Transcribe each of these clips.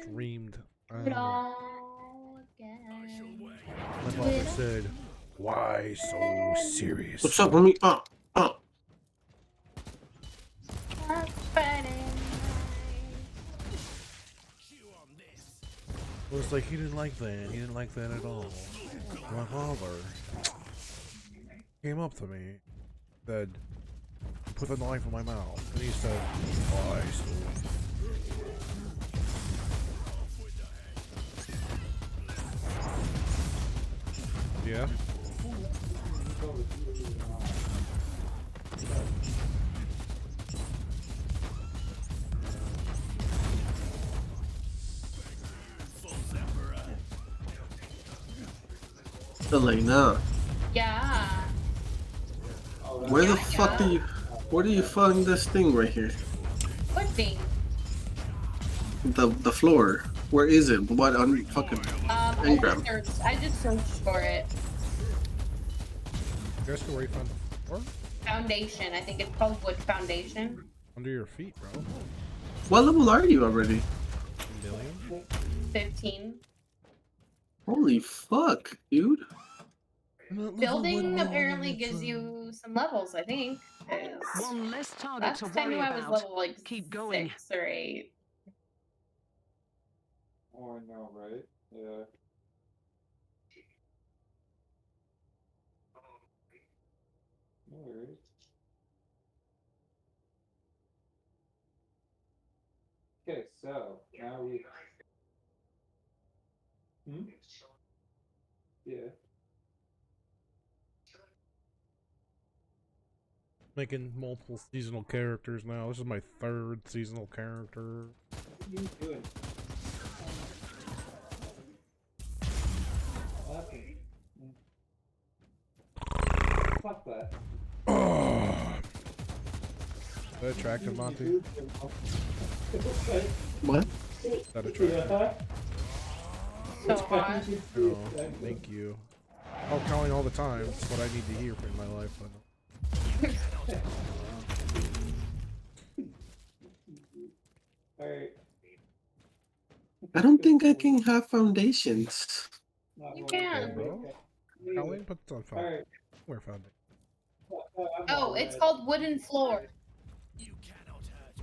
streamed. My father said, "Why so serious?" What's up, homie? It was like he didn't like that. He didn't like that at all. My father came up to me, said, "Put the knife in my mouth," and he said, "Why so?" Yeah. Elena. Yeah. Where the fuck do you... Where do you find this thing right here? What thing? The floor. Where is it? What on fucking engram? I just searched for it. Guess where you found the floor? Foundation. I think it's called wood foundation. Under your feet, bro. What level are you already? 15. Holy fuck, dude. Building apparently gives you some levels, I think. One less target Last to time I worry knew I was about. level like Keep going. 6 or 8. Oh, I know, right? Yeah. No worries. Okay, so now we. Yeah. Making multiple seasonal characters now. This is my 3rd seasonal character. What are you doing? Nothing. Fuck that. Is that attractive, Monty? What? Is that attractive? Yeah. So hot. Oh, thank you. Oh, calling all the time. That's what I need to hear in my life. But Alright. I don't think I can have foundations. You can. bro, Colleen, put this on fire. Alright. Where found it? Oh, it's called wooden floor. You cannot hurt.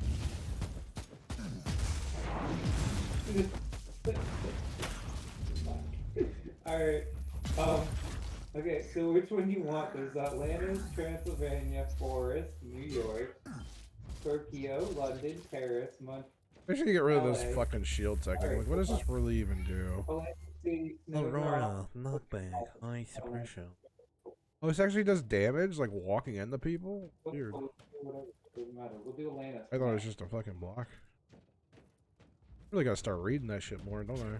Alright. Okay, so which one do you want? There's Atlantis, Transylvania, Forest, New York, Tokyo, London, Paris, We should get rid of this LA. fucking shield technique. Like, what does this really even do? Aurora, knockback, high suppression. Oh, this actually does damage, like walking into people? Weird. Doesn't matter. We'll do Atlantis. I thought it was just a fucking block. Really gotta start reading that shit more, don't I?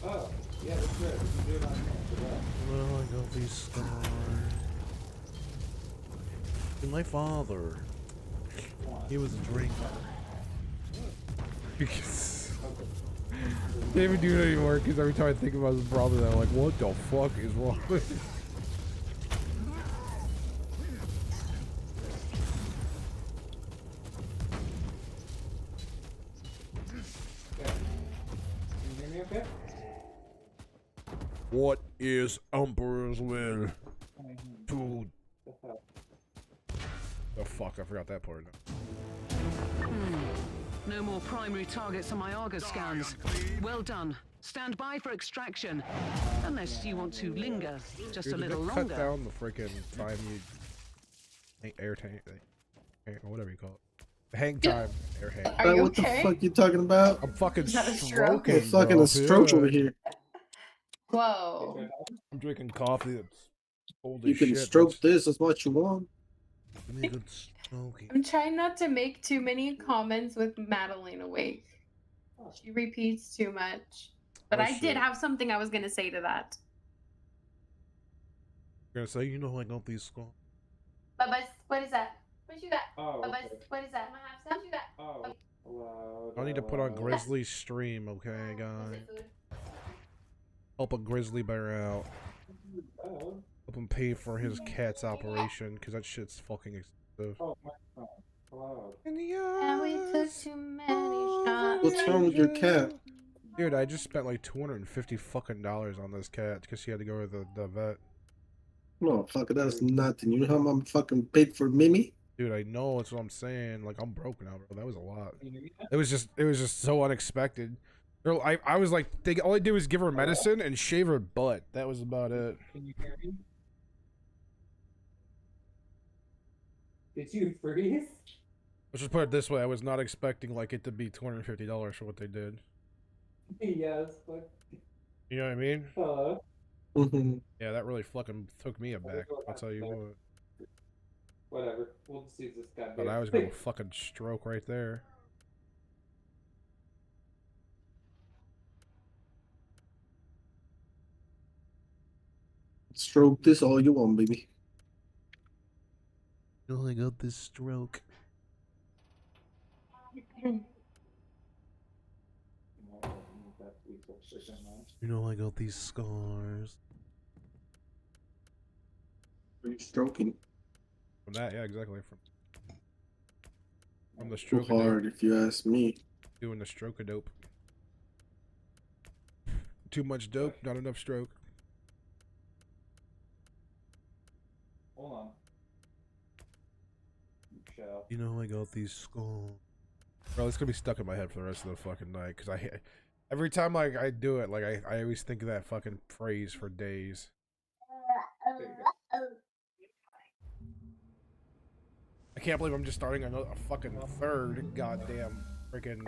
Oh, yeah, that's right. We can do it on here. Well, I got these scars. And my father, he was a drinker. Because can't even do it anymore because every time I think about his brother, I'm like, what the fuck is wrong with him? Can you hear me okay? What is Emperor's will? To the fuck, I forgot that part now. No more primary targets on my Argus scans. Well done. Stand by for extraction. Unless you want to linger just a little Cut longer. down the freaking time you air tank, whatever you call it. Hang time, air hang. Are you What okay? the fuck you talking about? I'm fucking Is that a stroke? stroking. You're fucking bro. a stroke Yeah. over here. Whoa. I'm drinking coffee that's old You as can shit. stroke this as what you want. Give me a good stroking. I'm trying not to make too many comments with Madeline awake. She repeats too much. But Oh, I did shit. have something I was going to say to that. You're gonna say, you know, I got these scars. Bubba, what is that? What you got? Oh, Bubba, okay. what is that? What you got? Oh, hello. I need to put on Grizzly's stream, okay, Is guys? it food? Help a grizzly bear out. Oh, Help him pay for his cat's operation, because that shit's fucking expensive. oh my God. Hello. In the And we took eyes too many shots. What's wrong with your cat? Dude, I just spent like $250 fucking on this cat because she had to go to the vet. No, fuck it, that's nothing. You know how I'm fucking paid for Mimi? Dude, I know, that's what I'm saying. Like, I'm broke now, bro. That was a lot. It was just so unexpected. Girl, I was like, all I did was give her medicine and shave her butt. That was about it. Can you hear me? Did you freeze? Let's just put it this way. I was not expecting like it to be $250 for what they did. Yes, but You know what I mean? Mm-hmm. Yeah, that really fucking took me aback. I'll tell you what. whatever. We'll just use this goddamn. But I was gonna fucking stroke right there. Stroke this all you want, baby. Oh, I got this stroke. You know, I got these scars. Are you stroking? From that, yeah, exactly. From the Too stroke. hard, if you ask me. Doing the stroke of dope. Too much dope, not enough stroke. Hold on. Shell. You know, I got these scars. Bro, it's gonna be stuck in my head for the rest of the fucking night. Cause every time like I do it, like I always think of that fucking phrase for days. I can't believe I'm just starting a fucking third goddamn freaking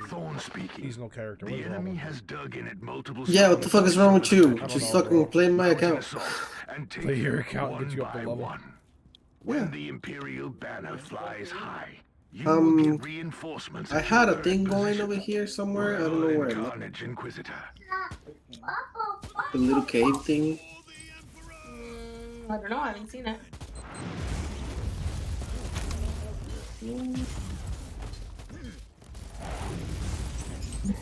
seasonal character. The enemy has dug in at multiple. Yeah, what the fuck is wrong with you? I don't Just know, fucking bro. play my account. And take Play your them account and one get you up to by level. one. Yeah. When the Imperial banner flies high, you Um, will get reinforcements. I at had a your thing going position. over here somewhere. I don't know Well where. and Carnage, Inquisitor. The little cave thing. I don't know. I haven't seen it.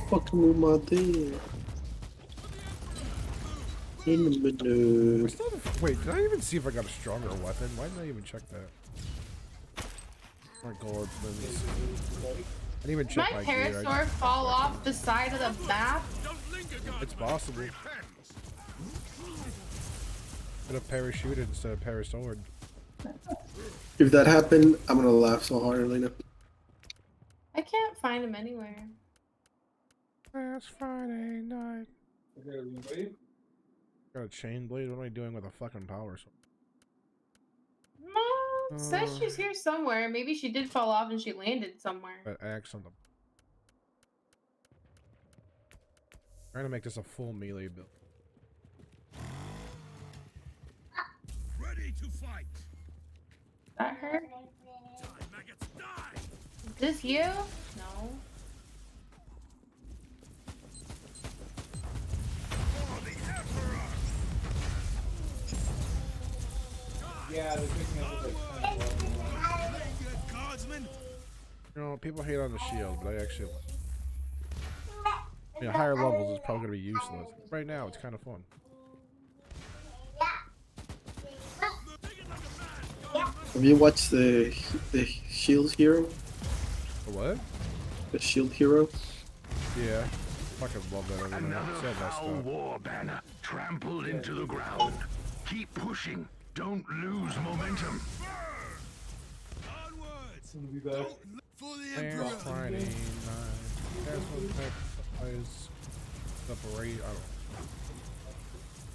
Fucking with my thing. In the middle. Wait, did I even see if I got a stronger weapon? Why didn't I even check that? My god, please. I didn't even check My my gear. parasaur fall off the side of the map? It's possible. Could have parachuted instead of parasored. If that happened, I'm gonna laugh so hard, Elena. I can't find him anywhere. Last Friday night. Okay, everybody. Got a chain blade? What am I doing with a fucking power sword? No, it says she's here somewhere. Maybe she did fall off and she landed somewhere. That axe on the. Trying to make this a full melee build. Ready to fight. That her? Maggots die. Is this you? No. For the Emperor. Yeah, they're picking up with like 10 levels. Good guardsman. You know, people hate on the shield, but I actually like. Higher levels is probably gonna be useless. Right now, it's kind of fun. Have you watched the Shield Hero? The what? The Shield Hero? Yeah. Fucking love that over there. Another So messed foul up. war banner trampled into the ground. Keep pushing. Don't lose momentum. Onwards. We'll be back. For the Last Emperor. Friday night. That's what that is. Separate. I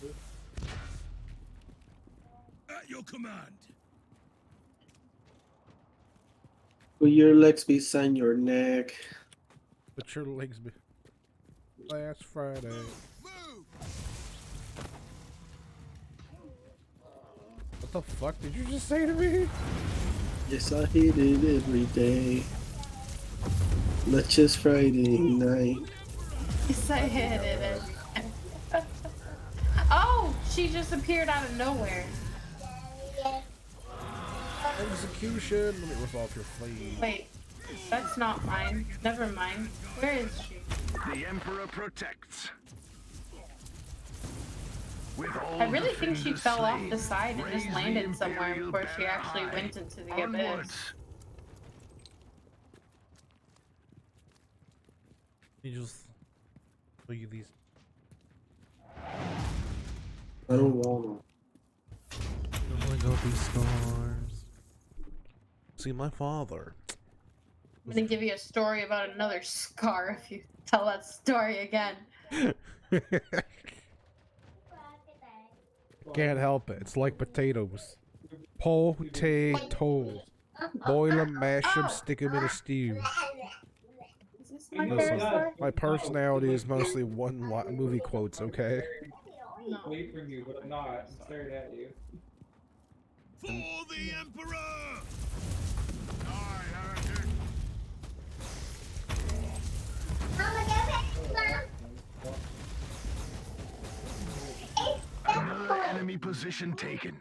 don't. At your command. Put your legs beside your neck. Put your legs be. Last Friday. Move. What the fuck did you just say to me? Yes, I hate it every day. Not just Friday night. Yes, I hit it. Oh, she just appeared out of nowhere. Execution. Let me rip off your flame. Wait, that's not mine. Never mind. Where is she? The Emperor protects. With all I really think she defenders fell off slain, the side and just raise the landed somewhere Imperial before she banner actually high. went into the Onwards. abyss. You just show you these. I don't want I'm gonna go these stars. See my father. I'm gonna give you a story about another scar if you tell that story again. Can't help it. It's like potatoes. Potatoes. Boil them, mash them, stick them in a stew. Is this my Listen, favorite story? my personality is mostly one movie quotes, okay? No. Wait from you, but I'm not. I'm staring at you. For the Emperor! Another enemy position taken.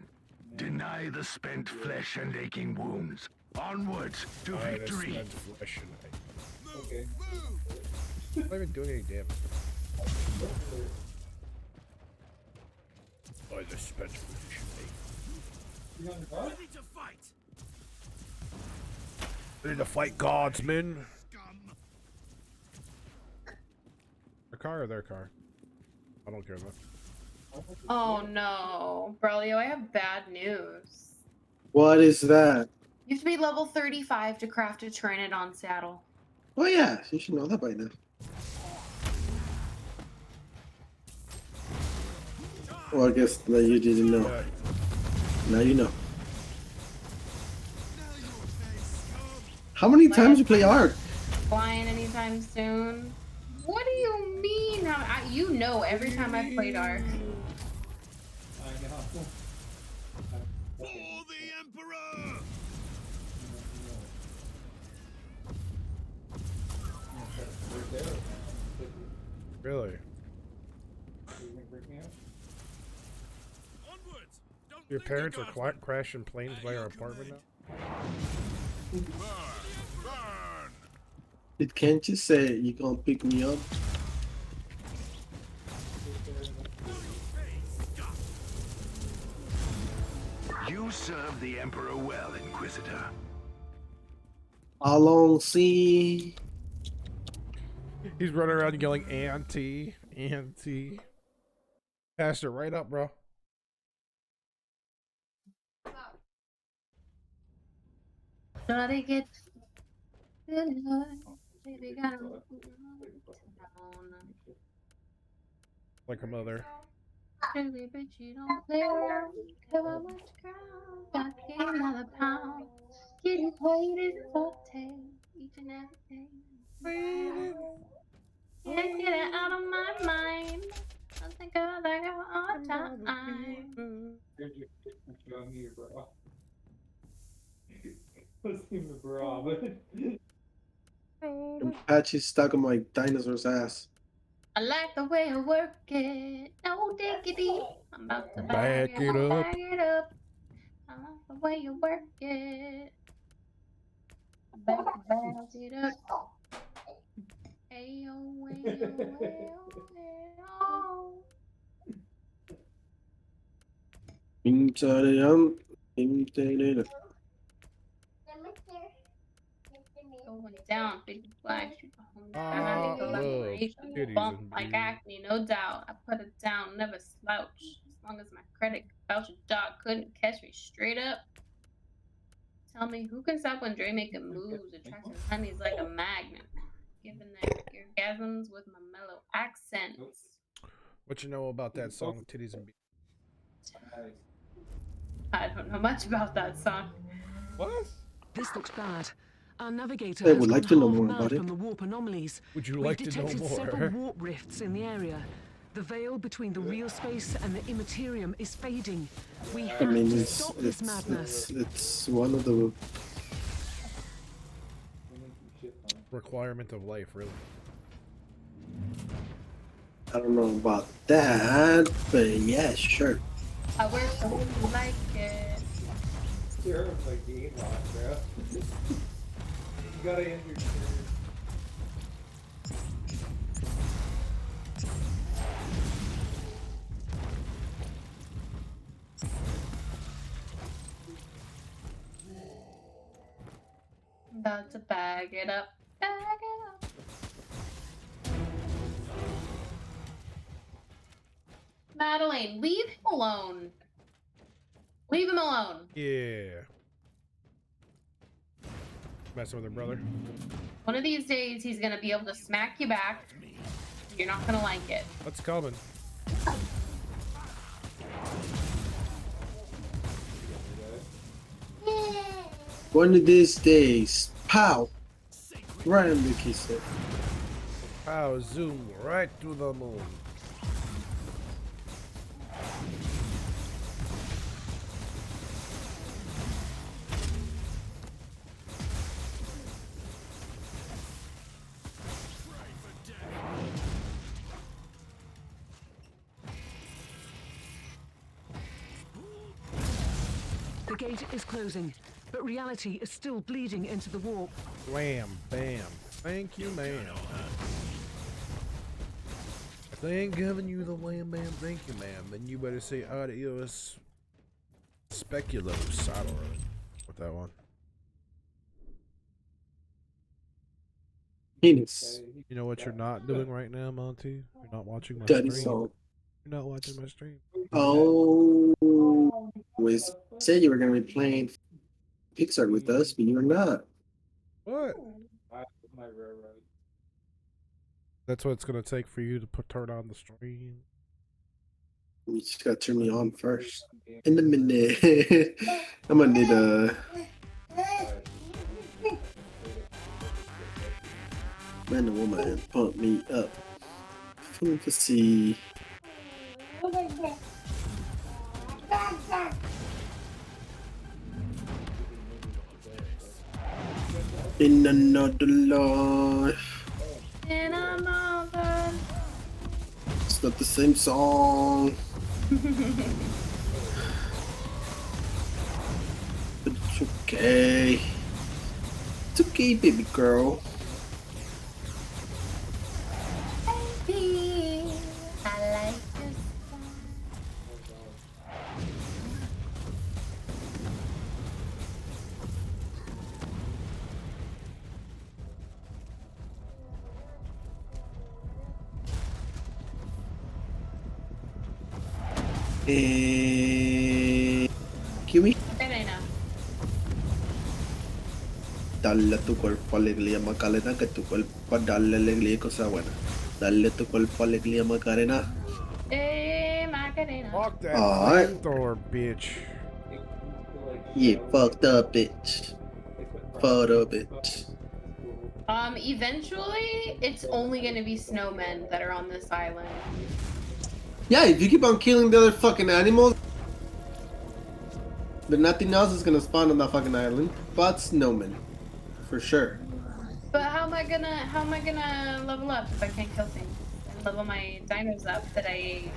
Deny the spent flesh and aching wounds. Onwards to victory. Okay. I'm not even doing any damage. By the spent flesh. You gonna go? Ready to fight! Ready to fight guardsmen. Scum! Their car or their car? I don't care though. Oh no, Brolio, I have bad news. What is that? You have to be level 35 to craft a Pteranodon saddle. Oh yeah, you should know that by now. Well, I guess that you didn't know. Yeah. Now you know. Now your face, scum! How many times you play Ark? Flying anytime soon. What do you mean? You know every time I've played Ark. I know. For the Emperor! Really? Onwards! Don't Your linger, parents are guardsmen. crashing planes by our apartment now? Burn! Burn! It can't you say you gonna pick me up? You serve the Emperor well, Inquisitor. Along sea. He's running around yelling auntie, auntie. Passed it right up, bro. Gotta get good, baby, gotta move down. Like her mother. Baby, but you don't play around. Care about what you ground. Gotta get another pound. Getting weighted forte each and every day. Breathing. Can't get it out of my mind. I think about that girl all the time. Showing me your bra. Let's see the bra, but And Patchy's stuck on my dinosaur's ass. I like the way you work it. No diggity. I'm about to Back it up. Back it up. I like the way you work it. Back it up. Ayo, ayo, ayo, ayo. Going down, big black. Collaboration. titties Bump and like beans. acne, no doubt. I put it down, never slouch. As long as my credit voucher dog couldn't catch me straight up. Tell me, who can stop when Dre making moves? Attracting honeys like a magnet. Giving their orgasms with my mellow accents. What you know about that song, Titties and Beans? I don't know much about that song. What? This looks bad. Our navigator I has would gone like to know half more mad about it. from the warp anomalies. Would you We've like to know detected more? several warp rifts in the area. The veil between the real space and the immaterium is fading. We I have mean, to it's stop this madness. it's one of the Requirement of life, really. I don't know about that, but yeah, sure. I work so you like it. You're my game lock, bro. You gotta end your turn. About to bag it up. Bag it up. Madeline, leave him alone. Leave him alone. Yeah. Messing with her brother. One of these days, he's gonna be able to smack you back. You're not gonna like it. What's coming? One of these days, pow! Right on the kisser. Pow, zoom right to the moon. The gate is closing, but reality is still bleeding into the warp. Wham, bam. Thank you, ma'am. If they ain't giving you the wham, bam, thank you, ma'am, then you better say adios. Speculos. I don't know what that one. Penis. You know what you're not doing right now, Monty? You're not watching my Daddy stream. song. You're not watching my stream. Oh, was said you were gonna be playing Pixar with us, but you're not. What? My railroad. That's what it's gonna take for you to turn on the stream. You just gotta turn me on first. In a minute, I'm gonna need a man or woman pump me up. Fantasy. In another life. In another. It's not the same song. But it's okay. It's okay, baby girl. Baby, I like this song. Kiwi. Macarena. Dale tu cuerpo alegría Macarena, que tu cuerpo dale alegría cosa buena. Dale tu cuerpo alegría Macarena. Macarena. Fuck that Alright. flamethrower, bitch. Yeah, fucked up bitch. Fucked up bitch. Eventually, it's only gonna be snowmen that are on this island. Yeah, if you keep on killing the other fucking animals, but nothing else is gonna spawn on that fucking island. But snowmen. For sure. But how am I gonna level up if I can't kill things? And level my dinos up that I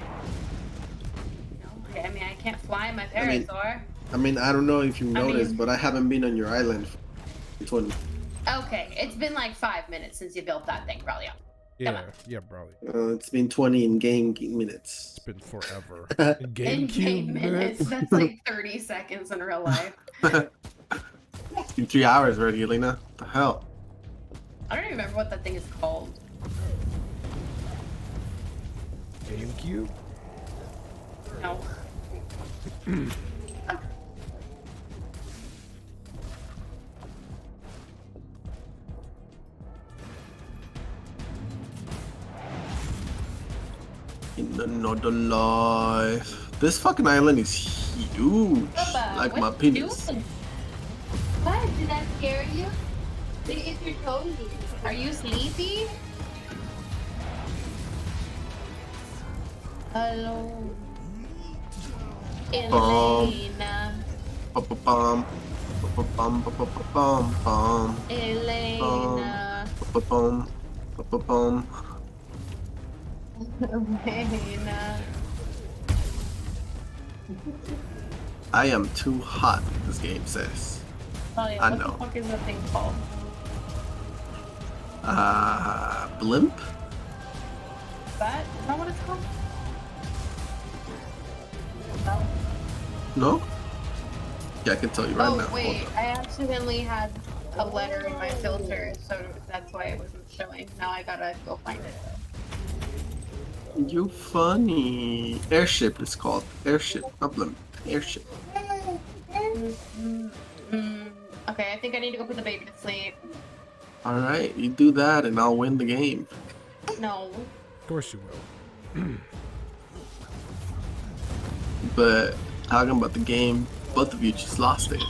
I mean, I can't fly my Parasaur. I mean, I don't know if you noticed, mean- but I haven't been on your island for 20. Okay, it's been like 5 minutes since you built that thing, probably. Come Yeah, on. yeah, probably. It's been 20 in game minutes. It's been forever. In In GameCube game minutes, that's like 30 seconds in real life. In 3 hours already, Elena. What the hell? I don't even remember what that thing is called. GameCube? No. In another life. This fucking island is huge. Bubba, Like what my you penis. doing? What? Did that scare you? Look at your toes. Are you sleepy? Hello. Elena. Ba-ba-bum. Ba-ba-bum. Ba-ba-bum. Bum. Elena. Ba-ba-bum. Ba-ba-bum. Elena. I am too hot, this game says. Oh yeah, I what know. the fuck is that thing called? Blimp? Is that what it's called? No. No? Yeah, I can tell you right Oh now. wait, Hold I accidentally had a letter in my filter, so that's why it wasn't showing. Now I gotta go find it. on. You funny. Airship is called. Airship, not blimp. Airship. Okay, I think I need to go put the baby to sleep. Alright, you do that and I'll win the game. No. Of course you will. But talking about the game, both of you just lost it.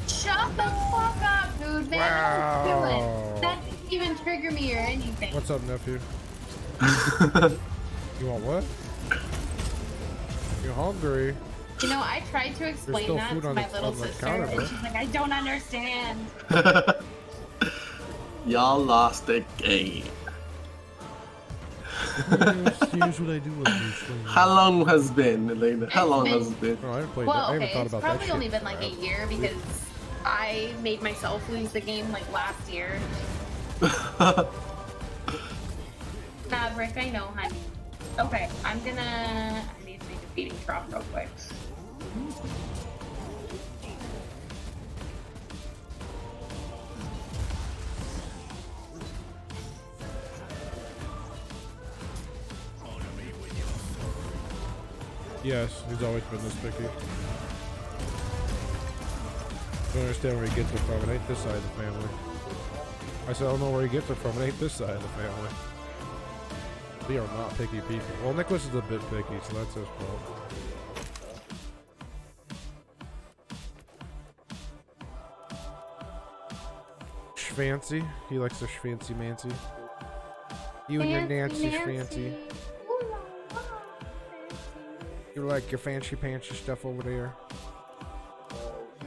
Shut the fuck up, dude, man. Wow. What are you doing? That didn't even trigger me or anything. What's up, nephew? You want what? You hungry? You know, I tried to explain still that food to on my the- little on the sister, counter, and bro. she's like, I don't understand. Y'all lost the game. Here's what I do with you. How long has it been, Elena? How long has it been? No, I haven't played Well, that. I okay, haven't thought it's about that probably shit. only been like a year because I made myself lose the game like last year. Maverick, I know, honey. Okay, I need to make a feeding trough real quick. Yes, he's always been this picky. I don't understand where he gets it from. It ain't this side of the family. I said, I don't know where he gets it from. It ain't this side of the family. We are not picky people. Well, Nicholas is a bit picky, so that's his fault. Schfancy. He likes the schfancy mancy. You and your Nancy schfancy. You like your fancy pantsy stuff over there.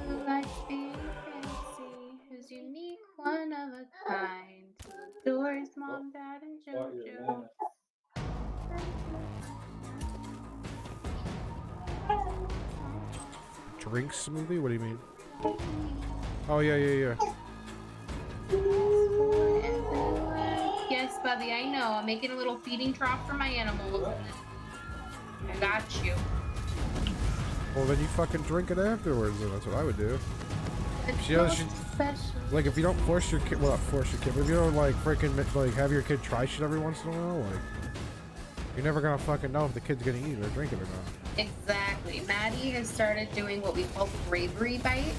Who likes being fancy? Who's unique, one of a kind? Who adores mom, dad, and JoJo? Drink smoothie? What do you mean? Oh, yeah. Yes, Bubby, I know. I'm making a little feeding trough for my animals. I got you. Well, then you fucking drink it afterwards, then that's what I would do. It's She does- so special. Like, if you don't force your kid, well, not force your kid, but if you don't, like, freaking, like, have your kid try shit every once in a while, like, you're never gonna fucking know if the kid's gonna eat it or drink it or not. Exactly. Maddie has started doing what we call bravery bites.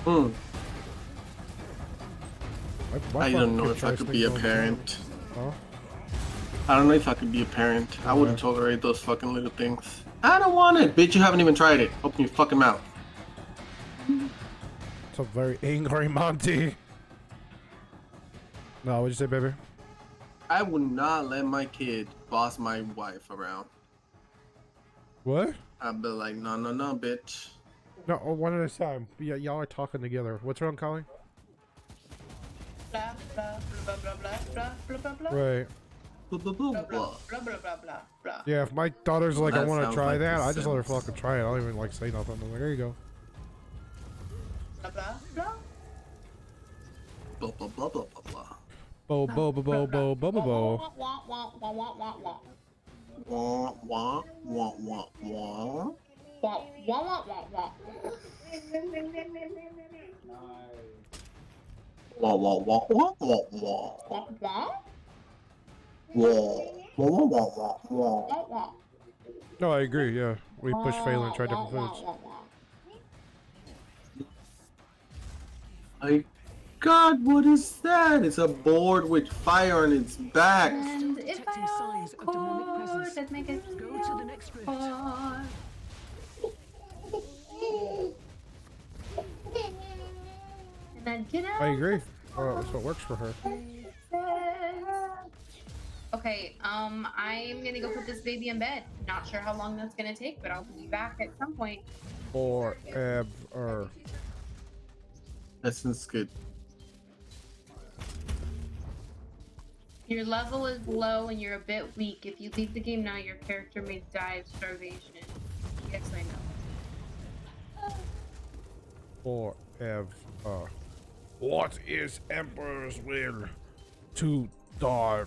Hmm. My I fucking don't know kid if I tries could things be a all the time. parent. Huh? I don't know if I could be a parent. I wouldn't tolerate those fucking little things. I don't want it. Bitch, you haven't even tried it. Open your fucking mouth. It's a very angry Monty. No, what'd you say, baby? I would not let my kid boss my wife around. What? I'd be like, no, bitch. No, one at a time. Yeah, y'all are talking together. What's wrong, Colleen? Blah, blah, blah, blah, blah, blah, blah, blah, blah. Right. Blah, blah, blah, Blah, blah. blah, blah, blah, blah, blah, blah. Yeah, if my daughter's like, I That want to sounds try like that, The I just let her Sims. fucking try it. I don't even like say nothing. I'm like, there you go. Blah, blah, blah. Blah, blah, blah, blah, blah, blah. Bo bo bo bo bo bo bo bo. Wah, wah, wah, wah, wah, wah. Wah, wah, wah, wah, wah. Wah, wah, wah, wah, wah. Wah, wah, wah, wah, wah, wah. Wah, wah, Wah, wah, wah, wah, wah, wah. wah, wah. No, I agree. Yeah, we push Phelan and try different Wah, foods. wah, wah, wah. My God, what is that? It's a board with fire on its back. And if Detecting I signs of demonic record, presence. let's make it Go to the next rift. record. And then get out. I agree. Oh, that's what works for her. Okay, I'm gonna go put this baby in bed. Not sure how long that's gonna take, but I'll be back at some point. Forever. That sounds good. Your level is low and you're a bit weak. If you leave the game now, your character may die of starvation. Yes, I know. Forever. What is Emperor's will? To die.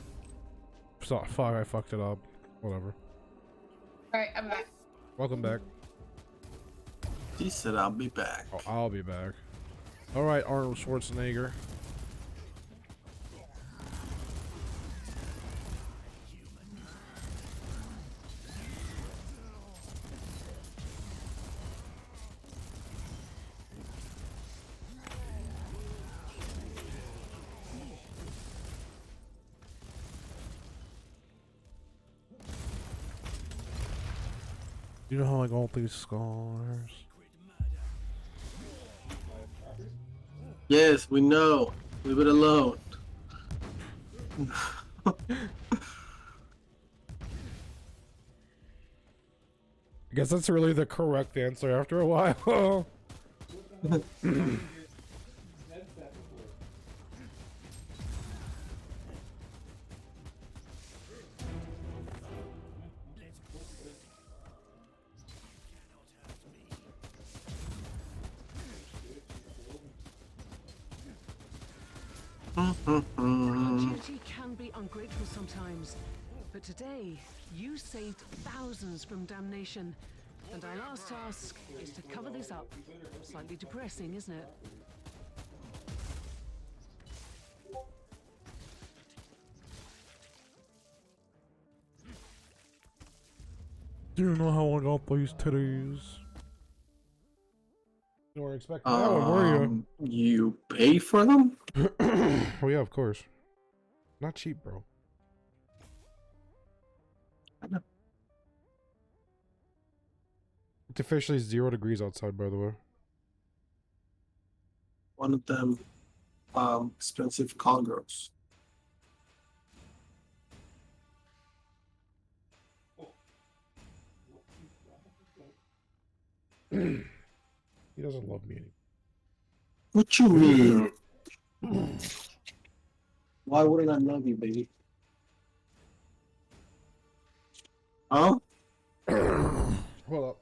So, fuck, I fucked it up. Whatever. Alright, I'm back. Welcome back. He said I'll be back. Oh, I'll be back. Alright, Arnold Schwarzenegger. You know how I got these scars? Yes, we know. Leave it alone. I guess that's really the correct answer after a while. Duty can be ungrateful sometimes, but today you saved thousands from damnation, and our last task is to cover this up. Slightly depressing, isn't it? Do you know how I got these titties? You weren't expecting that one, were you? You pay for them? Oh yeah, of course. Not cheap, bro. I know. It's officially 0 degrees outside, by the way. One of them, expensive cowgirls. He doesn't love me anymore. What you mean? Why wouldn't I love you, baby? Huh? Hold up.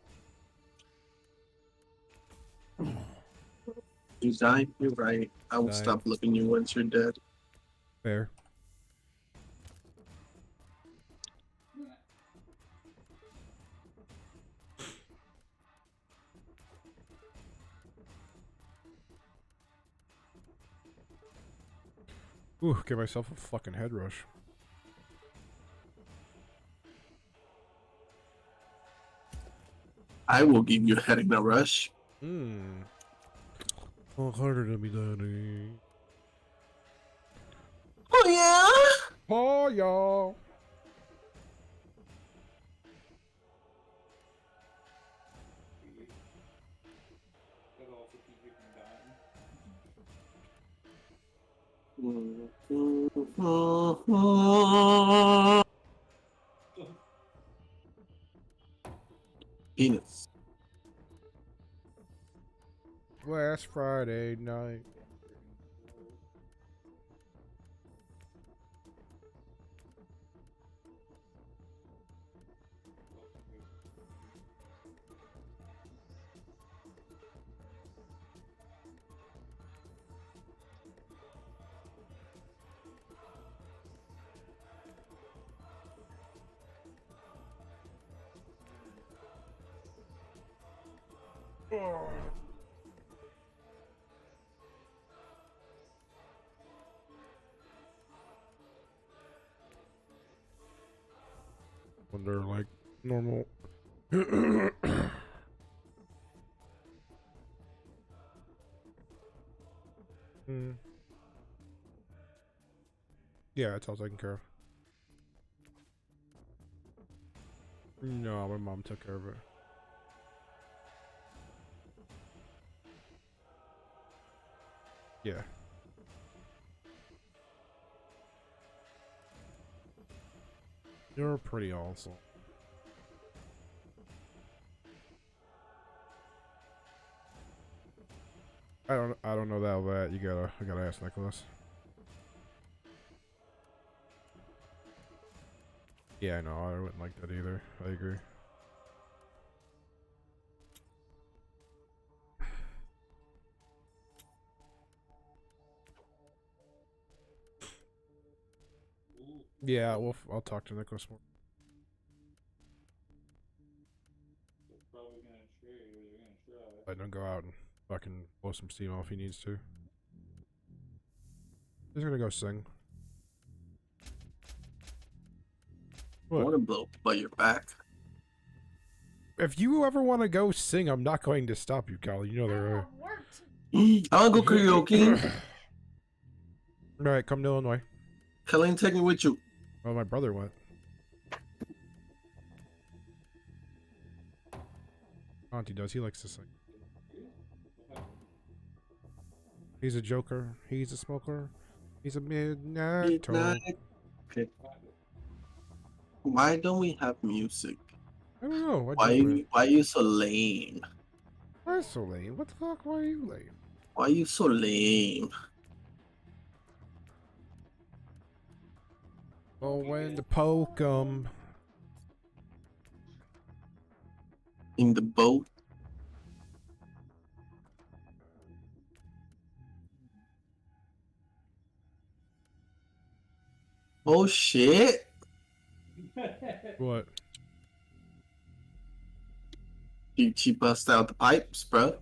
You die? You're right. I will Dying. stop loving you once you're dead. Fair. Ooh, give myself a fucking head rush. I will give you a head in a rush. Oh, harder to be daddy. Oh yeah? Oh, y'all. That'll also keep you from dying. Penis. Last Friday night. Oh. When they're like normal. Yeah, it's all taken care of. No, my mom took care of it. Yeah. You're pretty awesome. I don't know that. I gotta ask Nicholas. Yeah, no, I wouldn't like that either. I agree. Yeah, well, I'll talk to Nicholas more. Probably gonna trade, or they're gonna try. Let him go out and fucking blow some steam off if he needs to. He's gonna go sing. I What? want to blow by your back. If you ever want to go sing, I'm not going to stop you, Kyle. You know there are. I want to go karaoke. Alright, come to Illinois. Colleen, take me with you. Well, my brother went. Auntie does. He likes to sing. He's a joker. He's a smoker. He's a midnight toad. Midnight. Okay. Why don't we have music? I don't know. Why are you so lame? Why so lame? What the fuck? Why are you lame? Why are you so lame? Oh, when to poke 'em. In the boat. Oh shit! What? She bust out the pipes, bro.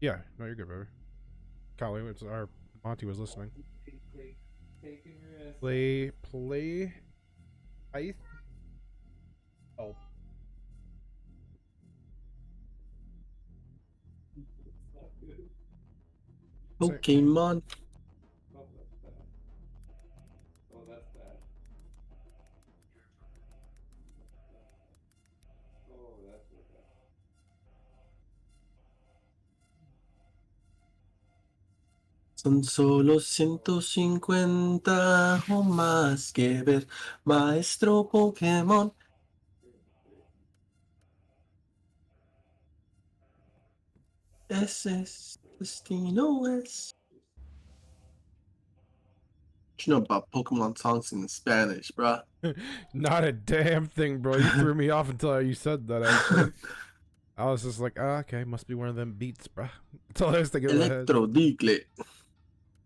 Yeah, no, you're good, baby. Kyle, it's our Monty was listening. Taking risks. Play. Ice. Oh. Pokemon. Oh, that's bad. Oh, that's bad. Oh, that's really bad. Son solo 150 o más que ver, maestro Pokémon. Ese es destino es. What you know about Pokemon songs in Spanish, bruh? Not a damn thing, bro. You threw me off until you said that, actually. I was just like, oh, okay, must be one of them beats, bro. That's all I was thinking in my head. Electrodigle.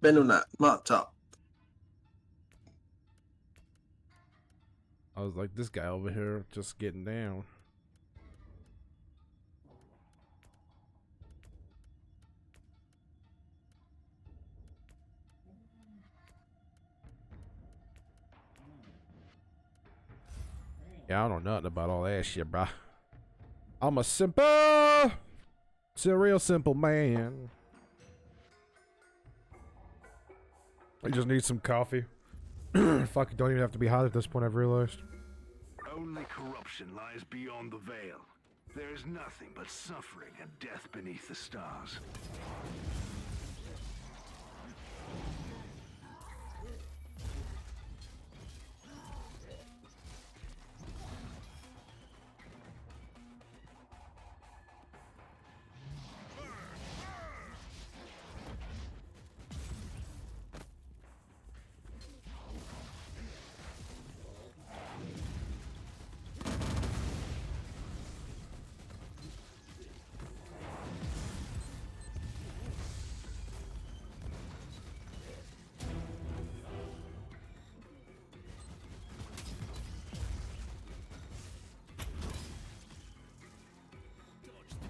Venonat, Mata. I was like, this guy over here just getting down. Yeah, I don't know nothing about all that shit, bruh. I'm a real simple man. I just need some coffee. Fuck, it don't even have to be hot at this point, I've realized. Only corruption lies beyond the veil. There is nothing but suffering and death beneath the stars.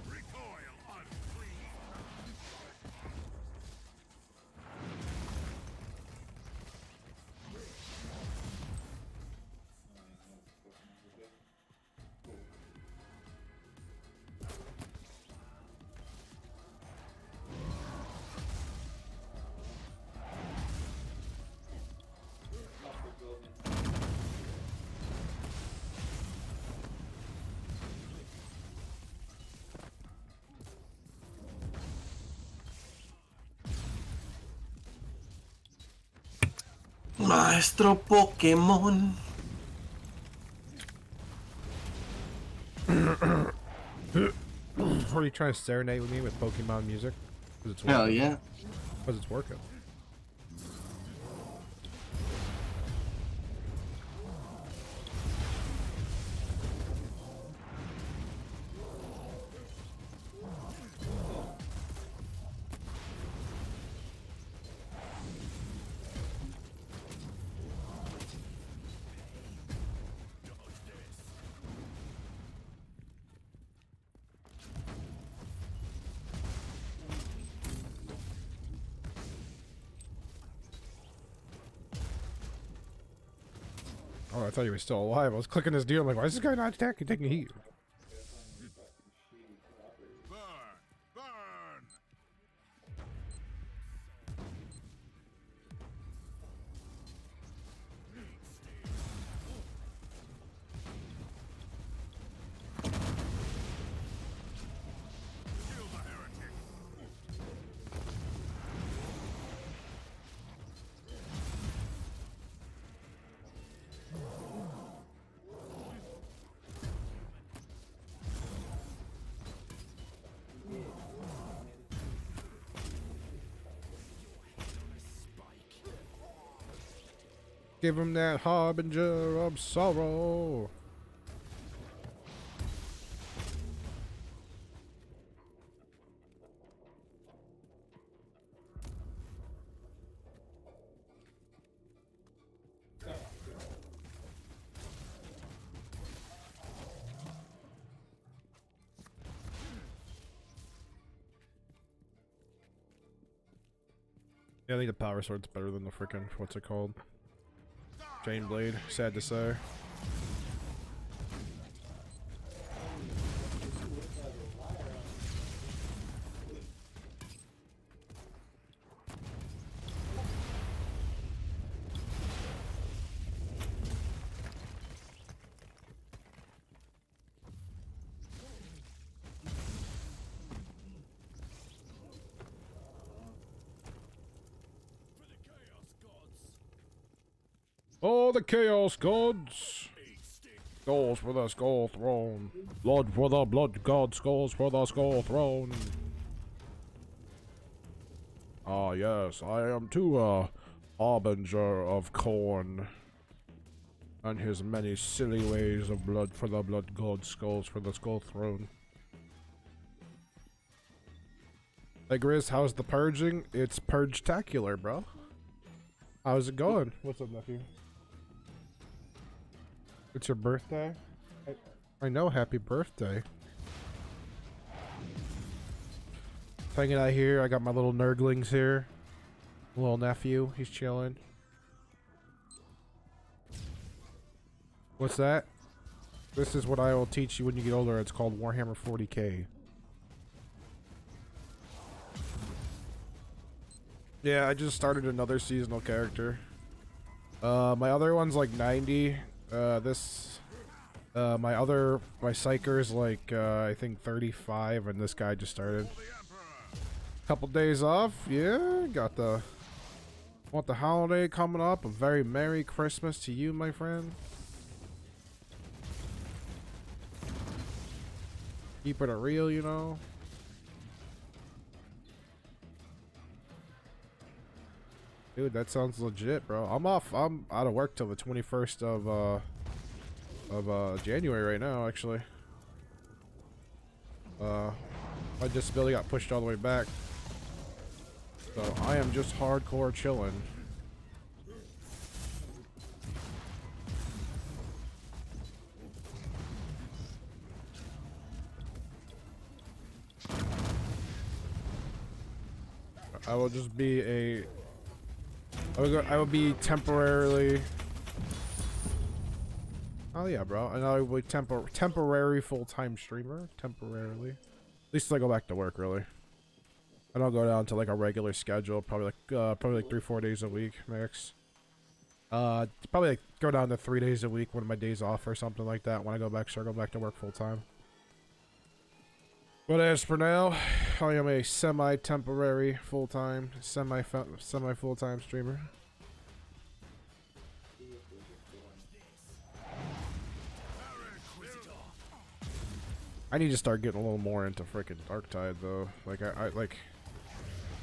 Recoil unclean. Maestro Pokémon. What are you trying to serenade with me with Pokemon music? Because it's Hell working. yeah. Because it's working. thought he was still alive. I was clicking his deal. I'm like, why is this guy not attacking, taking heat? Burn! Burn! Kill the heretic! Give him that harbinger of sorrow. Yeah, I think the power sword's better than the frickin' what's it called? Chain blade. Sad to say. Oh, the Chaos Gods! Skulls for the Skull Throne. Blood for the Blood God. Skulls for the Skull Throne. Ah, yes, I am too a harbinger of corn. And his many silly ways of blood for the Blood God. Skulls for the Skull Throne. Hey Grizz, how's the purging? It's purge-tacular, bro. How's it going? What's up, nephew? It's your birthday? I know, happy birthday. Hanging out here, I got my little nerdlings here. Little nephew, he's chilling. What's that? This is what I will teach you when you get older. It's called Warhammer 40k. Yeah, I just started another seasonal character. My other one's like 90. My psyker's like, I think 35, and this guy just started. Couple days off, yeah, want the holiday coming up. A very Merry Christmas to you, my friend. Keep it real, you know. Dude, that sounds legit, bro. I'm out of work till the 21st of January right now, actually. My disability got pushed all the way back. So I am just hardcore chilling. I will just be a I will be temporarily. Oh yeah, bro. And I will be temporary full-time streamer. Temporarily. At least till I go back to work, really. I don't go down to like a regular schedule. Probably like 3-4 days a week max. Probably like go down to 3 days a week, one of my days off or something like that. When I go back, start going back to work full-time. But as for now, I am a semi-temporary full-time, semi-full-time streamer. I need to start getting a little more into freaking Darktide though. Like I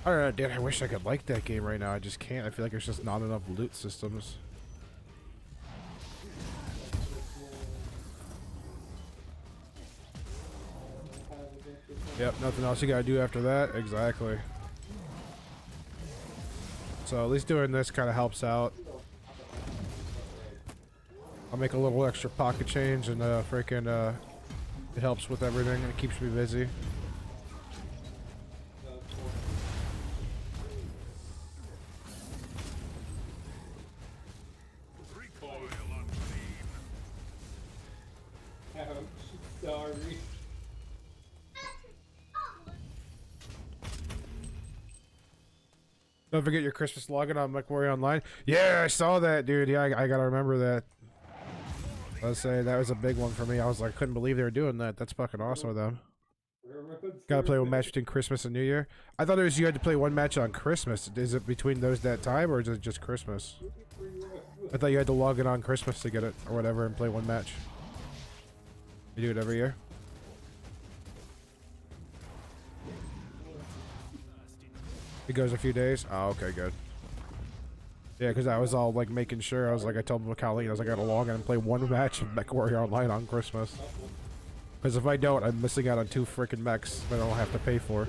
don't know, dude. I wish I could like that game right now. I just can't. I feel like there's just not enough loot systems. Yep, nothing else you gotta do after that. Exactly. So at least doing this kind of helps out. I'll make a little extra pocket change and freaking it helps with everything. It keeps me busy. Recoil unclean. Sorry. Don't forget your Christmas login on MechWarrior Online. Yeah, I saw that, dude. Yeah, I gotta remember that. Let's say that was a big one for me. I was like, couldn't believe they were doing that. That's fucking awesome of them. Gotta play one match between Christmas and New Year. I thought it was you had to play one match on Christmas. Is it between those that time, or is it just Christmas? I thought you had to log in on Christmas to get it, or whatever, and play one match. You do it every year? It goes a few days? Oh, okay, good. Yeah, because I was all, like, making sure. I was like, I told Colleen, I was like, I gotta log in and play one match of MechWarrior Online on Christmas. Because if I don't, I'm missing out on 2 freaking mechs that I don't have to pay for.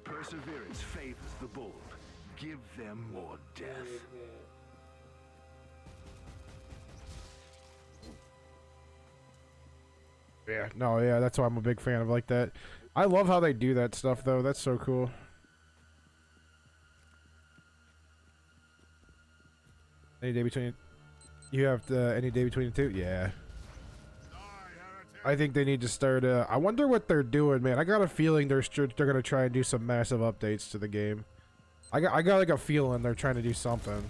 Perseverance favors the bold. Give them more death. Yeah, no, yeah, that's why I'm a big fan of like that. I love how they do that stuff, though. That's so cool. Any day between... You have any day between the two? Yeah. I think they need to start, I wonder what they're doing, man. I got a feeling they're gonna try and do some massive updates to the game. I got like a feeling they're trying to do something.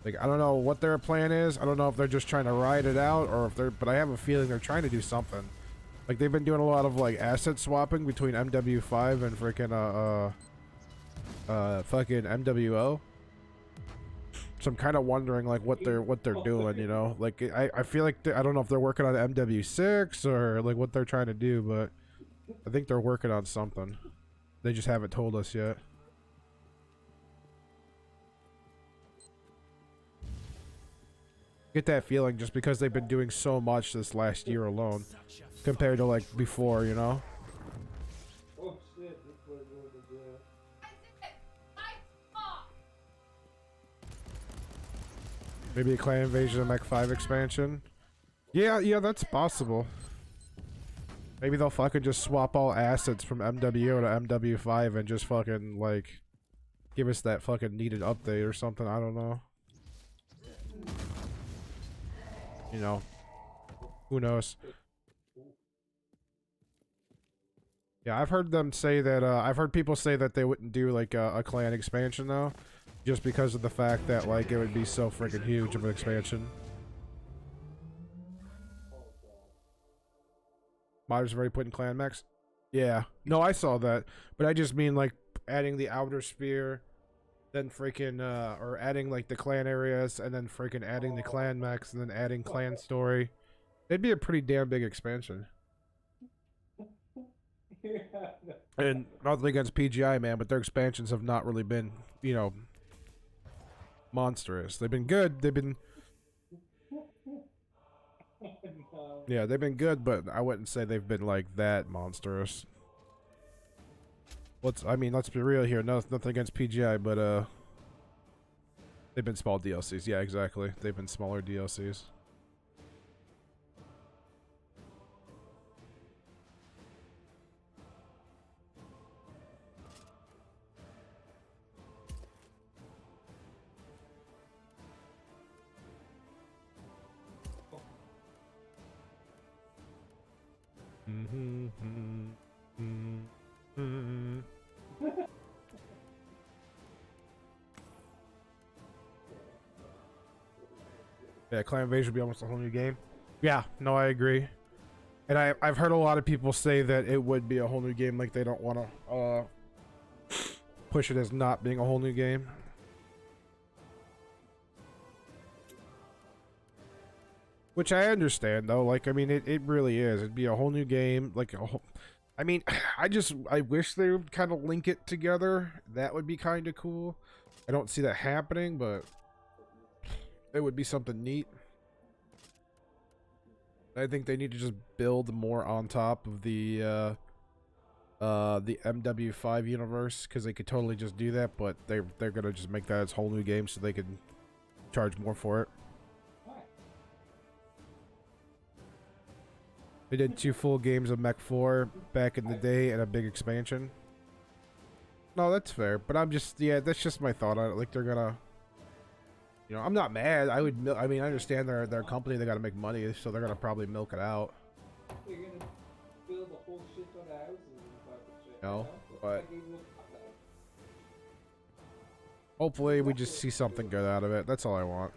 Like, I don't know what their plan is. I don't know if they're just trying to ride it out or if they're, but I have a feeling they're trying to do something. Like, they've been doing a lot of, like, asset swapping between MW5 and freaking, fucking MWO. So I'm kind of wondering, like, what they're doing, you know? Like, I feel like, I don't know if they're working on MW6 or, like, what they're trying to do, but I think they're working on something. They just haven't told us yet. Get that feeling just because they've been doing so much this last year alone compared to like before, you know? Oh shit, this was really good. Maybe a Clan Invasion of Mech 5 expansion? Yeah, that's possible. Maybe they'll fucking just swap all assets from MWO to MW5 and just fucking like give us that fucking needed update or something, I don't know. You know, who knows? Yeah, I've heard them say that, I've heard people say that they wouldn't do, like, a clan expansion, though. Just because of the fact that, like, it would be so freaking huge of an expansion. Modders have already put in clan mechs? Yeah. No, I saw that. But I just mean, like, adding the outer sphere, then freaking, or adding, like, the clan areas, and then freaking adding the clan mechs, and then adding clan story. It'd be a pretty damn big expansion. And nothing against PGI, man, but their expansions have not really been, you know, monstrous. They've been good. They've been... Yeah, they've been good, but I wouldn't say they've been, like, that monstrous. I mean, let's be real here. No, nothing against PGI, but, they've been small DLCs. Yeah, exactly. They've been smaller DLCs. Yeah, Clan Invasion would be almost a whole new game. Yeah, no, I agree. And I've heard a lot of people say that it would be a whole new game, like they don't want to push it as not being a whole new game. Which I understand, though. Like, I mean, it really is. It'd be a whole new game. Like, a whole... I mean, I wish they would kind of link it together. That would be kind of cool. I don't see that happening, but it would be something neat. I think they need to just build more on top of the MW5 universe, because they could totally just do that, but they're gonna just make that its whole new game so they can charge more for it. They did 2 full games of Mech 4 back in the day and a big expansion. No, that's fair, but I'm just, yeah, that's just my thought on it. Like, they're gonna... You know, I'm not mad. I would. I mean, I understand their company. They got to make money, so they're gonna probably milk it out. They're gonna build a whole shit ton of houses and fucking shit. You know, So but I gave you a pop out. hopefully we just see something good out of it. That's all I want.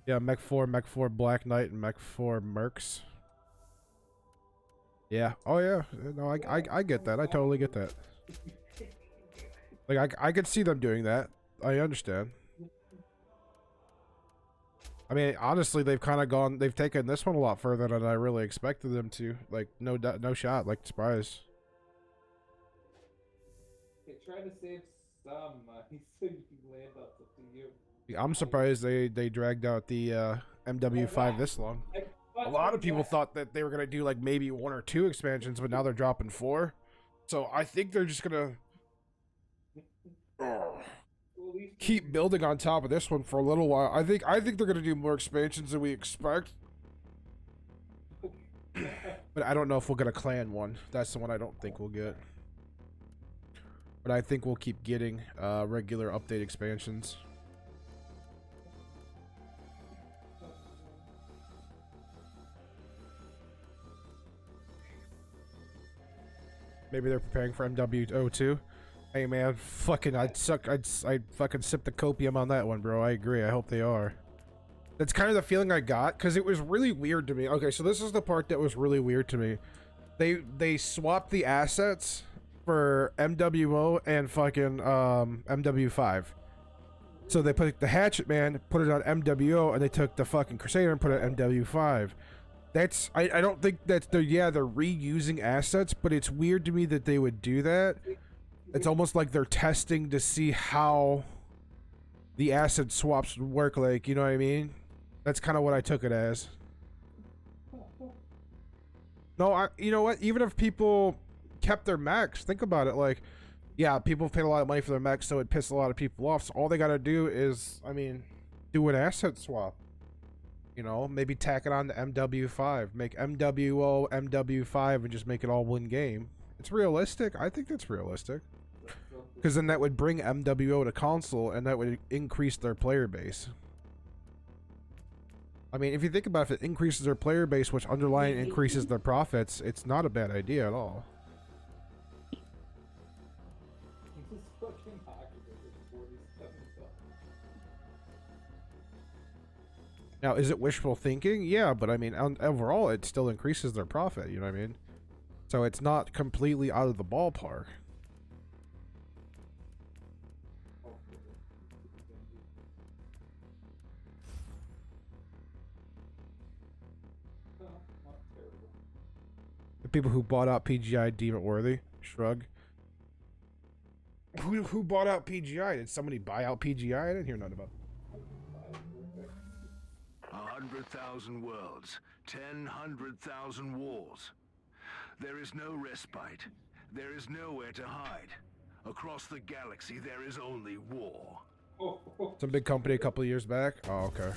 Yeah, Mech 4 Black Knight, and Mech 4 Mercs. Yeah. Oh yeah. No, I get that. I totally get that. Like I could see them doing that. I understand. I mean, honestly, they've kind of gone. They've taken this one a lot further than I really expected them to. Like, no shot. Like, surprise. They try to save some money so you can land on something new. I'm surprised they dragged out the MW5 this long. A lot of people thought that they were gonna do like maybe 1 or 2 expansions, but now they're dropping 4. So I think they're just gonna keep building on top of this one for a little while. I think they're gonna do more expansions than we expect. But I don't know if we'll get a clan one. That's the one I don't think we'll get. But I think we'll keep getting regular update expansions. Maybe they're preparing for MW02. Hey man, fucking I'd fucking sip the copium on that one, bro. I agree. I hope they are. That's kind of the feeling I got, because it was really weird to me. Okay, so this is the part that was really weird to me. They swapped the assets for MWO and fucking MW5. So they put the Hatchet Man, put it on MWO, and they took the fucking Crusader and put it on MW5. That's I don't think that's they're reusing assets, but it's weird to me that they would do that. It's almost like they're testing to see how the asset swaps would work, like, you know what I mean? That's kind of what I took it as. No, you know what? Even if people kept their mechs, think about it, like, yeah, people paid a lot of money for their mechs, so it pissed a lot of people off. So all they gotta do is, I mean, do an asset swap. You know, maybe tack it on to MW5. Make MWO MW5 and just make it all one game. It's realistic. I think that's realistic. Because then that would bring MWO to console, and that would increase their player base. I mean, if you think about it, if it increases their player base, which underlying increases their profits, it's not a bad idea at all. Now, is it wishful thinking? Yeah, but I mean, overall, it still increases their profit, you know what I mean? So it's not completely out of the ballpark. The people who bought out PGI deem it worthy. Shrug. Who bought out PGI? Did somebody buy out PGI? I didn't hear nothing about it. 100,000 worlds, 100,000 wars. There is no respite. There is nowhere to hide. Across the galaxy, there is only war. Some big company a couple of years back. Oh, okay.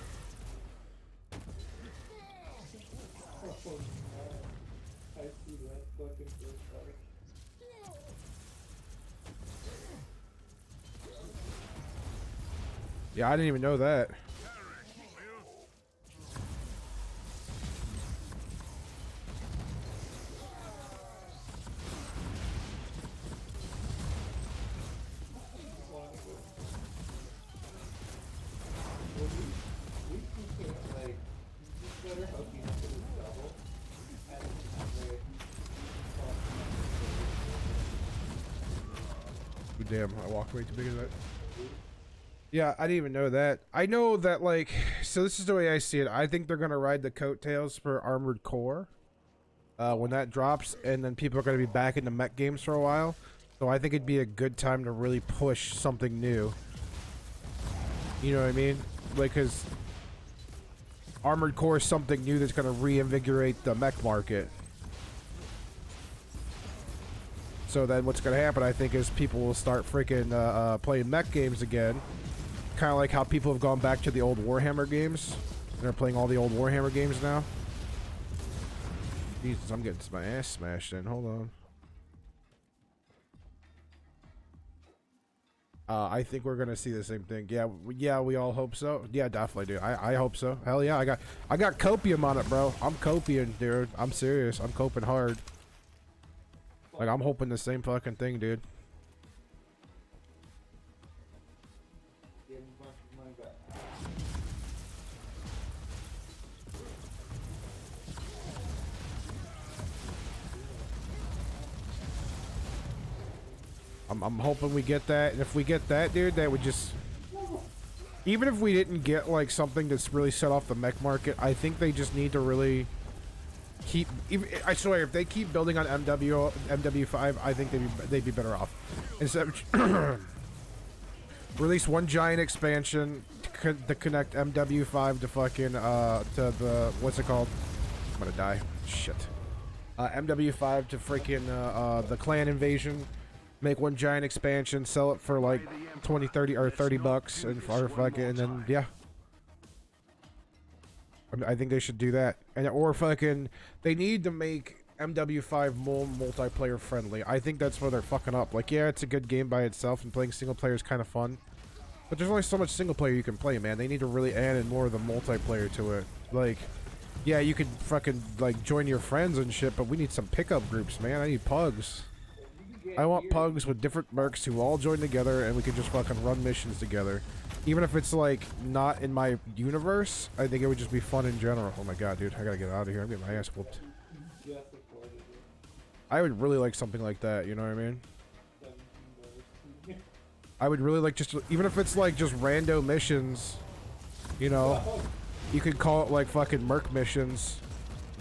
Yeah, I didn't even know that. Damn, I walked way too big of that. Yeah, I didn't even know that. I know that, like, so this is the way I see it. I think they're going to ride the coattails for Armored Core when that drops, and then people are going to be back into mech games for a while. So I think it'd be a good time to really push something new. You know what I mean? Like, because Armored Core is something new that's going to reinvigorate the mech market. So then what's going to happen, I think, is people will start freaking playing mech games again. Kind of like how people have gone back to the old Warhammer games. They're playing all the old Warhammer games now. Jesus, I'm getting my ass smashed in. Hold on. I think we're gonna see the same thing. Yeah, we all hope so. Yeah, definitely, dude. I hope so. Hell yeah, I got copium on it, bro. I'm copiing, dude. I'm serious. I'm coping hard. Like, I'm hoping the same fucking thing, dude. Give him a bunch of money back. I'm hoping we get that, and if we get that, dude, that would just... Even if we didn't get, like, something that's really set off the mech market, I think they just need to really keep... I swear, if they keep building on MW5, I think they'd be better off. Instead of... Release one giant expansion to connect MW5 to fucking, to the... What's it called? I'm gonna die. Shit. MW5 to freaking, the clan invasion. Make one giant expansion, sell it for like 20, 30, or 30 bucks, and then yeah. I think they should do that, or fucking, they need to make MW5 more multiplayer friendly. I think that's where they're fucking up. Like, yeah, it's a good game by itself, and playing single player is kind of fun, but there's only so much single player you can play, man. They need to really add in more of the multiplayer to it. Like, yeah, you could fucking like join your friends and shit, but we need some pickup groups, man. I need pugs. I want pugs with different mercs who all join together and we can just fucking run missions together. Even if it's like not in my universe, I think it would just be fun in general. Oh my god, dude, I gotta get out of here. I'm getting my ass whooped. I would really like something like that, you know what I mean? I would really like just, even if it's like just rando missions, you know, you could call it like fucking merc missions.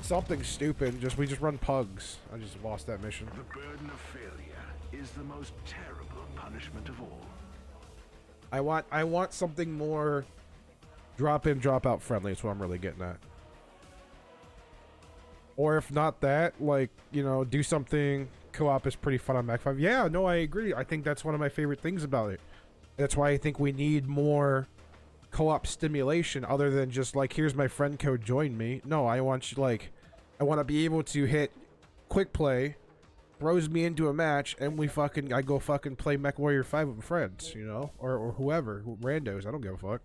Something stupid, we just run pugs. I just lost that mission. The burden of failure is the most terrible punishment of all. I want something more drop in, drop out friendly. That's what I'm really getting at. Or if not that, like, you know, do something co-op is pretty fun on Mach 5. Yeah, no, I agree. I think that's one of my favorite things about it. That's why I think we need more co-op stimulation other than just like, here's my friend code, join me. No, I want you, like, I want to be able to hit quick play, throws me into a match, and I go fucking play Mech Warrior 5 with friends, you know, or whoever, randos. I don't give a fuck.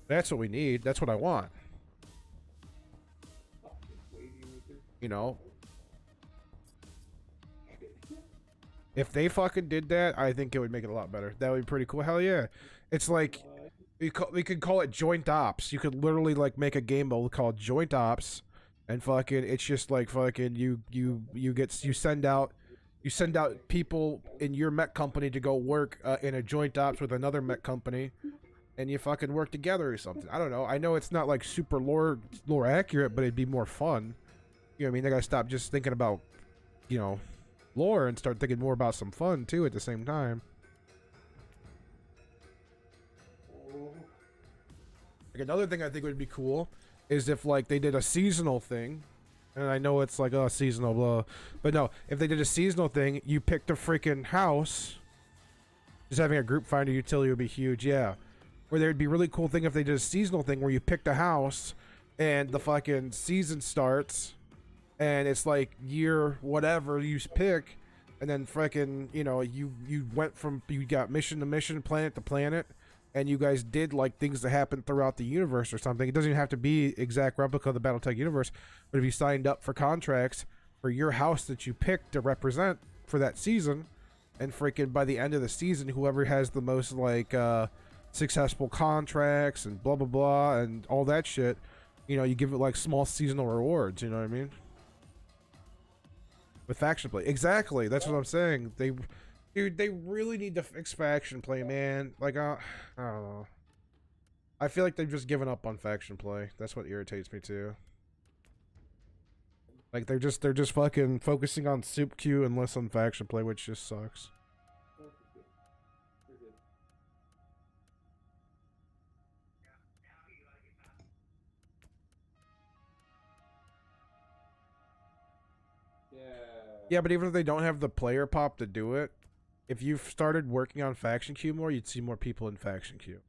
That's what we need. That's what I want. You know, if they fucking did that, I think it would make it a lot better. That would be pretty cool. Hell yeah. It's like, we could call it joint ops. You could literally like make a game mode called joint ops, and fucking it's just like fucking you send out people in your mech company to go work in a joint ops with another mech company, and you fucking work together or something. I don't know. I know it's not like super lore accurate, but it'd be more fun. You know what I mean? They gotta stop just thinking about, you know, lore and start thinking more about some fun too at the same time. Like, another thing I think would be cool is if like they did a seasonal thing, and I know it's like, oh, seasonal, blah, but no, if they did a seasonal thing, you picked a freaking house. Just having a group finder utility would be huge, yeah. Or there'd be a really cool thing if they did a seasonal thing where you picked a house, and the fucking season starts, and it's like year whatever you pick, and then freaking, you know, you got mission to mission, planet to planet, and you guys did like things that happen throughout the universe or something. It doesn't even have to be exact replica of the Battletech universe, but if you signed up for contracts for your house that you picked to represent for that season, and freaking by the end of the season, whoever has the most like successful contracts and blah blah blah and all that shit, you know, you give it like small seasonal rewards. You know what I mean? With faction play, exactly. That's what I'm saying. Dude, they really need to fix faction play, man. Like, I don't know. I feel like they've just given up on faction play. That's what irritates me too. Like, they're just fucking focusing on soup queue and less on faction play, which just sucks. Yeah, but even if they don't have the player pop to do it, if you started working on faction queue more, you'd see more people in faction queue.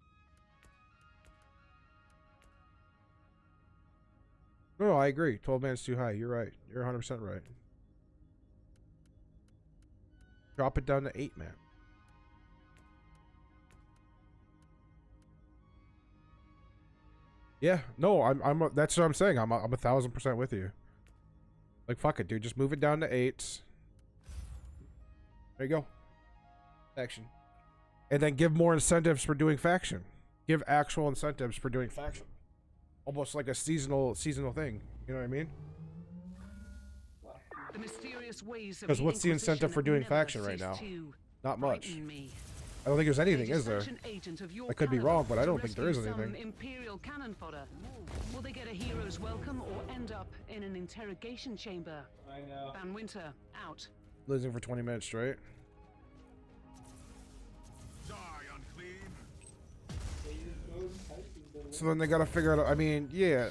No, I agree. 12 man's too high. You're right. You're 100% right. Drop it down to 8 man. Yeah, no, that's what I'm saying. I'm 1000% with you. Like, fuck it, dude. Just move it down to 8. There you go. Faction. And then give more incentives for doing faction. Give actual incentives for doing faction. Almost like a seasonal thing. You know what I mean? The mysterious ways of Because what's the incentive for doing never faction right cease now? to Not much. frighten me. I don't think there's anything, A is there? distraction agent of your I could be caliber wrong, but I to don't think there is rescue some anything. Imperial cannon fodder. Will they get a hero's welcome or end up in an interrogation chamber? I know. Van Winter, out. Losing for 20 minutes straight. Die, unclean. They just go and type in the So then they gotta figure out, I mean, yeah.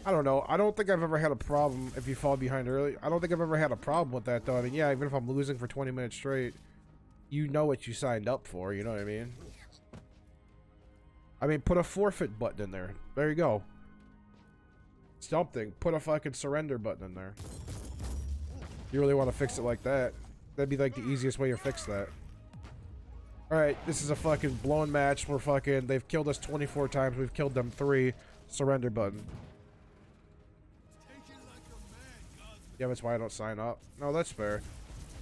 I don't know. I don't think I've ever had a problem if you fall behind early. I don't think I've ever had a problem with that, though. I mean, yeah, even if I'm losing for 20 minutes straight, you know what you signed up for, you know what I mean? I mean, put a forfeit button in there. There you go. Something. Put a fucking surrender button in there. You really want to fix it like that? That'd be like the easiest way to fix that. Alright, this is a fucking blown match. We're fucking... They've killed us 24 times. We've killed them 3. Surrender button. Yeah, that's why I don't sign up. No, that's fair.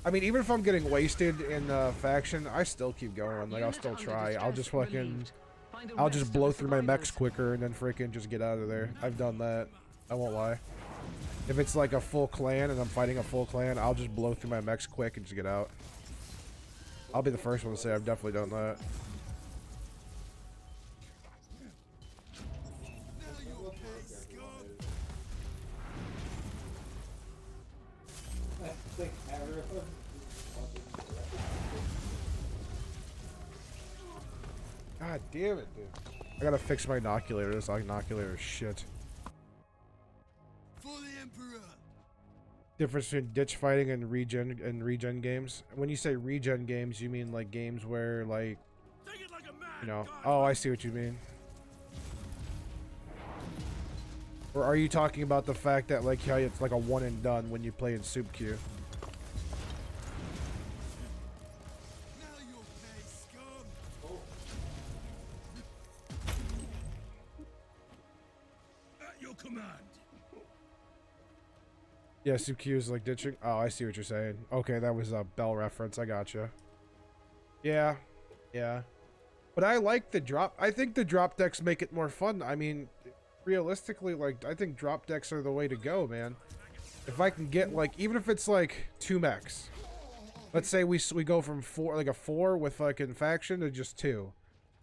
I mean, even if I'm getting wasted in faction, I still keep going. Like, I'll still try. I'll just fucking... I'll just blow through my mechs quicker and then freaking just get out of there. I've done that. I won't lie. If it's like a full clan and I'm fighting a full clan, I'll just blow through my mechs quick and just get out. I'll be the first one to say I've definitely done that. It's like everyone. God damn it, dude. I gotta fix my inoculator. This inoculator is shit. For the Emperor. Difference between ditch fighting and regen games. When you say regen games, you mean like games where like, Take it like a man. you know, oh, I see what you mean. Or are you talking about the fact that like how it's like a one and done when you play in soup queue? Now you'll pay, scum. At your command. Yeah, soup queue is like ditching. Oh, I see what you're saying. Okay, that was a Bell reference. I gotcha. Yeah, yeah. But I like the drop. I think the drop decks make it more fun. I mean, realistically, like, I think drop decks are the way to go, man. If I can get, like, even if it's, like, 2 mechs. Let's say we go from 4, like a 4 with fucking faction to just 2.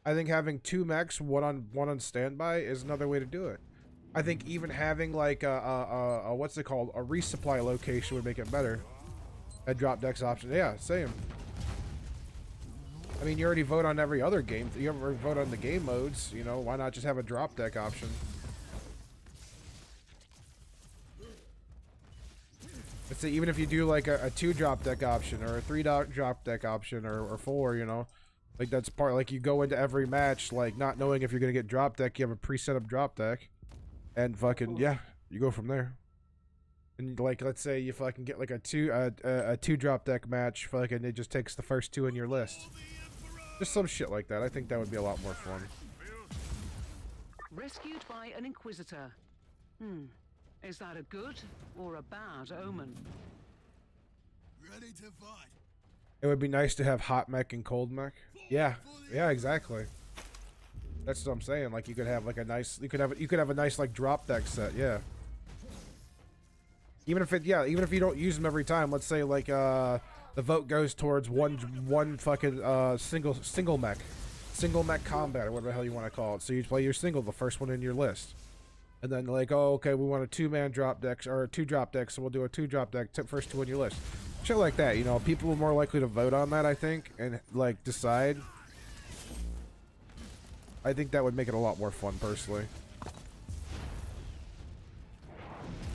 I think having 2 mechs, one on standby, is another way to do it. I think even having, like, a what's it called? A resupply location would make it better. A drop decks option. Yeah, same. I mean, you already vote on every other game. You ever vote on the game modes, you know, why not just have a drop deck option? Let's say even if you do like a 2 drop deck option or a 3 drop deck option or 4, you know, like that's part, like you go into every match like not knowing if you're gonna get drop deck. You have a pre-set up drop deck, and fucking yeah, you go from there. And like let's say you fucking get like a 2 drop deck match, fucking it just takes the first 2 in your list. Just some shit like that. I think that would be a lot more fun. Rescued by an Inquisitor. Is that a good or a bad omen? Ready to fight. It would be nice to have hot mech and cold mech. Yeah, yeah, exactly. That's what I'm saying. Like you could have like a nice, you could have a nice like drop deck set. Yeah. Even if you don't use them every time. Let's say like the vote goes towards one fucking single mech combat or whatever the hell you want to call it. So you play your single, the first one in your list. And then like, oh, okay, we want a 2-man drop decks or 2 drop decks, so we'll do a 2 drop deck, first 2 on your list. Shit like that, you know, people are more likely to vote on that, I think, and like decide. I think that would make it a lot more fun, personally.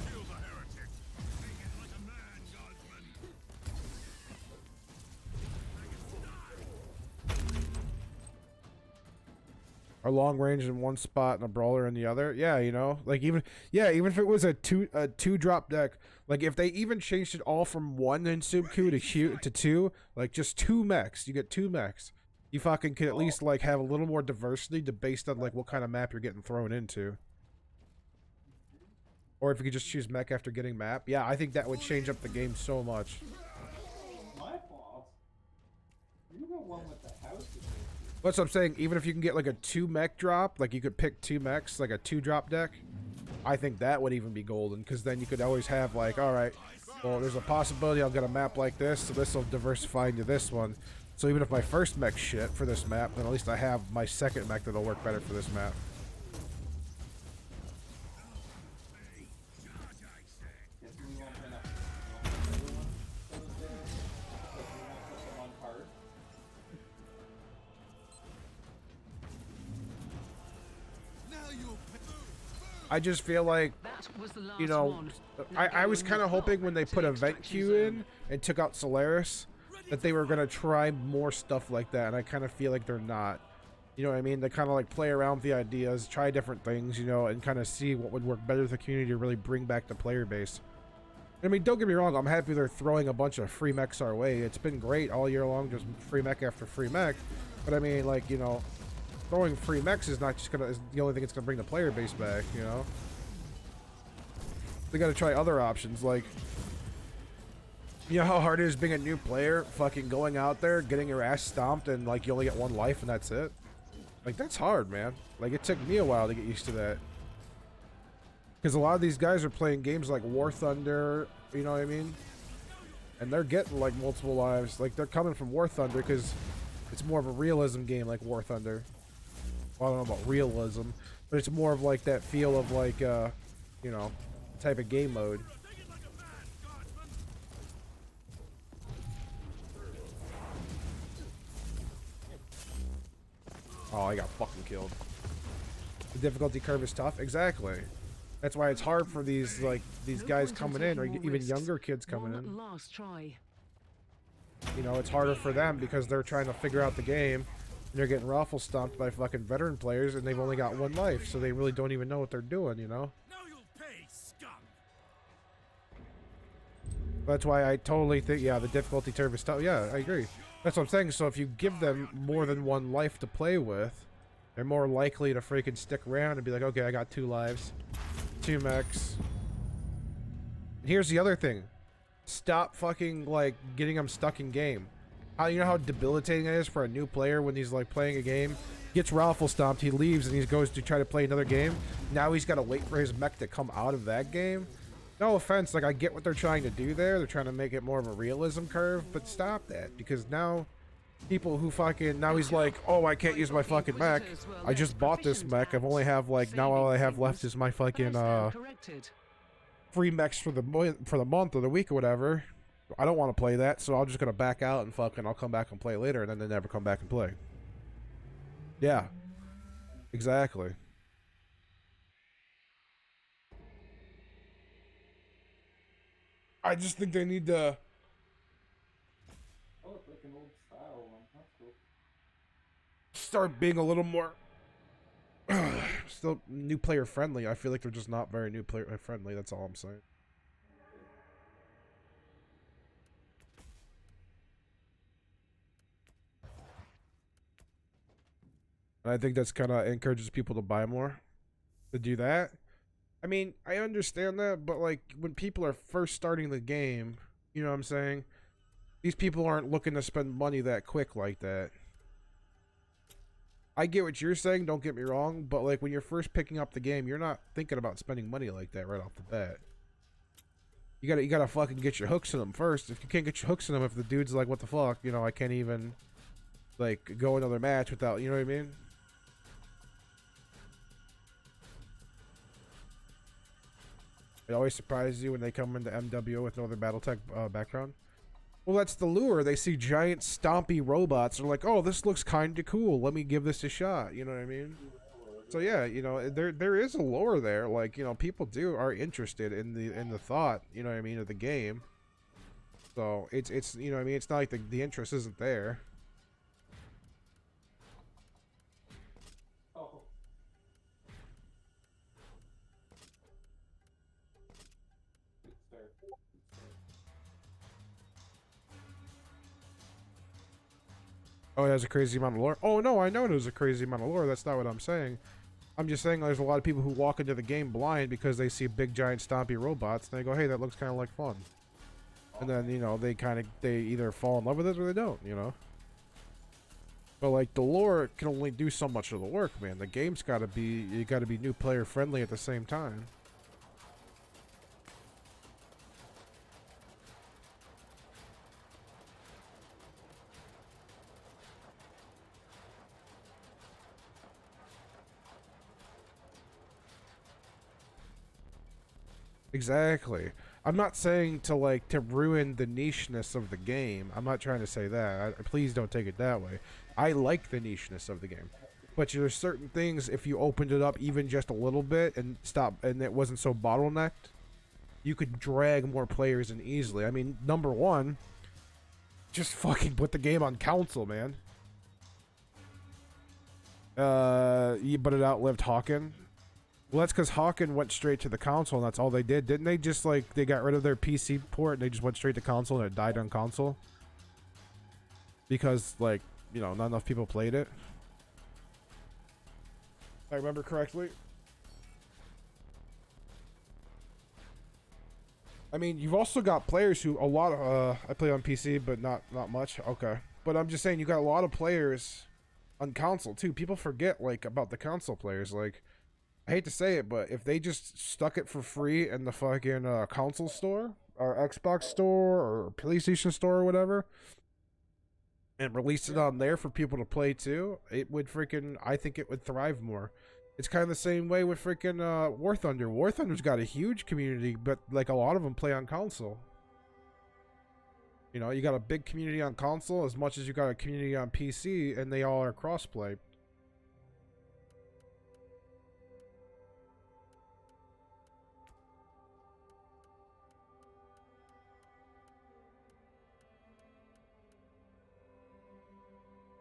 Kill the heretic. Take it like a man, guardsman. Or long range in one spot and a brawler in the other. Yeah, you know, like even if it was a two drop deck, like if they even changed it all from 1 in Soup Queue to 2, like just 2 mechs, you get 2 mechs. you fucking could at least like have a little more diversity to based on like what kind of map you're getting thrown into. Or if you could just choose mech after getting map. Yeah, I think that would change up the game so much. My fault. You the one with the house. That's what I'm saying. Even if you can get like a 2 mech drop, like you could pick 2 mechs, like a 2 drop deck, I think that would even be golden, because then you could always have like, all right, well, there's a possibility I'll get a map like this, so this will diversify into this one. So even if my first mech shit for this map, then at least I have my second mech that'll work better for this map. I just feel like, you know, I was kind of hoping when they put event queue in and took out Solaris that they were going to try more stuff like that, and I kind of feel like they're not. You know what I mean? They kind of like play around with the ideas, try different things, you know, and kind of see what would work better with the community to really bring back the player base. I mean, don't get me wrong, I'm happy they're throwing a bunch of free mechs our way. It's been great all year long, just free mech after free mech. But I mean, like, you know, throwing free mechs is not just gonna, is the only thing that's gonna bring the player base back, you know? They gotta try other options, like, you know how hard it is being a new player, fucking going out there, getting your ass stomped, and like you only get 1 life and that's it? Like, that's hard, man. Like, it took me a while to get used to that. Because a lot of these guys are playing games like War Thunder, you know what I mean? And they're getting like multiple lives. Like, they're coming from War Thunder because it's more of a realism game like War Thunder. Well, I don't know about realism, but it's more of like that feel of like, you know, type of game mode. Oh, I got fucking killed. The difficulty curve is tough. Exactly. That's why it's hard for these like these guys coming in, or even younger kids coming in. You know, it's harder for them because they're trying to figure out the game, and they're getting raffle stomped by fucking veteran players, and they've only got 1 life, so they really don't even know what they're doing. You know. Now you'll pay, skunk. That's why I totally think, yeah, the difficulty curve is tough. Yeah, I agree. That's what I'm saying. So if you give them more than 1 life to play with, they're more likely to freaking stick around and be like, okay, I got 2 lives, 2 mechs. And here's the other thing. Stop fucking, like, getting them stuck in game. You know how debilitating it is for a new player when he's, like, playing a game? Gets raffle stomped, he leaves, and he goes to try to play another game. Now he's got to wait for his mech to come out of that game. No offense, like, I get what they're trying to do there. They're trying to make it more of a realism curve, but stop that, because now people who fucking, now he's like, oh, I can't use my fucking mech. I just bought this mech. I've only have, like, now all I have left is my fucking, free mechs for the month or the week or whatever. I don't want to play that, so I'm just gonna back out and fucking, I'll come back and play later, and then they never come back and play. Yeah. Exactly. I just think they need to Oh, it's like an old style one. That's cool. start being a little more still new player friendly. I feel like they're just not very new player friendly. That's all I'm saying. And I think that's kind of encourages people to buy more, to do that. I mean, I understand that, but like when people are first starting the game, you know what I'm saying? These people aren't looking to spend money that quick like that. I get what you're saying, don't get me wrong, but like when you're first picking up the game, you're not thinking about spending money like that right off the bat. You gotta fucking get your hooks in them first. If you can't get your hooks in them, if the dude's like, what the fuck, you know, I can't even like go another match without, you know what I mean? It always surprises you when they come into MWO with no other Battletech background. Well, that's the lure. They see giant stompy robots. They're like, oh, this looks kind of cool. Let me give this a shot. You know what I mean? So yeah, you know, there is a lore there. Like, you know, people are interested in the thought, you know what I mean, of the game. So it's you know what I mean, it's not like the interest isn't there. Oh. Good start. Good start. Oh, it has a crazy amount of lore. Oh no, I know there's a crazy amount of lore. That's not what I'm saying. I'm just saying there's a lot of people who walk into the game blind because they see big giant stompy robots and they go, hey, that looks kind of like fun. And then, you know, they either fall in love with it or they don't, you know. But like the lore can only do so much of the work, man. The game's gotta be, you gotta be new player friendly at the same time. Exactly. I'm not saying to ruin the nicheness of the game. I'm not trying to say that. Please don't take it that way. I like the nicheness of the game. But there's certain things, if you opened it up even just a little bit and it wasn't so bottlenecked, you could drag more players in easily. I mean, number one, just fucking put the game on console, man. But it outlived Hawken. Well, that's because Hawken went straight to the console, and that's all they did. Didn't they just, like, they got rid of their PC port, and they just went straight to console, and it died on console? Because, like, you know, not enough people played it. If I remember correctly. I mean, you've also got players who, a lot of, I play on PC, but not much. Okay. But I'm just saying, you got a lot of players on console, too. People forget, like, about the console players, like... I hate to say it, but if they just stuck it for free in the fucking console store, or Xbox store, or PlayStation store, or whatever, and released it on there for people to play too, it would freaking, I think it would thrive more. It's kind of the same way with freaking War Thunder. War Thunder's got a huge community, but like a lot of them play on console. You know, you got a big community on console as much as you got a community on PC, and they all are crossplay.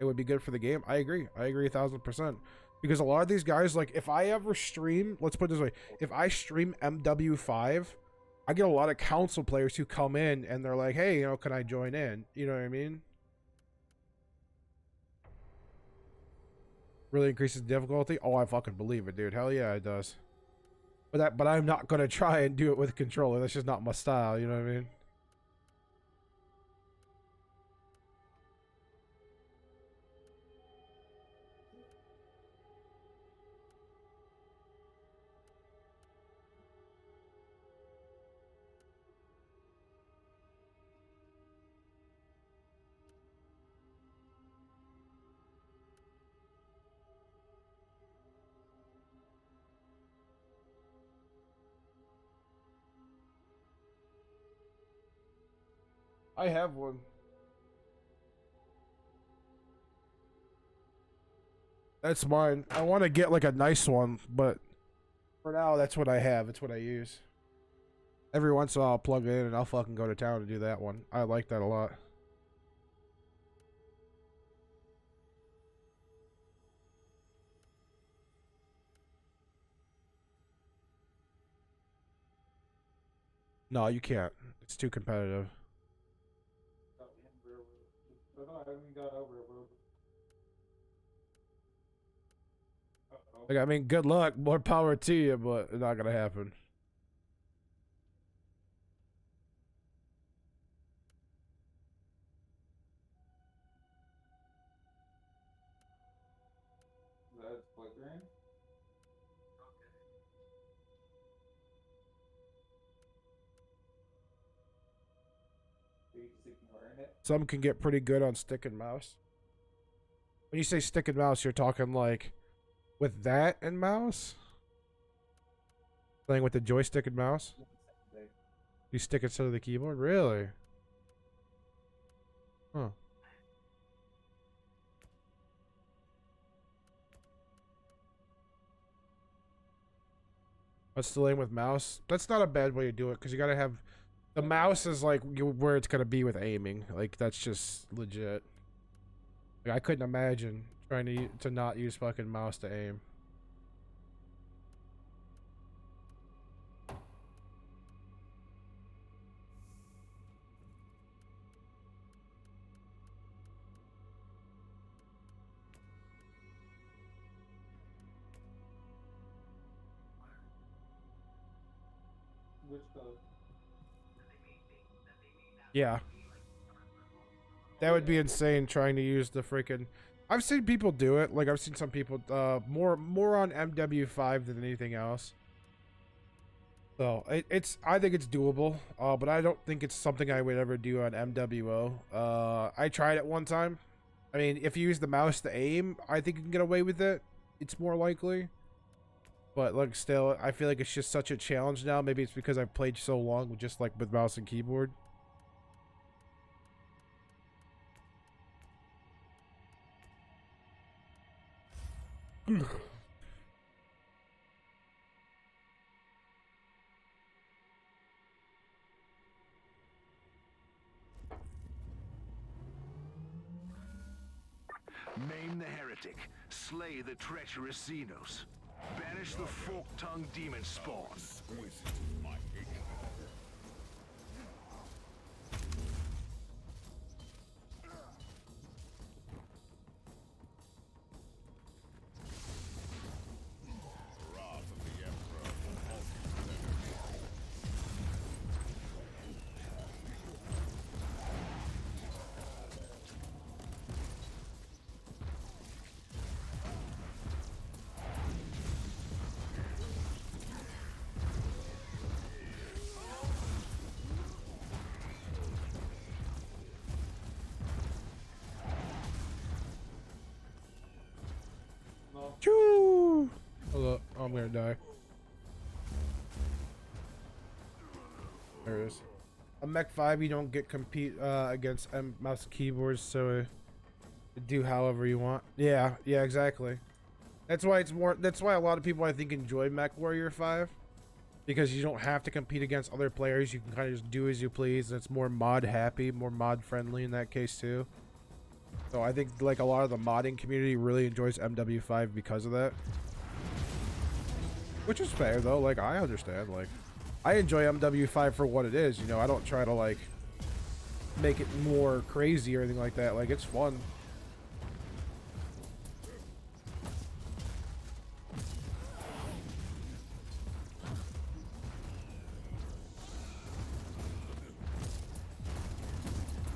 It would be good for the game. I agree 1,000%. Because a lot of these guys, like, if I ever stream, let's put it this way, if I stream MW5, I get a lot of console players who come in and they're like, hey, you know, can I join in? You know what I mean? Really increases difficulty? Oh, I fucking believe it, dude. Hell yeah, it does. But I'm not gonna try and do it with a controller. That's just not my style, you know what I mean? I have one. That's mine. I want to get like a nice one, but for now, that's what I have. It's what I use. Every once in a while, I'll plug it in and I'll fucking go to town to do that one. I like that a lot. No, you can't. It's too competitive. Like, I mean, good luck. More power to you, but it's not gonna happen. That's flickering. Are you just ignoring it? Some can get pretty good on stick and mouse. When you say stick and mouse, you're talking like with that and mouse? Playing with the joystick and mouse? You stick instead of the keyboard? Really? Huh. But still aim with mouse? That's not a bad way to do it, because you gotta have... The mouse is like where it's gonna be with aiming. Like, that's just legit. Like, I couldn't imagine trying to not use fucking mouse to aim. Which code? Yeah. That would be insane trying to use the freaking... I've seen people do it. Like, I've seen some people more on MW5 than anything else. So, I think it's doable. But I don't think it's something I would ever do on MWO. I tried it one time. I mean, if you use the mouse to aim, I think you can get away with it. It's more likely. But, like, still, I feel like it's just such a challenge now. Maybe it's because I've played so long with just, like, with mouse and keyboard. Maim the heretic. Slay the treacherous Xenos. Banish the fork-tongued demon spawn. Choo! Hold up. Oh, I'm gonna die. There it is. A Mech 5, you don't get compete against mouse and keyboards, so do however you want. Yeah, yeah, exactly. That's why it's more. That's why a lot of people I think enjoy Mech Warrior 5, because you don't have to compete against other players. You can kind of just do as you please. And it's more mod happy, more mod friendly in that case too. So I think like a lot of the modding community really enjoys MW5 because of that. Which is fair though, like I understand, like I enjoy MW5 for what it is, you know, I don't try to like make it more crazy or anything like that, like it's fun.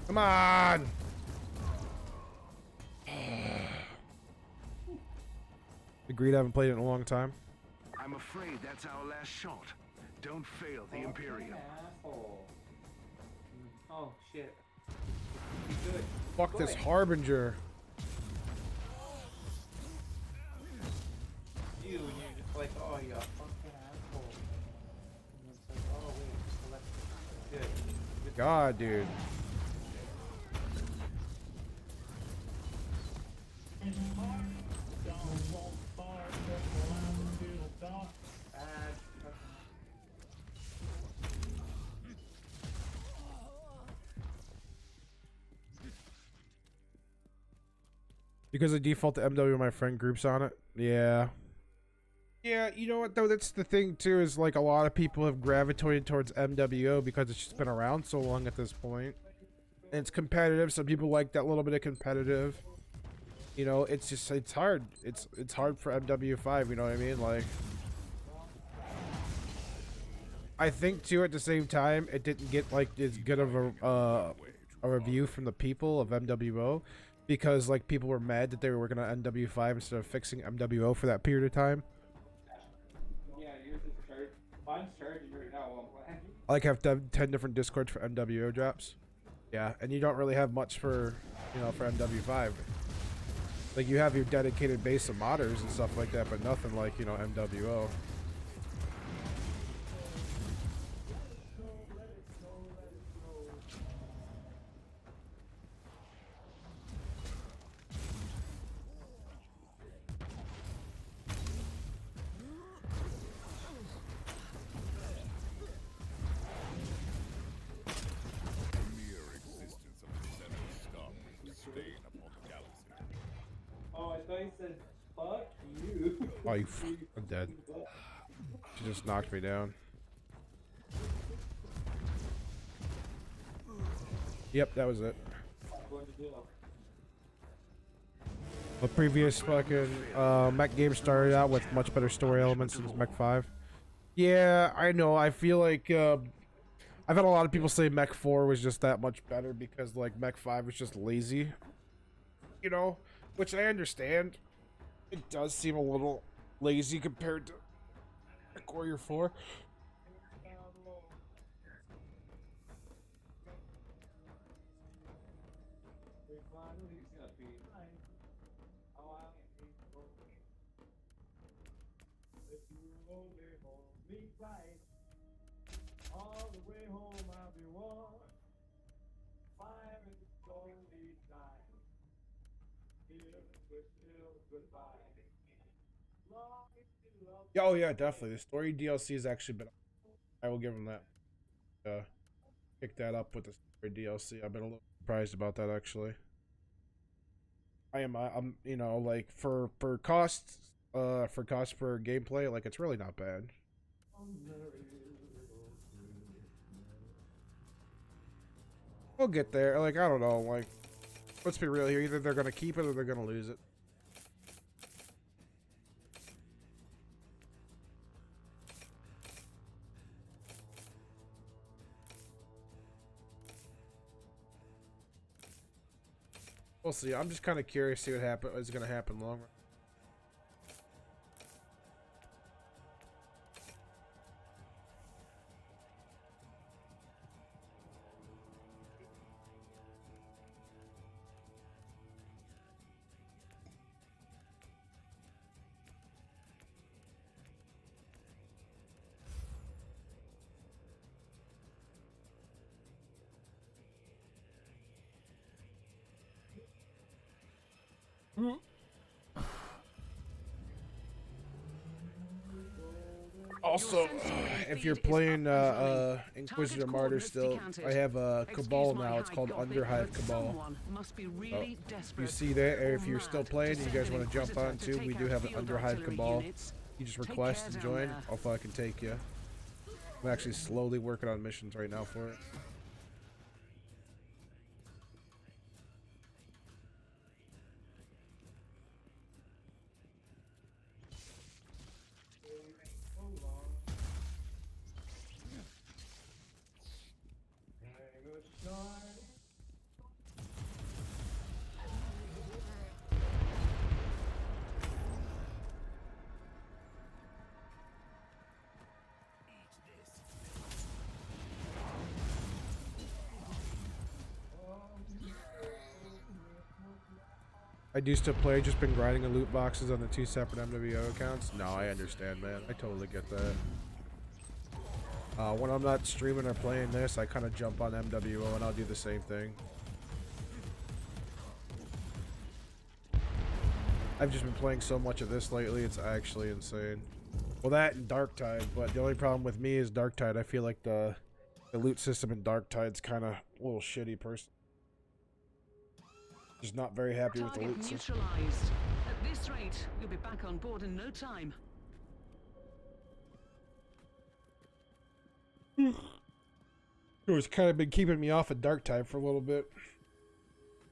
Come on! Agreed, I haven't played it in a long time. I'm afraid that's our last shot. Don't fail the Imperium. Asshole. Oh shit. Be good. Fuck this Harbinger. You and you're just like, oh you fucking asshole. And it's like, oh wait, select. Good. God, dude. Because I default to MW, my friend groups on it. Yeah. Yeah, you know what though? That's the thing too, is like a lot of people have gravitated towards MWO because it's just been around so long at this point. And it's competitive, so people like that little bit of competitive. You know, it's just, it's hard. It's hard for MW5, you know what I mean? Like, I think too at the same time, it didn't get like as good of a review from the people of MWO. Because like people were mad that they were working on MW5 instead of fixing MWO for that period of time. Yeah, yours is charged. Mine's charging right now while I'm playing. I like have 10 different discords for MWO drops. Yeah, and you don't really have much for, you know, for MW5. Like you have your dedicated base of modders and stuff like that, but nothing like, you know, MWO. Oh, I thought you said fuck you. Oh, I'm dead. She just knocked me down. Yep, that was it. The previous fucking mech game started out with much better story elements than Mech 5. Yeah, I know. I feel like I've had a lot of people say Mech 4 was just that much better because like Mech 5 was just lazy, you know, which I understand. It does seem a little lazy compared to Mech Warrior 4. All the way home I'll be warm. Fire and slowly dying. Here with still goodbye. Long as you love Yeah, oh yeah, definitely. The story DLC has actually been. I will give them that. Pick that up with the story DLC. I've been a little surprised about that actually. I am. I'm. You know, like for costs. For cost per gameplay, like it's really not bad. We'll get there. Like I don't know. Like let's be real here. Either they're gonna keep it or they're gonna lose it. We'll see. I'm just kind of curious to see what is gonna happen long run. Also, if you're playing Inquisitor Martyr still, I have a Cabal now. It's called Underhive Cabal. You see that? Or if you're still playing and you guys want to jump on too, we do have an Underhive Cabal. You just request and join. I'll fucking take you. I'm actually slowly working on missions right now for it. I do still play, just been grinding the loot boxes on the 2 separate MWO accounts. No, I understand, man. I totally get that. When I'm not streaming or playing this, I kind of jump on MWO and I'll do the same thing. I've just been playing so much of this lately, it's actually insane. Well, that and Darktide, but the only problem with me is Darktide. I feel like the loot system in Darktide's kind of a little shitty person. Just not very happy with the loot system. At this rate, you'll be back on board in no time. It's kind of been keeping me off of Darktide for a little bit.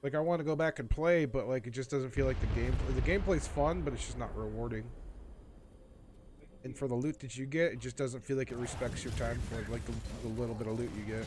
Like I want to go back and play, but like it just doesn't feel like the gameplay's fun, but it's just not rewarding. And for the loot that you get, it just doesn't feel like it respects your time for like the little bit of loot you get.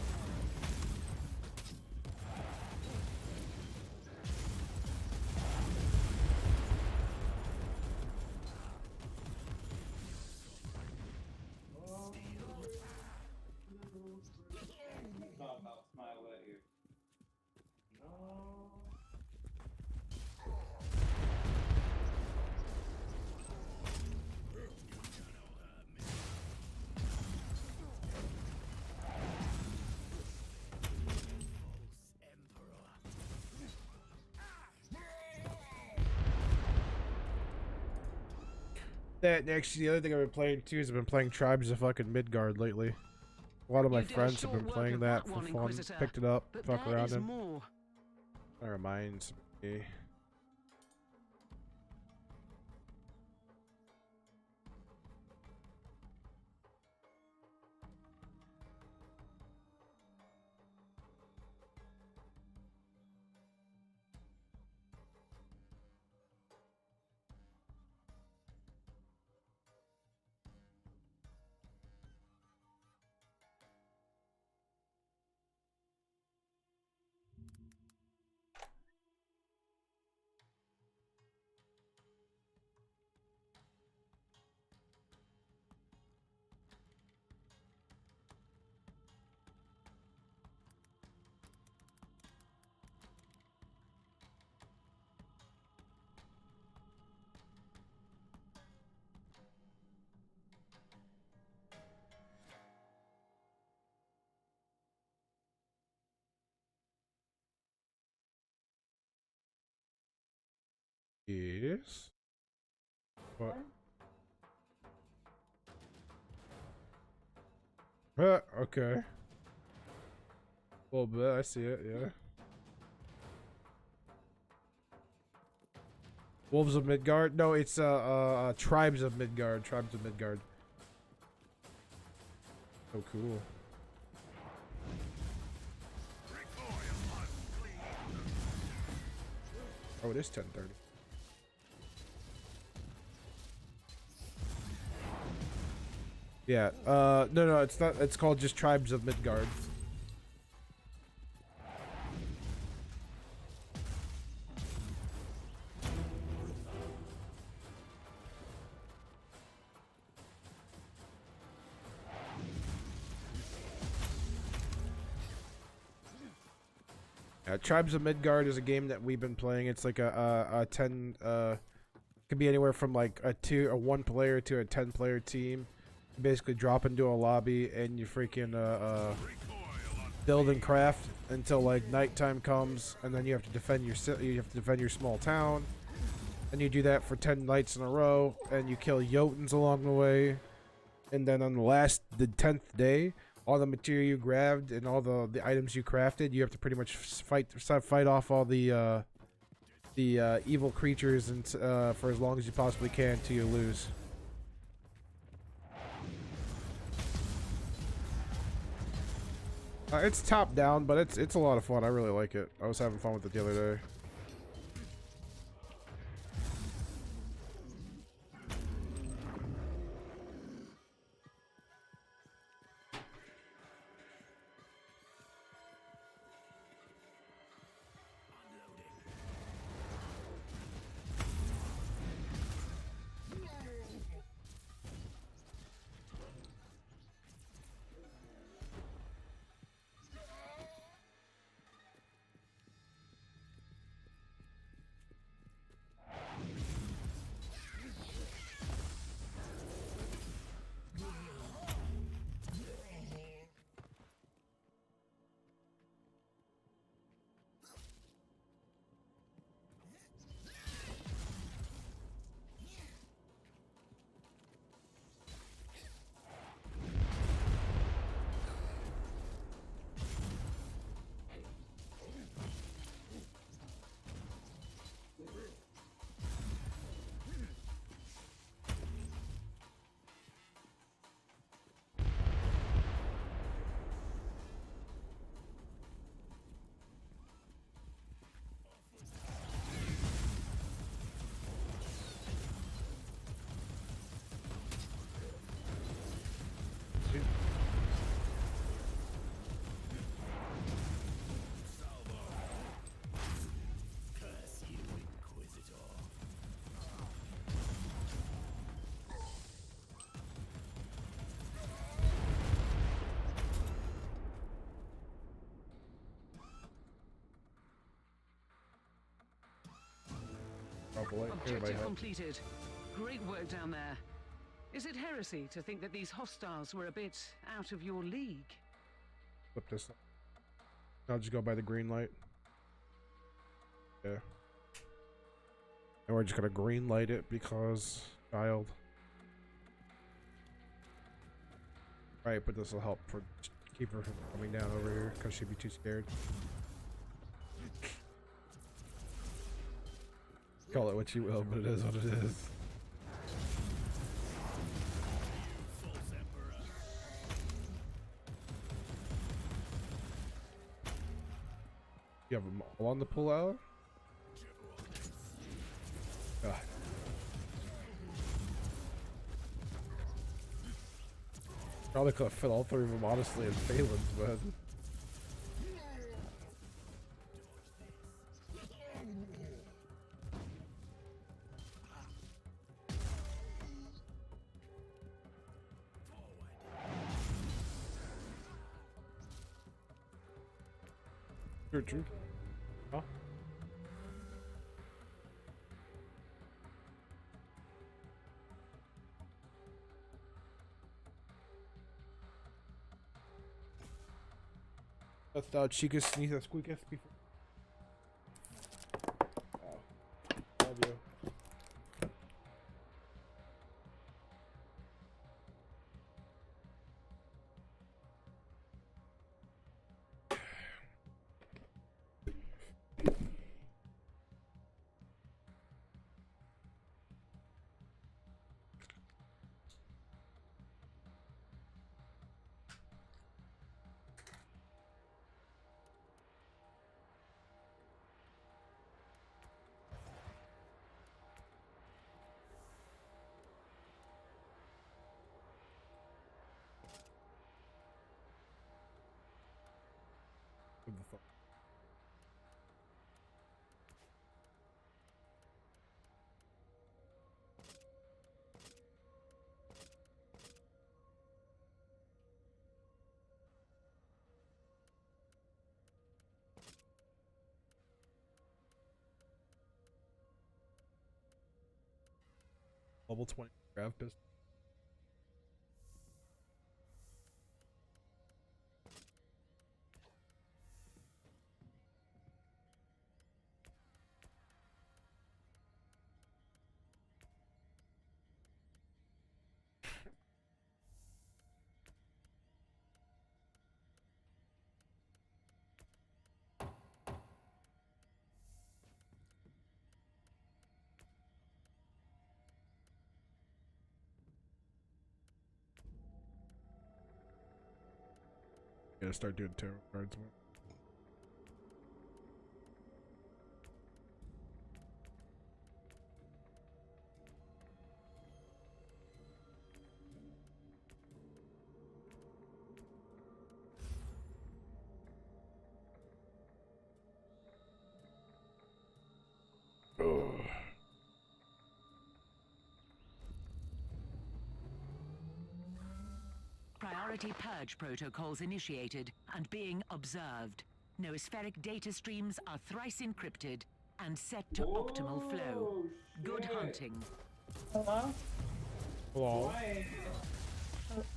That actually, the other thing I've been playing too is I've been playing Tribes of fucking Midgard lately. A lot of my friends have been playing that for fun. Picked it up, fuck around him. That reminds me. Yes. What? Okay. A little bit, I see it, yeah. Wolves of Midgard? No, it's Tribes of Midgard. Tribes of Midgard. So cool. Oh, it is 10:30. Yeah, no, it's not. It's called just Tribes of Midgard. Tribes of Midgard is a game that we've been playing. It's like a 10, could be anywhere from like a 1 player to a 10 player team. You basically drop into a lobby and you freaking build and craft until like nighttime comes, and then you have to defend your small town. And you do that for 10 nights in a row, and you kill Jotuns along the way. And then on the 10th day, all the material you grabbed and all the items you crafted, you have to pretty much fight off all the evil creatures and for as long as you possibly can until you lose. It's top down, but it's a lot of fun. I really like it. I was having fun with it the other day. Curse you, Inquisitor. Objective completed. Great work down there. Is it heresy to think that these hostiles were a bit out of your league? Flip this. I'll just go by the green light. Yeah. And we're just gonna green light it because child. Right, but this will help for keep her from coming down over here because she'd be too scared. Call it what you will, but it is what it is. You have them all on the pull out? God. Probably could have fit all 3 of them honestly in Phelan's, but true. Huh? I thought she could sneeze a squeak before. Oh. Love you. the fuck. Level 20 grav pistol. Gotta start doing tarot cards more. Priority purge protocols initiated and being observed. Noospheric data streams are thrice encrypted and set to optimal flow. Good hunting. Hello? Hello?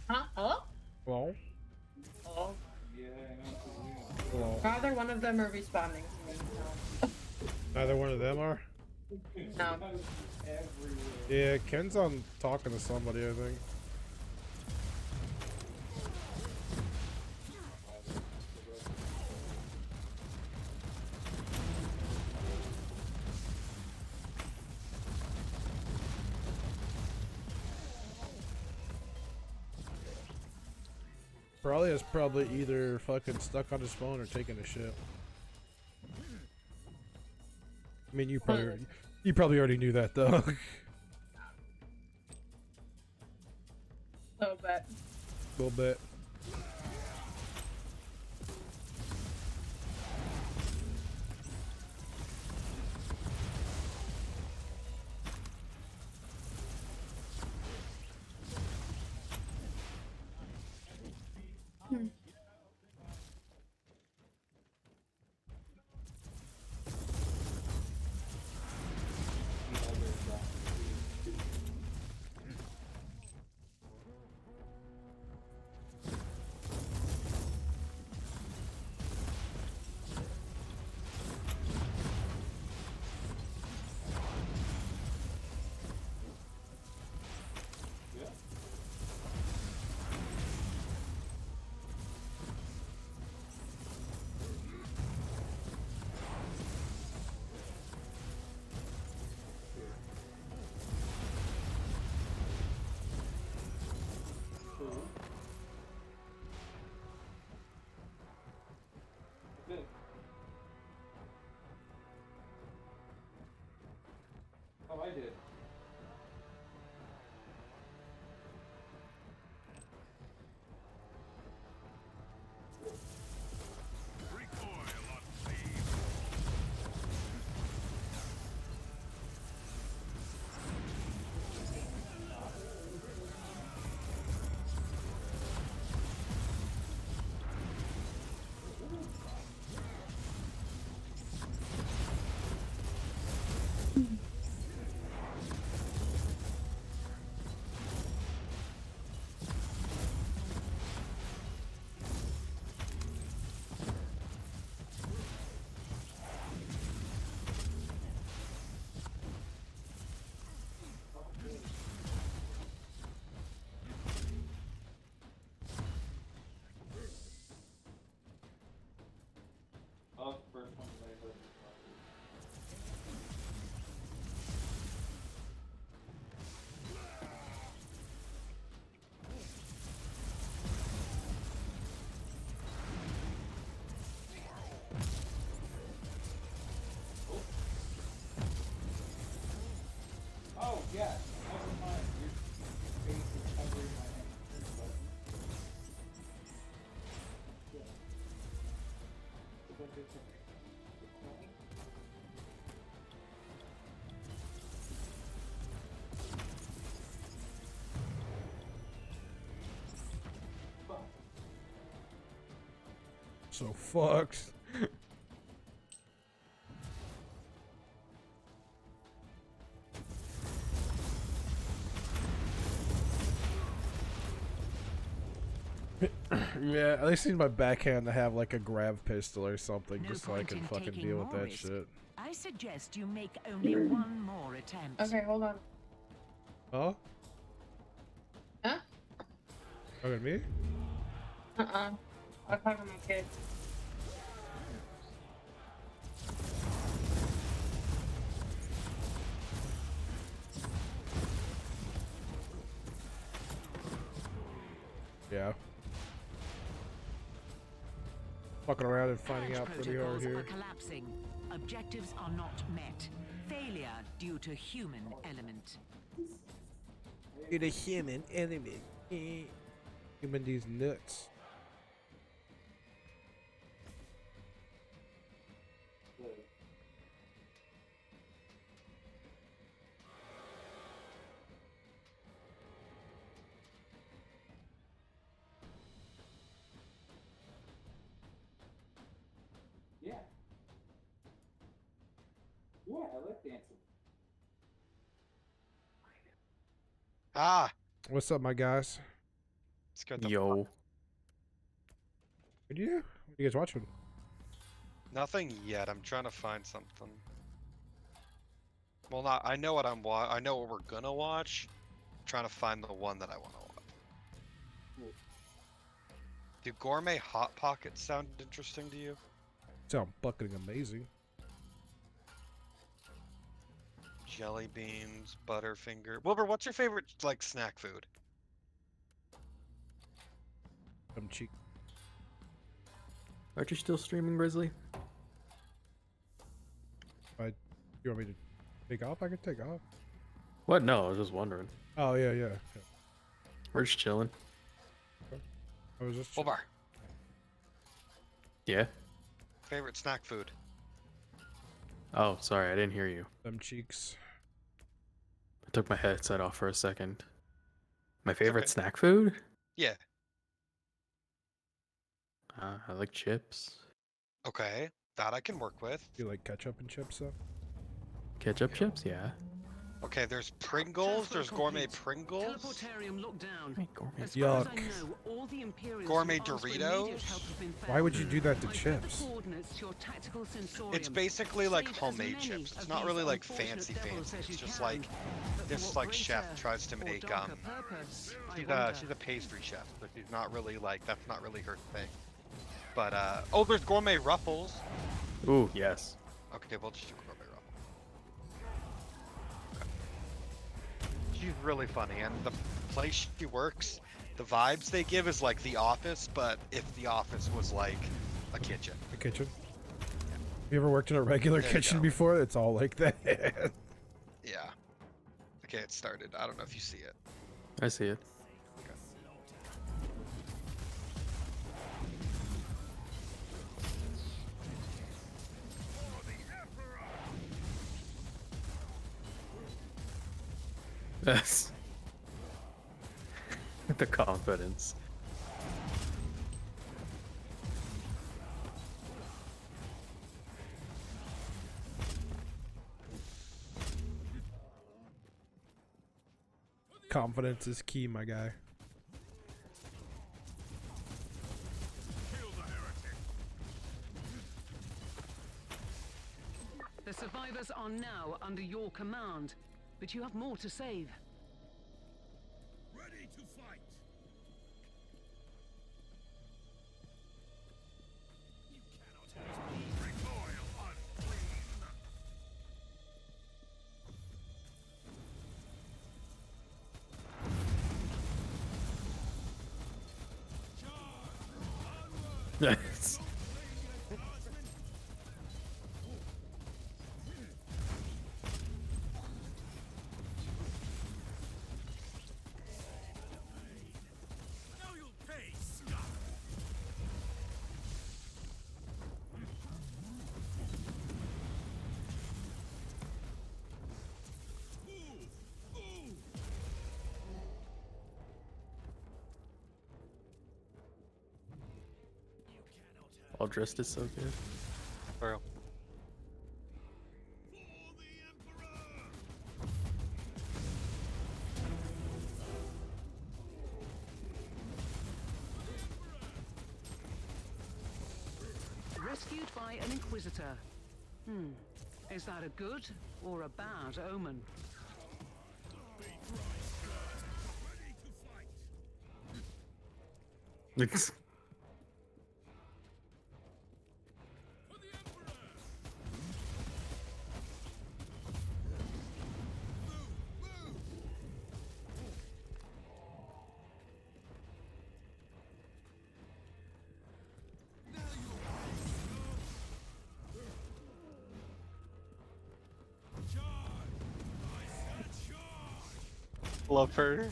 Huh? Hello? Hello? Hello? Hello? Neither one of them are responding to me. Neither one of them are? No. Yeah, Ken's on talking to somebody, I think. Probably is probably either fucking stuck on his phone or taking a shit. I mean, you probably already knew that though. So, but A little bit. Oh, I did. Recoil on thieves. Oh, first one later. Oh, yeah. Never mind. Your face is covering my hand. So fucked. Yeah, at least need my backhand to have like a grab pistol or something, No just so I point can in fucking taking deal with more that risk. shit. I suggest you make only one more attempt. Okay, hold on. Oh? Huh? Look at me? I'm talking to my kid. Yeah. Fucking around and finding Purge out pretty hard protocols here. are collapsing. Objectives are not met. Failure due to human element. You're the human enemy. Human these nuts. Yeah. Yeah, I like dancing. Ah, What's up, my guys? scared the Yo. What do you? What are you guys watching? Nothing yet. I'm trying to find something. Well, not. I know what I know what we're gonna watch. I'm trying to find the one that I want to watch. Do gourmet hot pockets sound interesting to you? Sound fucking amazing. Jelly beans, Butterfinger. Wilbur, what's your favorite like snack food? I'm cheap. Aren't you still streaming, Grizzly? You want me to take off? I can take off. What? No, I was just wondering. Oh yeah, yeah. We're just chilling. I was just. Wilbur, Yeah? favorite snack food? Oh, sorry, I didn't hear you. Them cheeks. I took my headset off for a second. My favorite okay. snack food? Yeah. I like chips. Okay, that I can work with. You like ketchup and chips though? Ketchup chips? Yeah. Okay, there's Pringles. Transfer There's gourmet complete. Pringles. Teleportarium lockdown. Hey, gourmet. As far as I Yuck. know, all the Imperials Gourmet who asked for Doritos? immediate help have been Why would you found. do that to I sent the chips? coordinates to your tactical sensorium. It's basically like Save as homemade many chips. It's of not these really like unfortunate fancy. devils as It's you just can. like But for this what like chef greater tries to or make darker purpose, I she's wonder. a pastry chef, but she's not really like that's not really her thing. But oh, there's gourmet ruffles. Ooh, yes. Okay, we'll just do gourmet ruffles. Okay. She's really funny, and the place she works, the vibes they give is like The Office, but if The Office was like a kitchen. A kitchen. You ever worked in a regular There you kitchen go. before? It's all like that. Yeah. Okay, it started. I don't know if you see it. I see it. That's the confidence. Confidence is key, my guy. Kill the heretic. The survivors are now under your command, but you have more to save. Ready to fight. You cannot have me. Recoil unclean. Yes. Now you'll pay, scum. All dressed is so good. Bro. Rescued by an Inquisitor. Is that a good or a bad omen? Love her.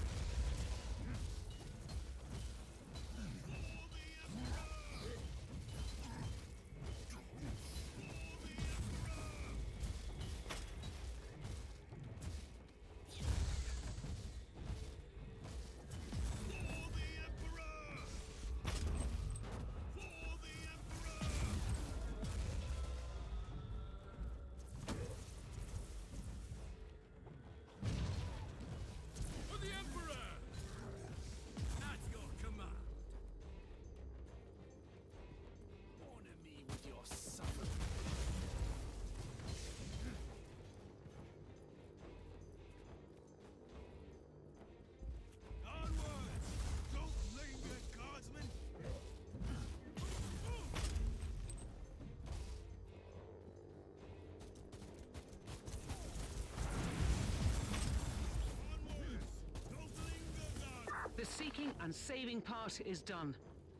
The seeking and saving part is done.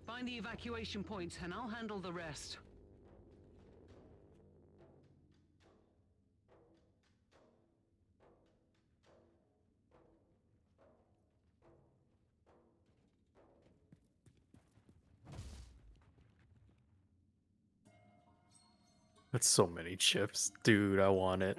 Find the evacuation points and I'll handle the rest. That's so many chips. Dude, I want it.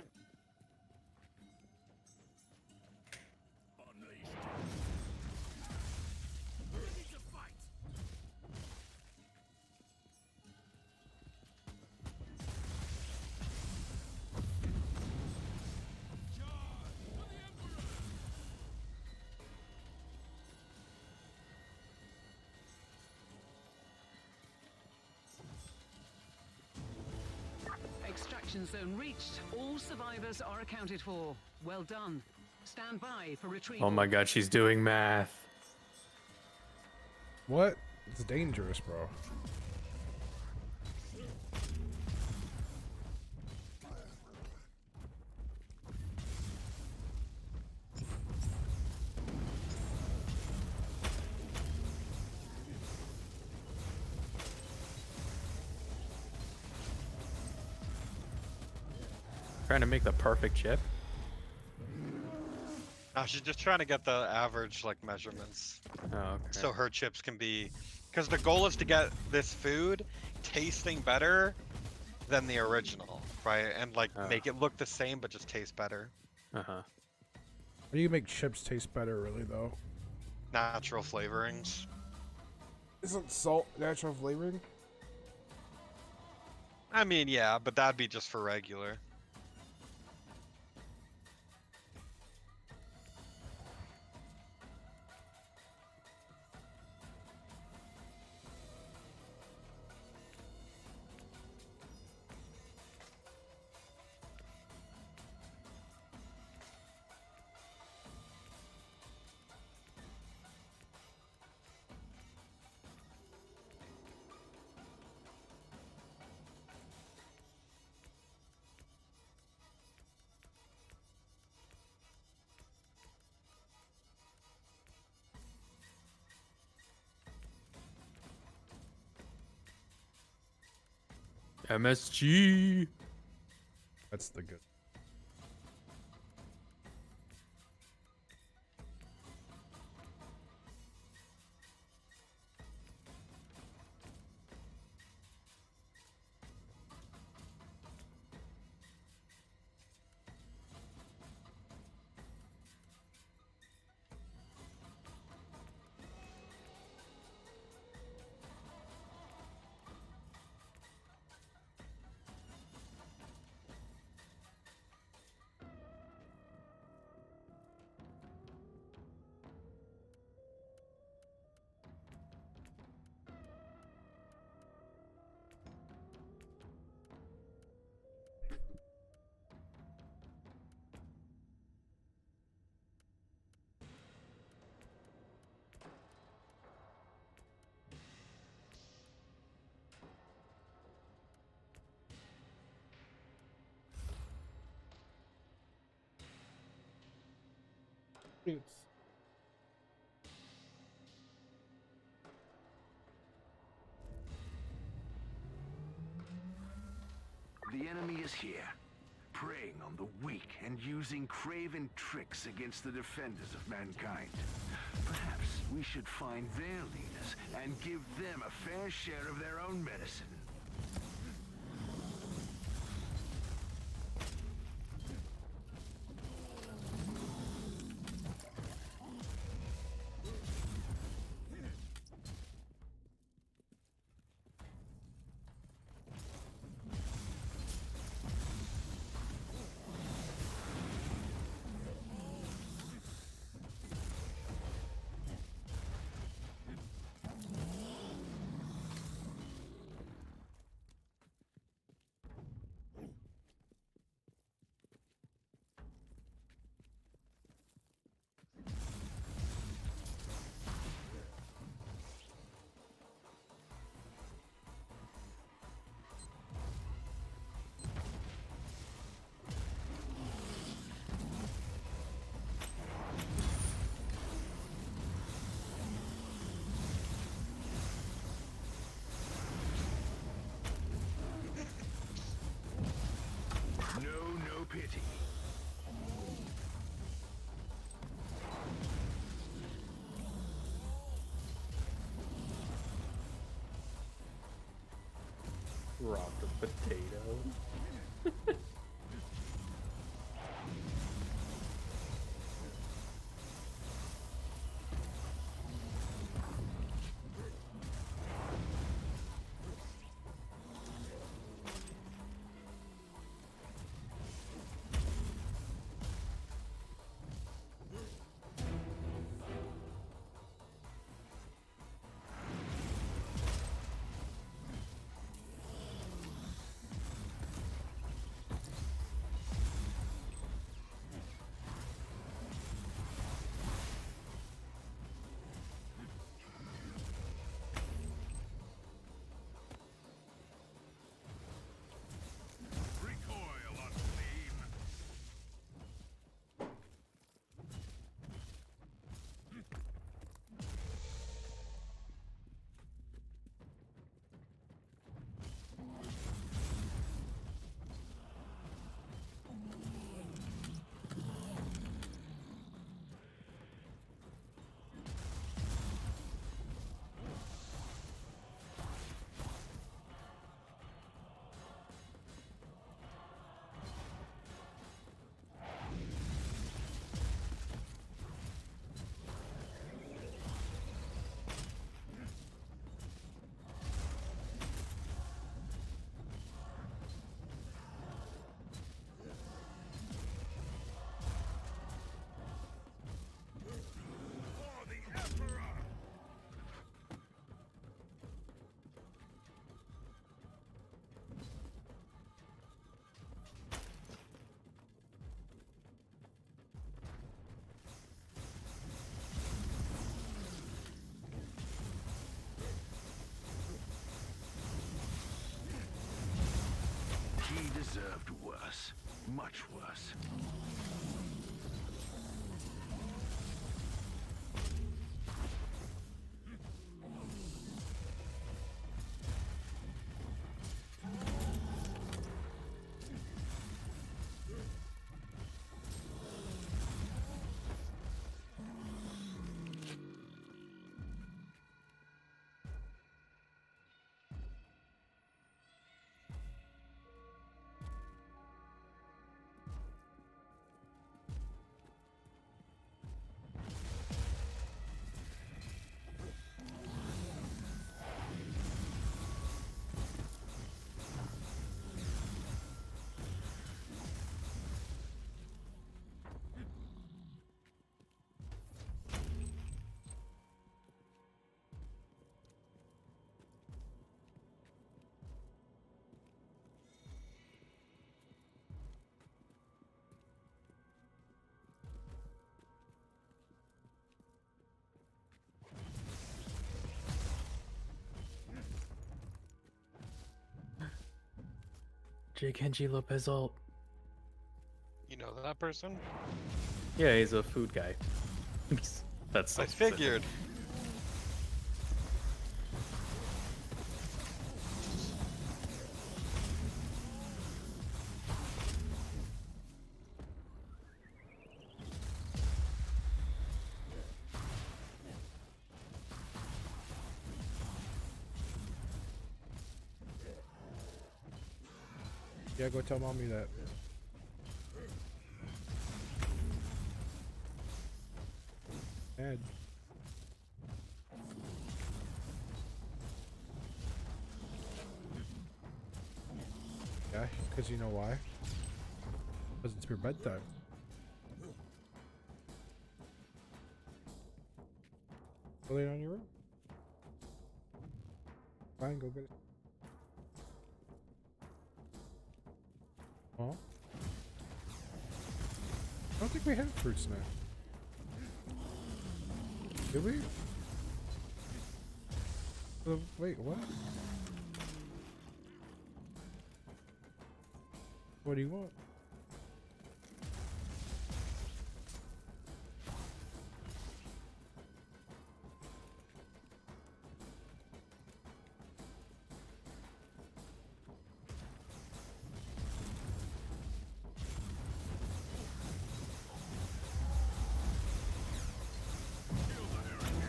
Extraction zone reached. All survivors are accounted for. Well done. Stand by for retrieval. Oh my god, she's doing math. What? It's dangerous, bro. Trying to make the perfect chip. No, she's just trying to get the average like measurements. Oh, okay. So her chips can be, because the goal is to get this food tasting better than the original, right? And like make it look the same but just taste better. Uh-huh. How do you make chips taste better, really, though? Natural flavorings. Isn't salt natural flavoring? I mean, yeah, but that'd be just for regular. MSG. That's the good. It's The enemy is here, preying on the weak and using craven tricks against the defenders of mankind. Perhaps we should find their leaders and give them a fair share of their own medicine. No pity. Robbed a potato. Recoil on flame. For the Emperor! He deserved worse. Much worse. Jake Genji Lopez ult. You know that person? Yeah, he's a food guy. That's so I specific. figured. Yeah, go tell mommy that. Ed. Yeah, because you know why? Because it's your bedtime. Go lay down in your room. Fine, go get it. Huh? I don't think we have fruit snack. Did we? Wait, what? What do you want?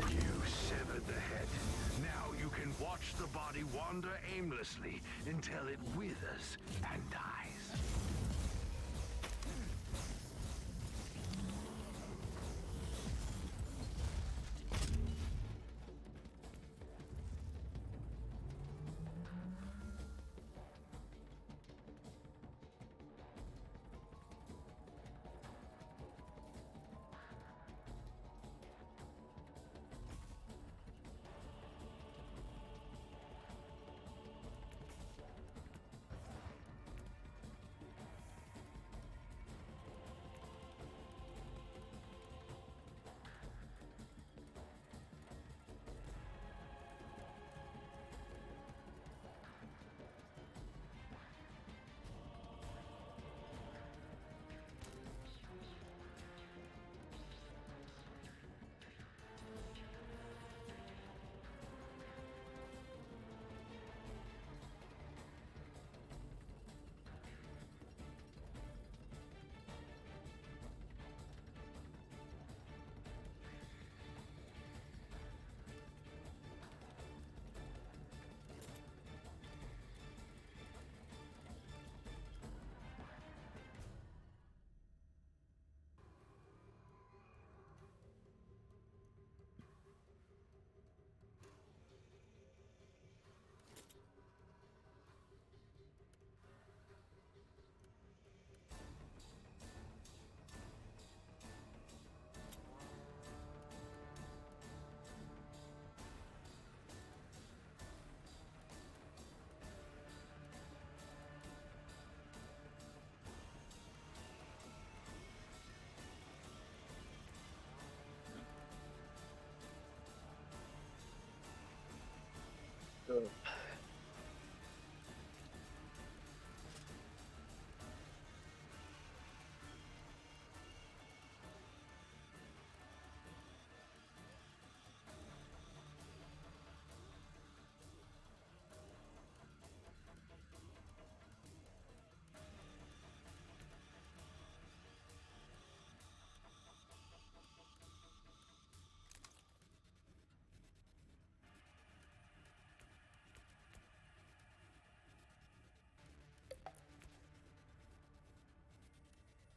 You severed the head. Now you can watch the body wander aimlessly until it withers and dies.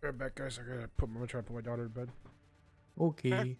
Right back, guys. I'm gonna try to put my daughter to bed. Okay.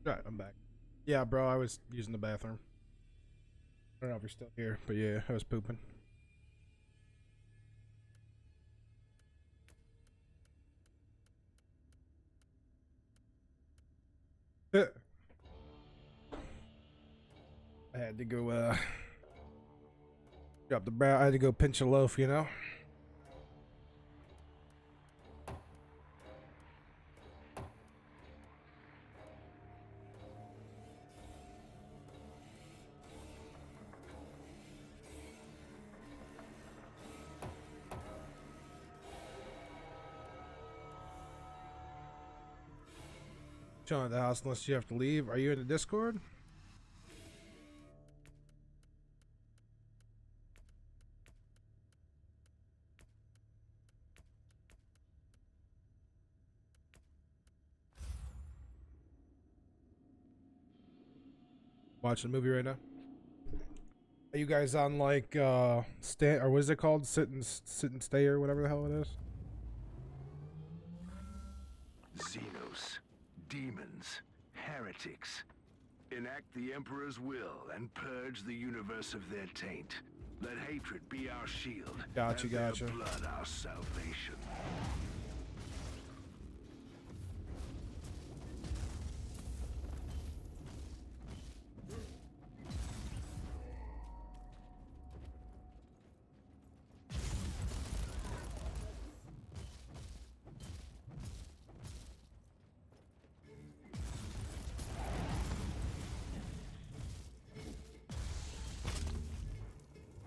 Alright, I'm back. Yeah, bro, I was using the bathroom. I don't know if you're still here, but yeah, I was pooping. I had to go, drop the brow. I had to go pinch a loaf, you know? Chilling at the house unless you have to leave. Are you in the Discord? Watching a movie right now. Are you guys on like stand or what is it called? Sit and stay or whatever the hell it is? Xenos, demons, heretics. Enact the Emperor's will and purge the universe of their taint. Let hatred be our shield. Gotcha, and their gotcha. blood our salvation.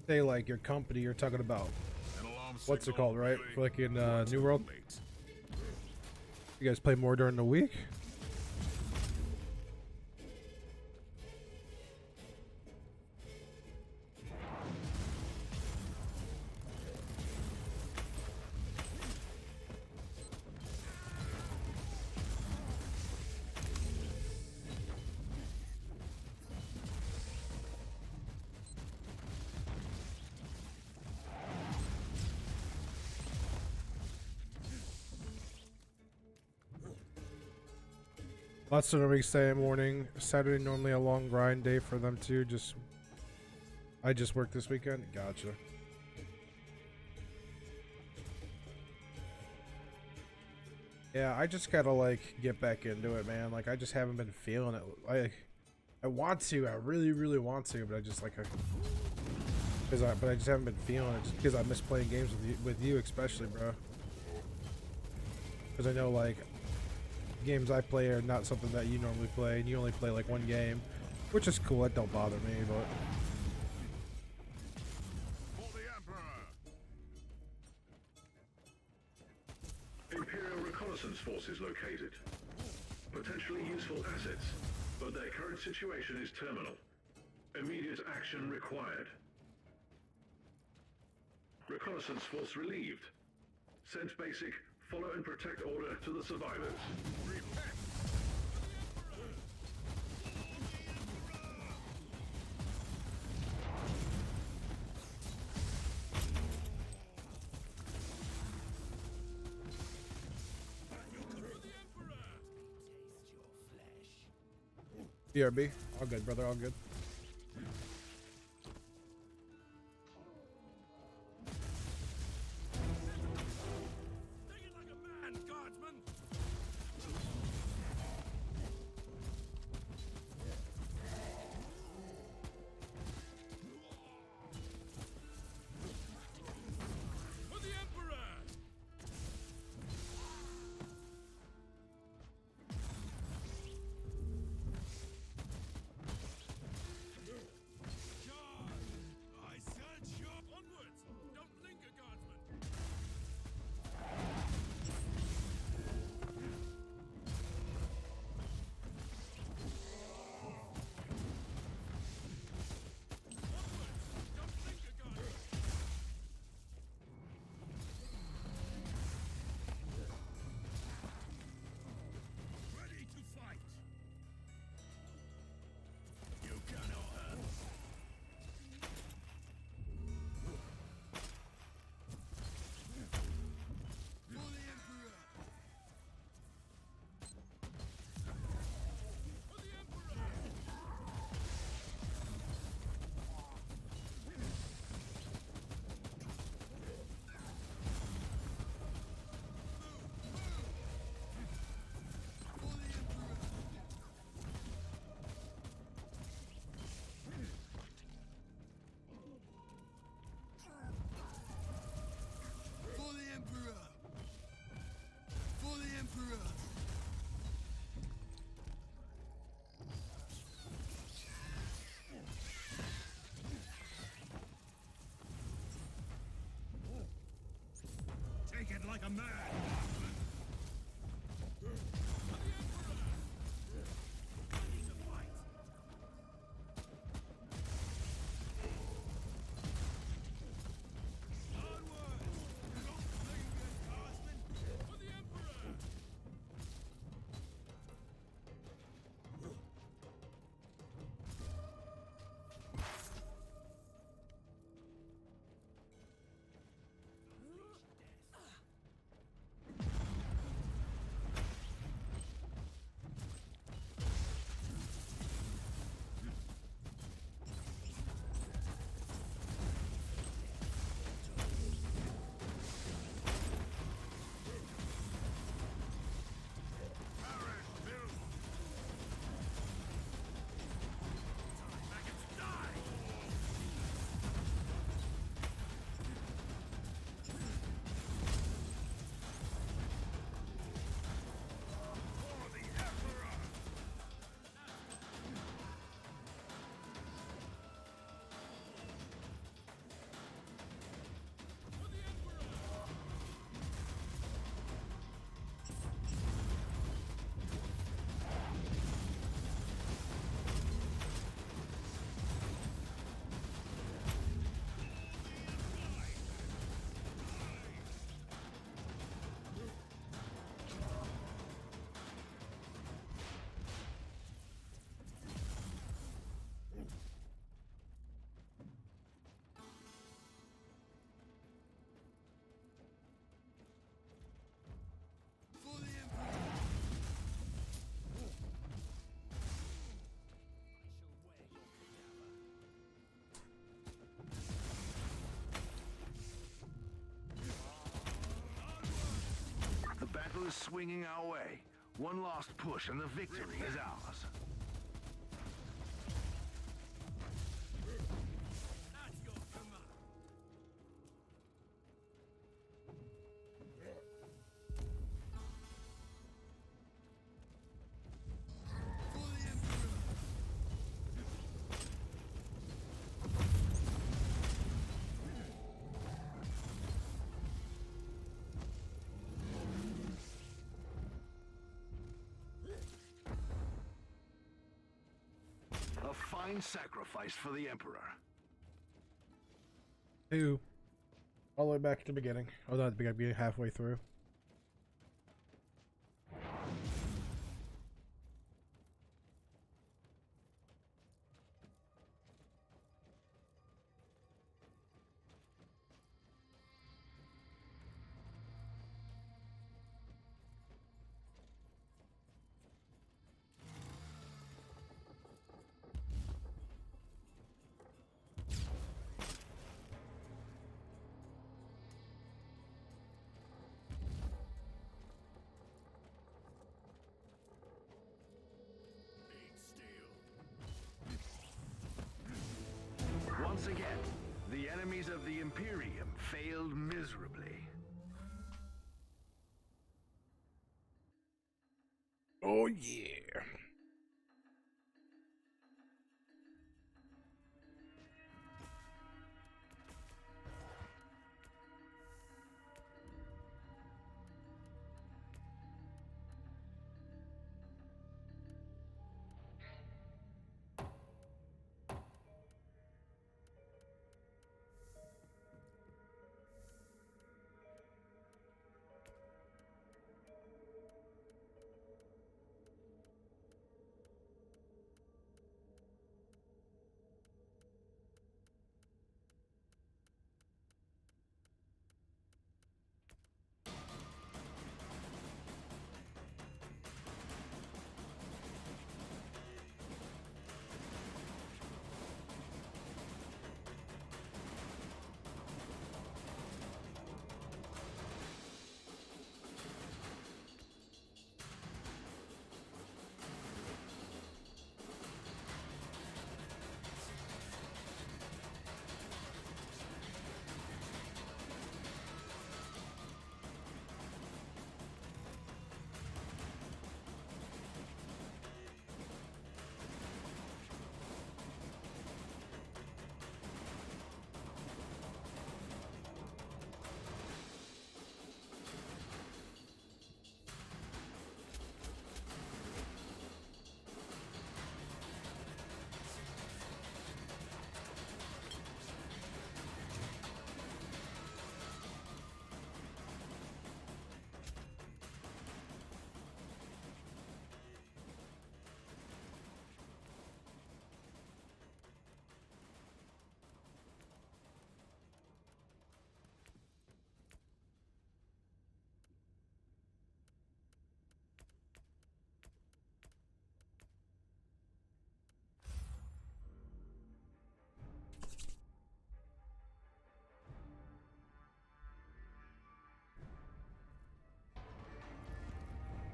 Say like your company, you're talking about An alarm what's it signal called, right? relayed. Like in New World. Mate. You guys play more during the week? Lots of weeks Saturday morning. Saturday normally a long grind day for them too. I just worked this weekend. Gotcha. Yeah, I just gotta like get back into it, man. Like I just haven't been feeling it. I want to. I really, really want to, but I just like but I just haven't been feeling it just because I miss playing games with you especially, bro. Because I know like games I play are not something that you normally play, and you only play like one game, which is cool. That don't bother me, but For the Emperor. Imperial reconnaissance forces located. Potentially useful assets, but their current situation is terminal. Immediate action required. Reconnaissance force relieved. Send basic, follow and protect order to the survivors. BRB, all good, brother, all good. Take it like a man, guardsman. For the Emperor. like a man. The battle is swinging our way. One last push and the victory is ours. A fine sacrifice for the Emperor. Ew. All the way back to the beginning. Oh, that'd be halfway through. Once again, the enemies of the Imperium failed miserably. Oh yeah.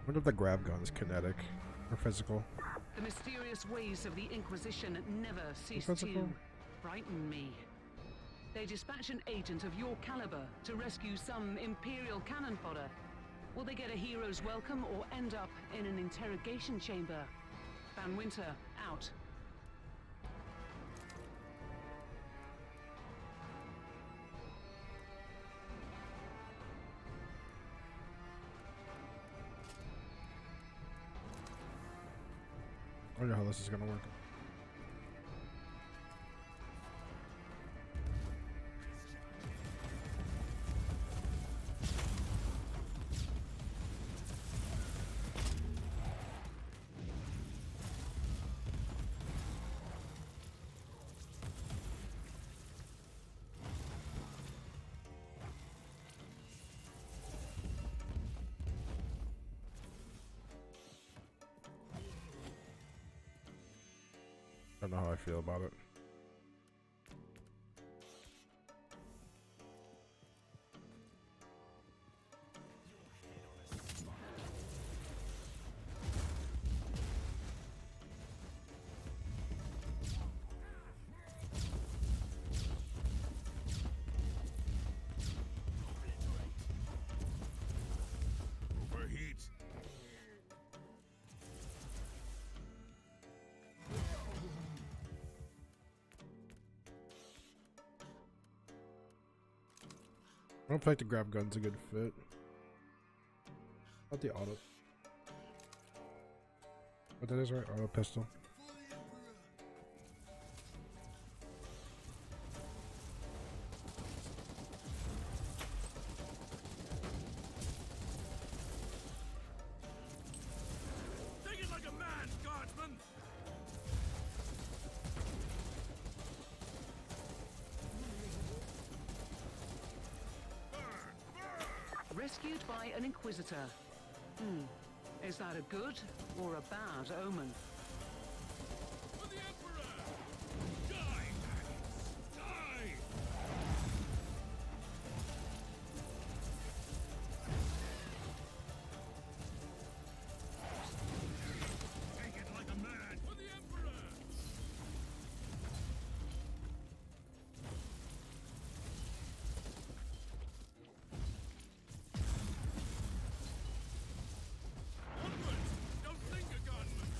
wonder if the grab gun's kinetic or physical. The mysterious ways of the Inquisition never cease Physical? to frighten me. They dispatch an agent of your caliber to rescue some Imperial cannon fodder. Will they get a hero's welcome or end up in an interrogation chamber? Van Winter, out. I wonder how this is gonna work. I don't know how I feel about it. Overheat. I don't feel like the grab gun's a good fit. Not the auto. But that is right, auto pistol. Take it like a man, guardsman! Rescued by an Inquisitor. Is that a good or a bad omen? For the Emperor! Die, maggots! Die! Take it like a man! For the Emperor! Onwards! Don't linger, gunman!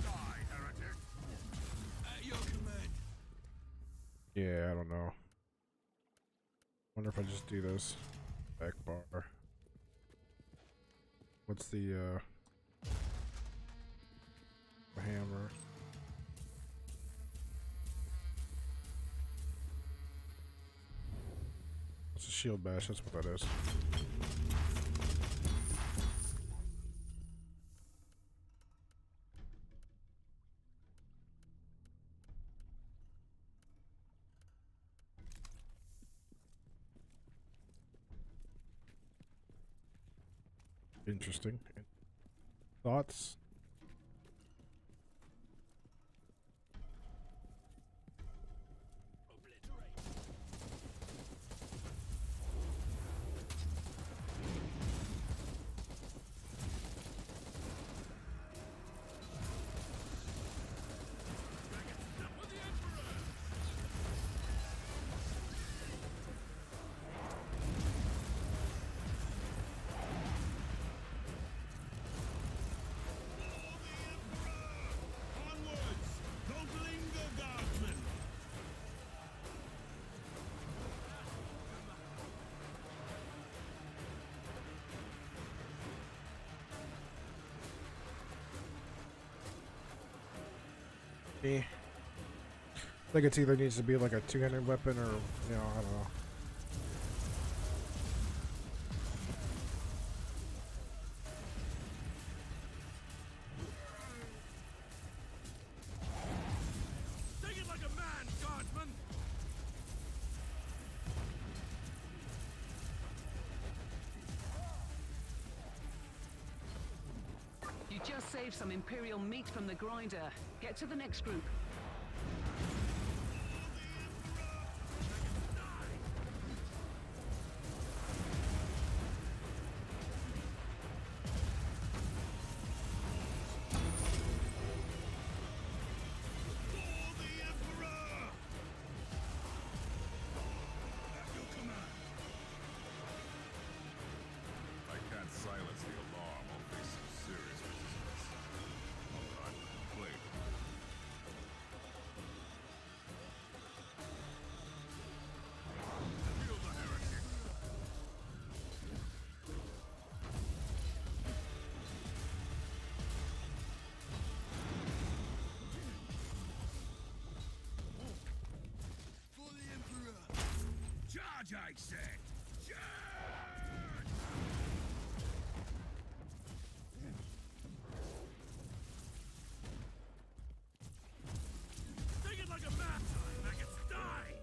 Die, heretic! At your command. Yeah, I don't know. Wonder if I just do this. Back bar. What's the hammer? It's a shield bash, that's what that is. Interesting. Thoughts? Onwards! Don't linger, guardsman! Me. I think it's either needs to be like a two-handed weapon or, you know, I don't know. Take it like a man, guardsman! You just saved some Imperial meat from the grinder. Get to the next group. Charge, I said! Charge! Take it like a man! Maggots, die!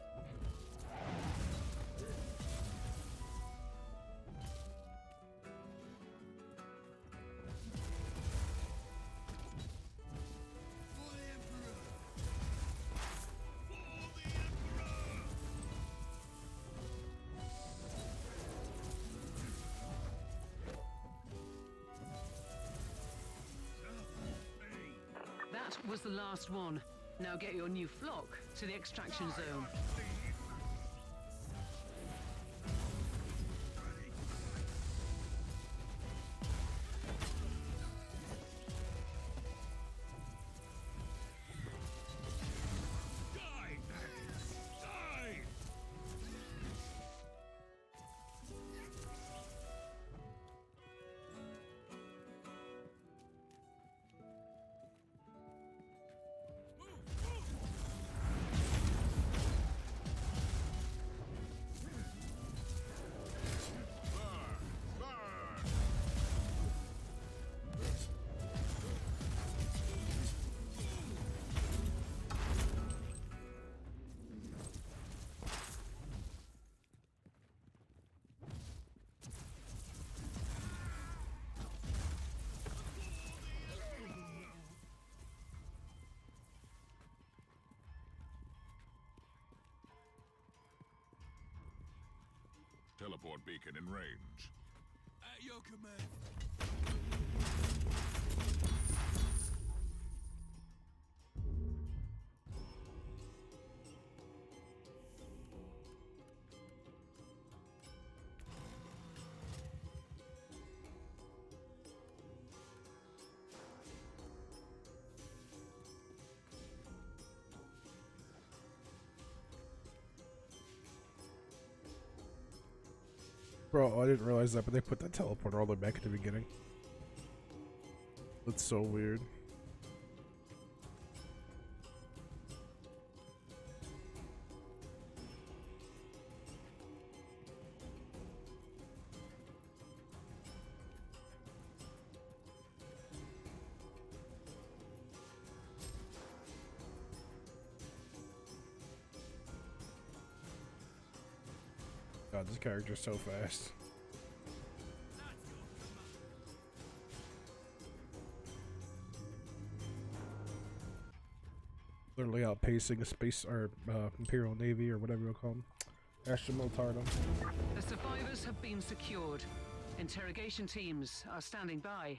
For the Emperor! For the Emperor! That was the last one. Now get your new flock to the extraction zone. Die! Die! Teleport beacon in range. At your command. Bro, I didn't realize that, but they put that teleporter all the way back at the beginning. That's so weird. God, this character's so fast. Literally outpacing a space or Imperial Navy or whatever you'll call them. Astra Militarum. The survivors have been secured. Interrogation teams are standing by.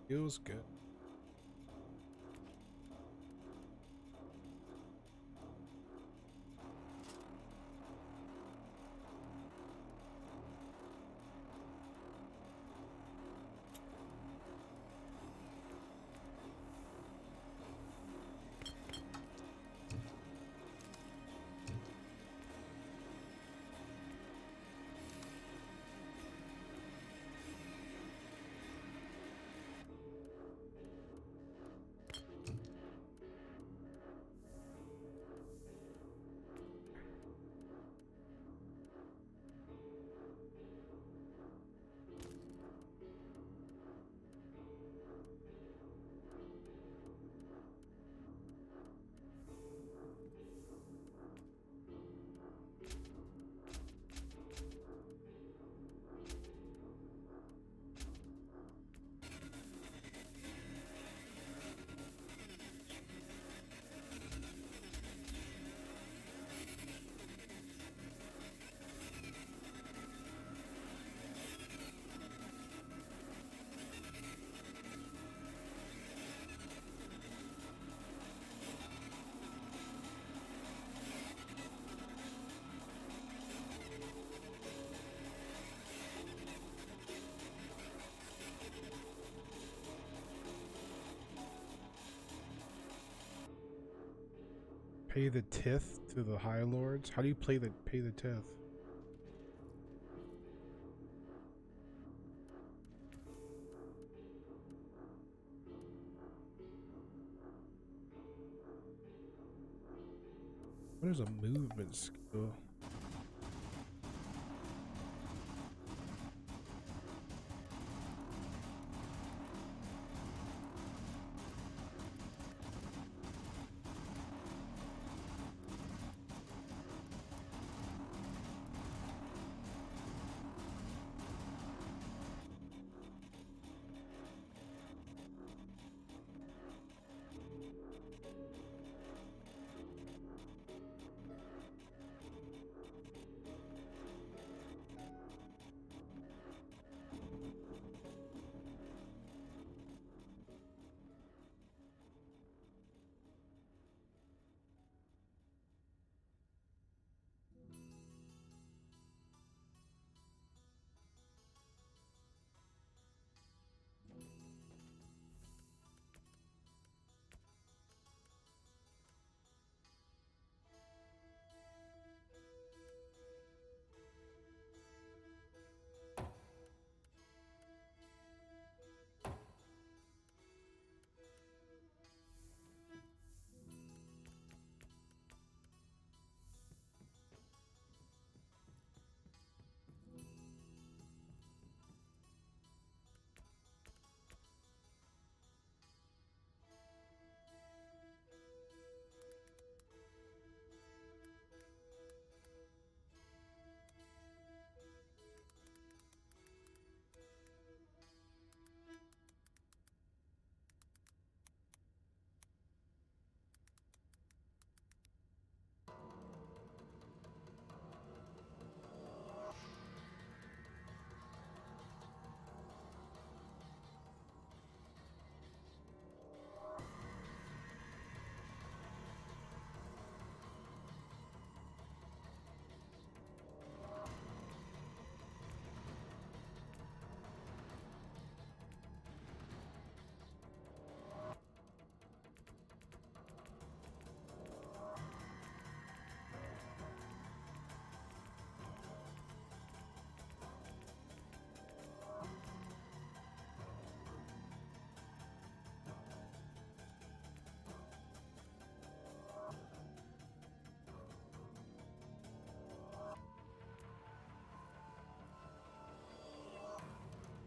Feels good. Pay the tithe to the High Lords? How do you pay the tithe? What is a movement skill?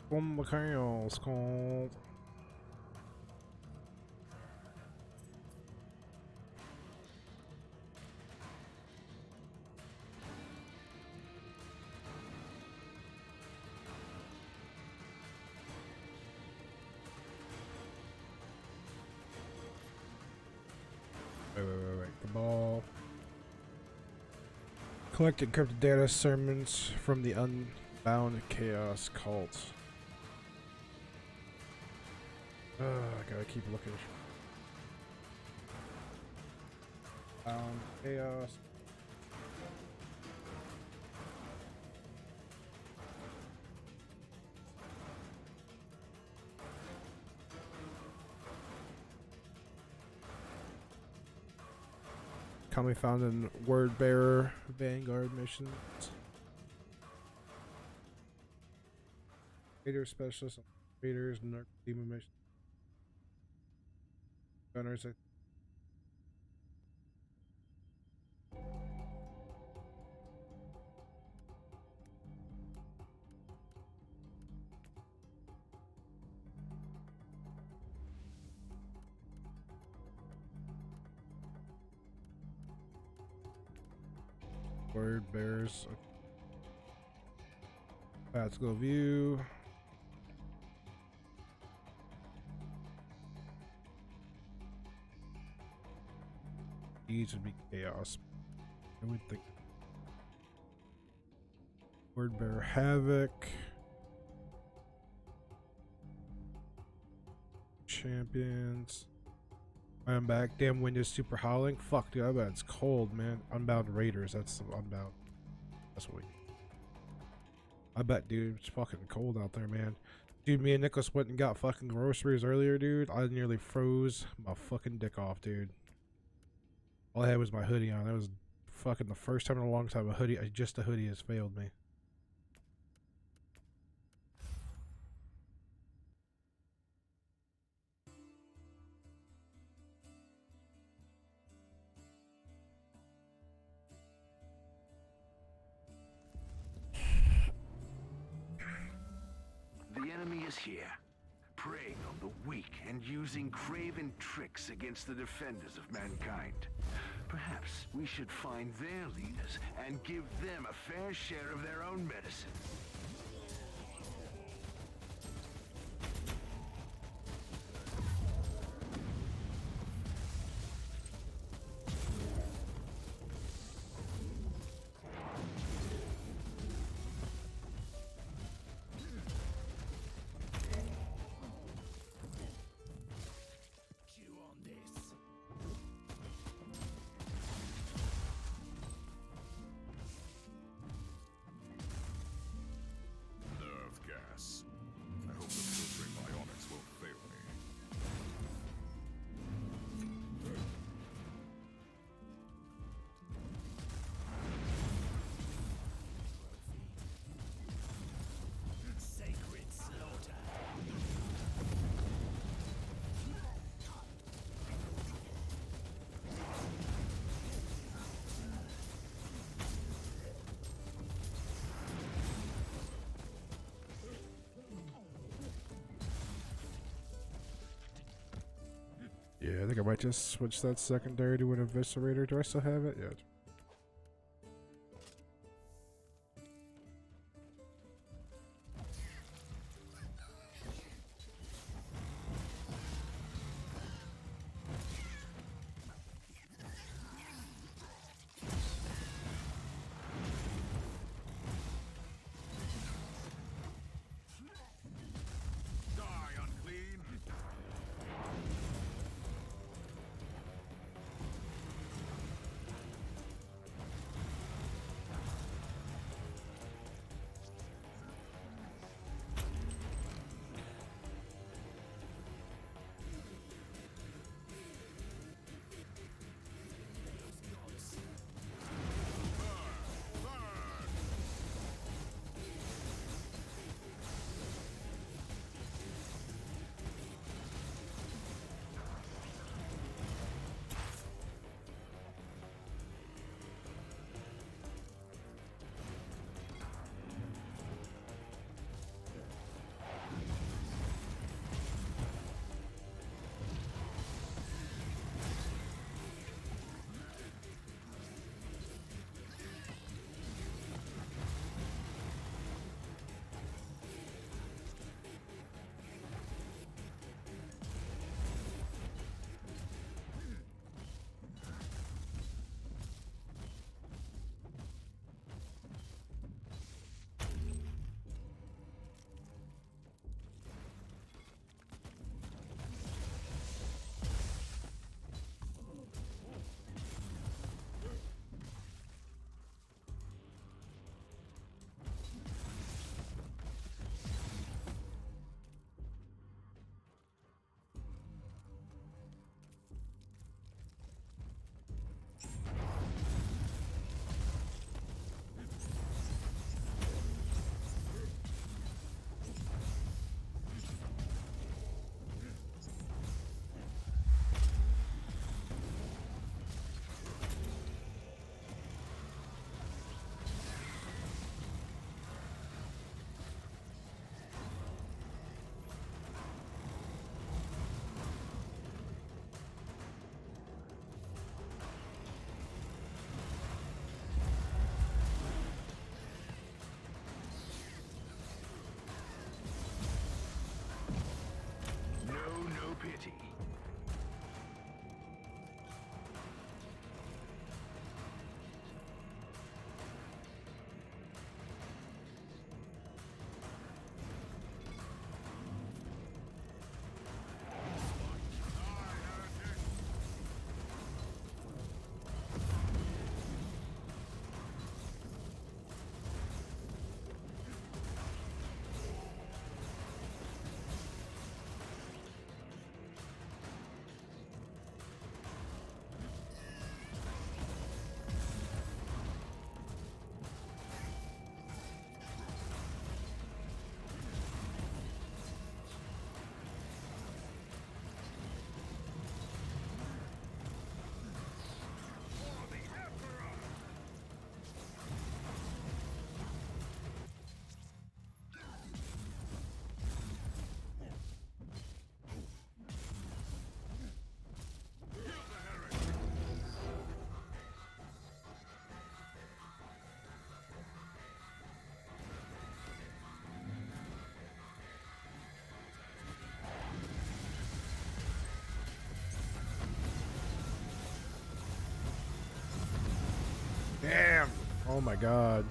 From the chaos called. Wait. The ball. Collect encrypted data sermons from the Unbound Chaos cult. I gotta keep looking. Chaos. Commonly found in Word Bearer Vanguard missions. Raider specialists, raiders, narc demon missions. Gunners. Word bears. Let's go view. These would be chaos. I would think. Word bear havoc. Champions. I'm back. Damn wind is super howling. Fuck, dude. I bet it's cold, man. Unbound Raiders. That's the Unbound. That's what we need. I bet, dude. It's fucking cold out there, man. Dude, me and Nicholas went and got fucking groceries earlier, dude. I nearly froze my fucking dick off, dude. All I had was my hoodie on. That was fucking the first time in a long time a hoodie, just a hoodie has failed me. The enemy is here, preying on the weak and using craven tricks against the defenders of mankind. Perhaps we should find their leaders and give them a fair share of their own medicine. Nerve gas. I hope the filtering bionics won't fail me. Sacred slaughter. Yeah, I think I might just switch that secondary to an eviscerator. Do I still have it? Yeah. Die, unclean! Oh my god.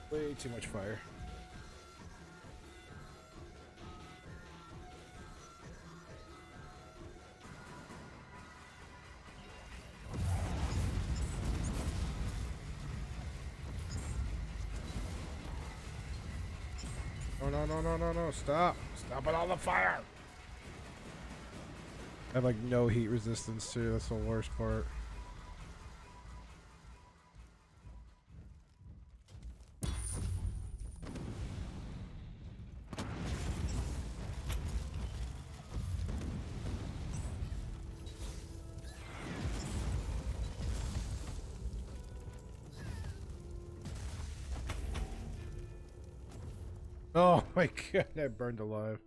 Way too much fire. Oh no no no no no, stop. Stop it, all the fire. I have like no heat resistance too, that's the worst part. Oh my god, I burned alive.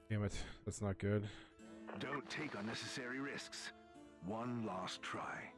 Damn it, that's not good. Don't take unnecessary risks. One last try.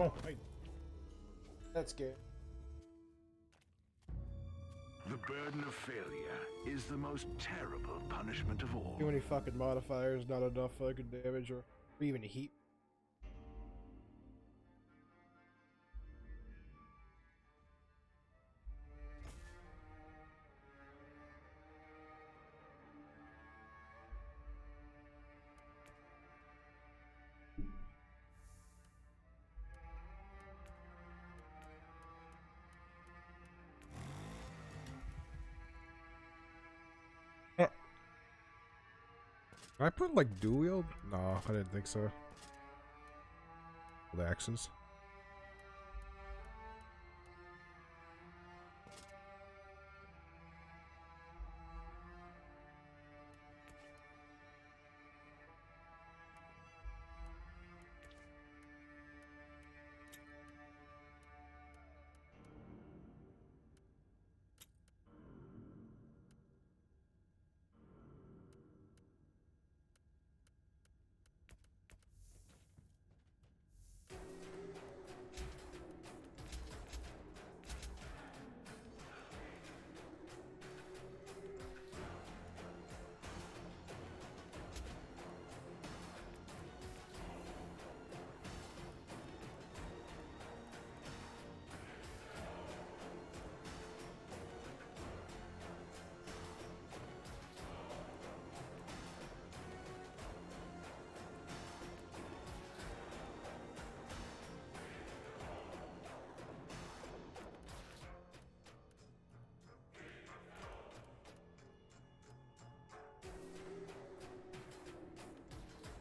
Oh my, that's good. The burden of failure is the most terrible punishment of all. Too many fucking modifiers, not enough fucking damage or even heat. Can I put like dual wield? No, I didn't think so. The actions.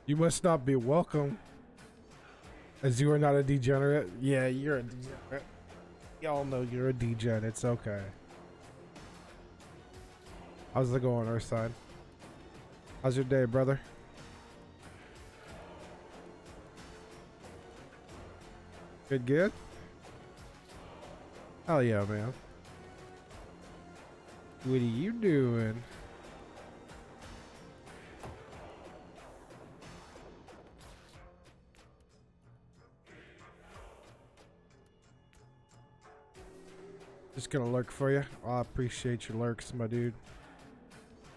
You must not be welcome, as you are not a degenerate. Yeah, you're a degenerate. Y'all know you're a degen. It's okay. How's it going, Earthside? How's your day, brother? Good, good? Hell yeah, man. What are you doing? Just gonna lurk for you. I appreciate your lurks, my dude.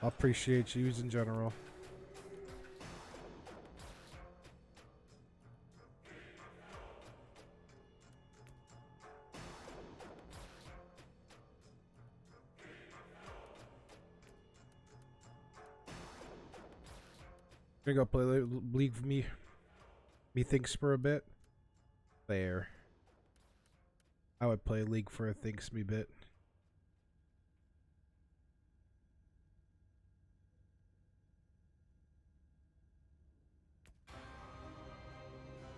I appreciate yous in general. Gonna go play League with me. Methinks for a bit. There. I would play League for a thinks me bit.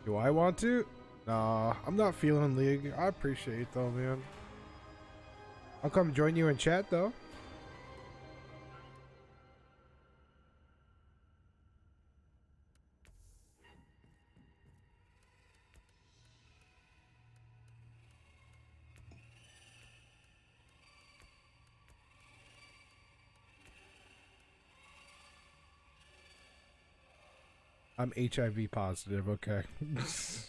Do I want to? Nah, I'm not feeling League. I appreciate it though, man. I'll come join you in chat though. I'm HIV positive. Okay. positive.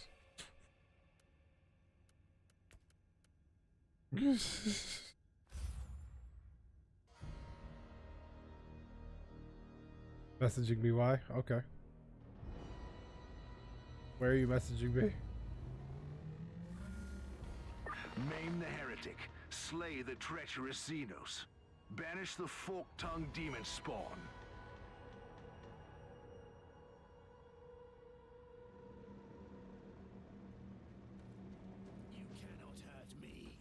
Okay. Messaging me why? Okay. Where are you messaging me? Maim the heretic. Slay the treacherous Xenos. Banish the fork-tongued demon spawn. You cannot hurt me.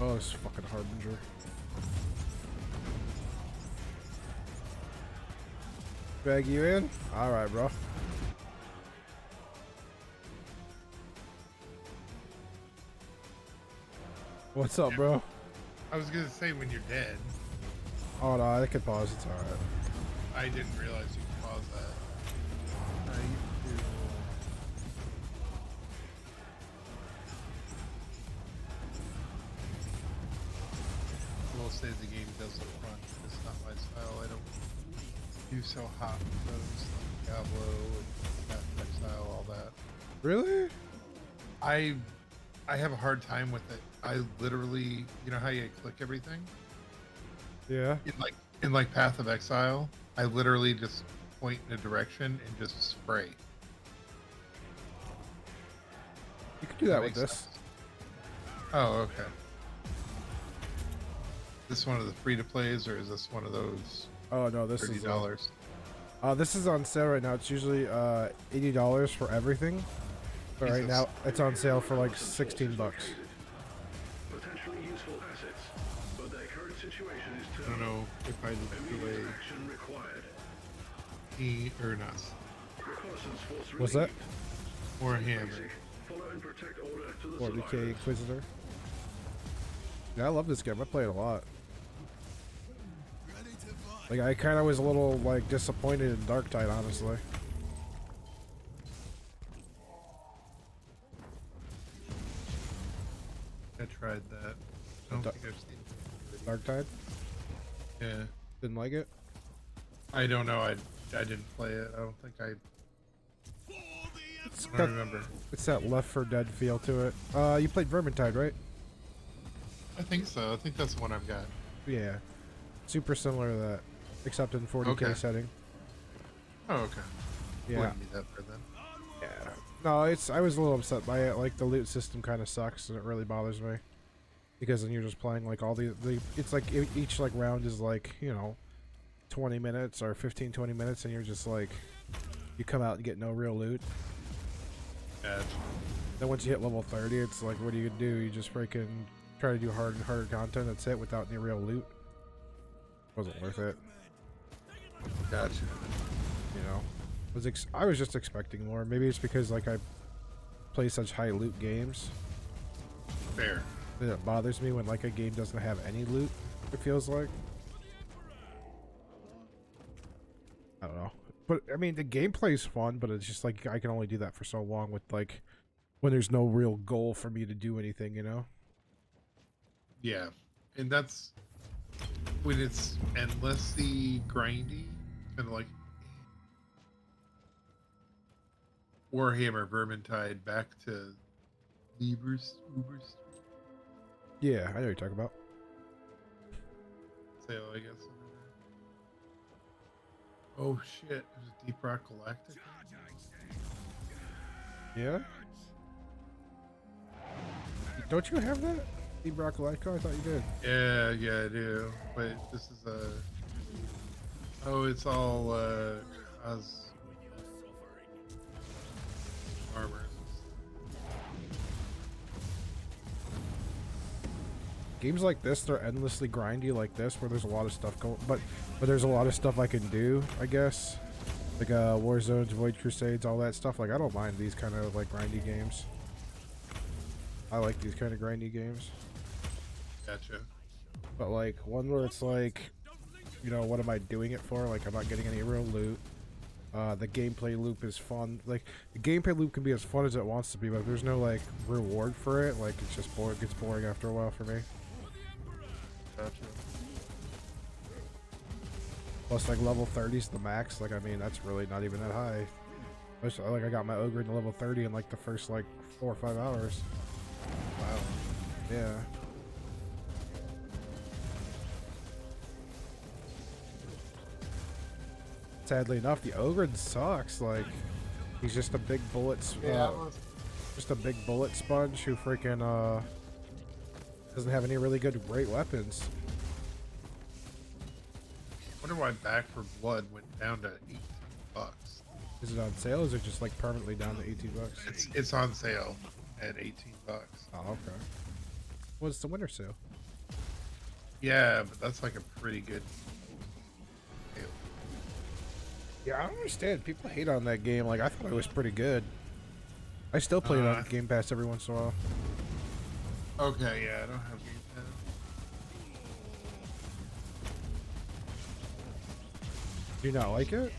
Oh, this fucking Harbinger. Bag you in? Alright, bro. What's up, bro? I was gonna say when you're dead. Oh no, I could pause. It's alright. I didn't realize you could pause that. I will say the game does look fun. It's not my style. I don't do so hot modes like Diablo and Path of Exile, all that. Really? I have a hard time with it. I literally, you know how you click everything? Yeah. In like Path of Exile, I literally just point in a direction and just spray. You could do that with this. Oh, okay. This one of the free to plays, or is this one of those? Oh no, this is $30. This is on sale right now. It's usually $80 for everything, but right now it's on sale for like $16. Potentially useful assets, but their current situation is I don't know if I delay action required. or not. Reconnaissance force What's that? Or hammer. Follow and protect order to the 40k Inquisitor. Yeah, I love this game. I play it a lot. Like, I kind of was a little, like, disappointed in Dark Tide, honestly. I tried that. I don't think I've seen it. Dark Tide? Yeah. Didn't like it? I don't know. I didn't play it. I don't think I don't remember. It's that Left 4 Dead feel to it. You played Vermintide, right? I think so. I think that's the one I've got. Yeah. Super similar to that, except in 40k setting. Oh, okay. Yeah. Wouldn't be that bad then. Yeah. No, I was a little upset by it. Like, the loot system kind of sucks, and it really bothers me. Because then you're just playing, like, all the it's like, each, like, round is, like, you know, 20 minutes or 15-20 minutes, and you're just, like, you come out and get no real loot. Gotcha. Then once you hit level 30, it's like, what do you do? You just freaking try to do harder and harder content, that's it, without any real loot. Wasn't worth it. Gotcha. You know? I was just expecting more. Maybe it's because, like, I play such high loot games. Fair. That it bothers me when, like, a game doesn't have any loot, it feels like. I don't know. But, I mean, the gameplay's fun, but it's just, like, I can only do that for so long with, like, when there's no real goal for me to do anything, you know? Yeah. And that's when it's endlessly grindy, kind of like Warhammer Vermintide back to Ubers. Yeah, I know what you're talking about. Sale, I guess. Oh shit! There's a Deep Rock Galactic. Yeah. Don't you have that? Deep Rock Galactica? I thought you did. Yeah, I do. But this is a. Oh, it's all armor. Games like this, they're endlessly grindy like this, where there's a lot of stuff going, but there's a lot of stuff I can do, I guess. Like War Zones, Void Crusades, all that stuff. Like I don't mind these kind of like grindy games. I like these kind of grindy games. Gotcha. But like one where it's like, you know, what am I doing it for? Like I'm not getting any real loot. The gameplay loop is fun. Like the gameplay loop can be as fun as it wants to be, but if there's no like reward for it, like it's just boring. It gets boring after a while for me. Gotcha. Plus, like level 30's the max. Like I mean, that's really not even that high. Like I got my ogre to level 30 in like the first like 4 or 5 hours. Wow. Yeah. Sadly enough, the ogre sucks. Like he's just a big bullet. Just a big bullet sponge who freaking doesn't have any really good great weapons. Wonder why Back for Blood went down to $18. Is it on sale? Or is it just like permanently down to $18? It's on sale at $18. Oh, okay. What's the winter sale? Yeah, but that's like a pretty good deal. Yeah, I don't understand. People hate on that game. Like I thought it was pretty good. I still play it on Game Pass every once in a while. Okay, yeah, I don't have Game Pass. Do you not like it?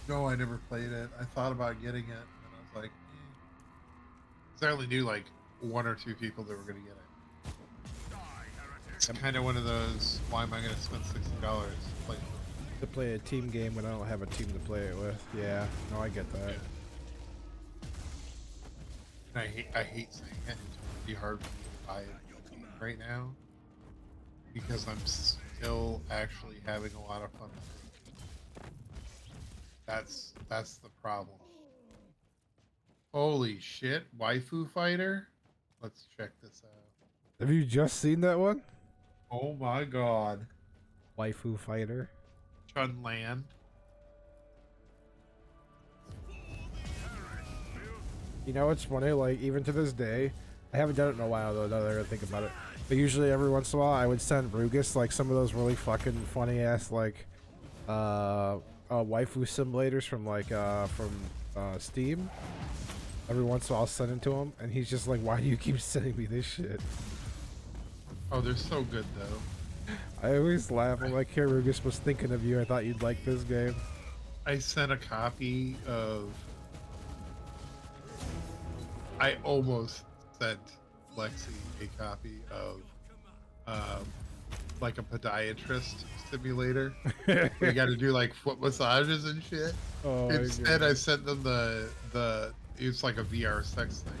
No, I never played it. I thought about getting it, and I was like, eh. 'Cause I only knew like 1 or 2 people that were going to get it. It's kind of one of those, why am I going to spend $60 to play a team game when I don't have a team to play it with? Yeah, no, I get that. Yeah. And I hate saying it. It's really hard for me to buy it right now because I'm still actually having a lot of fun with it. That's the problem. Holy shit, Waifu Fighter? Let's check this out. Have you just seen that one? Oh my god. Waifu Fighter. Chun Land. You know what's funny? Like even to this day, I haven't done it in a while though. Now that I gotta think about it, but usually every once in a while I would send Rugus like some of those really fucking funny ass like waifu simulators from like Steam. Every once in a while I'll send it to him, and he's just like, "Why do you keep sending me this shit?" Oh, they're so good though. I always laugh. I'm like, "Hey, Rugus was thinking of you. I thought you'd like this game." I sent a copy of. I almost sent Lexi a copy of like a podiatrist simulator. Where you got to do like foot massages and shit. Oh, instead, I sent them the it's like a VR sex thing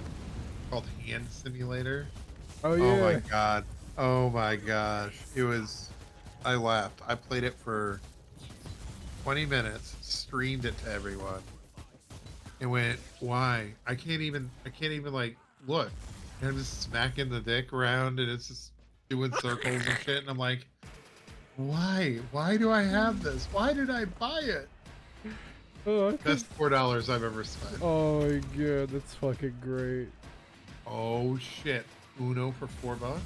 called Hand Simulator. Oh yeah. Oh my god. Oh my gosh. It was. I laughed. I played it for 20 minutes. Streamed it to everyone. And went, why? I can't even like look. And I'm just smacking the dick around and it's just doing circles and shit. And I'm like, why? Why do I have this? Why did I buy it? Oh, Best $4 I've ever spent. Oh my god, that's fucking great. Oh shit. Uno for $4?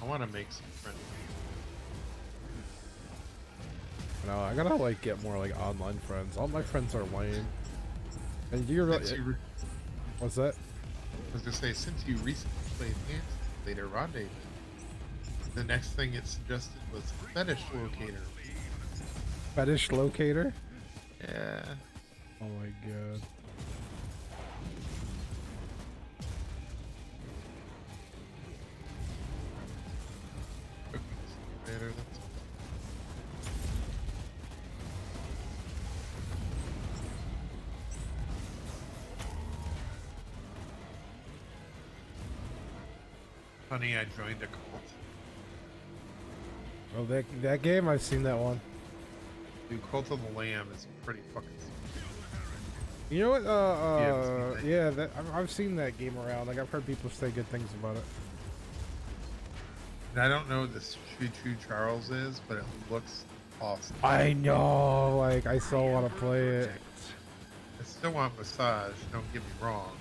I want to make some friends. No, I gotta like get more like online friends. All my friends are lame. And you're really. What's that? I was gonna say, since you recently played Hand Simulator Rendezvous, the next thing it suggested was Fetish Locator. Fetish Locator? Yeah. Oh my god. Simulator, that's Honey, I joined a cult. Oh, that game, I've seen that one. Dude, Cult of the Lamb is pretty fucking sweet. You know what? Yeah, Yeah, I've seen that game around. Like I've heard people say good things about it. And I don't know what this Choo Charles is, but it looks awesome. I know. Like I so want to play it. I still want Massage. Don't get me wrong.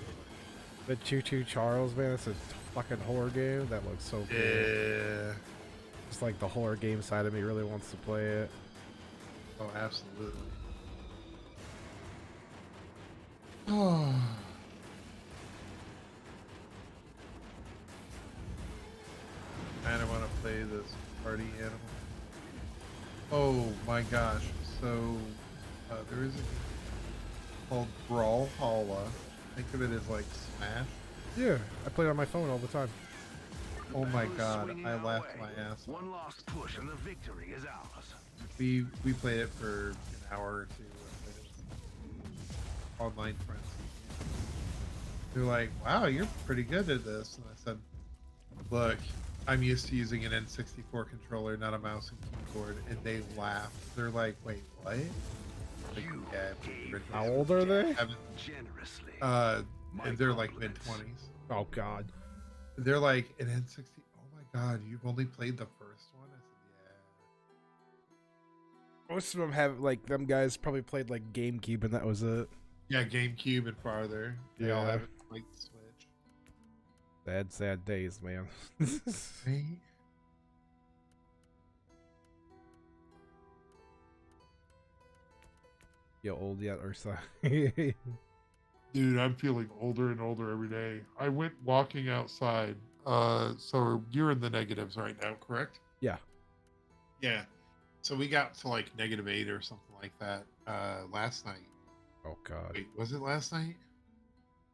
But Choo Charles, man, it's a fucking horror game. That looks so cool. Yeah. Just like the horror game side of me really wants to play it. Oh, absolutely. Oh. I don't want to play this party animal. Oh my gosh. So, there is a game called Brawlhalla. Think of it as like Smash. Yeah, I play it on my phone all the time. Oh my god, I laughed my ass off. One last push and the victory is ours. We played it for an hour or two. Online friends. They're like, wow, you're pretty good at this. And I said, look, I'm used to using an N64 controller, not a mouse and keyboard. And they laughed. They're like, wait, what? Like, yeah, how old are they? Generously. And they're like mid-20s. Oh god. They're like, an N60. Oh my god, you've only played the first one? I said, yeah. Most of them have, like, them guys probably played, like, GameCube, and that was it. Yeah, GameCube and farther. They all have like Switch. Sad days, man. Right? You old yet, Ursa? Dude, I'm feeling older and older every day. I went walking outside. So you're in the negatives right now, correct? Yeah. Yeah. So we got to like -8 or something like that last night. Oh god. Wait, was it last night?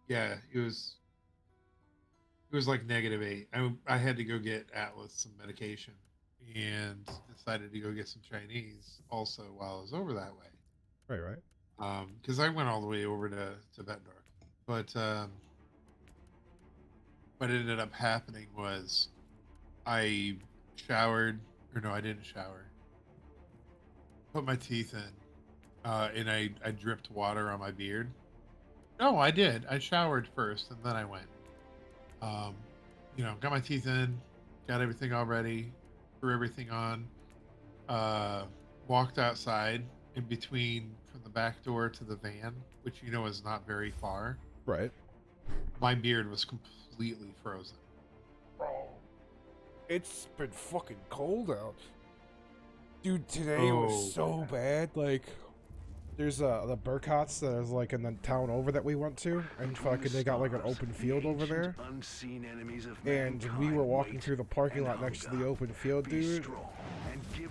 Yeah, it was like -8. I had to go get Atlas some medication and decided to go get some Chinese also while I was over that way. Right. Because I went all the way over to Bettendorf. But what ended up happening was I showered, or no, I didn't shower. Put my teeth in. And I dripped water on my beard. No, I did. I showered first and then I went. Got my teeth in, got everything all ready, threw everything on, walked outside in between from the back door to the van, which is not very far. Right. My beard was completely frozen. Bro, it's been fucking cold out. Dude, today was so bad. Like, there's the Burkotts that is like in the town over that we went to, and fucking they got like an open field over there. And we were walking through the parking lot next to the open field, dude.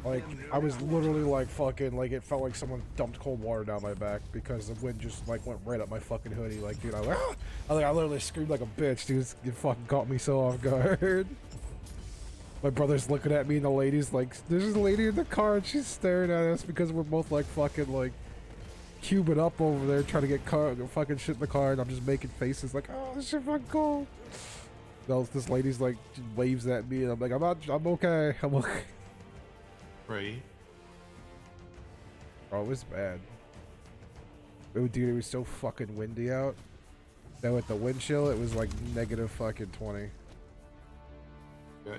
Like, I was literally like fucking, like, it felt like someone dumped cold water down my back because the wind just like went right up my fucking hoodie. Like, dude, I literally screamed like a bitch, dude. It fucking caught me so off guard. My brother's looking at me and the lady's like, there's a lady in the car and she's staring at us because we're both like fucking like cubing up over there trying to get fucking shit in the car, and I'm just making faces like, oh, this shit fucking cold. No, this lady's like waves at me and I'm like, I'm okay. I'm okay. Right. Oh, it was bad. Oh, dude, it was so fucking windy out that with the wind chill, it was like negative fucking 20.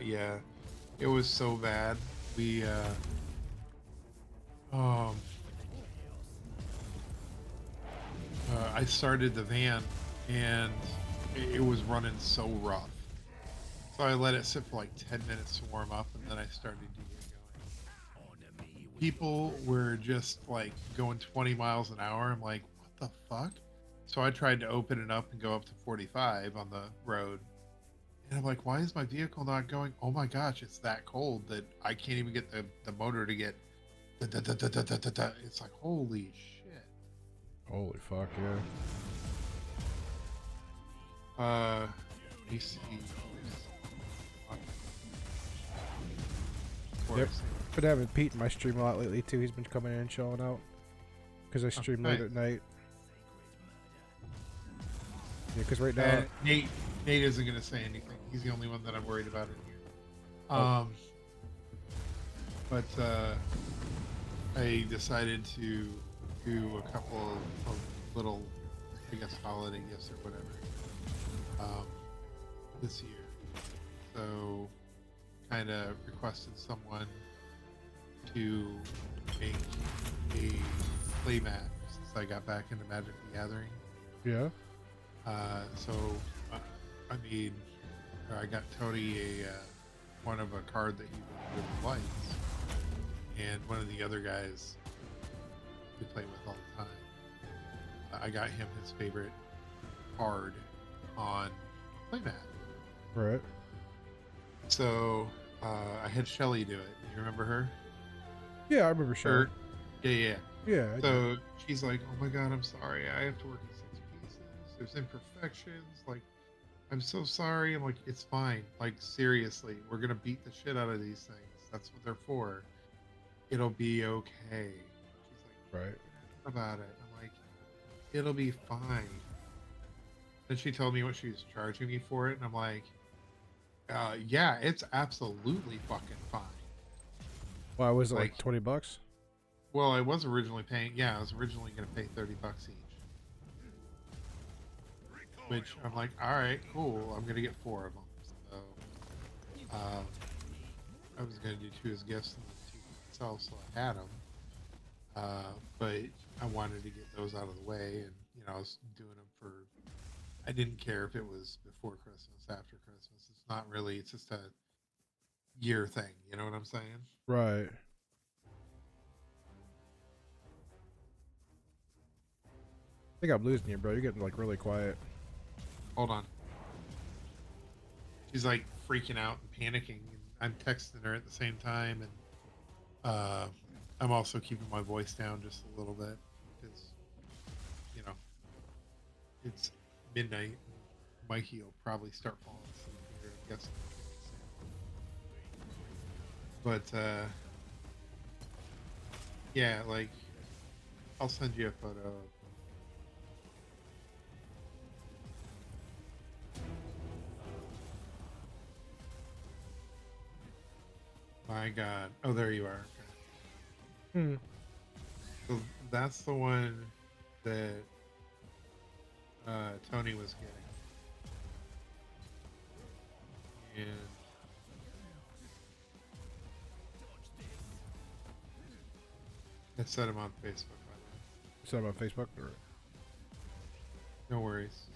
Yeah, it was so bad. We I started the van and it was running so rough, so I let it sit for like 10 minutes to warm up, and then I started to get going. People were just like going 20 miles an hour. I'm like, what the fuck? So I tried to open it up and go up to 45 on the road. And I'm like, why is my vehicle not going? Oh my gosh, it's that cold that I can't even get the motor to get. It's like, holy shit. Holy fuck, yeah. AC. Yep. Been having Pete in my stream a lot lately too. He's been coming in and showing out because I stream late at night. Yeah, because right now Nate isn't gonna say anything. He's the only one that I'm worried about in here. Oh. But I decided to do a couple of little, I guess, holiday gifts or whatever this year. So, kind of requested someone to make a playmat since I got back into Magic the Gathering. Yeah. So I got Tony one of a card that he really likes, and one of the other guys we play with all the time. I got him his favorite card on playmat. Right. So I had Shelly do it. You remember her? Yeah, I remember Shelly. Yeah. Yeah. So she's like, "Oh my god, I'm sorry. I have to work in 6 pieces. There's imperfections. Like, I'm so sorry." I'm like, "It's fine. Like, seriously, we're gonna beat the shit out of these things. That's what they're for. It'll be okay." She's like, right. About it. I'm like, "It'll be fine." Then she told me what she was charging me for it, and I'm like, yeah, it's absolutely fucking fine. Why was it like $20? Well, I was originally paying. Yeah, I was originally going to pay $30 each. Which I'm like, all right, cool. I'm going to get 4 of them. So I was going to do 2 as gifts and then 2 for myself, so I had them. But I wanted to get those out of the way, and I was doing them for. I didn't care if it was before Christmas, after Christmas. It's not really. It's just a year thing. You know what I'm saying? Right. I think I'm losing you, bro. You're getting like really quiet. Hold on. She's like freaking out and panicking, and I'm texting her at the same time, and I'm also keeping my voice down just a little bit because it's midnight. Mikey will probably start falling asleep here, I'm guessing. But yeah, like I'll send you a photo of. My God. Oh, there you are. Okay. So that's the one that Tony was getting. And I set him on Facebook, by the way. Set him on Facebook? Or... No worries.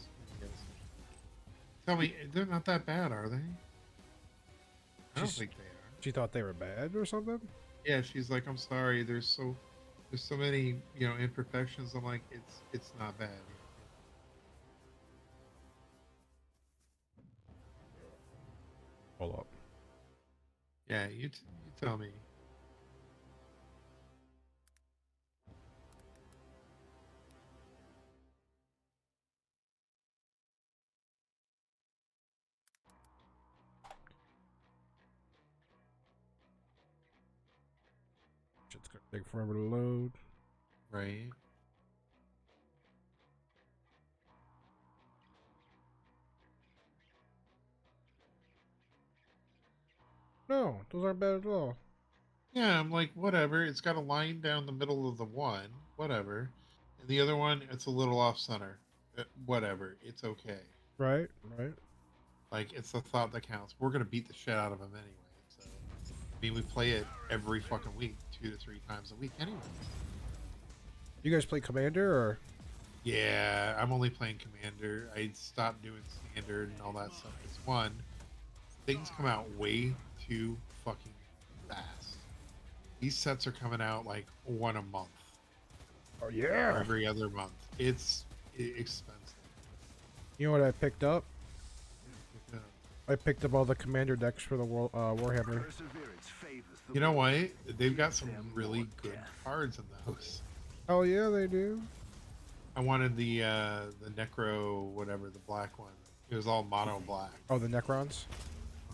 Tell me, they're not that bad, are they? I don't think they are. She thought they were bad or something? Yeah, she's like, "I'm sorry. There's so many, imperfections." I'm like, "It's not bad." Hold up. Yeah, you tell me. Shit's gonna take forever to load. Right. No, those aren't bad at all. Yeah, I'm like, whatever. It's got a line down the middle of the one, whatever. And the other one, it's a little off center. Whatever. It's okay. Right. Like, it's the thought that counts. We're going to beat the shit out of them anyway. So, I mean, we play it every fucking week, 2 to 3 times a week anyway. You guys play Commander or? Yeah, I'm only playing Commander. I stopped doing Standard and all that stuff. It's one, things come out way too fucking fast. These sets are coming out like one a month. Oh yeah. Every other month. It's expensive. You know what I picked up? I picked up all the Commander decks for the Warhammer. You know what? They've got some really good cards in those. Oh yeah, they do. I wanted the Necro, whatever, the black one. It was all mono black. Oh, the Necrons?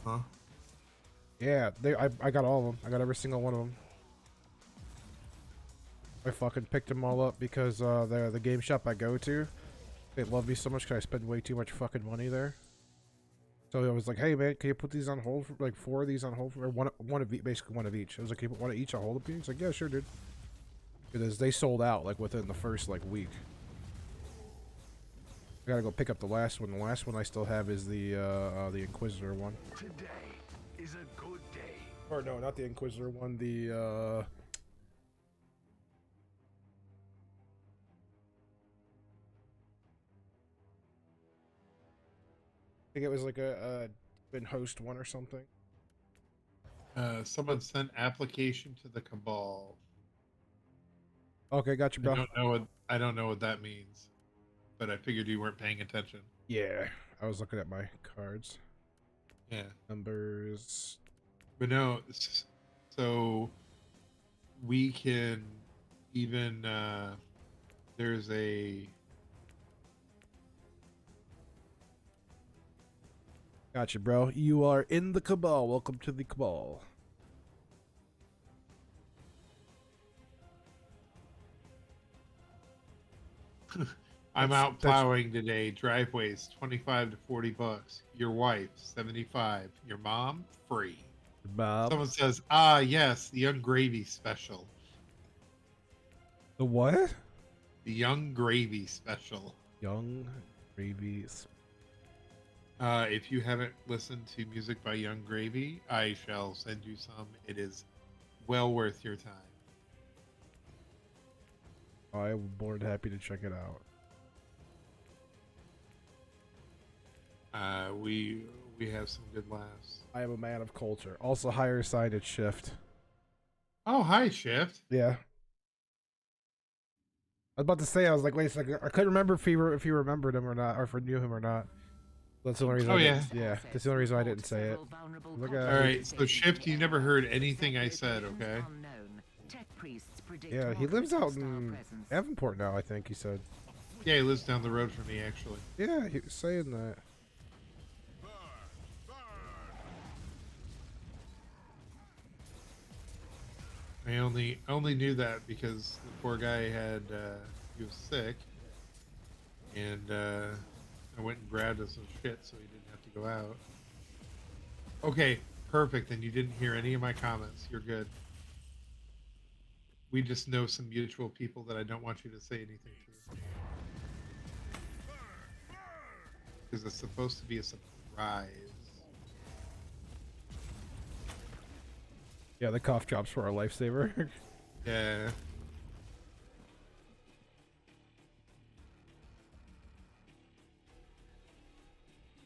Huh? Yeah, I got all of them. I got every single one of them. I fucking picked them all up because the game shop I go to, they love me so much because I spend way too much fucking money there. So I was like, "Hey man, can you put these on hold for like 4 of these on hold for or one of each, basically one of each?" I was like, "Can you put one of each on hold?" He's like, "Yeah, sure, dude." Because they sold out like within the first like week. I gotta go pick up the last one. The last one I still have is the Inquisitor one. Today is a good day. Or no, not the Inquisitor one. The I think it was like a been host one or something. Someone sent application to the Cabal. Okay, got you, bro. I don't know what that means, but I figured you weren't paying attention. Yeah, I was looking at my cards. Yeah. Numbers. But no, so we can even there's a Gotcha, bro. You are in the Cabal. Welcome to the Cabal. I'm out plowing today. Driveways, 25 to 40 bucks. Your wife, 75. Your mom, free. Bob. Someone says, "Ah, yes, the Young Gravy special." The what? The Young Gravy special. Young Gravy. If you haven't listened to music by Young Gravy, I shall send you some. It is well worth your time. I am more than happy to check it out. We have some good laughs. I am a man of culture. Also, higher side at Shift. Oh, hi, Shift. Yeah. I was about to say, I was like, wait a second. I couldn't remember if he remembered him or not, or if I knew him or not. That's the only reason. Yeah, that's the only reason I didn't say it. Look at. All right, so Shift, you never heard anything I said, okay? Yeah, he lives out in Davenport now. I think he said. Yeah, he lives down the road from me, actually. Yeah, he was saying that. I only knew that because the poor guy had he was sick, and I went and grabbed us some shit so he didn't have to go out. Okay, perfect. And you didn't hear any of my comments. You're good. We just know some mutual people that I don't want you to say anything to, because it's supposed to be a surprise. Yeah, the cough drops for our lifesaver. Yeah.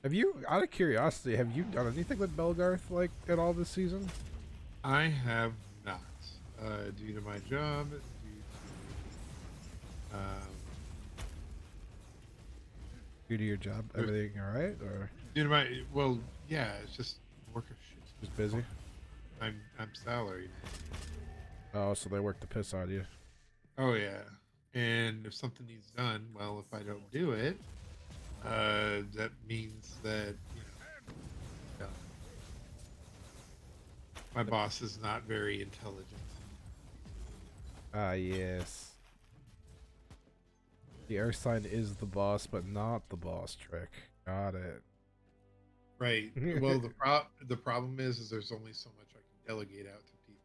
Have you, out of curiosity, have you done anything with Belgarth like at all this season? I have not, due to my job. Due to your job, everything all right, or Due to my yeah, it's just work of shit. just busy? I'm salaried. Oh, so they work the piss out of you. Oh yeah, and if something needs done, well, if I don't do it, that means that my boss is not very intelligent. Ah, yes. The earth sign is the boss, but not the boss trick. Got it. Right. Well, the problem is there's only so much I can delegate out to people.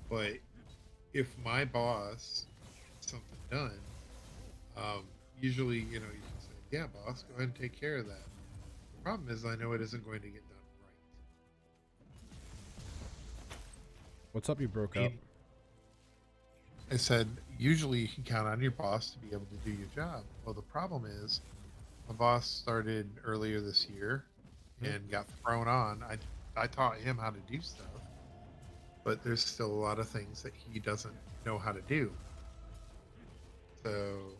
But if my boss gets something done, usually you can say, "Yeah, boss, go ahead and take care of that." The problem is I know it isn't going to get done right. What's up? You broke up. I said, usually you can count on your boss to be able to do your job. Well, the problem is my boss started earlier this year and got thrown on. I taught him how to do stuff, but there's still a lot of things that he doesn't know how to do. So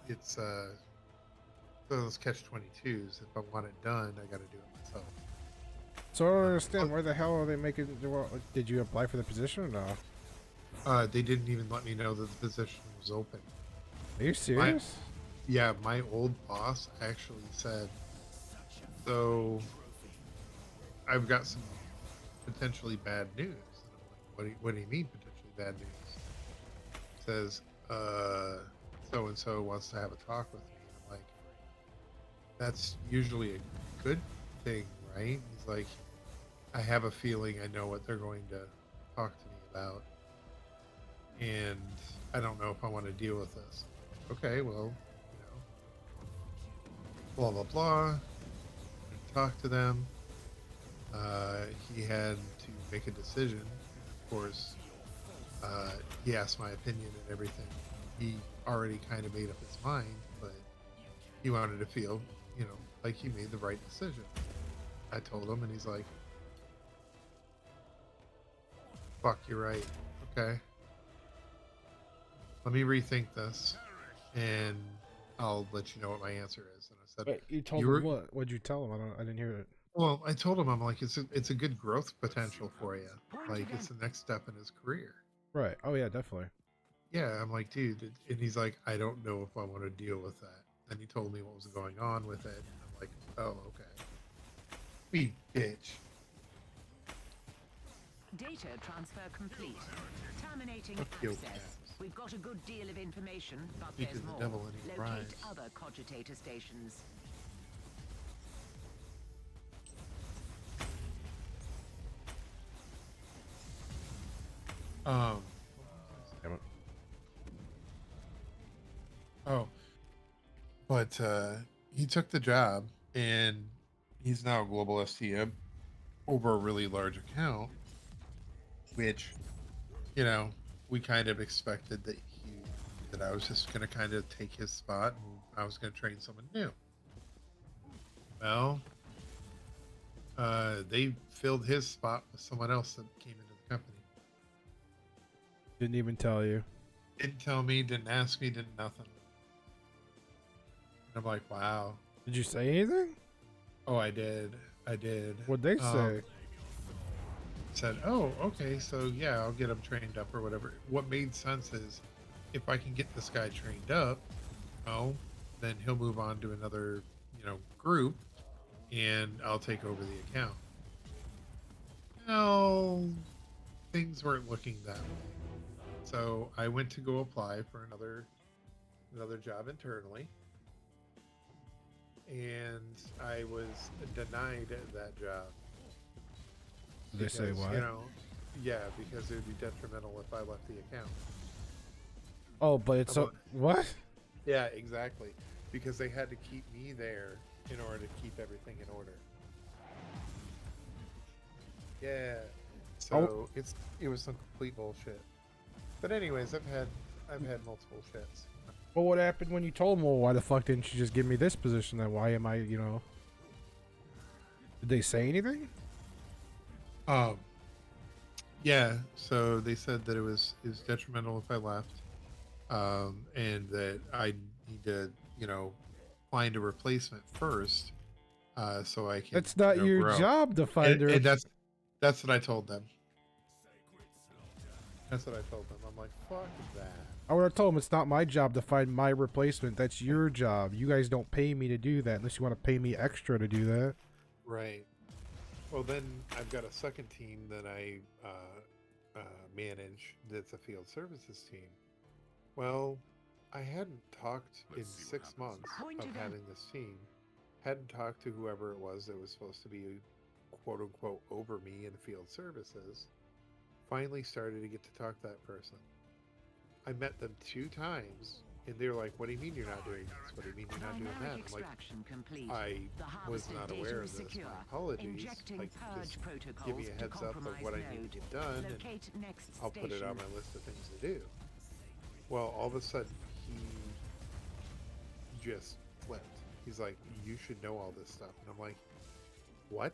it's those catch-22s. If I want it done, I got to do it myself. So I don't understand. Where the hell are they making? Did you apply for the position or no? They didn't even let me know that the position was open. Are you serious? My old boss actually said, "So I've got some potentially bad news." And I'm like, what do you mean potentially bad news? Says, so and so wants to have a talk with me. I'm like, that's usually a good thing, right? He's like, I have a feeling I know what they're going to talk to me about, and I don't know if I want to deal with this. Okay, well, blah blah blah. Talk to them. He had to make a decision. Of course, he asked my opinion and everything. He already kind of made up his mind, but he wanted to feel, like he made the right decision. I told him, and he's like, fuck, you're right. Okay. Let me rethink this, and I'll let you know what my answer is. And I said, Wait, you told him what? What'd you tell him? I didn't hear it. Well, I told him, I'm like, it's a good growth potential for you. Like, it's the next step in his career. Right. Oh yeah, definitely. Yeah, I'm like, dude, and he's like, I don't know if I want to deal with that. And he told me what was going on with it. And I'm like, oh, okay. Me bitch. Data transfer complete. Terminating access. We've got a good deal of information, but Speak there's of the more. devil and he Locate rise. other cogitator stations. Damn it. Oh, but he took the job, and he's now a global STM over a really large account, which, we kind of expected that I was just going to kind of take his spot and I was going to train someone new. Well, they filled his spot with someone else that came into the company. Didn't even tell you. Didn't tell me, didn't ask me, didn't nothing. And I'm like, wow. Did you say anything? Oh, I did. What'd they say? Said, oh, okay, so yeah, I'll get him trained up or whatever. What made sense is, if I can get this guy trained up, then he'll move on to another, group, and I'll take over the account. No, things weren't looking that way. So I went to go apply for another job internally, and I was denied that job. Did they say why? Yeah, because it would be detrimental if I left the account. Oh, but it's what? Yeah, exactly. Because they had to keep me there in order to keep everything in order. Yeah. So it was some complete bullshit. But anyways, I've had multiple shits. Well, what happened when you told them? Well, why the fuck didn't you just give me this position? Then why am I, Did they say anything? Yeah. So they said that it was detrimental if I left, and that I need to, find a replacement first, so I can. That's not your grow. job to find and that's what I told them. That's what I told them. I'm like, fuck that. I would have told them it's not my job to find my replacement. That's your job. You guys don't pay me to do that unless you want to pay me extra to do that. Right. Well, then I've got a second team that I manage that's a field services team. Well, I hadn't talked in 6 months of having this team. Hadn't talked to whoever it was that was supposed to be, quote unquote, over me in field services. Finally started to get to talk to that person. I met them 2 times, and they were like, what do you mean you're not doing this? What do you mean you're not doing that? I'm like, I was not aware of this. My apologies. Like, just give me a heads up of what I need to get done, and I'll put it on my list of things to do. Well, all of a sudden, he just flipped. He's like, you should know all this stuff. And I'm like, what?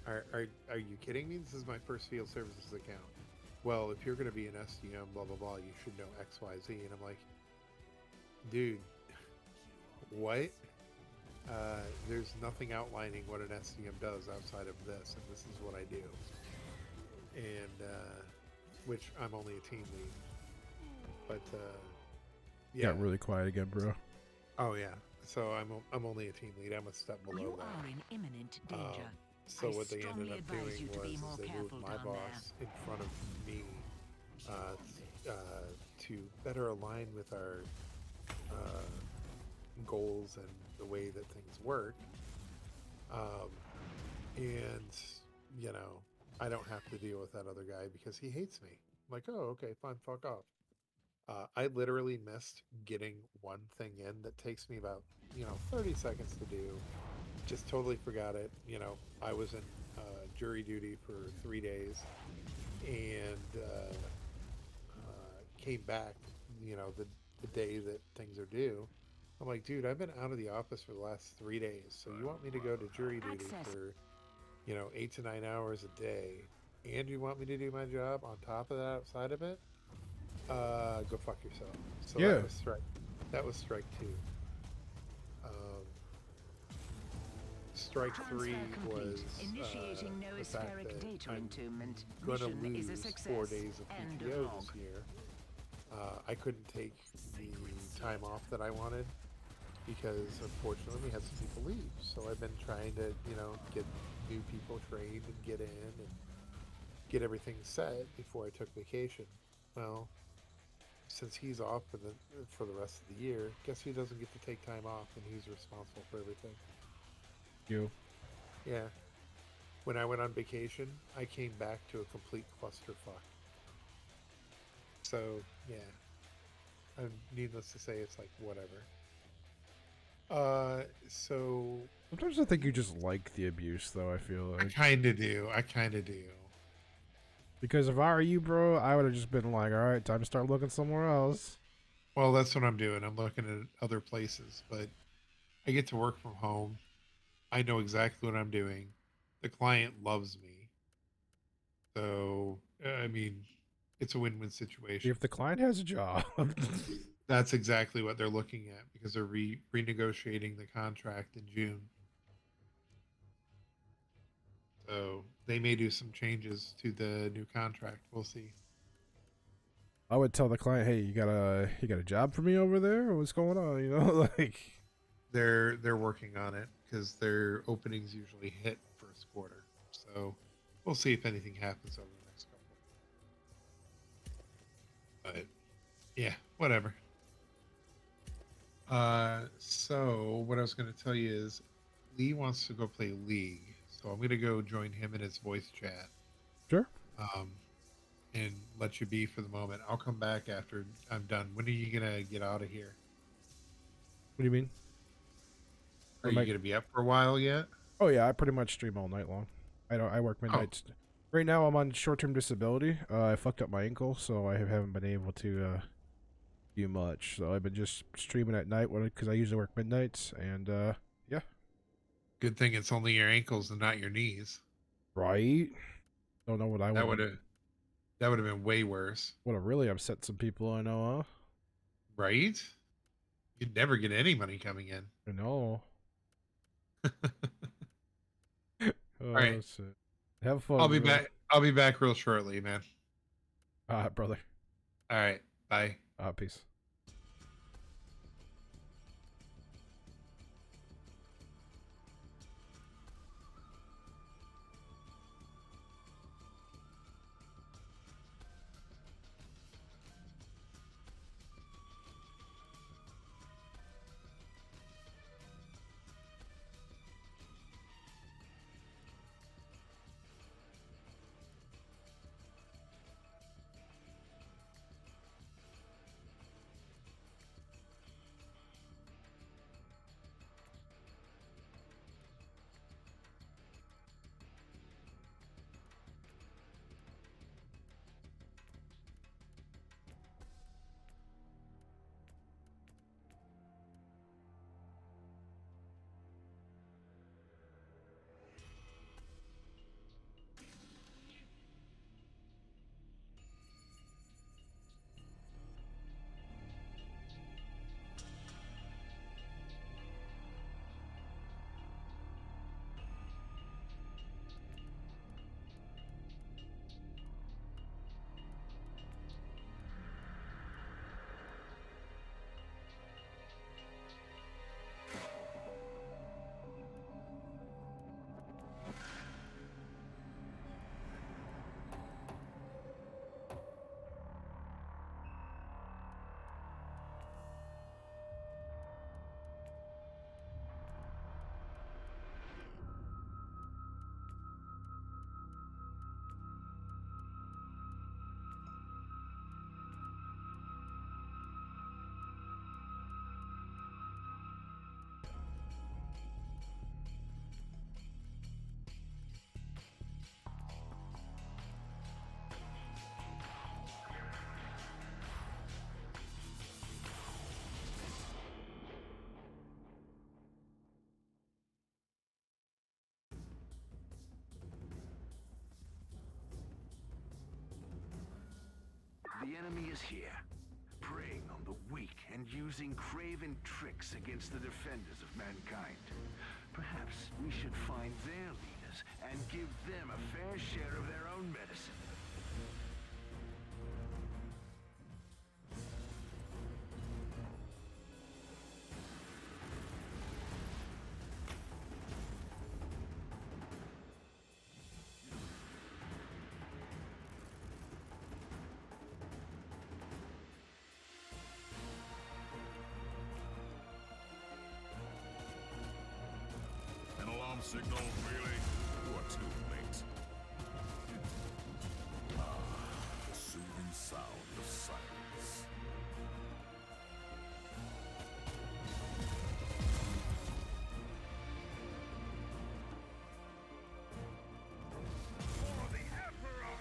Are you kidding me? This is my first field services account. Well, if you're going to be an SDM, blah, blah, blah, you should know X, Y, Z. And I'm like, dude, what? There's nothing outlining what an SDM does outside of this, and this is what I do. And, which I'm only a team lead. But, yeah. Got really quiet again, bro. Oh, yeah. So I'm only a team lead. I'm a step below You that. are in imminent danger. So I what they ended strongly up advise doing you to be was more they moved careful my down boss in front of me to better align with our goals and the way that things work. And you know, I don't have to deal with that other guy because he hates me. I'm like, oh, okay, fine, fuck off. I literally missed getting one thing in that takes me about 30 seconds to do. Just totally forgot it. I was in jury duty for 3 days, and came back. The day that things are due. I'm like, dude, I've been out of the office for the last 3 days, so you want me to go to jury duty for 8 to 9 hours a day, and you want me to do my job on top of that, outside of it? Go fuck yourself. So Yeah. that was strike 2. Strike 3 was Initiating the noospheric fact that data I'm entombment. gonna Mission is a lose success. 4 days of End PTO log. this year. I couldn't take the time off that I wanted because unfortunately we had some people leave. So I've been trying to, get new people trained and get in and get everything set before I took vacation. Well, since he's off for the rest of the year, guess who doesn't get to take time off and who's responsible for everything? You. Yeah. When I went on vacation, I came back to a complete clusterfuck. So, yeah. Needless to say, it's like, whatever. So... Sometimes I think you just like the abuse, though, I feel like. I kind of do. Because if I were you, bro, I would have just been like, alright, time to start looking somewhere else. Well, that's what I'm doing. I'm looking at other places, but I get to work from home. I know exactly what I'm doing. The client loves me. So, I mean, it's a win-win situation. If the client has a job. That's exactly what they're looking at because they're renegotiating the contract in June. So they may do some changes to the new contract. We'll see. I would tell the client, hey, you got a job for me over there? Or what's going on? Like they're working on it because their openings usually hit first quarter. So we'll see if anything happens over the next couple. But yeah, whatever. So what I was going to tell you is Lee wants to go play League. So I'm going to go join him in his voice chat. Sure. And let you be for the moment. I'll come back after I'm done. When are you going to get out of here? What do you mean? Are you going to be up for a while yet? Oh yeah, I pretty much stream all night long. I work midnights. Oh. Right now I'm on short-term disability. I fucked up my ankle, so I haven't been able to do much. So I've been just streaming at night because I usually work midnights, and yeah. Good thing it's only your ankles and not your knees. Right? Don't know what I would have. That would have been way worse. Would have really upset some people I know, huh? Right? You'd never get any money coming in. I know. All right. Shit. Have fun. I'll be back. I'll be back real shortly, man. Brother. All right. Bye. Peace. enemy is here, preying on the weak and using craven tricks against the defenders of mankind. Perhaps we should find their leaders and give them a fair share of their own medicine. An alarm signal, really? You are too late. The soothing sound of silence. For the Emperor!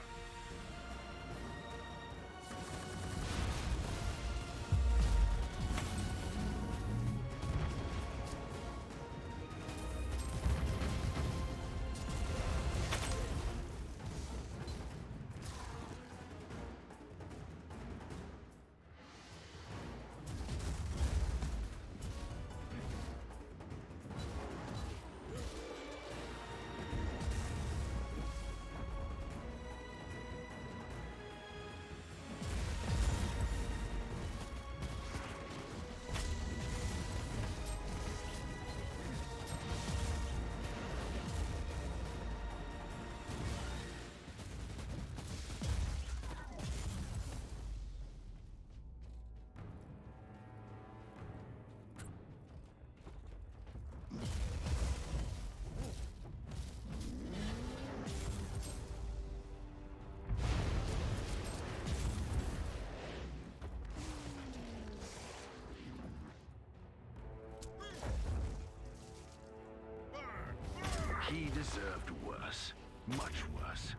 He deserved worse. Much worse.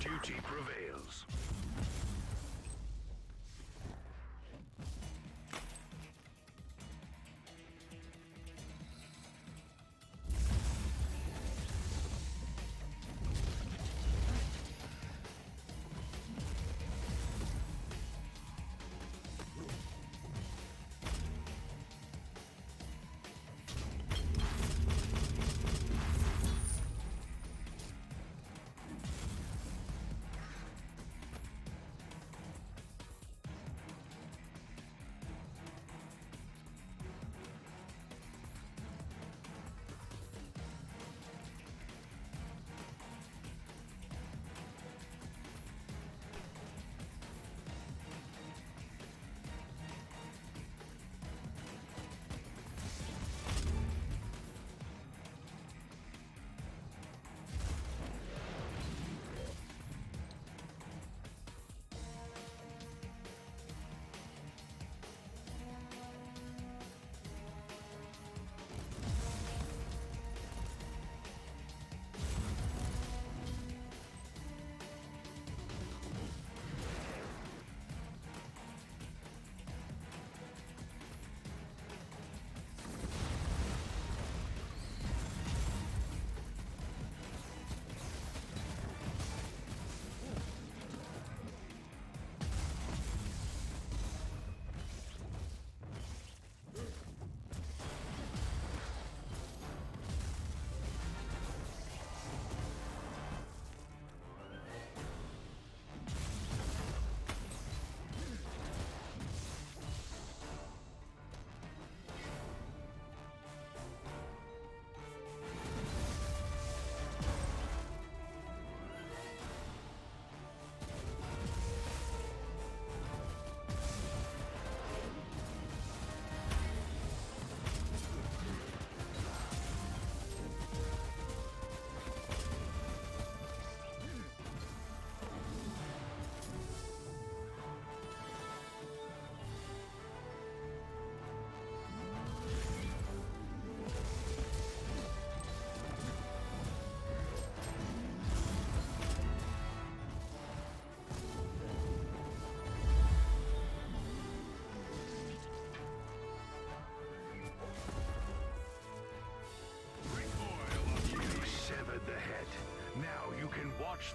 Duty prevails.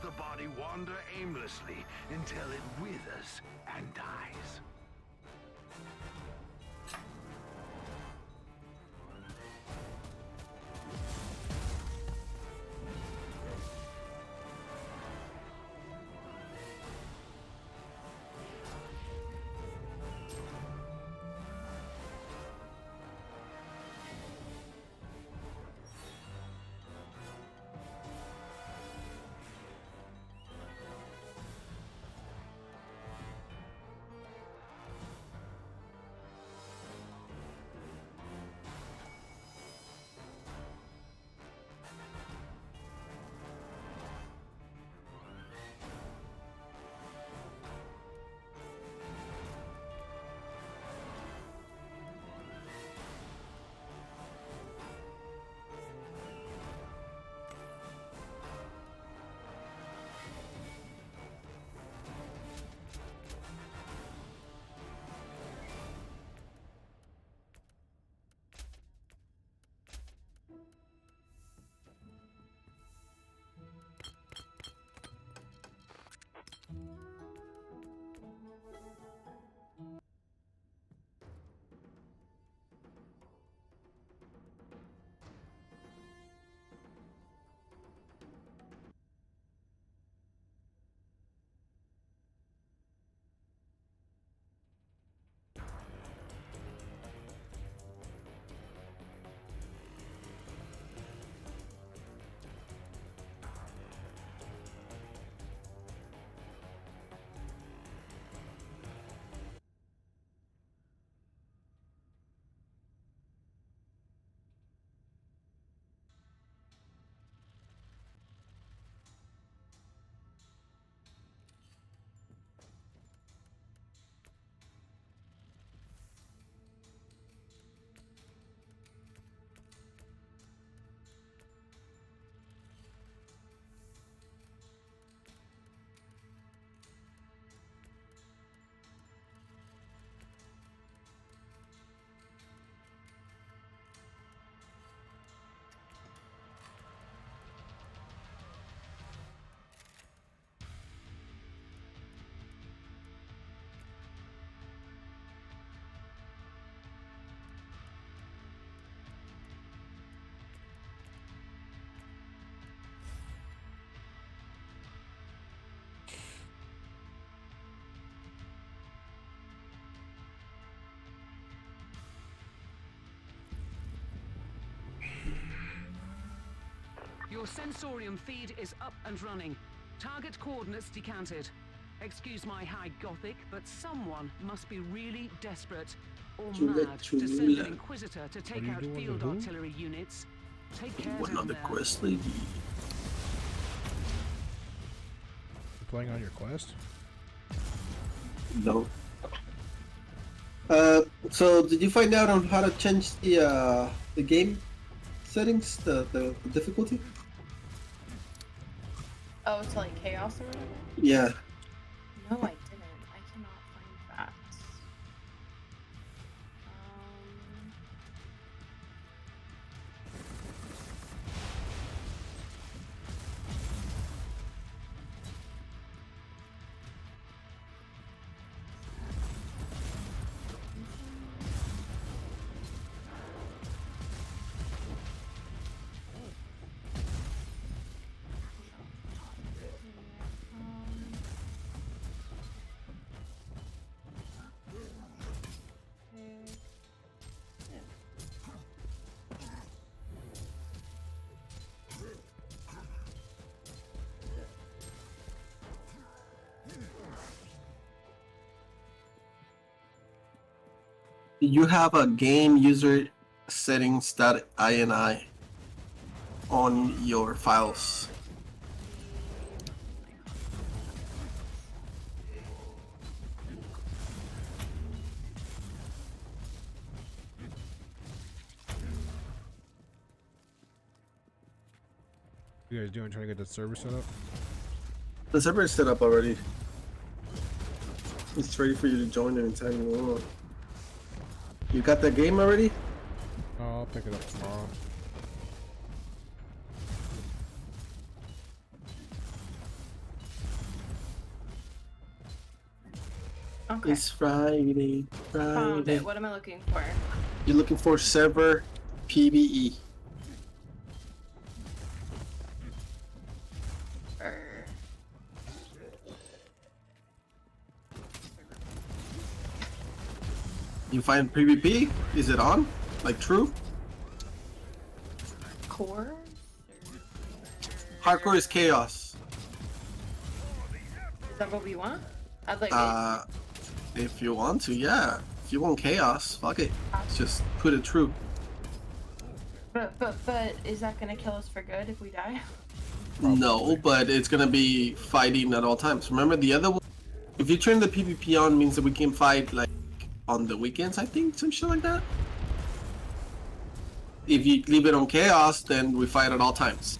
the body wander aimlessly until it withers and dies. Your sensorium feed is up and running. Target coordinates decanted. Excuse my high gothic, but someone must be really desperate or mad to send an Inquisitor to take out field artillery units. Take care down there. Quest lady. You playing on your quest? No. So did you find out on how to change the game settings, the difficulty? Oh, it's like chaos or whatever? Yeah. No, I didn't. I cannot find that. You have a game user settings.ini on your files. You guys doing? Trying to get the server set up? The server is set up already. It's ready for you to join anytime you want. You got that game already? Oh, I'll pick it up tomorrow. Okay. It's Friday. Found Friday. it. What am I looking for? You're looking for server PvE. You find PvP? Is it on? Like true? Core? Hardcore is chaos. Is that what we want? I'd like If you want to, yeah. If you want chaos, fuck it. Just put it true. But is that gonna kill us for good if we die? No, but it's gonna be fighting at all times. Remember the other one? If you turn the PvP on, means that we can fight like on the weekends, I think, some shit like that. If you leave it on chaos, then we fight at all times.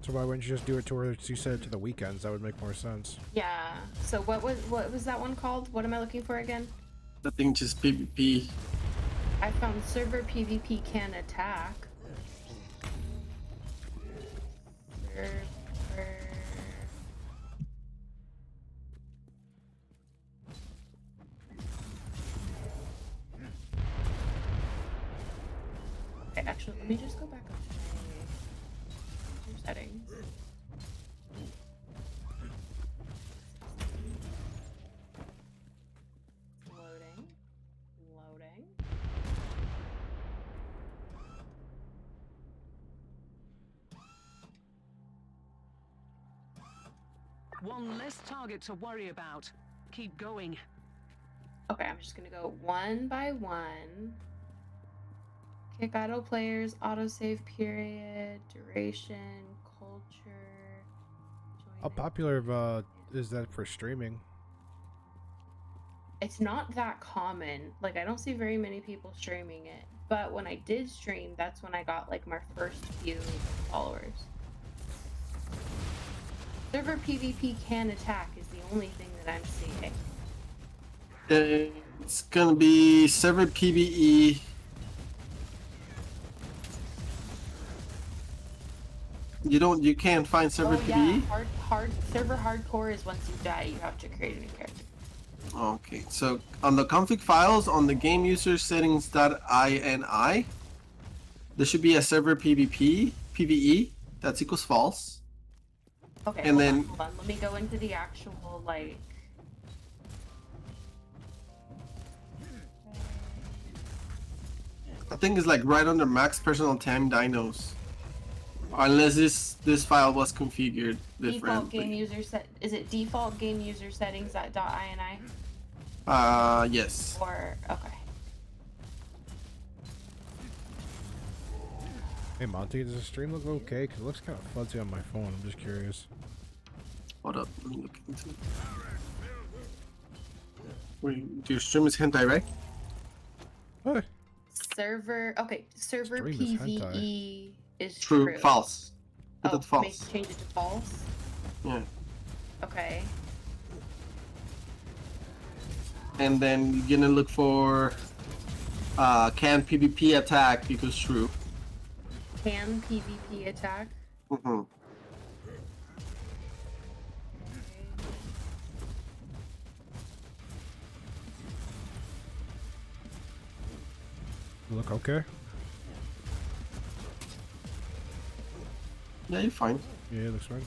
So why wouldn't you just do it towards, you said, to the weekends? That would make more sense. Yeah. So what was that one called? What am I looking for again? I think just PvP. I found server PvP can attack. Server. Okay, actually, let me just go back up to my settings. Loading. One less target to worry about. Keep going. Okay, I'm just gonna go one by one. Kick idle players, autosave period, duration, culture. How popular is that for streaming? It's not that common. Like, I don't see very many people streaming it. But when I did stream, that's when I got like my first few followers. Server PvP can attack is the only thing that I'm seeing. It's gonna be server PvE. You can't find server PvE? Yeah, server hardcore is once you die, you have to create a new character. Okay, so on the config files on the game user settings.ini, there should be a server PvE that's equals false. Okay, and then hold on. Let me go into the actual like. I think it's like right under max personal time dinos. Unless this file was configured differently. Default game user set. Is it default game user settings at .ini? Yes. Or okay. Hey Monty, does the stream look okay? Cause it looks kind of fuzzy on my phone. I'm just curious. Hold up, let me look into it. Wait, your stream is hentai, right? What? Server. Okay, server Stream is PvE is True. true. False. Put Oh, it false. change it to false. Yeah. Okay. And then you're gonna look for can PvP attack equals true. Can PvP attack? Mm-hmm. Look okay? Yeah, you're fine. Yeah, it looks fine.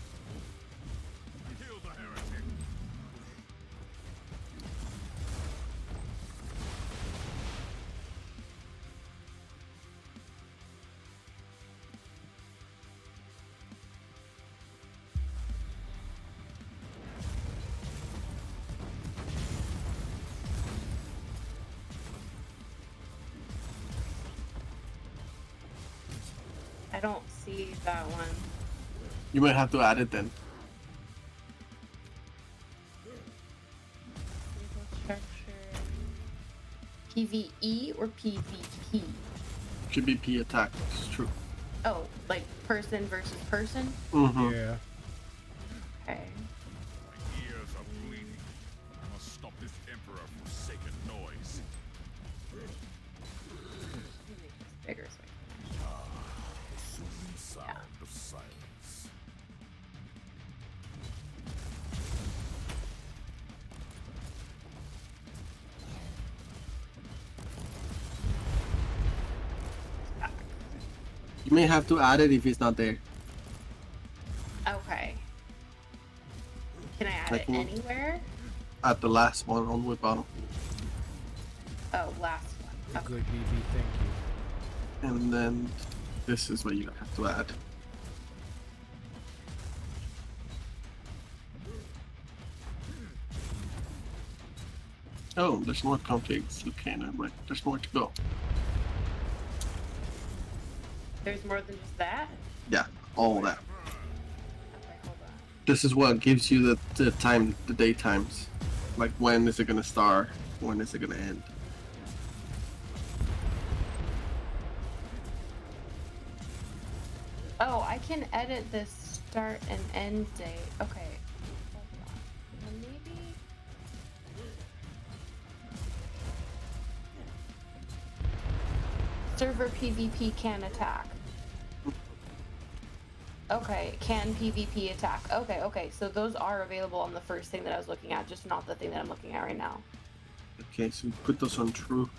I don't see that one. You might have to add it then. Structure. PvE or PvP? PvP attack is true. Oh, like person versus person? Mm-hmm. Yeah. Okay. My ears are bleeding. I must stop this emperor forsaken noise. Bigger so Soothing sound of silence. You may have to add it if it's not there. Okay. Can I add I it can- anywhere? At the last one on the bottom. Oh, last one. Good BB, thank you. And then this is what you have to add. Oh, there's more configs. Okay, never mind. There's more to go. There's more than just that? Yeah, all that. Okay, hold on. This is what gives you the time, the day times. Like when is it gonna start? When is it gonna end? Oh, I can edit the start and end date. Okay. Hold on. Well, maybe. Server PvP can attack. Okay, can PvP attack. Okay, so those are available on the first thing that I was looking at, just not the thing that I'm looking at right now. Okay, so put those on true.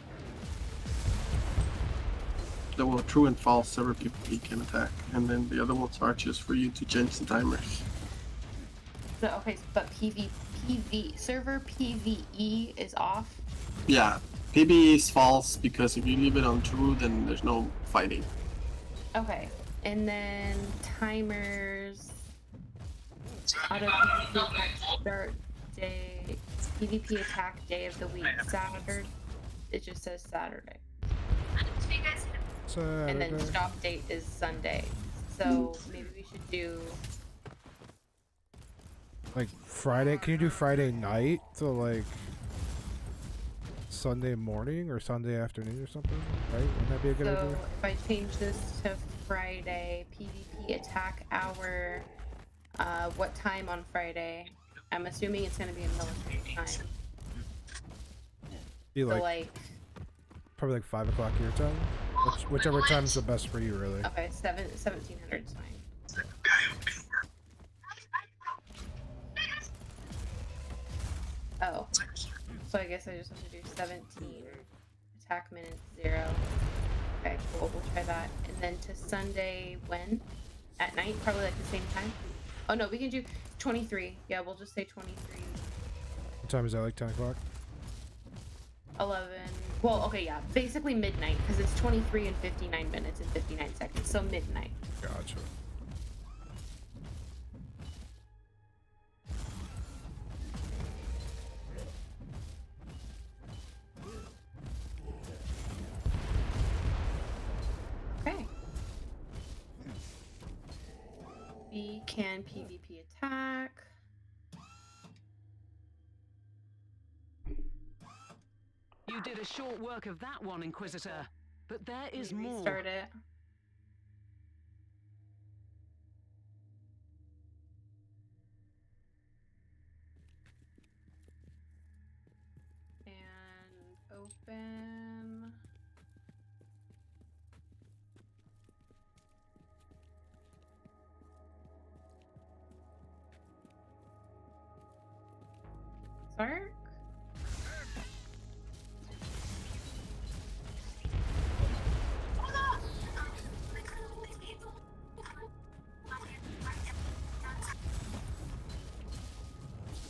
That will true and false server PvP can attack, and then the other ones are just for you to change the timers. So, okay, but server PvE is off. Yeah, PvE is false because if you leave it on true, then there's no fighting. Okay, and then timers. Auto PvP attack start day. PvP attack day of the week. Saturday. It just says Saturday. And then stop date is Sunday. So maybe we should do. Like Friday? Can you do Friday night to like Sunday morning or Sunday afternoon or something? Right? Wouldn't that be a good So idea? if I change this to Friday, PvP attack hour, what time on Friday? I'm assuming it's gonna be in military time. Be So like, like, probably like 5 o'clock your time. Whichever time is the best for you, really. okay, 1700 is fine. Oh, so I guess I just have to do 17 attack minutes 0. Okay, cool. We'll try that. And then to Sunday when? At night, probably like the same time. Oh no, we can do 23. Yeah, we'll just say 23. What time is that? Like 10 o'clock? 11. Well, okay, yeah, basically midnight because it's 23 and 59 minutes and 59 seconds. So midnight. Gotcha. Okay. We can PvP attack. You did a short work of that one, Inquisitor. But there is more. Restart it. And open. Start.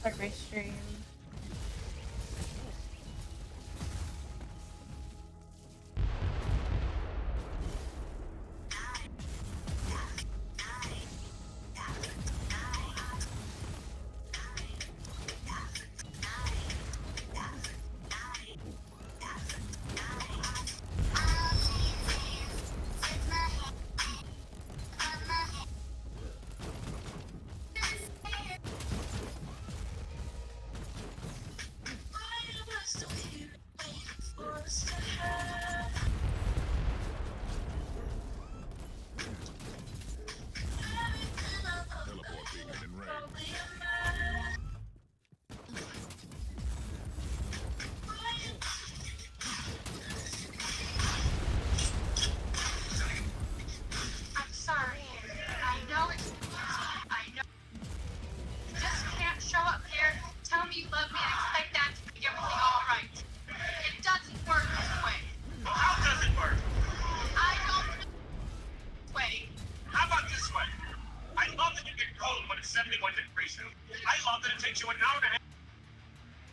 Start my stream.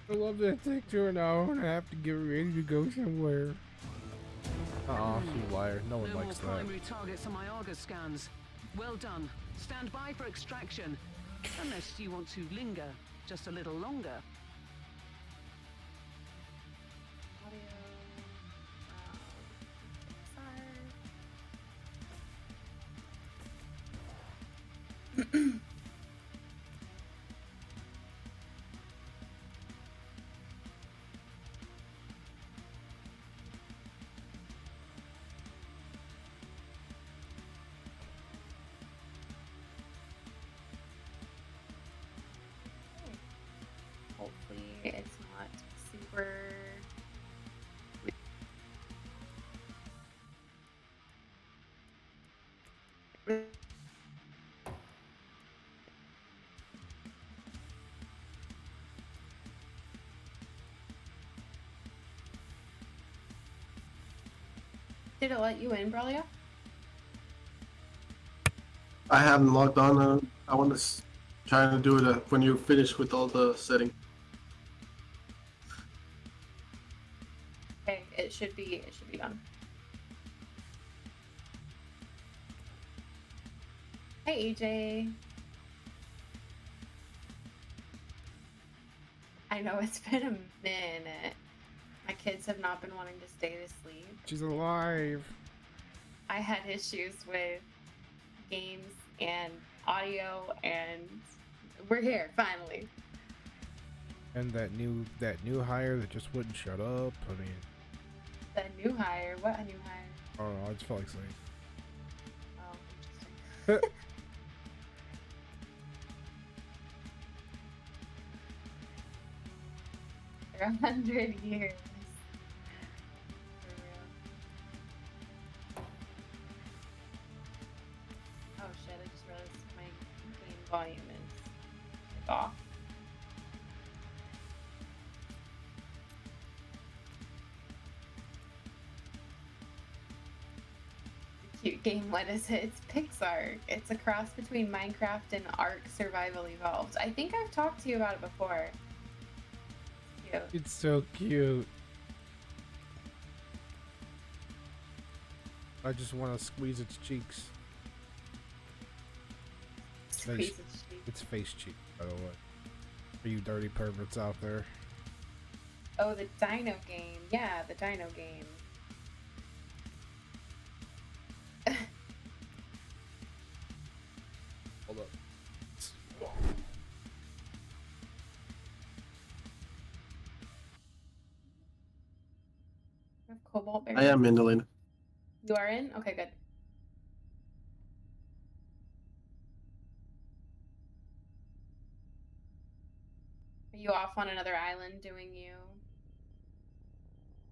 I love that take 2 an hour and I have to get ready to go somewhere. You liar. No one No more likes that. primary targets on my Argus scans. Well done. Stand by for extraction. Unless you want to linger just a little longer. Audio. Hopefully it's not super. Did it let you in, Braulio? I haven't logged on. I want to try to do it when you're finished with all the setting. Okay, it should be done. Hey AJ. I know it's been a minute. My kids have not been wanting to stay to sleep. She's alive. I had issues with games and audio, and we're here finally. And that new hire that just wouldn't shut up. I mean, The new hire. What a new hire? I don't know. I just felt like saying. Oh, interesting. For 100 years. For real. Oh shit, I just realized my game volume is off. Cute game. What is it? It's Pixar. It's a cross between Minecraft and Ark Survival Evolved. I think I've talked to you about it before. It's cute. It's so cute. I just want to squeeze its cheeks. Squeeze its cheek. It's face cheek, by the way. For you dirty perverts out there. Oh, the Dino game. Yeah, the Dino game. Hold up. You have cobalt berries? I am Mindolin. You are in? Okay, good. Are you off on another island doing you?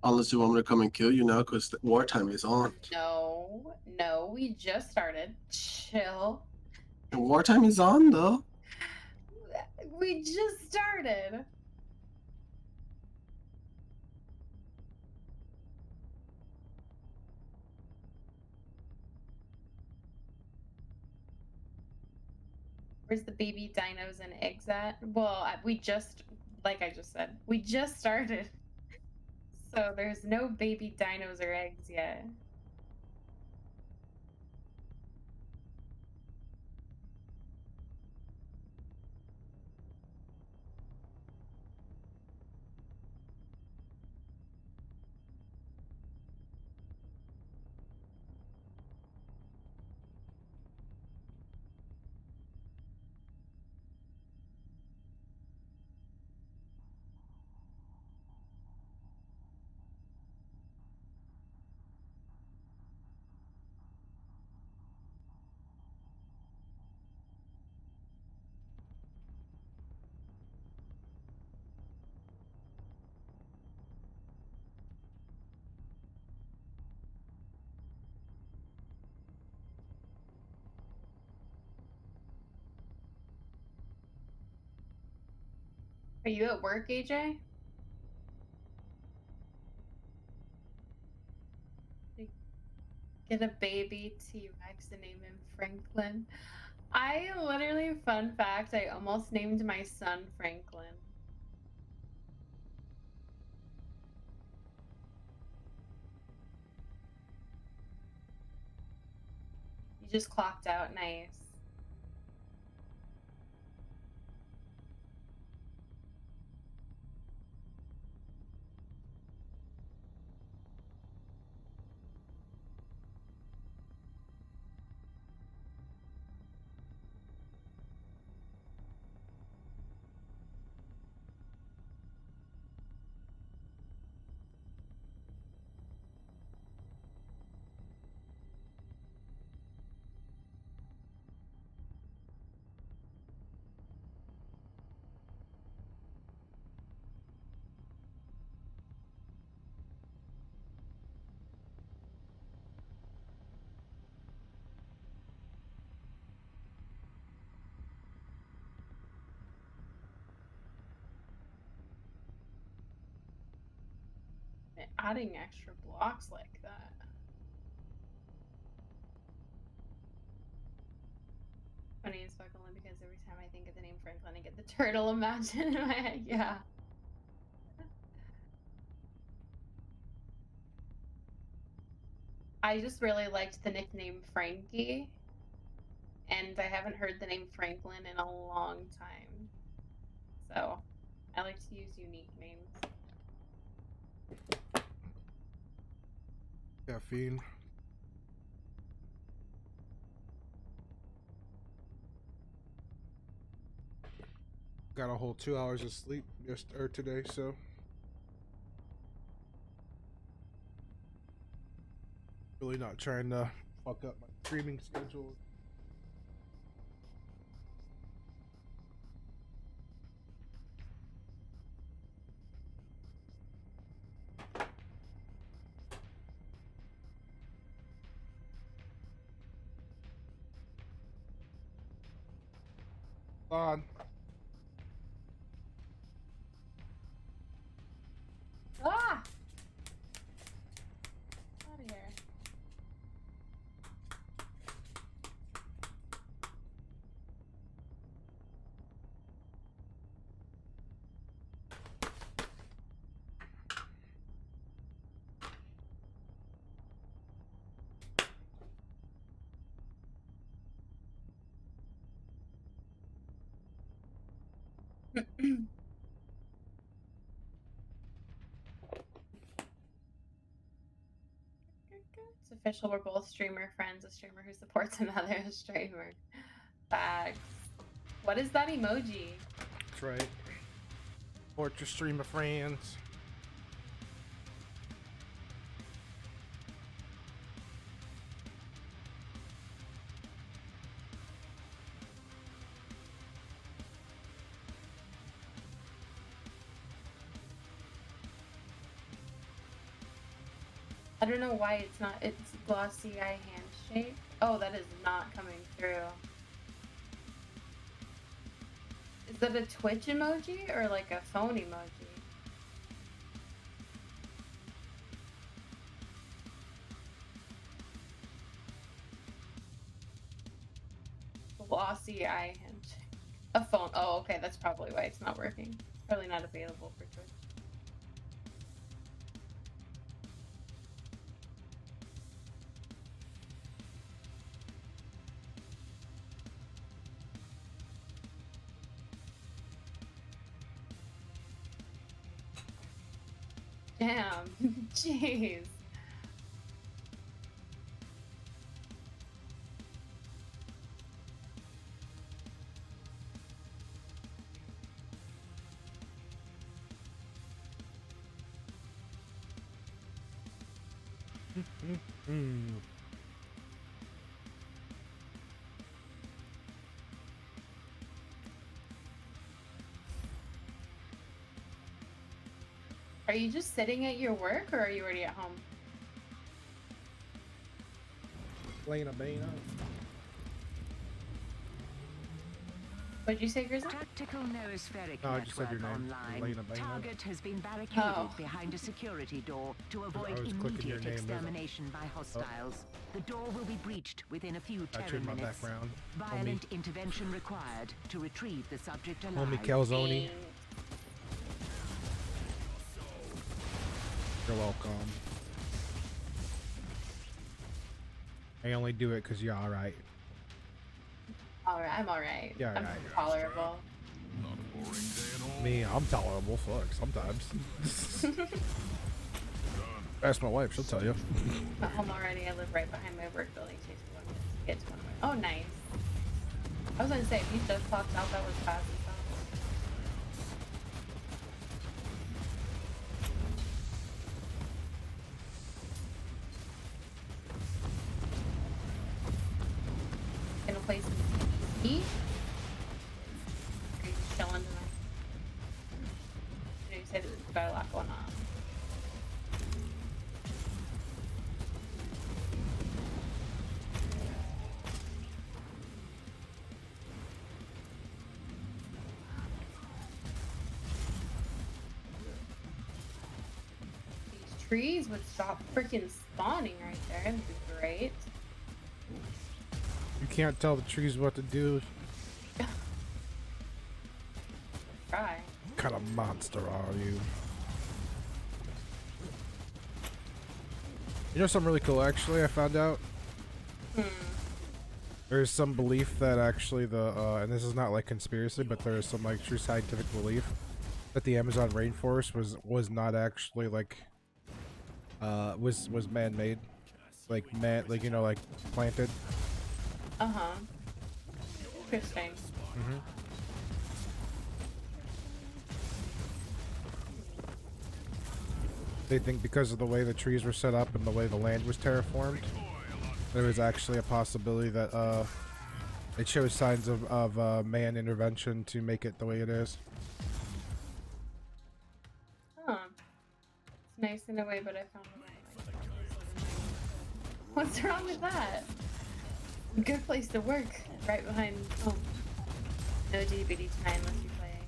Unless you want me to come and kill you now, because the wartime is on. No, no, we just started. Chill. And wartime is on, though. We just started. Where's the baby dinos and eggs at? Well, we just, like I just said, we just started. So there's no baby dinos or eggs yet. Are you at work, AJ? Get a baby T-Rex and name him Franklin. I literally, fun fact, I almost named my son Franklin. just clocked out. Nice. Adding extra blocks like that. Funny as fuck, only because every time I think of the name Franklin, I get the turtle imagined in my head. Yeah. I just really liked the nickname Frankie, and I haven't heard the name Franklin in a long time. So I like to use unique names. Caffeine. Got a whole 2 hours of sleep today, so really not trying to fuck up my streaming schedule. On. Ah! Out of here. It's official. We're both streamer friends. A streamer who supports another streamer. Facts. What is that emoji? That's right. Support your streamer friends. I don't know why it's not. It's glossy eye handshake. Oh, that is not coming through. Is that a Twitch emoji or like a phone emoji? Glossy eye handshake. A phone. Oh, okay. That's probably why it's not working. It's probably not available for Twitch. Damn. Jeez. Are you just sitting at your work or are you already at home? Playing a Bane. What'd you say, Grizzly? Tactical noospheric No, I just said your network name. online. Elena Bain. Target has been barricaded Oh. behind a security door to avoid was clicking your immediate name, there's a- extermination by hostiles. The door will be breached within a few I Terran turned my minutes. background. Violent intervention required to retrieve the subject alive. Homie Calzone. You're welcome. I only do it because you're alright. Alright, I'm alright. Yeah, I'm right. tolerable. Not a boring day at all. Me, I'm tolerable. Fuck, sometimes. Ask my wife, she'll tell you. I'm home already. I live right behind my work building. Takes 1 minute to get to one of my. Oh, nice. I was gonna say, if you just clocked out, that was fast as hell. Gonna play some TBC. Are you just chilling tonight? You know, you said you've got a lot going on. These trees would stop freaking spawning right there. That'd be great. You can't tell the trees what to do. Try. What kind of monster are you? You know something really cool actually I found out? There's some belief that actually and this is not like conspiracy, but there is some like true scientific belief that the Amazon rainforest was not actually like was man-made. Like you know, like planted. Uh-huh. Interesting. Mm-hmm. They think because of the way the trees were set up and the way the land was terraformed, there was actually a possibility that it shows signs of man intervention to make it the way it is. Huh. It's nice in a way, but I found it. What's wrong with that? Good place to work, right behind home. No DBD tonight unless you play.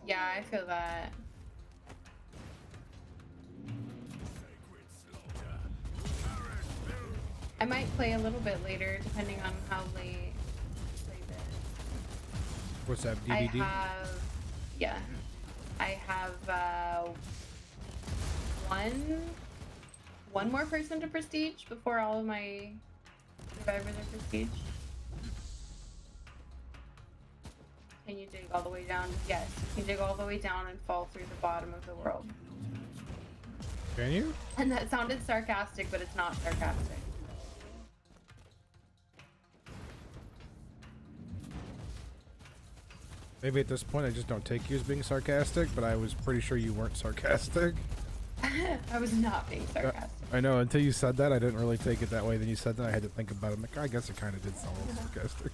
Yeah, I feel that. I might play a little bit later, depending on how late I play this. What's that, I DVD? have one more person to prestige before all of my survivors are prestige. Can you dig all the way down? Yes, you can dig all the way down and fall through the bottom of the world. Can you? And that sounded sarcastic, but it's not sarcastic. Maybe at this point I just don't take you as being sarcastic, but I was pretty sure you weren't sarcastic. I was not being sarcastic. I know, until you said that, I didn't really take it that way. Then you said that, I had to think about it. I'm like, I guess it kind of did sound a little sarcastic.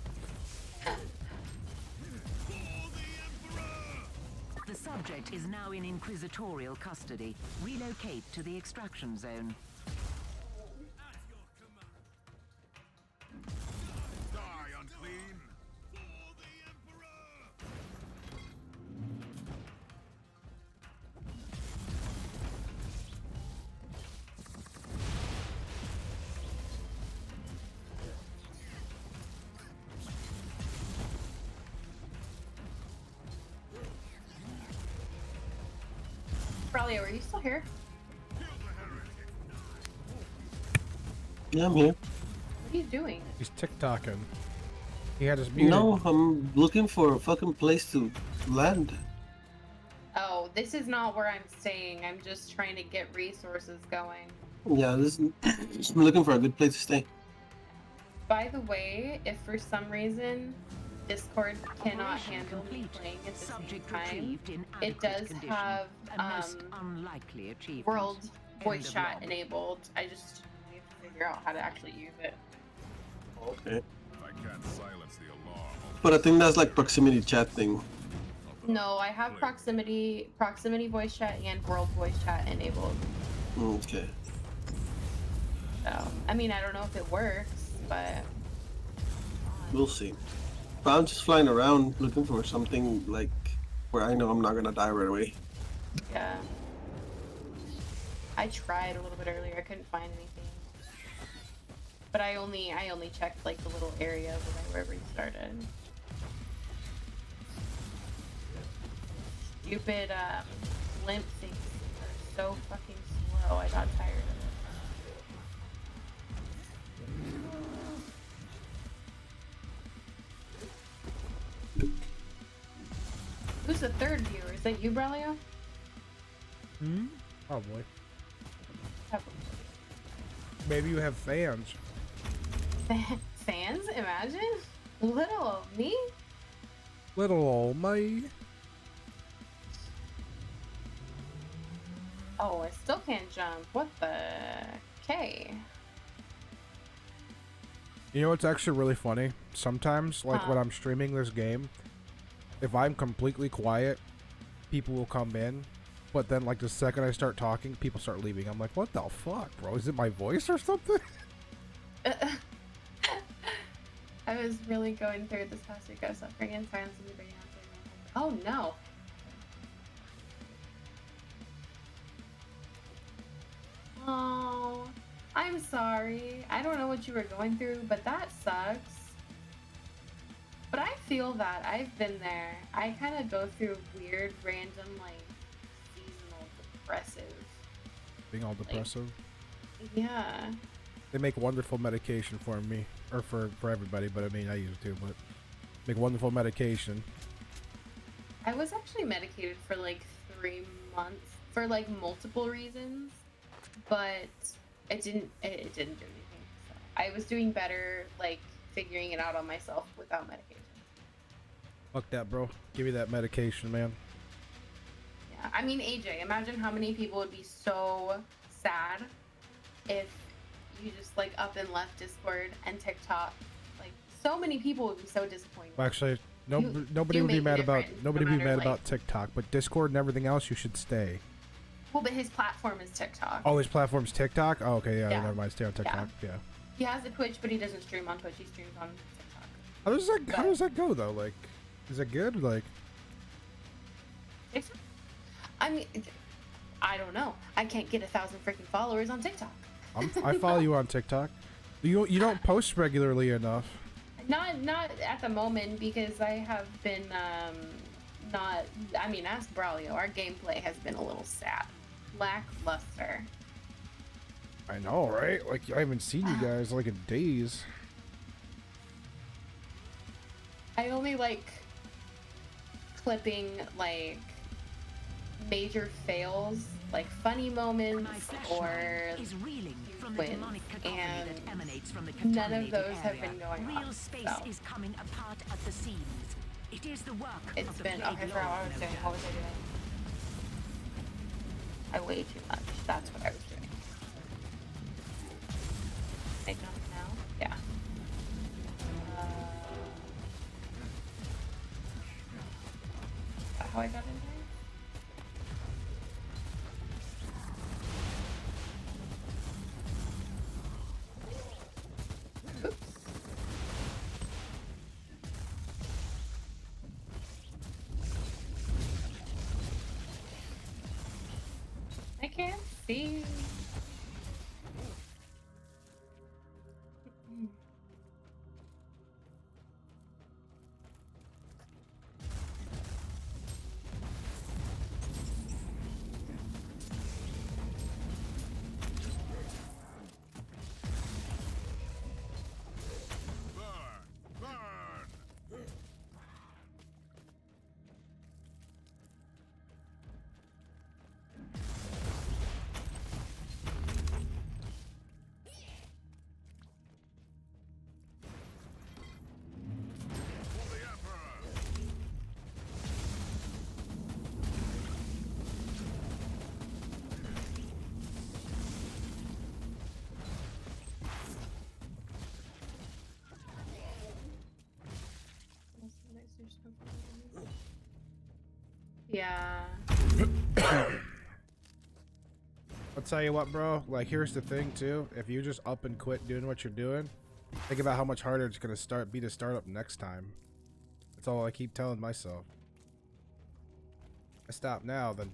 The subject is now in Inquisitorial custody. Relocate to the extraction zone. Die, unclean! Braulio, are you still here? Yeah, I'm here. What are you doing? He's TikToking. He had his muted. No, I'm looking for a fucking place to land. Oh, this is not where I'm staying. I'm just trying to get resources going. Yeah, I'm looking for a good place to stay. By the way, if for some reason Discord cannot handle me playing at the same time, it does have unlikely achievement. world voice of chat log. enabled. I just need to figure out how to actually use it. Okay. If I can't silence the alarm, But I think that's like proximity chat thing. No, I have proximity voice chat and world voice chat enabled. Okay. So, I mean, I don't know if it works, but We'll see. But I'm just flying around looking for something like where I know I'm not gonna die right away. yeah. I tried a little bit earlier. I couldn't find anything. But I only checked like the little area wherever you started. Stupid limp things are so fucking slow. I got tired of it. a third viewer? Is that you, Braulio? Hmm? Probably. Probably. Maybe you have fans. Fans? Imagine? Little old me? Little old me. Oh, I still can't jump. What the? Okay. You know what's actually really funny? Sometimes, like when I'm streaming this game, if I'm completely quiet, people will come in. But then, like, the second I start talking, people start leaving. I'm like, what the fuck, bro? Is it my voice or something? I was really going through this past week. I was suffering in silence and debating on saying, oh no. Oh, I'm sorry. I don't know what you were going through, but that sucks. But I feel that. I've been there. I kind of go through weird, random, like, seasonal depressive. Being all depressive. Yeah. They make wonderful medication for me, or for everybody, but I mean, I use it too, but make wonderful medication. I was actually medicated for like 3 months for like multiple reasons, but it didn't do anything. So I was doing better like figuring it out on myself without medication. Fuck that, bro. Give me that medication, man. Yeah, I mean, AJ, imagine how many people would be so sad if you just like up and left Discord and TikTok. Like, so many people would be so disappointed. Well, actually, nobody would be mad about about TikTok, but Discord and everything else, you should stay. Well, but his platform is TikTok. Oh, his platform's TikTok? Oh, okay, yeah, Yeah. never mind. Stay on TikTok, yeah. He has a Twitch, but he doesn't stream on Twitch. He streams on TikTok. How does that go though? Like, is it good? Like, I mean, I don't know. I can't get 1,000 freaking followers on TikTok. I follow you on TikTok. You don't post regularly enough. Not at the moment because I have been not. I mean, ask Braulio. Our gameplay has been a little sad, lackluster. I know, right? Like, I haven't seen you guys like in days. I only like clipping like major fails, like funny moments or wins, and none of those have been going on. Real space So. is coming apart at the seams. It is the work It's of the been Plague okay for what I was doing. What was I doing? I weigh too much. That's what I was doing. I jump now? Yeah. Is that how I got in there? Oops. I can't see. Yeah. I'll tell you what, bro. Like, here's the thing, too. If you just up and quit doing what you're doing, think about how much harder it's gonna be to start up next time. That's all I keep telling myself. I stop now, then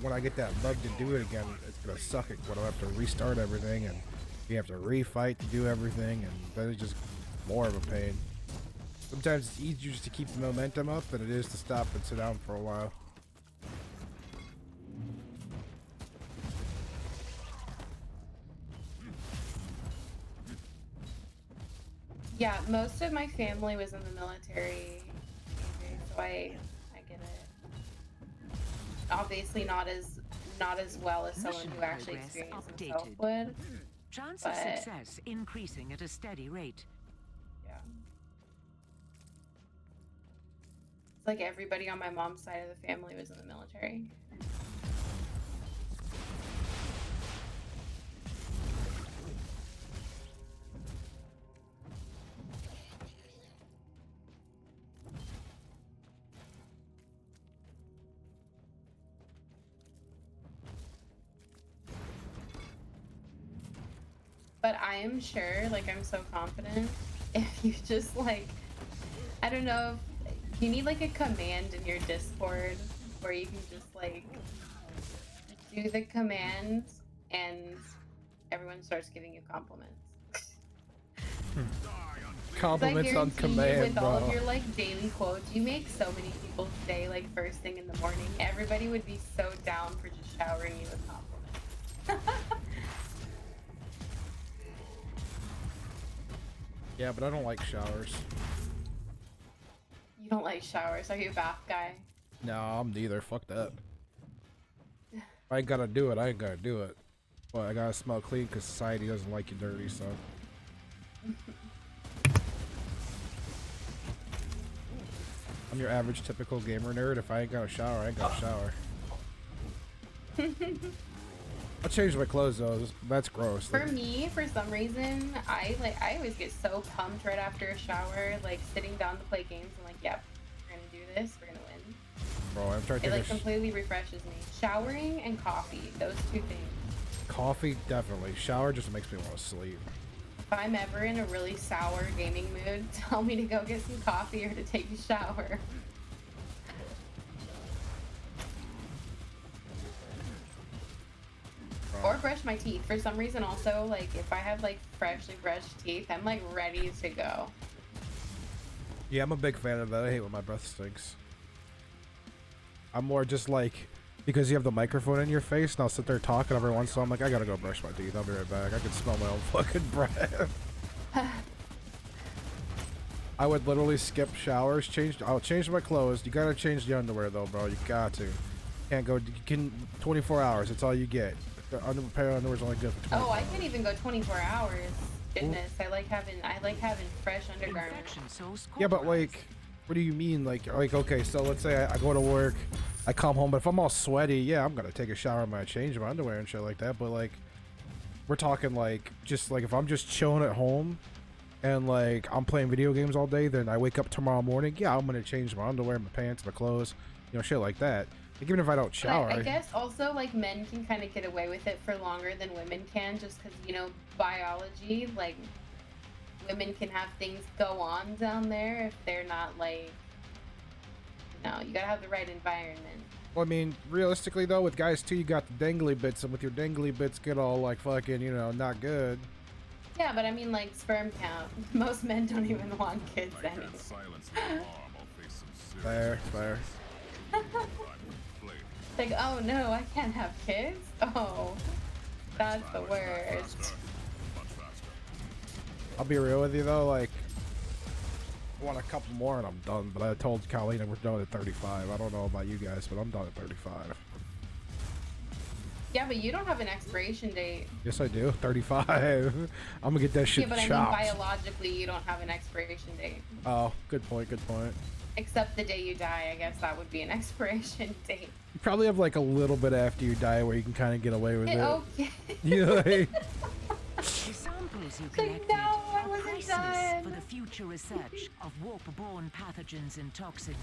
when I get that bug to do it again, it's gonna suck it when I have to restart everything, and you have to refight to do everything, and then it's just more of a pain. Sometimes it's easier just to keep the momentum up than it is to stop and sit down for a while. Yeah, most of my family was in the military, so I get it. obviously not as well as someone Mission who actually progress experienced himself updated. would. Chance But of success increasing at a steady rate. yeah. It's like everybody on my mom's side of the family was in the military. But I am sure, like, I'm so confident, if you just, like, I don't know, if you need, like, a command in your Discord where you can just, like, do the command and everyone starts giving you compliments. Compliments on command, with all bro. of your, like, daily quotes, you make so many people's day, like, first thing in the morning. Everybody would be so down for just showering you with compliments. Yeah, but I don't like showers. You don't like showers, are you a bath guy? No, I'm neither. Fuck that. I ain't gotta do it. I ain't gotta do it. But I gotta smell clean because society doesn't like you dirty, so. I'm your average typical gamer nerd. If I ain't got a shower, I ain't got a shower. I'll change my clothes though. That's gross. For me, for some reason, I always get so pumped right after a shower, like sitting down to play games. I'm like, yep, we're gonna do this. We're gonna win. Bro, I'm trying to It take like completely refreshes me. Showering and coffee, those two things. coffee, definitely. Shower just makes me want to sleep. If I'm ever in a really sour gaming mood, tell me to go get some coffee or to take a shower. Or brush my teeth. For some reason also, like, if I have, like, freshly brushed teeth, I'm, like, ready to go. Yeah, I'm a big fan of that. I hate when my breath stinks. I'm more just like, because you have the microphone in your face, and I'll sit there talking every once in a while. I'm like, I gotta go brush my teeth. I'll be right back. I can smell my own fucking breath. I would literally skip showers, I'll change my clothes. You gotta change the underwear though, bro. You got to. Can't go, you can, 24 hours, that's all you get. The pair of underwear is only good for 24 Oh, I can't even go 24 hours. Goodness, I like having fresh undergarments. Yeah, but like, what do you mean? Like, okay, so let's say I go to work, I come home, but if I'm all sweaty, yeah, I'm gonna take a shower and change my underwear and shit like that. But like, we're talking like, just like if I'm just chilling at home and like I'm playing video games all day, then I wake up tomorrow morning, yeah, I'm gonna change my underwear, my pants, my clothes, you know, shit like that. Like, even if I don't shower. But I guess also, like, men can kind of get away with it for longer than women can, just because, you know, biology, like, women can have things go on down there if they're not, like, you know, you gotta have the right environment. Well, I mean, realistically though, with guys too, you got the dangly bits, and with your dangly bits get all like fucking, you know, not good. Yeah, but I mean, like, sperm count. Most men don't even want kids anyway. Fair, fair. Like, oh no, I can't have kids? Oh, that's the worst. I'll be real with you though, like, I want a couple more and I'm done, but I told Colleen we're done at 35. I don't know about you guys, but I'm done at 35. Yeah, but you don't have an expiration date. Yes, I do. 35. I'm gonna get that shit Yeah, but chopped. I mean, biologically, you don't have an expiration date. Oh, good point, good point. Except the day you die, I guess that would be an expiration date. You probably have like a little bit after you die where you can kind of get away with it. Okay. You know, like, The samples you Like, collected no, I are wasn't priceless done. for the future research of warp-borne pathogens and toxins.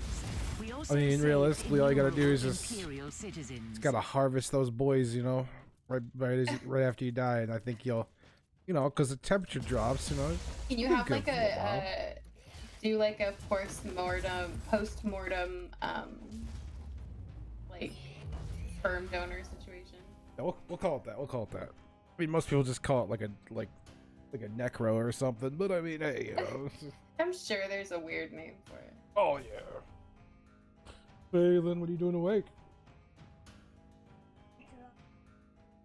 We also I mean, save realistically, all you gotta do is innumerable just imperial citizens. gotta harvest those boys, you know, right after you die, and I think you'll, you know, because the temperature drops, you know. Can you be have good like for a while. do like a post-mortem, like sperm donor situation? Yeah, we'll call it that. We'll call it that. I mean, most people just call it like a necro or something, but I mean, hey, you know. I'm sure there's a weird name for it. Oh yeah. Phelan, what are you doing awake?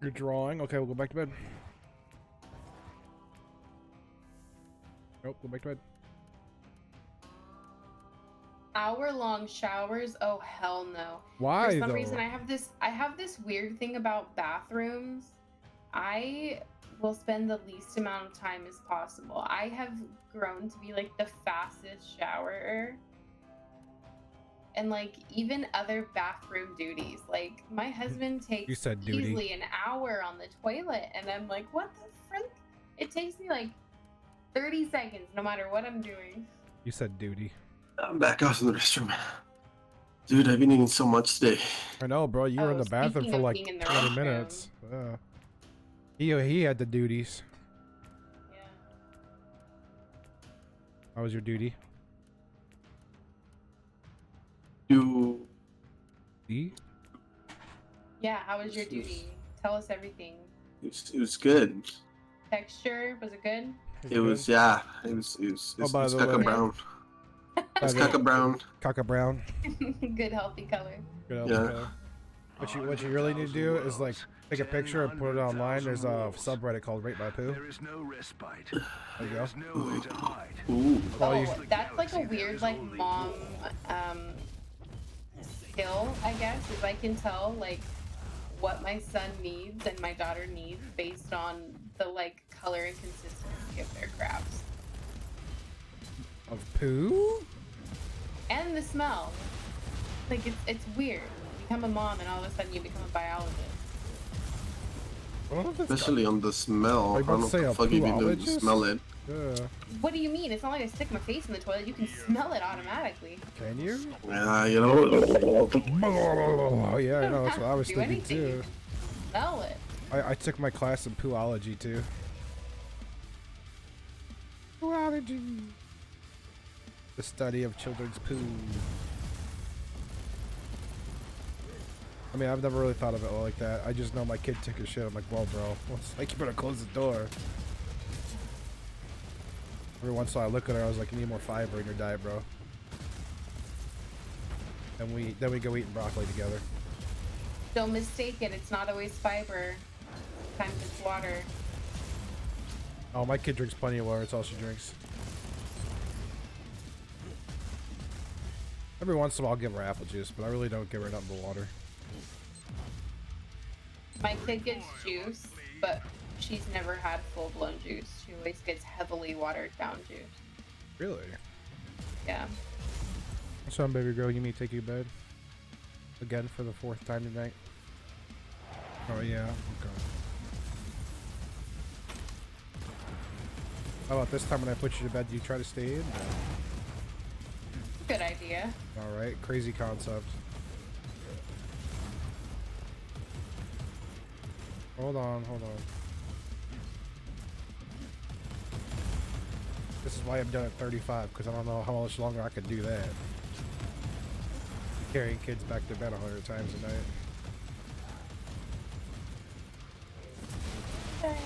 You're drawing. Okay, we'll go back to bed. Nope, go back to bed. Hour-long showers? Oh hell no. For Why some reason though? I have this weird thing about bathrooms. I will spend the least amount of time as possible. I have grown to be like the fastest showerer. And like even other bathroom duties. Like my husband takes You said duty. easily an hour on the toilet and I'm like, what the frick? It takes me like 30 seconds no matter what I'm doing. You said duty. I'm back out in the restroom. Dude, I've been eating so much today. I know, bro. You were in the bathroom speaking for of like being in the 20 restroom. minutes. He had the duties. Yeah. How was your duty? You. Yeah, how was your duty? Tell us everything. It was good. Texture, was it good? It was, yeah. It was by it's the caca way. brown. It's caca brown. Caca brown. Good healthy color. Good healthy color. What you really need to do is like take a picture and put it online. There's a subreddit called Rate My Poo. There is no respite. There you go. There's nowhere to hide. Ooh. Oh, that's like a weird like mom skill, I guess, is I can tell like what my son needs and my daughter needs based on the like color and consistency of their crabs. Of poo? And the smell. Like it's weird. You become a mom and all of a sudden you become a biologist. Especially on the smell. I don't know what the fuck you do to smell it. Yeah. What do you mean? It's not like I stick my face in the toilet. You can smell it automatically. Can you? Yeah, you know. Oh yeah, I know. That's what I was Do thinking anything. too. Smell it. I took my class in poology too. Poology. The study of children's poo. I mean, I've never really thought of it like that. I just know my kid took a shit. I'm like, well, bro, it's like you better close the door. Every once in a while I look at her, I was like, you need more fiber in your diet, bro. And then we go eating broccoli together. Don't mistake it. It's not always fiber. Sometimes it's water. Oh, my kid drinks plenty of water. It's all she drinks. Every once in a while I'll give her apple juice, but I really don't give her nothing but water. My kid gets juice, but she's never had full-blown juice. She always gets heavily watered-down juice. Really? Yeah. What's up, baby girl? You need to take you to bed? Again for the 4th time tonight? Oh, yeah. Okay. How about this time when I put you to bed, do you try to stay in? Good idea. Alright, crazy concept. Hold on. This is why I'm done at 35, because I don't know how much longer I could do that. Carrying kids back to bed 100 times a night. Okay.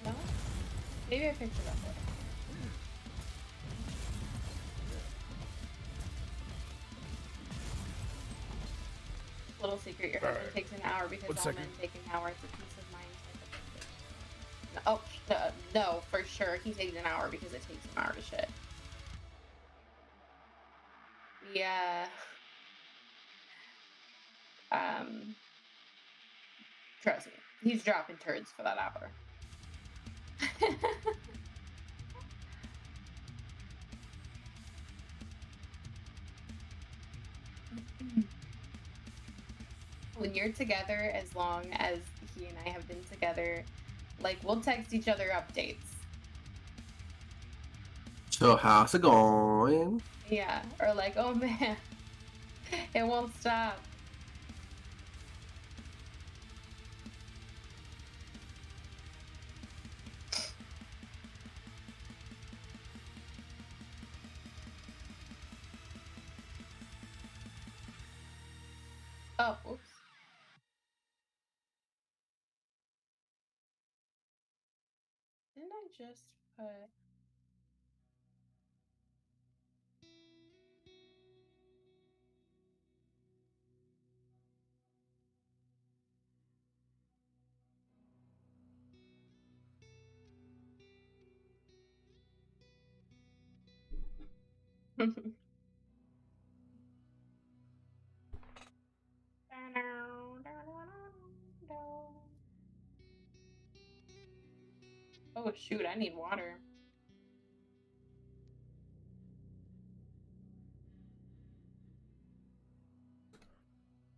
No? Maybe I picked it up there. Little secret, your husband takes an hour because all men take an hour. It's a peace of mind. Oh, no, for sure. He takes an hour because it takes an hour to shit. Yeah. Trust me. He's dropping turds for that hour. When you're together, as long as he and I have been together, like, we'll text each other updates. So how's it going? Yeah, or like, oh man, it won't stop. Oh, oops. Didn't I just put... Oh shoot, I need water.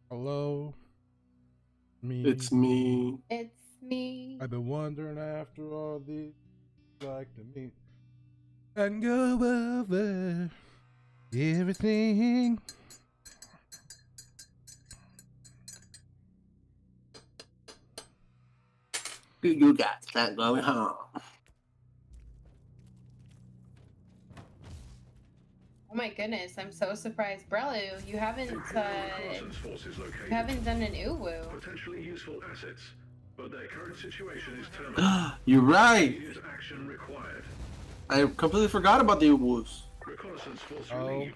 Hello, me. It's me. It's me. I've been wondering after all these, like to meet and go over everything. You guys not going home. Oh my goodness, I'm so surprised. Brelu, you haven't done an uwu. Potentially useful assets, but their current situation is terminal. You're right. Immediate action required. I completely forgot about the Ubus. Reconnaissance force Oh. relieved.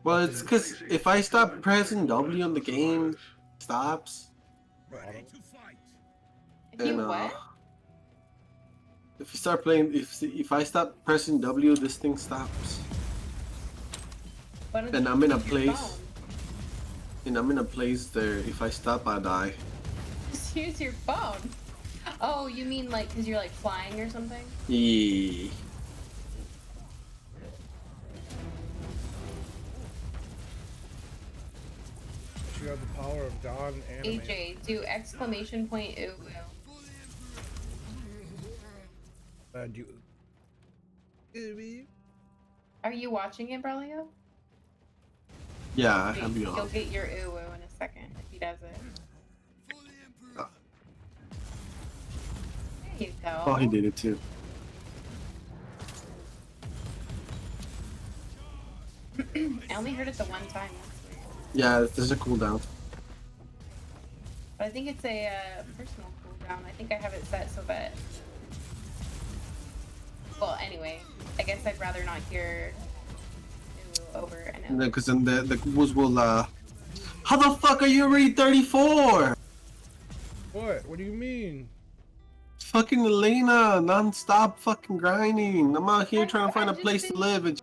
Well, it's because if I stop pressing W on the game, it stops. Ready to fight. If you And, what? if you start playing, if I stop pressing W, this thing stops. Why don't And you I'm in a use your place. phone? And I'm in a place there. If I stop, I die. Just use your phone. Oh, you mean like because you're like flying or something? Yeah. You have the power of Don anime. AJ, do exclamation point uwu. And you. Are you watching it, Brelio? Yeah, I have you You'll on. get your uwu in a second if he does it. There you go. Oh, he did it too. I only heard it the one time. That's weird. Yeah, there's a cooldown. But I think it's a personal cooldown. I think I have it set so that. Well, anyway, I guess I'd rather not hear uwu over an uwu. Because then the Ubus will, How the fuck are you already 34? What? What do you mean? Fucking Elena, non-stop fucking grinding. I'm out here trying to find a place to live. And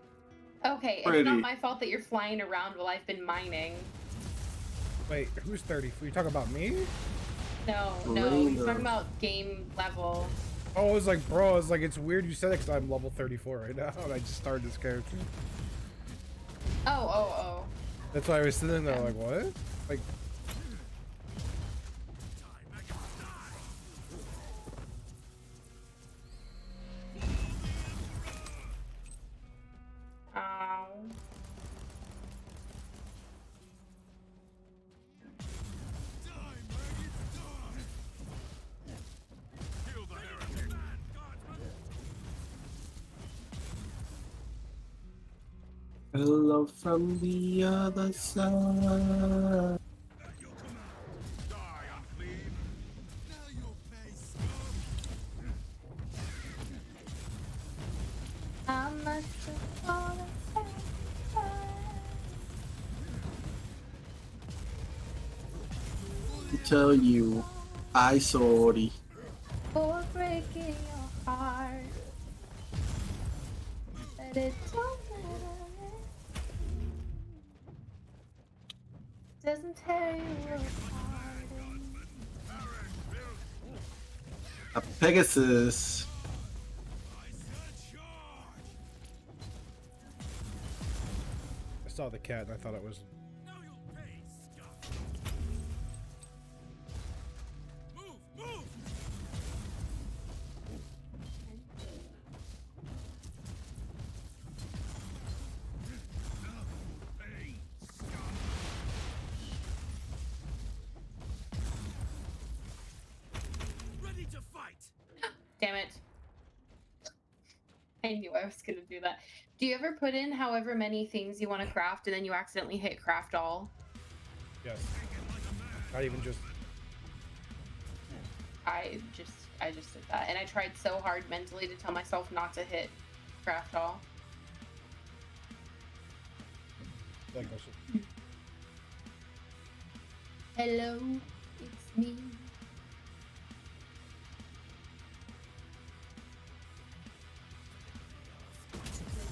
Okay, it's Pretty. not my fault that you're flying around while I've been mining. Wait, who's 30? You talking about me? No, he's Elena. talking about game level. Oh, I was like, bro, it's like, it's weird you said it because I'm level 34 right now and I just started this character. Oh. That's why I was sitting there like, what? Like, Ow. Kill the heretic. hello from the other side. Die, unclean. Now you'll pay, I must have fallen To tell you, I sorry. for breaking your heart. But it don't matter. Doesn't tear you apart. A Pegasus. I saw the cat and I thought it was. now you'll pay, scum. Move! Ready to fight. Damn it. I knew I was gonna do that. Do you ever put in however many things you want to craft and then you accidentally hit craft all? Yes. Not even just. I just did that. And I tried so hard mentally to tell myself not to hit craft all. Like, also. Hello, it's me.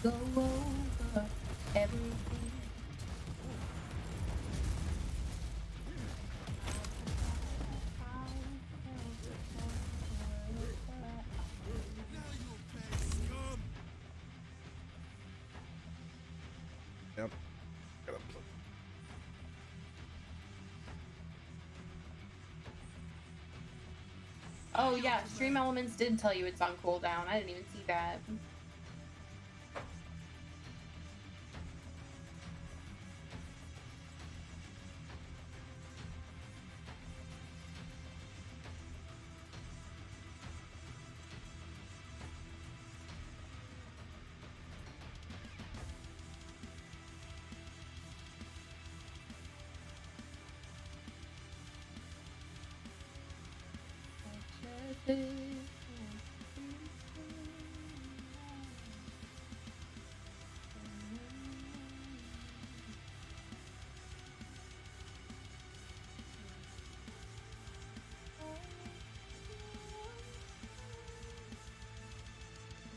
Go over Everything. Yep. Gotta put. Oh yeah, Stream Elements did tell you it's on cooldown. I didn't even see that.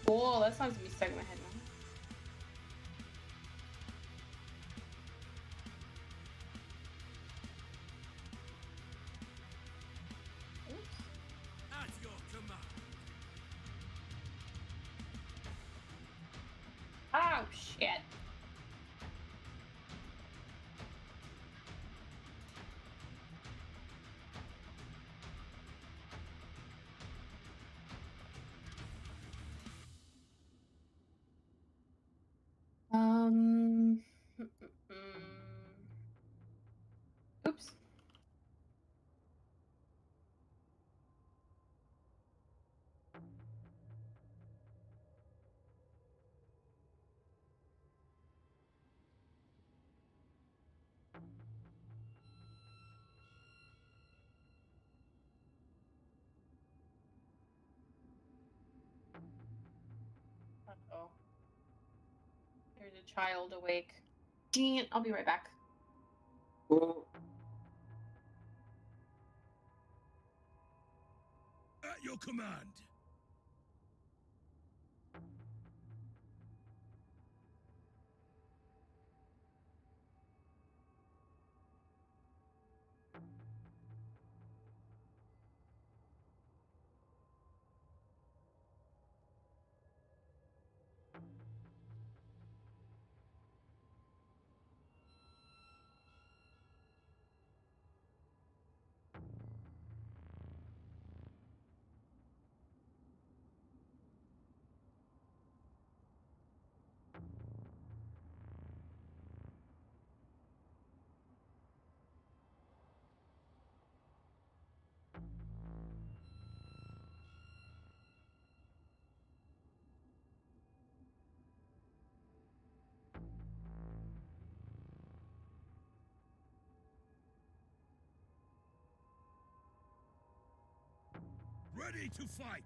Cool, that song's gonna be stuck in my head now. At your command. Oh shit. Oops. Uh-oh. There's a child awake. Dang it, I'll be right back. At your command. Ready to fight.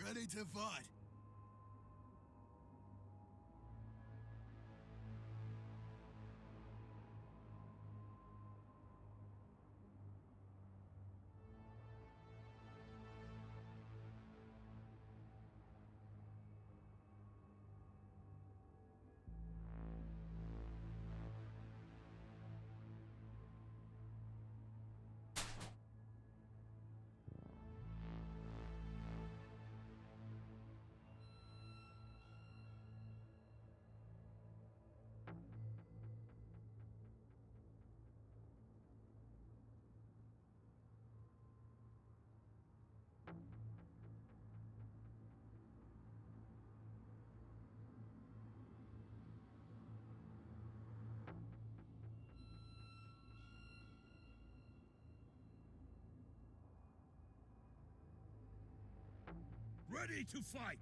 Ready to fight. ready to fight.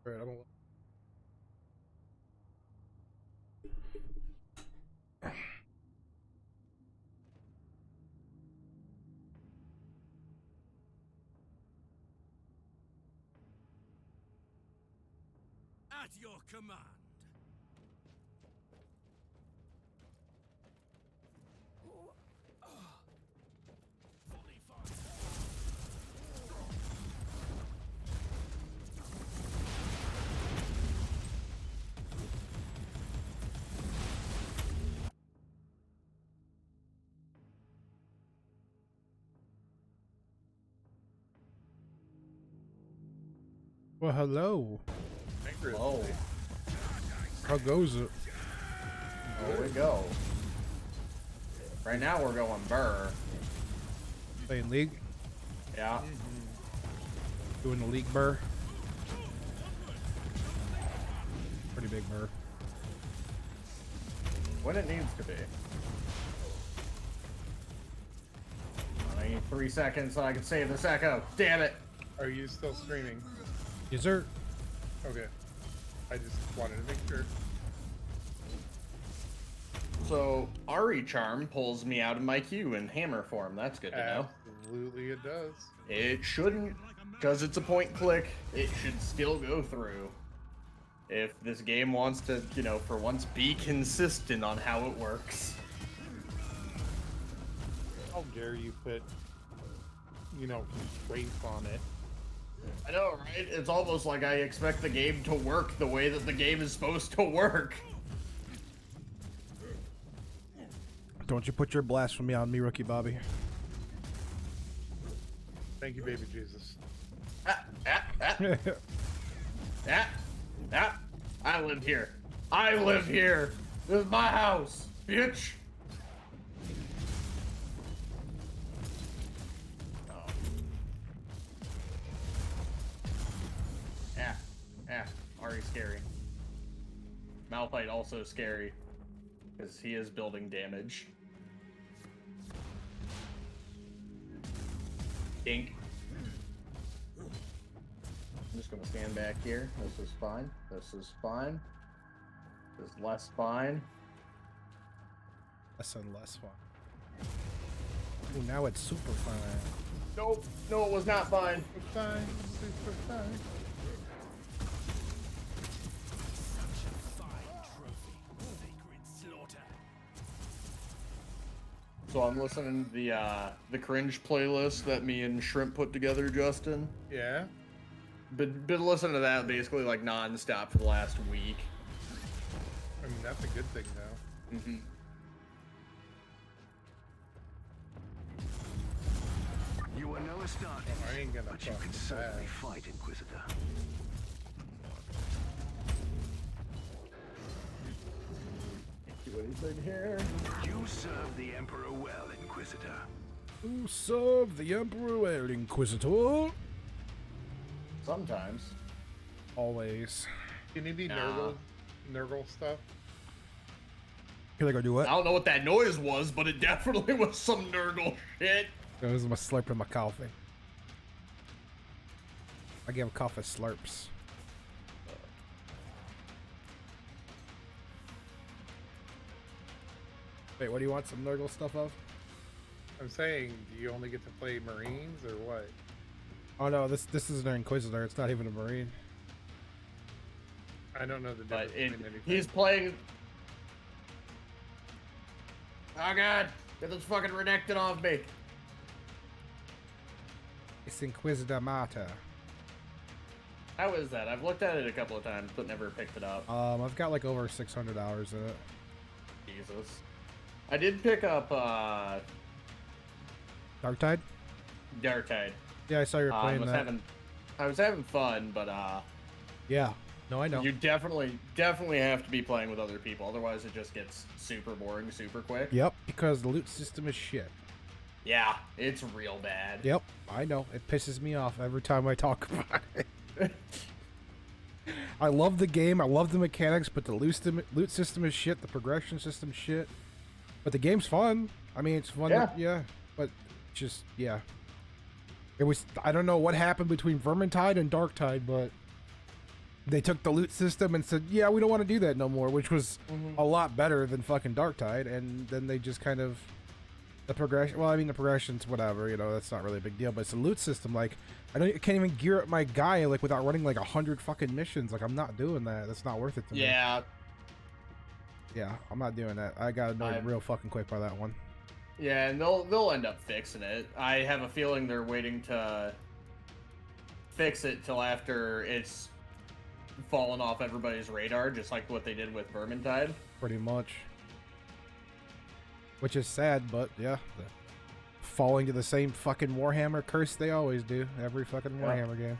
Alright, I'm At your command. Volley fire. Well, hello. Oh, How goes it? there we go. Right now we're going burr. Playing League? Yeah. Doing the League burr? Pretty big burr. When it needs to be. I need 3 seconds so I can save this echo. Damn it. Are you still streaming? Yes, sir. Okay. I just wanted to make sure. So, Ari Charm pulls me out of my queue in hammer form. That's good to know. Absolutely it does. It shouldn't, because it's a point click. It should still go through. If this game wants to, you know, for once be consistent on how it works. How dare you put, you know, constraints on it. I know, right? It's almost like I expect the game to work the way that the game is supposed to work. Don't you put your blasphemy on me, Rookie Bobby. Thank you, baby Jesus. I live here. I live here. This is my house, bitch. Ari's scary. Malphite also scary, because he is building damage. Dink. I'm just gonna stand back here. This is fine. This is fine. This is less fine. Less and less fun. Oh, now it's super fine. Nope. No, it was not fine. Fine. Super fine. So I'm listening to the cringe playlist that me and Shrimp put together, Justin. Yeah. Been listening to that basically like non-stop for the last week. I mean, that's a good thing, though. Mm-hmm. You are no Astartes, I ain't gonna but you fuck can with certainly that. fight, Inquisitor. Do anything here? You serve the Emperor well, Inquisitor. You serve the Emperor well, Inquisitor. Sometimes. Always. You need any Nurgle stuff? Feel like I do what? I don't know what that noise was, but it definitely was some Nurgle shit. That was my slurping my coffee. I give coffee slurps. Wait, what do you want some Nurgle stuff of? I'm saying, do you only get to play Marines or what? Oh no, this isn't an Inquisitor. It's not even a Marine. I don't know the But difference between anything. he's playing. Oh god, get this fucking Renekton off me. It's Inquisitor Martyr. How is that? I've looked at it a couple of times, but never picked it up. I've got like over 600 hours in it. Jesus. I did pick up Darktide? Darktide. Yeah, I saw you were playing that. I was having fun, but yeah. No, I know. you definitely have to be playing with other people, otherwise it just gets super boring super quick. Yep, because the loot system is shit. Yeah, it's real bad. Yep, I know. It pisses me off every time I talk about it. I love the game, I love the mechanics, but the loot system is shit, the progression system shit. But the game's fun. I mean, it's fun. Yeah, but just, yeah. It was, I don't know what happened between Vermintide and Darktide, but they took the loot system and said, yeah, we don't want to do that no more, which was a lot better than fucking Darktide. And then they just kind of, the progression, well, I mean, the progression's whatever, you know, that's not really a big deal, but it's the loot system. Like, I can't even gear up my guy, like, without running, like, 100 fucking missions. Like, I'm not doing that. That's not worth it to me. Yeah. Yeah, I'm not doing that. I got annoyed real fucking quick by that one. Yeah, and they'll end up fixing it. I have a feeling they're waiting to fix it till after it's fallen off everybody's radar, just like what they did with Vermintide. Pretty much. Which is sad, but yeah. Falling to the same fucking Warhammer curse they always do. Every fucking Warhammer game.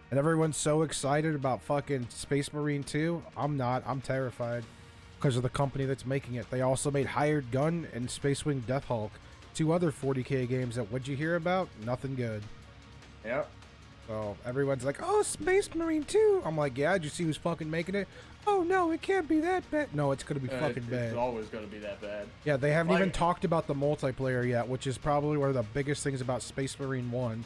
And everyone's so excited about fucking Space Marine 2. I'm not. I'm terrified. Because of the company that's making it. They also made Hired Gun and Space Wing Death Hulk. 2 other 40k games that what'd you hear about? Nothing good. Yep. So everyone's like, oh, Space Marine 2. I'm like, yeah, did you see who's fucking making it? Oh no, it can't be that bad. No, it's gonna be fucking bad. It's always gonna be that bad. Yeah, they haven't even talked about the multiplayer yet, which is probably one of the biggest things about Space Marine 1.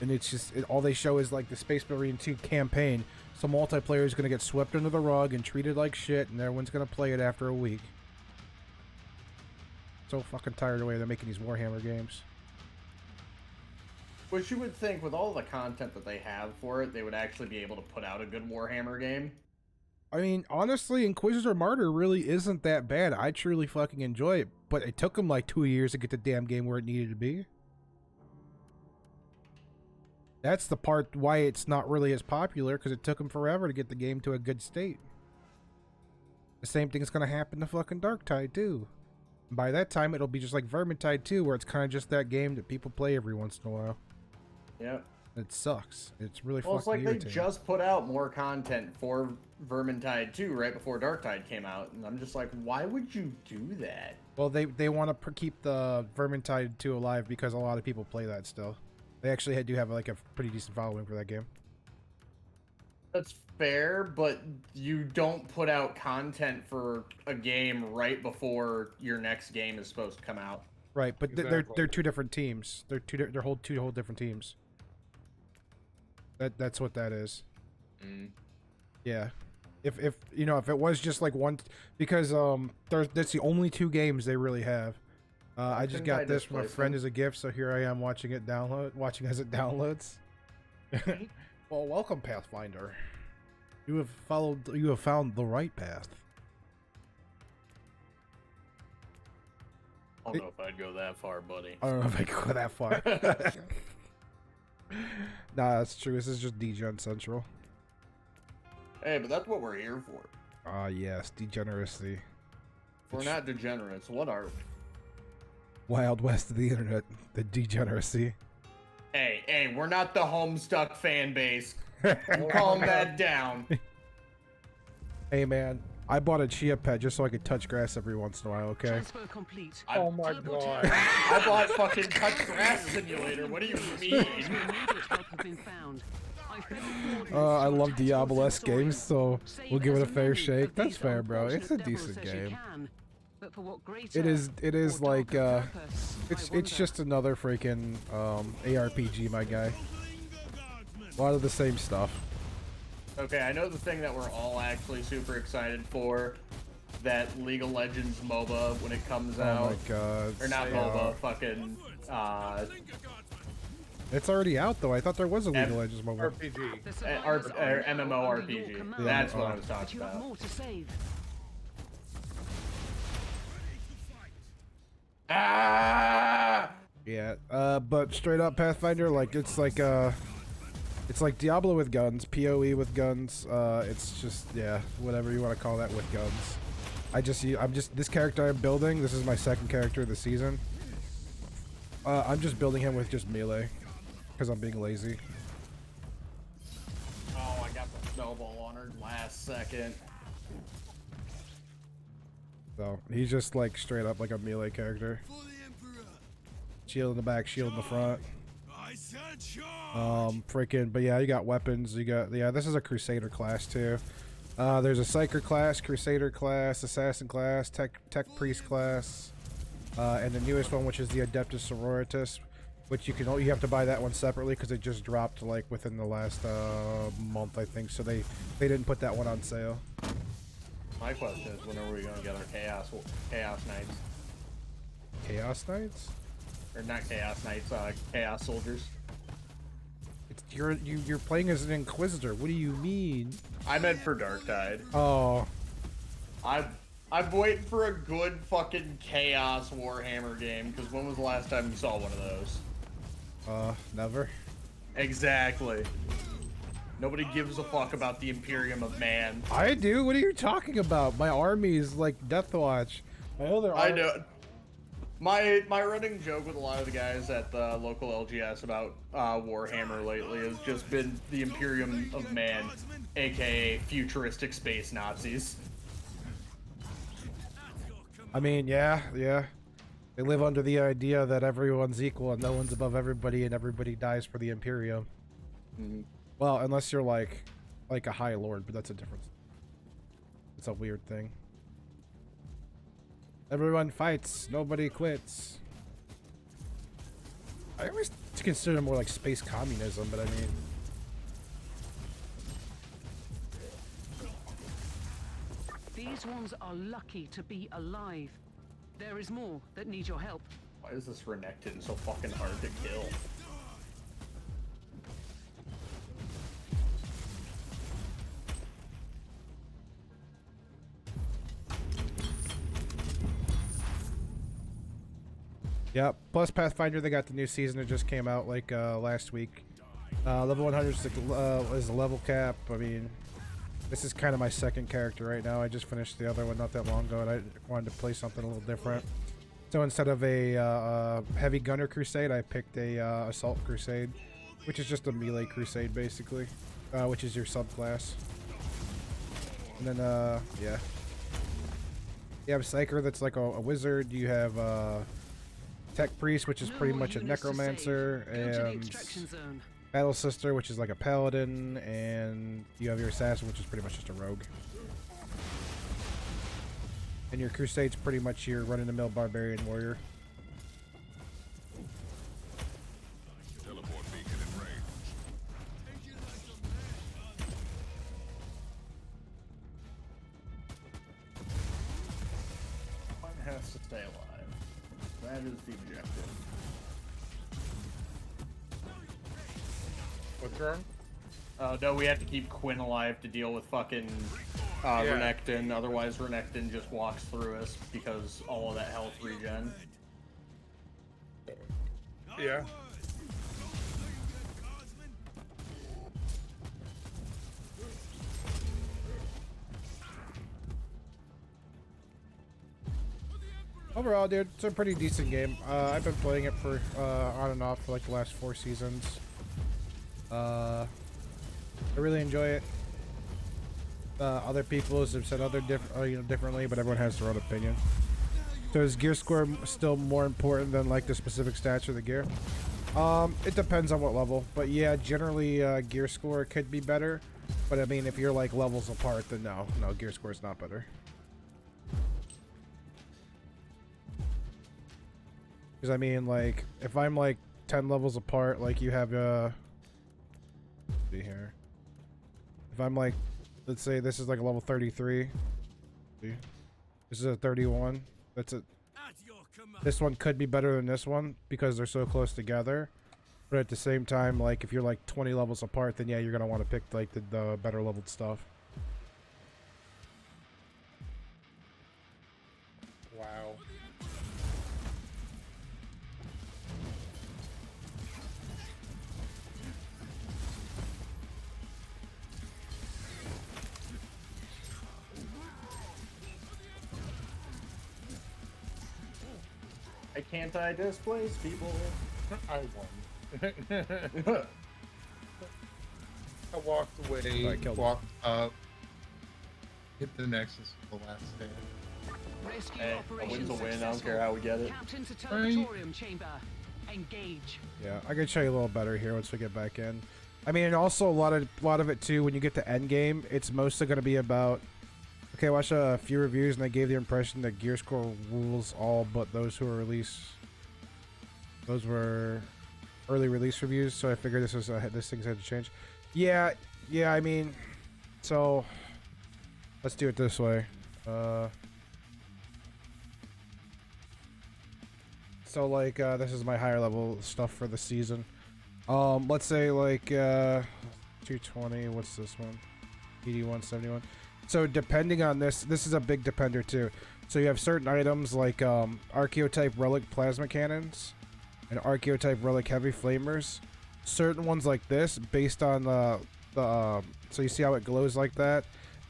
And it's just, all they show is like the Space Marine 2 campaign. So multiplayer is going to get swept under the rug and treated like shit, and everyone's going to play it after a week. So fucking tired of the way they're making these Warhammer games. Which you would think, with all the content that they have for it, they would actually be able to put out a good Warhammer game. I mean, honestly, Inquisitor Martyr really isn't that bad. I truly fucking enjoy it, but it took them like 2 years to get the damn game where it needed to be. That's the part why it's not really as popular, because it took them forever to get the game to a good state. The same thing's going to happen to fucking Darktide, too. By that time, it'll be just like Vermintide 2, where it's kind of just that game that people play every once in a while. Yep. It sucks. It's really Well, it's fucking like irritating. they just put out more content for Vermintide 2 right before Darktide came out, and I'm just like, why would you do that? Well, they want to keep the Vermintide 2 alive because a lot of people play that still. They actually do have like a pretty decent following for that game. That's fair, but you don't put out content for a game right before your next game is supposed to come out. Right, but they're two different teams. They're two whole different teams. That's what that is. Yeah. If you know, if it was just like one, because that's the only 2 games they really have. I just got this from a friend as a gift, so here I am watching as it downloads. Well, welcome, Pathfinder. You have found the right path. I don't know if I'd go that far, buddy. I don't know if I could go that far. Nah, that's true. This is just Degen Central. Hey, but that's what we're here for. Ah, yes, degeneracy. If we're not degenerates, what are we? Wild West of the internet, the degeneracy. Hey, we're not the Homestuck fan base. Calm that down. Hey, man, I bought a chia pet just so I could touch grass every once in a while, okay? Transfer complete. Oh my god. I bought fucking Touch Grass Simulator. What do you mean? I love Diablo-esque games, so we'll give it a fair shake. That's fair, bro. It's a decent game. It is like it's just another freaking ARPG, my guy. A lot of the same stuff. Okay, I know the thing that we're all actually super excited for, that League of Legends MOBA when it comes out. Oh my god. Or not MOBA, fucking It's already out though. I thought there was a League of Legends MOBA. RPG. MMORPG. That's what I was talking about. Ah! Yeah, but straight up Pathfinder, like it's like It's like Diablo with guns, PoE with guns. It's just, yeah, whatever you want to call that with guns. I'm just this character I'm building. This is my second character of the season. I'm just building him with just melee because I'm being lazy. Oh, I got the snowball on her last second. So he's just like straight up like a melee character. Shield in the back, shield in the front. Freaking, but yeah, you got weapons. You got, yeah, this is a Crusader class too. There's a Psyker class, Crusader class, Assassin class, Tech Priest class, and the newest one, which is the Adeptus Sororitas, which you have to buy that one separately because it just dropped like within the last month, I think. So they didn't put that one on sale. My question is, when are we gonna get our Chaos Knights? Chaos Knights? Or not Chaos Knights, Chaos Soldiers. You're playing as an Inquisitor. What do you mean? I meant for Dark Tide. Oh. I'm waiting for a good fucking Chaos Warhammer game, because when was the last time you saw one of those? Never. Exactly. Nobody gives a fuck about the Imperium of Man. I do. What are you talking about? My army is like Deathwatch. I know. My running joke with a lot of the guys at the local LGS about Warhammer lately has just been the Imperium of Man, aka futuristic space Nazis. I mean, yeah. They live under the idea that everyone's equal and no one's above everybody and everybody dies for the Imperium. Mm-hmm. Well, unless you're like a High Lord, but that's a difference. It's a weird thing. Everyone fights, nobody quits. I always consider more like space communism, but I mean... These ones are lucky to be alive. There is more that need your help. Why is this Renekton so fucking hard to kill? Yep. Plus Pathfinder, they got the new season. It just came out like last week. Level 100 is the level cap. I mean, this is kind of my second character right now. I just finished the other one not that long ago, and I wanted to play something a little different. So instead of a heavy gunner crusade, I picked a assault crusade, which is just a melee crusade basically, which is your subclass. And then yeah, you have Psyker, that's like a wizard. You have Tech Priest, which is pretty much a necromancer, and Battle Sister, which is like a paladin, and you have your assassin, which is pretty much just a rogue. And your crusade's pretty much your run-of-the-mill barbarian warrior. Teleport beacon in range. One has to stay alive. That is the objective. What's wrong? No, we have to keep Quinn alive to deal with fucking Renekton. Otherwise, Renekton just walks through us because all of that health regen. Yeah. Overall, dude, it's a pretty decent game. I've been playing it for on and off for like the last 4 seasons. I really enjoy it. Other people have said differently, but everyone has their own opinion. So is gear score still more important than like the specific stats of the gear? It depends on what level, but yeah, generally gear score could be better. But I mean, if you're like levels apart, then no, gear score is not better. Because I mean, like, if I'm like 10 levels apart, like you have see here. If I'm like, let's say this is like a level 33. See? This is a 31. That's it. This one could be better than this one because they're so close together. But at the same time, like if you're like 20 levels apart, then yeah, you're gonna want to pick like the better leveled stuff. Wow. Why can't I displace people? I won. I walked away, Alright, killed him. walked up, hit the Nexus for the last stand. Rescue Hey, a operation win's a win. I don't successful. care how we get it. Captain to teleportorium chamber. Engage. Yeah, I can show you a little better here once we get back in. I mean, and also a lot of it too. When you get to end game, it's mostly going to be about. Okay, I watched a few reviews and they gave the impression that Gear Score rules all but those who are released. Those were early release reviews, so I figured this thing's had to change. Yeah. I mean, so let's do it this way. So like this is my higher level stuff for the season. Let's say like 220. What's this one? ED 171. So depending on this is a big depender too. So you have certain items like Archeotype Relic Plasma Cannons and Archeotype Relic Heavy Flamers. Certain ones like this, based on so you see how it glows like that?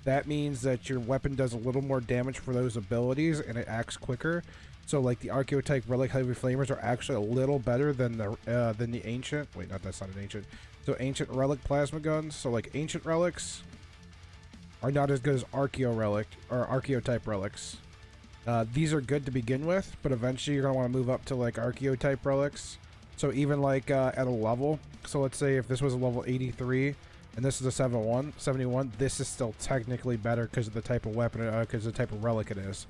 That means that your weapon does a little more damage for those abilities and it acts quicker. So like the Archeotype Relic Heavy Flamers are actually a little better than the Ancient. Wait, that's not an Ancient. So Ancient Relic Plasma Guns. So like Ancient Relics are not as good as Archeotype Relics. These are good to begin with, but eventually you're going to want to move up to like Archeotype Relics. So even like at a level, so let's say if this was a level 83 and this is a 71, this is still technically better because of the type of weapon, because of the type of relic it is.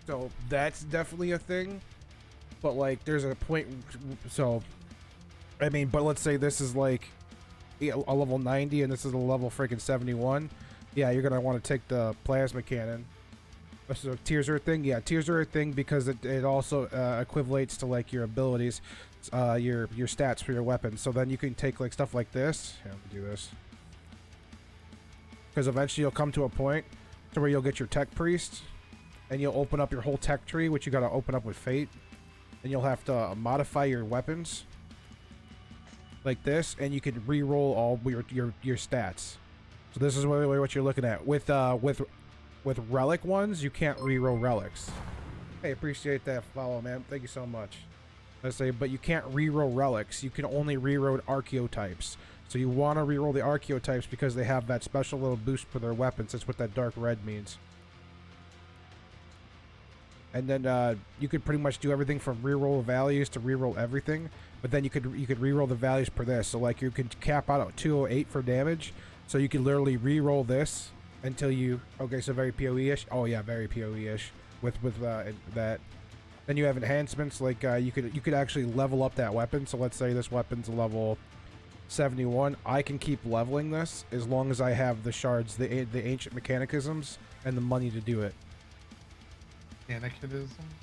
So that's definitely a thing, but like there's a point, so I mean, but let's say this is like a level 90 and this is a level freaking 71. Yeah, you're gonna want to take the plasma cannon. So tiers are a thing. Yeah, tiers are a thing because it also equivalates to like your abilities, your stats for your weapons. So then you can take like stuff like this. Yeah, let me do this. Because eventually you'll come to a point to where you'll get your tech priest, and you'll open up your whole tech tree, which you got to open up with fate, and you'll have to modify your weapons like this, and you can re-roll all your stats. So this is really what you're looking at with relic ones. You can't re-roll relics. Hey, appreciate that follow, man. Thank you so much. I say, but you can't re-roll relics. You can only re-roll archeotypes. So you want to re-roll the archeotypes because they have that special little boost for their weapons. That's what that dark red means. And then you could pretty much do everything from re-roll values to re-roll everything. But then you could re-roll the values per this. So like you could cap out at 208 for damage. So you could literally re-roll this until you... Okay, so very PoE-ish. Oh yeah, very PoE-ish with that. Then you have enhancements like you could actually level up that weapon. So let's say this weapon's level 71. I can keep leveling this as long as I have the shards, the ancient mechanicisms, and the money to do it.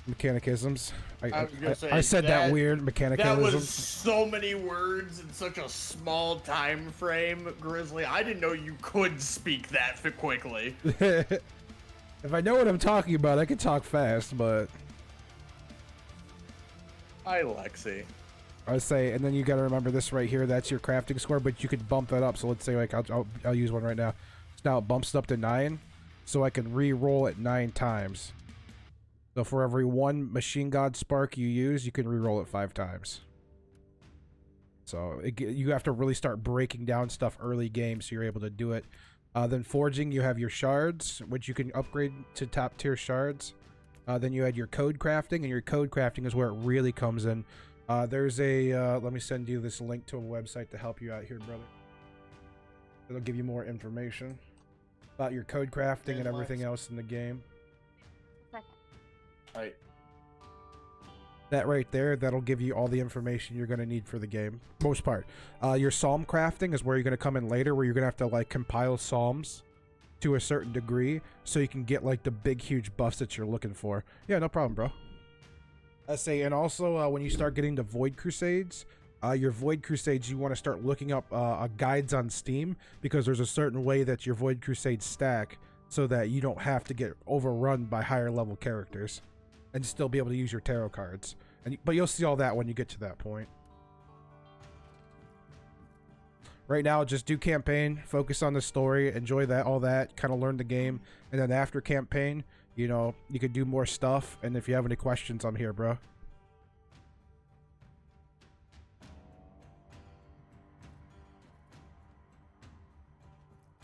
Mechanicisms. I said that weird. Mechanicisms. That was so many words in such a small time frame, Grizzly. I didn't know you could speak that quickly. If I know what I'm talking about, I can talk fast, but... Hi, Lexi. I say, and then you got to remember this right here. That's your crafting score, but you could bump that up. So let's say, like, I'll use one right now. So now it bumps it up to 9, so I can re-roll it 9 times. So for every 1 machine god spark you use, you can re-roll it 5 times. So you have to really start breaking down stuff early game so you're able to do it. Then forging, you have your shards, which you can upgrade to top tier shards. Then you had your code crafting, and your code crafting is where it really comes in. There's a, let me send you this link to a website to help you out here, brother. It'll give you more information about your code crafting and everything else in the game. Right. That right there, that'll give you all the information you're going to need for the game. Most part. Your psalm crafting is where you're going to come in later, where you're going to have to like compile psalms to a certain degree so you can get like the big huge buffs that you're looking for. Yeah, no problem, bro. I say, and also when you start getting to Void Crusades, your Void Crusades, you want to start looking up guides on Steam, because there's a certain way that your Void Crusades stack so that you don't have to get overrun by higher level characters and still be able to use your tarot cards. But you'll see all that when you get to that point. Right now, just do campaign, focus on the story, enjoy that, all that, kind of learn the game, and then after campaign, you know, you could do more stuff. And if you have any questions, I'm here, bro.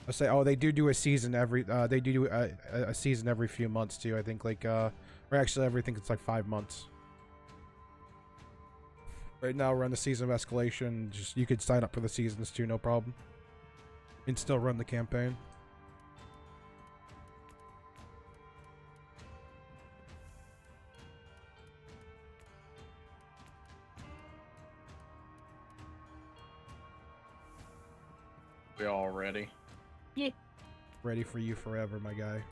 I'll say, oh, they do a season every, they do a season every few months too. I think like, or actually everything it's like 5 months. Right now we're on the season of Escalation. Just, you could sign up for the seasons too, no problem. And still run the campaign. We all ready? Yeah. Ready for you forever, my guy.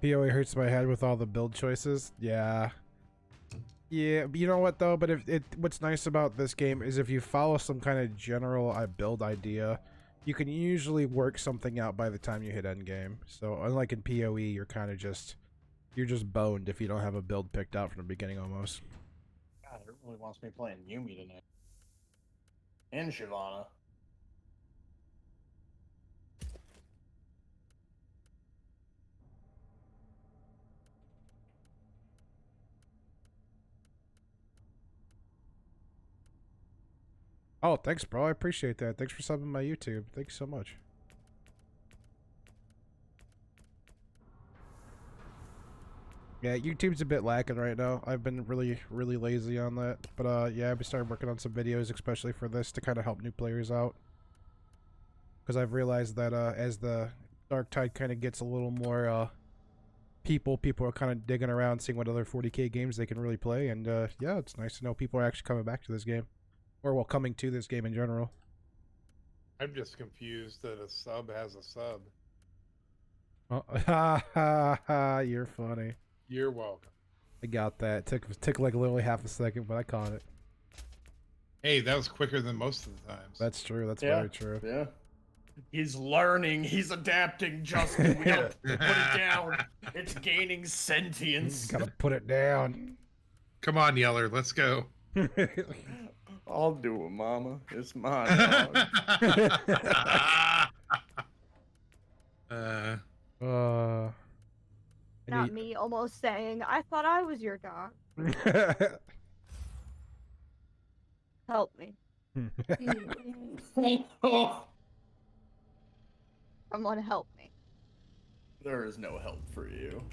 PoE hurts my head with all the build choices. Yeah. Yeah, but you know what though? But what's nice about this game is if you follow some kind of general build idea, you can usually work something out by the time you hit endgame. So unlike in PoE, you're kind of you're just boned if you don't have a build picked out from the beginning almost. God, it really wants me playing Yumi tonight. And Shyvana. Oh, thanks, bro. I appreciate that. Thanks for subbing my YouTube. Thanks so much. Yeah, YouTube's a bit lacking right now. I've been really lazy on that. But yeah, I've started working on some videos, especially for this, to kind of help new players out. Because I've realized that as the Dark Tide kind of gets a little more people are kind of digging around, seeing what other 40k games they can really play. And yeah, it's nice to know people are actually coming back to this game. Or, well, coming to this game in general. I'm just confused that a sub has a sub. Oh, ha ha ha! You're funny. You're welcome. I got that. Took like literally half a second, but I caught it. Hey, that was quicker than most of the times. That's true. That's very true. Yeah. He's learning. He's adapting, Justin. We gotta put it down. It's gaining sentience. Gotta put it down. Come on, Yeller. Let's go. I'll do it, Mama. It's my dog. Not me almost saying, I thought I was your dog. Help me. Someone help me. There is no help for you.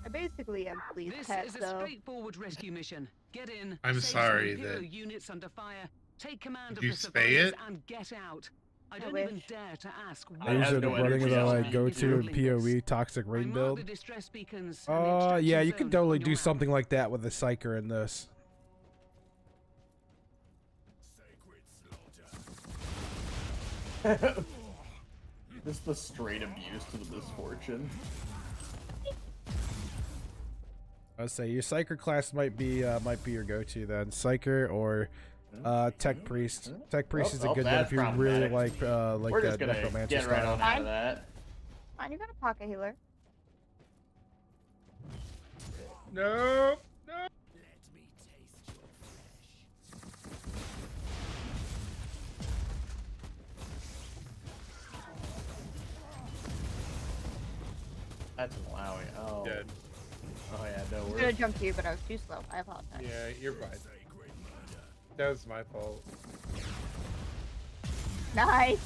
I basically am police This pet, is a though. straightforward rescue mission. Get in. I'm save sorry some Imperial that- units under fire. Take command Did of you the spay survivors it? and get out. I don't wish. even dare to ask. I have no running energy with a else like to go-to do. PoE toxic rain I marked build. the distress beacons and the extraction Yeah, you zone could totally on your do map. something like that with a psyker in this. This is the straight abuse to the misfortune. I'd say your psyker class might be your go-to then. Psyker or tech priest. Tech priest is a good one that's if you really problematic. like We're that just gonna necromancer get right style. on out of that. Fine, you got a pocket healer. No. That's allowing. Oh. Dead. Oh yeah, no I was worries. gonna jump to you, but I was too slow. I apologize. Yeah, you're fine. That was my fault. Nice.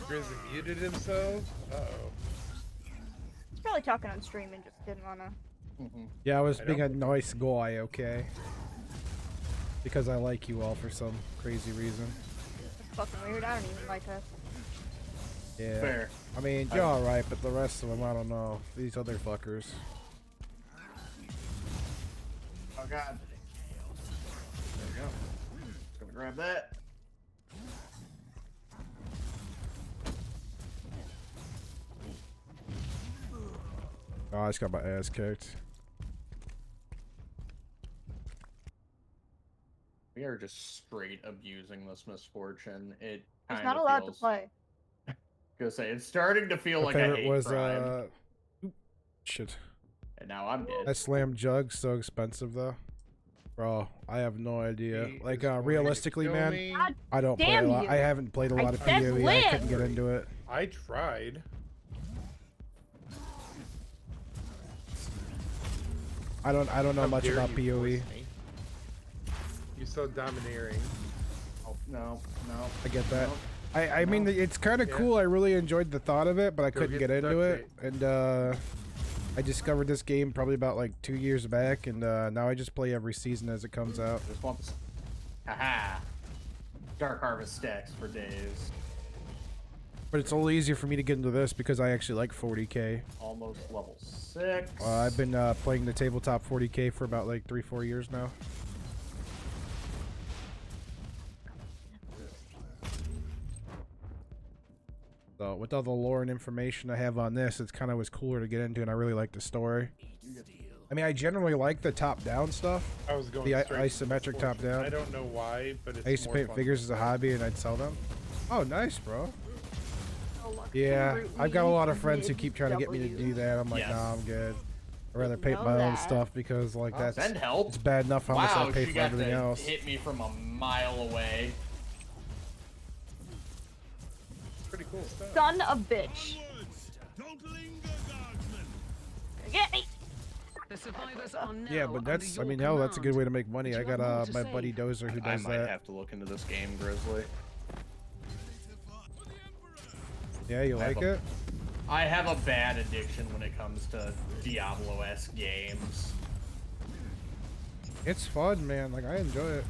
Grizzly muted himself? Uh-oh. He's probably talking on stream and just didn't wanna. Yeah, I was being a nice guy, okay? Because I like you all for some crazy reason. It's fucking weird. I don't even like us. Yeah. Fair. I mean, you're alright, but the rest of them, I don't know. These other fuckers. Oh god. There we go. Just gonna grab that. Oh, I just got my ass kicked. We are just straight abusing this misfortune. It It's kind not of allowed feels. to play. Gonna say it's starting to feel My like a favorite hate was crime. shit. And now I'm dead. That slam jug's so expensive though. Bro, I have no idea. He Like is going to realistically, kill man, me. God I don't play a damn lot. you. I haven't played a I lot of said PoE. I couldn't live. get into it. I tried. I don't know How much dare about you PoE. force me. You're so domineering. Oh, no. I get that. No. I mean, No. it's kind of Yeah. cool. I really enjoyed the thought of it, but I Go couldn't get get the into duct it. And I discovered this game probably about like 2 years back, and now I just play every season as it comes out. Just want this. Haha. Dark Harvest stacks for days. But it's a little easier for me to get into this because I actually like 40k. Almost level 6. I've been playing the tabletop 40k for about like 3-4 years now. So with all the lore and information I have on this, it's kind of was cooler to get into, and I really like the story. I mean, I generally like the top-down stuff. I was going The straight isometric for top-down. I don't know why, but it's I used to more paint fun. figures as a hobby, and I'd sell them. Oh, nice, bro. Oh, Yeah, I've got a lot of friends who keep trying to get me to do that. I'm like, Yes. nah, I'm good. I'd rather paint Know my own that. stuff because, like, that's Send help. it's bad enough how much I Wow, pay she for got everything to else. hit me from a mile away. Pretty cool stuff. Son of a bitch. Onwards! Don't linger, guardsmen! Get me. The survivors are now Yeah, but under that's, I your mean, hell, that's a good command. way to make money. Would I you like got more to my say? buddy Dozer who I does might that. have to look into this game, Grizzly. Yeah, you I have like a- it? I have a bad addiction when it comes to Diablo-esque games. It's fun, man. Like, I enjoy it.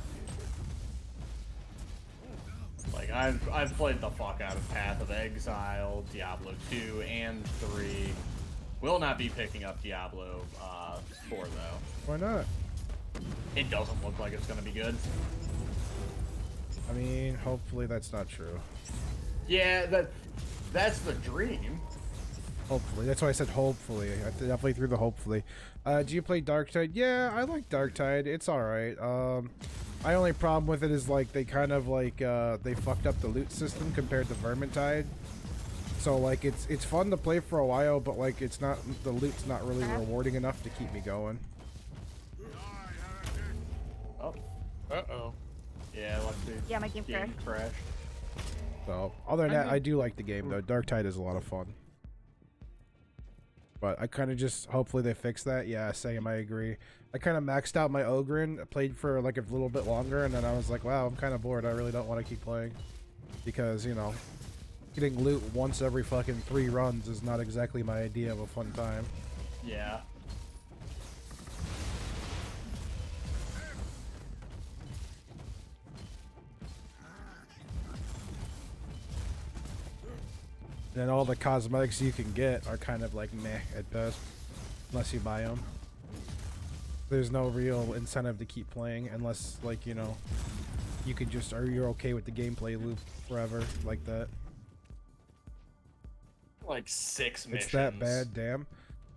Like I've played the fuck out of Path of Exile, Diablo 2 and 3. Will not be picking up Diablo 4 though. Why not? It doesn't look like it's gonna be good. I mean, hopefully that's not true. Yeah, that's the dream. Hopefully. That's why I said hopefully. I definitely threw the hopefully. Do you play Darktide? Yeah, I like Darktide. It's alright. My only problem with it is, like, they kind of, like, they fucked up the loot system compared to Vermintide. So, like, it's fun to play for a while, but, like, it's not, the loot's not really rewarding enough to keep me going. Oh. Uh-oh. Yeah, let's see. Yeah, my game crashed. So, other than that, I do like the game, though. Darktide is a lot of fun. But I kind of just, hopefully they fix that. Yeah, Sam, I agree. I kind of maxed out my Ogren, played for like a little bit longer, and then I was like, wow, I'm kind of bored. I really don't want to keep playing. Because, you know, getting loot once every fucking 3 runs is not exactly my idea of a fun time. Yeah. And then all the cosmetics you can get are kind of like meh at best. Unless you buy them. There's no real incentive to keep playing unless, like, you know, you can just, or you're okay with the gameplay loop forever like that. Like 6 missions. It's that bad, damn.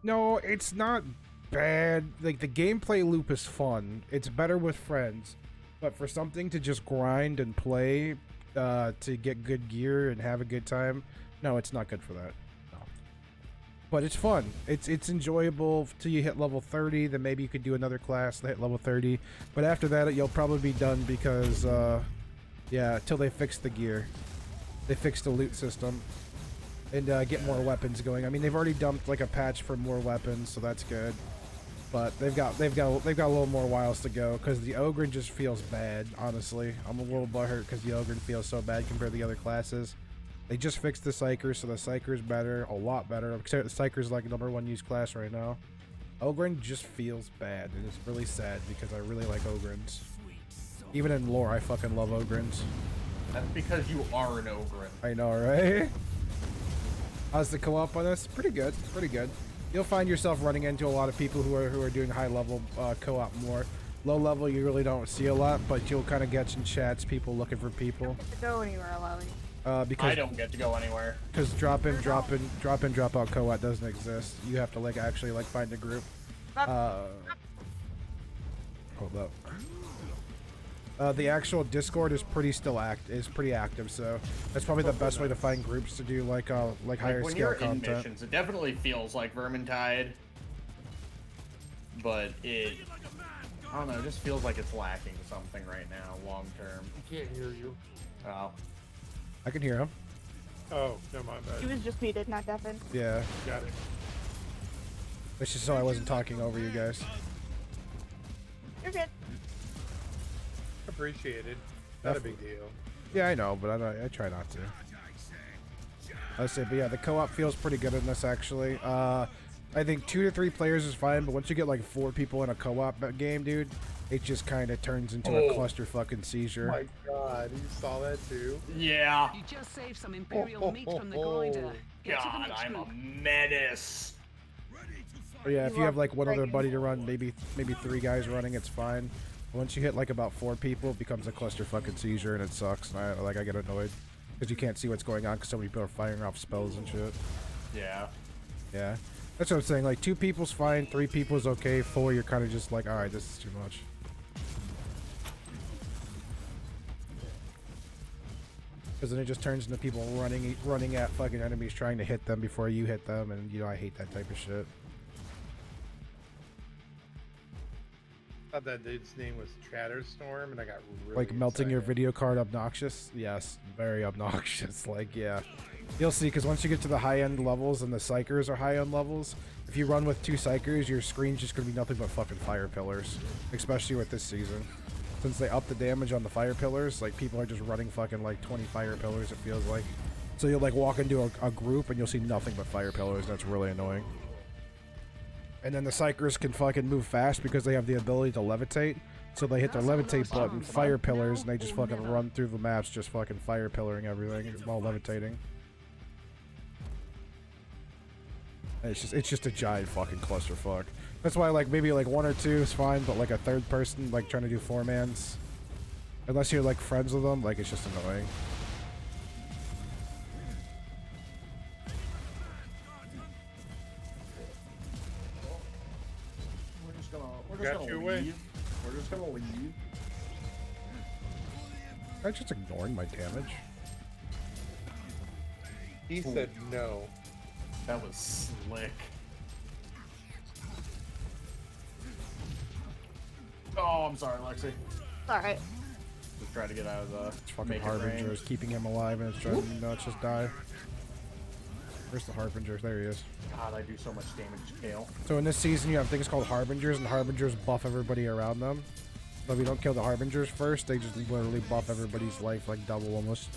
No, it's not bad. Like, the gameplay loop is fun. It's better with friends. But for something to just grind and play to get good gear and have a good time, no, it's not good for that. No. But it's fun. It's enjoyable till you hit level 30. Then maybe you could do another class to hit level 30. But after that, you'll probably be done because, yeah, till they fix the gear. They fix the loot system. And get more weapons going. I mean, they've already dumped like a patch for more weapons, so that's good. But they've got a little more whiles to go because the Ogren just feels bad. Honestly, I'm a little butthurt because the Ogren feels so bad compared to the other classes. They just fixed the Psyker, so the Psyker's better, a lot better. Except the Psyker's like #1 used class right now. Ogren just feels bad, and it's really sad because I really like Ogrens. Even in lore, I fucking love Ogrens. That's because you are an Ogren. I know, right? How's the co-op on this? Pretty good, pretty good. You'll find yourself running into a lot of people who are doing high level co-op more. Low level, you really don't see a lot, but you'll kind of get in chats, people looking for people. To go anywhere, Lolly. Because I don't get to go anywhere. Because drop in, drop out co-op doesn't exist. You have to like actually like find a group. Hold up. The actual Discord is pretty active, so that's probably the best way to find groups to do like higher when scale you're in content. missions, it definitely feels like Vermintide, but I don't know, it just feels like it's lacking something right now, long term. I can't hear you. Oh. I can hear him. Oh, no, my bad. He was just muted, not deafened. Yeah. Got it. It's just so I wasn't talking over you guys. You're good. Appreciated. Not a big deal. Yeah, I know, but I try not to. I say, but yeah, the co-op feels pretty good in this actually. I think 2 to 3 players is fine, but once you get like 4 people in a co-op game, dude, it just kind of turns into a cluster fucking seizure. Oh my god, you saw that too? Yeah. You just saved some Imperial meat from the grinder. Get to the God, next I'm a group. menace. But yeah, if you have like one other buddy to run, maybe 3 guys running, it's fine. Once you hit like about 4 people, it becomes a cluster fucking seizure and it sucks. And I get annoyed because you can't see what's going on because so many people are firing off spells and shit. Yeah. Yeah, that's what I'm saying. Like 2 people's fine, 3 people's okay. 4, you're kind of just like, all right, this is too much. Because then it just turns into people running at fucking enemies, trying to hit them before you hit them, and you know I hate that type of shit. Thought that dude's name was Chatterstorm, and I got really Like melting your excited. video card obnoxious? Yes, very obnoxious. Like, yeah. You'll see, because once you get to the high-end levels and the Psychers are high-end levels, if you run with 2 Psychers, your screen's just going to be nothing but fucking fire pillars. Especially with this season. Since they up the damage on the fire pillars, like, people are just running fucking, like, 20 fire pillars, it feels like. So you'll, like, walk into a group and you'll see nothing but fire pillars, and that's really annoying. And then the Psychers can fucking move fast because they have the ability to levitate. So they hit their levitate button, fire pillars, and they just fucking run through the maps, just fucking fire pillaring everything while levitating. It's just a giant fucking clusterfuck. That's why like maybe like 1 or 2 is fine, but like a 3rd person like trying to do 4-mans, unless you're like friends with them, like it's just annoying. We're just gonna leave. We're just gonna leave. I'm just ignoring my damage. He said no. That was slick. Oh, I'm sorry, Lexi. Alright. Just try to get out of the It's fucking Harbinger is keeping him alive and it's driving me nuts. Just die. Where's the Harbinger? There he is. God, I do so much damage to Kale. So in this season you have things called Harbingers, and Harbingers buff everybody around them. So if you don't kill the Harbingers first, they just literally buff everybody's life like double almost.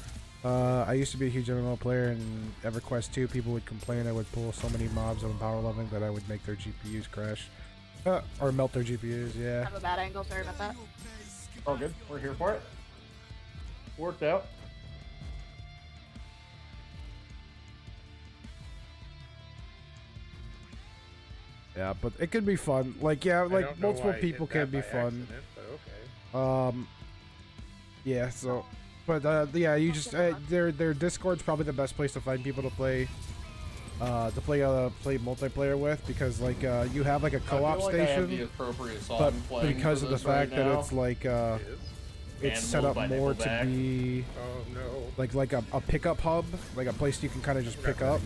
I used to be a huge MMO player, and EverQuest 2 people would complain I would pull so many mobs on power leveling that I would make their GPUs crash. Or melt their GPUs, yeah. I have a bad angle, sorry about that. Oh, good. We're here for it. Worked out. Yeah, but it can be fun. Like, yeah, like multiple people can be fun. Okay. Yeah, so, but yeah, you just their Discord's probably the best place to find people to play multiplayer with, because like you have like a co-op I feel like I have the station, appropriate song but playing because for of the this right fact that now. it's like it's set Animal up by more to Nickelback. be Oh no. like a pickup hub, like a place you can kind of just pick up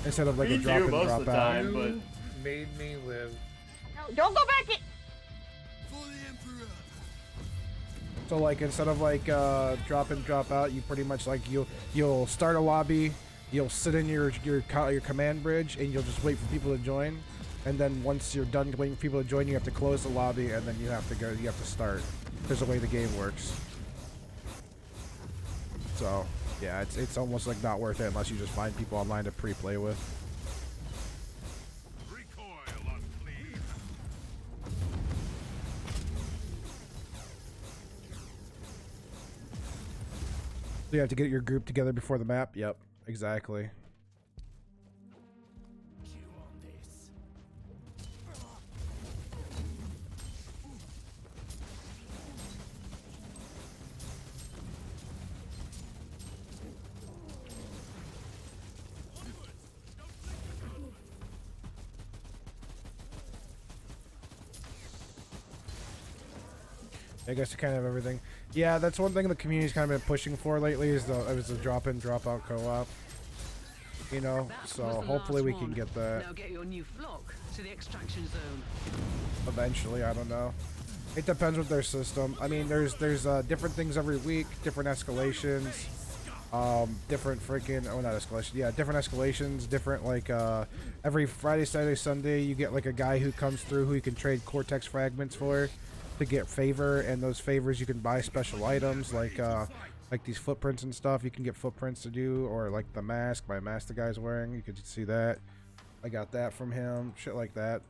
instead of like Me a drop too, and most drop of the out. time, but You made me live. No, don't go back in! So like instead of like drop in drop out, you pretty much like you'll start a lobby, you'll sit in your command bridge, and you'll just wait for people to join, and then once you're done waiting for people to join, you have to close the lobby, and then you have to start. There's the way the game works. So yeah, it's almost like not worth it unless you just find people online to pre-play with. So you have to get your group together before the map? Yep, exactly. I guess you kind of have everything. Yeah, that's one thing the community's kind of been pushing for lately is the drop-in, drop-out co-op. You know, so hopefully we can get that. Now get your new flock to the extraction zone. Eventually, I don't know. It depends with their system. I mean, there's different things every week, different escalations, different freaking not escalation. Yeah, different escalations, different like every Friday, Saturday, Sunday you get like a guy who comes through who you can trade cortex fragments for to get favor, and those favors you can buy special items like these footprints and stuff. You can get footprints to do, or like the mask, my mask the guy's wearing. You could see that. I got that from him. Shit like that.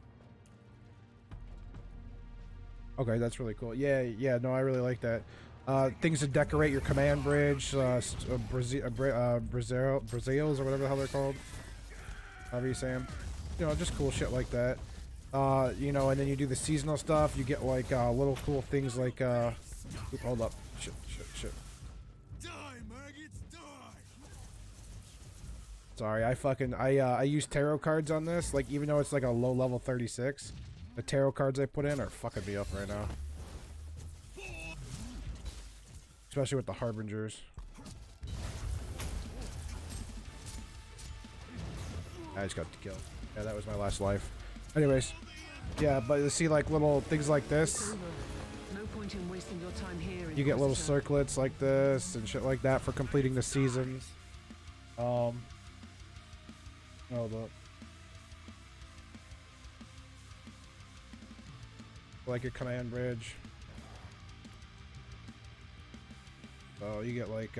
Okay, that's really cool. Yeah, no, I really like that. Things to decorate your command bridge, Brazils or whatever the hell they're called. However you say them. You know, just cool shit like that. You know, and then you do the seasonal stuff. You get like little cool things like. Oop, hold up. Shit. Sorry, I use tarot cards on this. Like, even though it's like a low level 36, the tarot cards I put in are fucking me up right now. Especially with the harbingers. I just got killed. Yeah, that was my last life. Anyways, yeah, but you see like little things like this. No point in wasting your time here. You get little circlets like this and shit like that for completing the seasons. Hold up. Like your command bridge. So you get like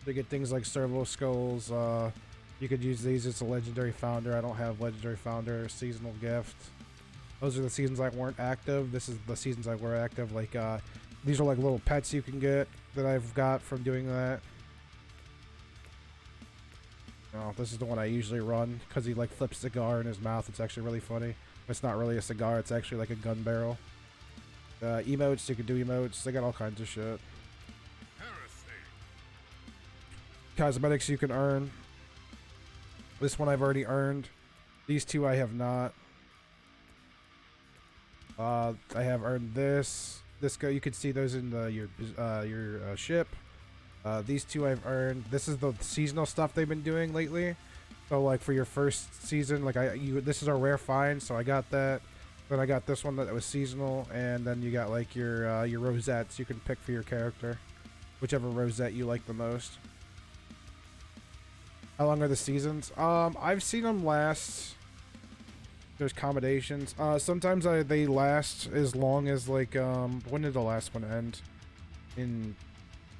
you get things like servo skulls. You could use these as a legendary founder. I don't have legendary founder. Seasonal gift. Those are the seasons that weren't active. This is the seasons that were active. Like these are like little pets you can get that I've got from doing that. Oh, this is the one I usually run because he like flips a cigar in his mouth. It's actually really funny. It's not really a cigar. It's actually like a gun barrel. Emotes, you can do emotes. They got all kinds of shit. Cosmetics you can earn. This one I've already earned. These two I have not. I have earned this. You can see those in your ship. These two I've earned. This is the seasonal stuff they've been doing lately. So like for your first season, like this is a rare find, so I got that. Then I got this one that was seasonal, and then you got like your rosettes you can pick for your character, whichever rosette you like the most. How long are the seasons? I've seen them last. There's accommodations. Sometimes they last as long as like when did the last one end? In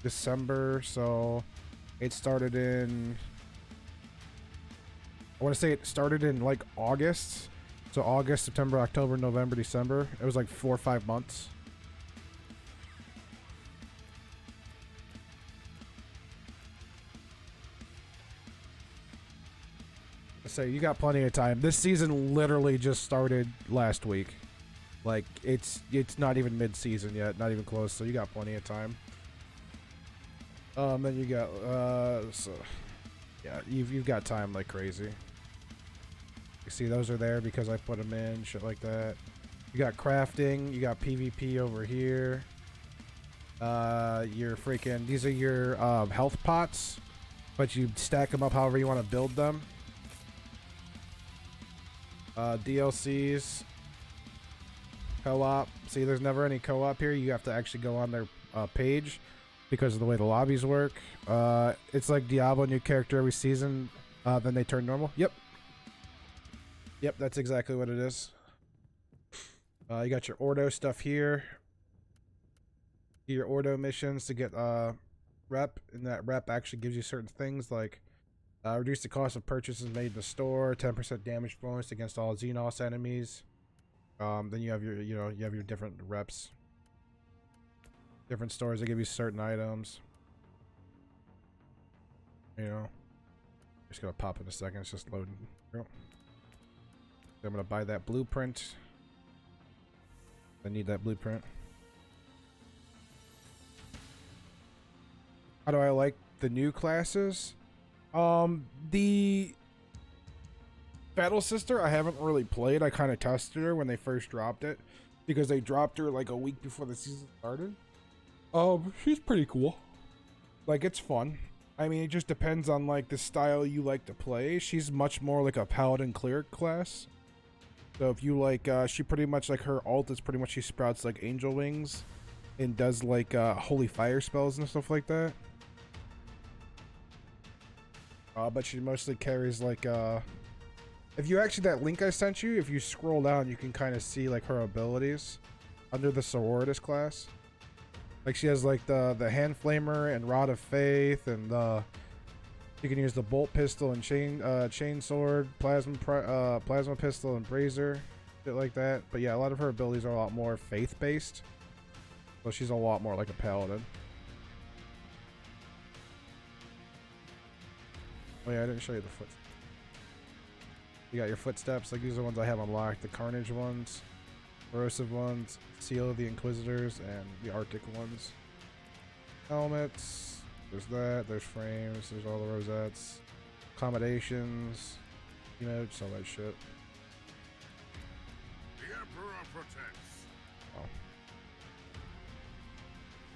December, so it started in. I want to say it started in like August. So August, September, October, November, December. It was like 4 or 5 months. So you got plenty of time. This season literally just started last week. Like it's not even mid-season yet, not even close. So you got plenty of time. Then you got so yeah, you've got time like crazy. You see those are there because I put them in, shit like that. You got crafting, you got PvP over here. Your freaking these are your health pots, but you stack them up however you want to build them. DLCs, co-op. See, there's never any co-op here. You have to actually go on their page because of the way the lobbies work. It's like Diablo, new character every season, then they turn normal. Yep, that's exactly what it is. You got your Ordo stuff here. Your Ordo missions to get rep, and that rep actually gives you certain things like reduce the cost of purchases made in the store, 10% damage bonus against all Xenos enemies. Then you have your, you have your different reps. Different stores that give you certain items. Just gonna pop in a second. It's just loading. I'm gonna buy that blueprint. I need that blueprint. How do I like the new classes? The Battle Sister I haven't really played. I kind of tested her when they first dropped it. because they dropped her like a week before the season started. She's pretty cool. Like, it's fun. I mean, it just depends on like the style you like to play. She's much more like a paladin cleric class. So if you like, she pretty much like her ult is pretty much she sprouts like angel wings and does like holy fire spells and stuff like that. But she mostly carries like if you actually, that link I sent you, if you scroll down, you can kind of see like her abilities under the sororitas class. Like she has like the hand flamer and rod of faith, and you can use the bolt pistol and chain sword, plasma pistol and brazier, shit like that. But yeah, a lot of her abilities are a lot more faith based, so she's a lot more like a paladin. Oh yeah, I didn't show you the foot. You got your footsteps. Like these are the ones I have unlocked: the Carnage ones, Corrosive ones, Seal of the Inquisitors, and the Arctic ones. Helmets. There's that. There's frames. There's all the rosettes. Accommodations. You know, just all that shit. The Emperor protects. Oh.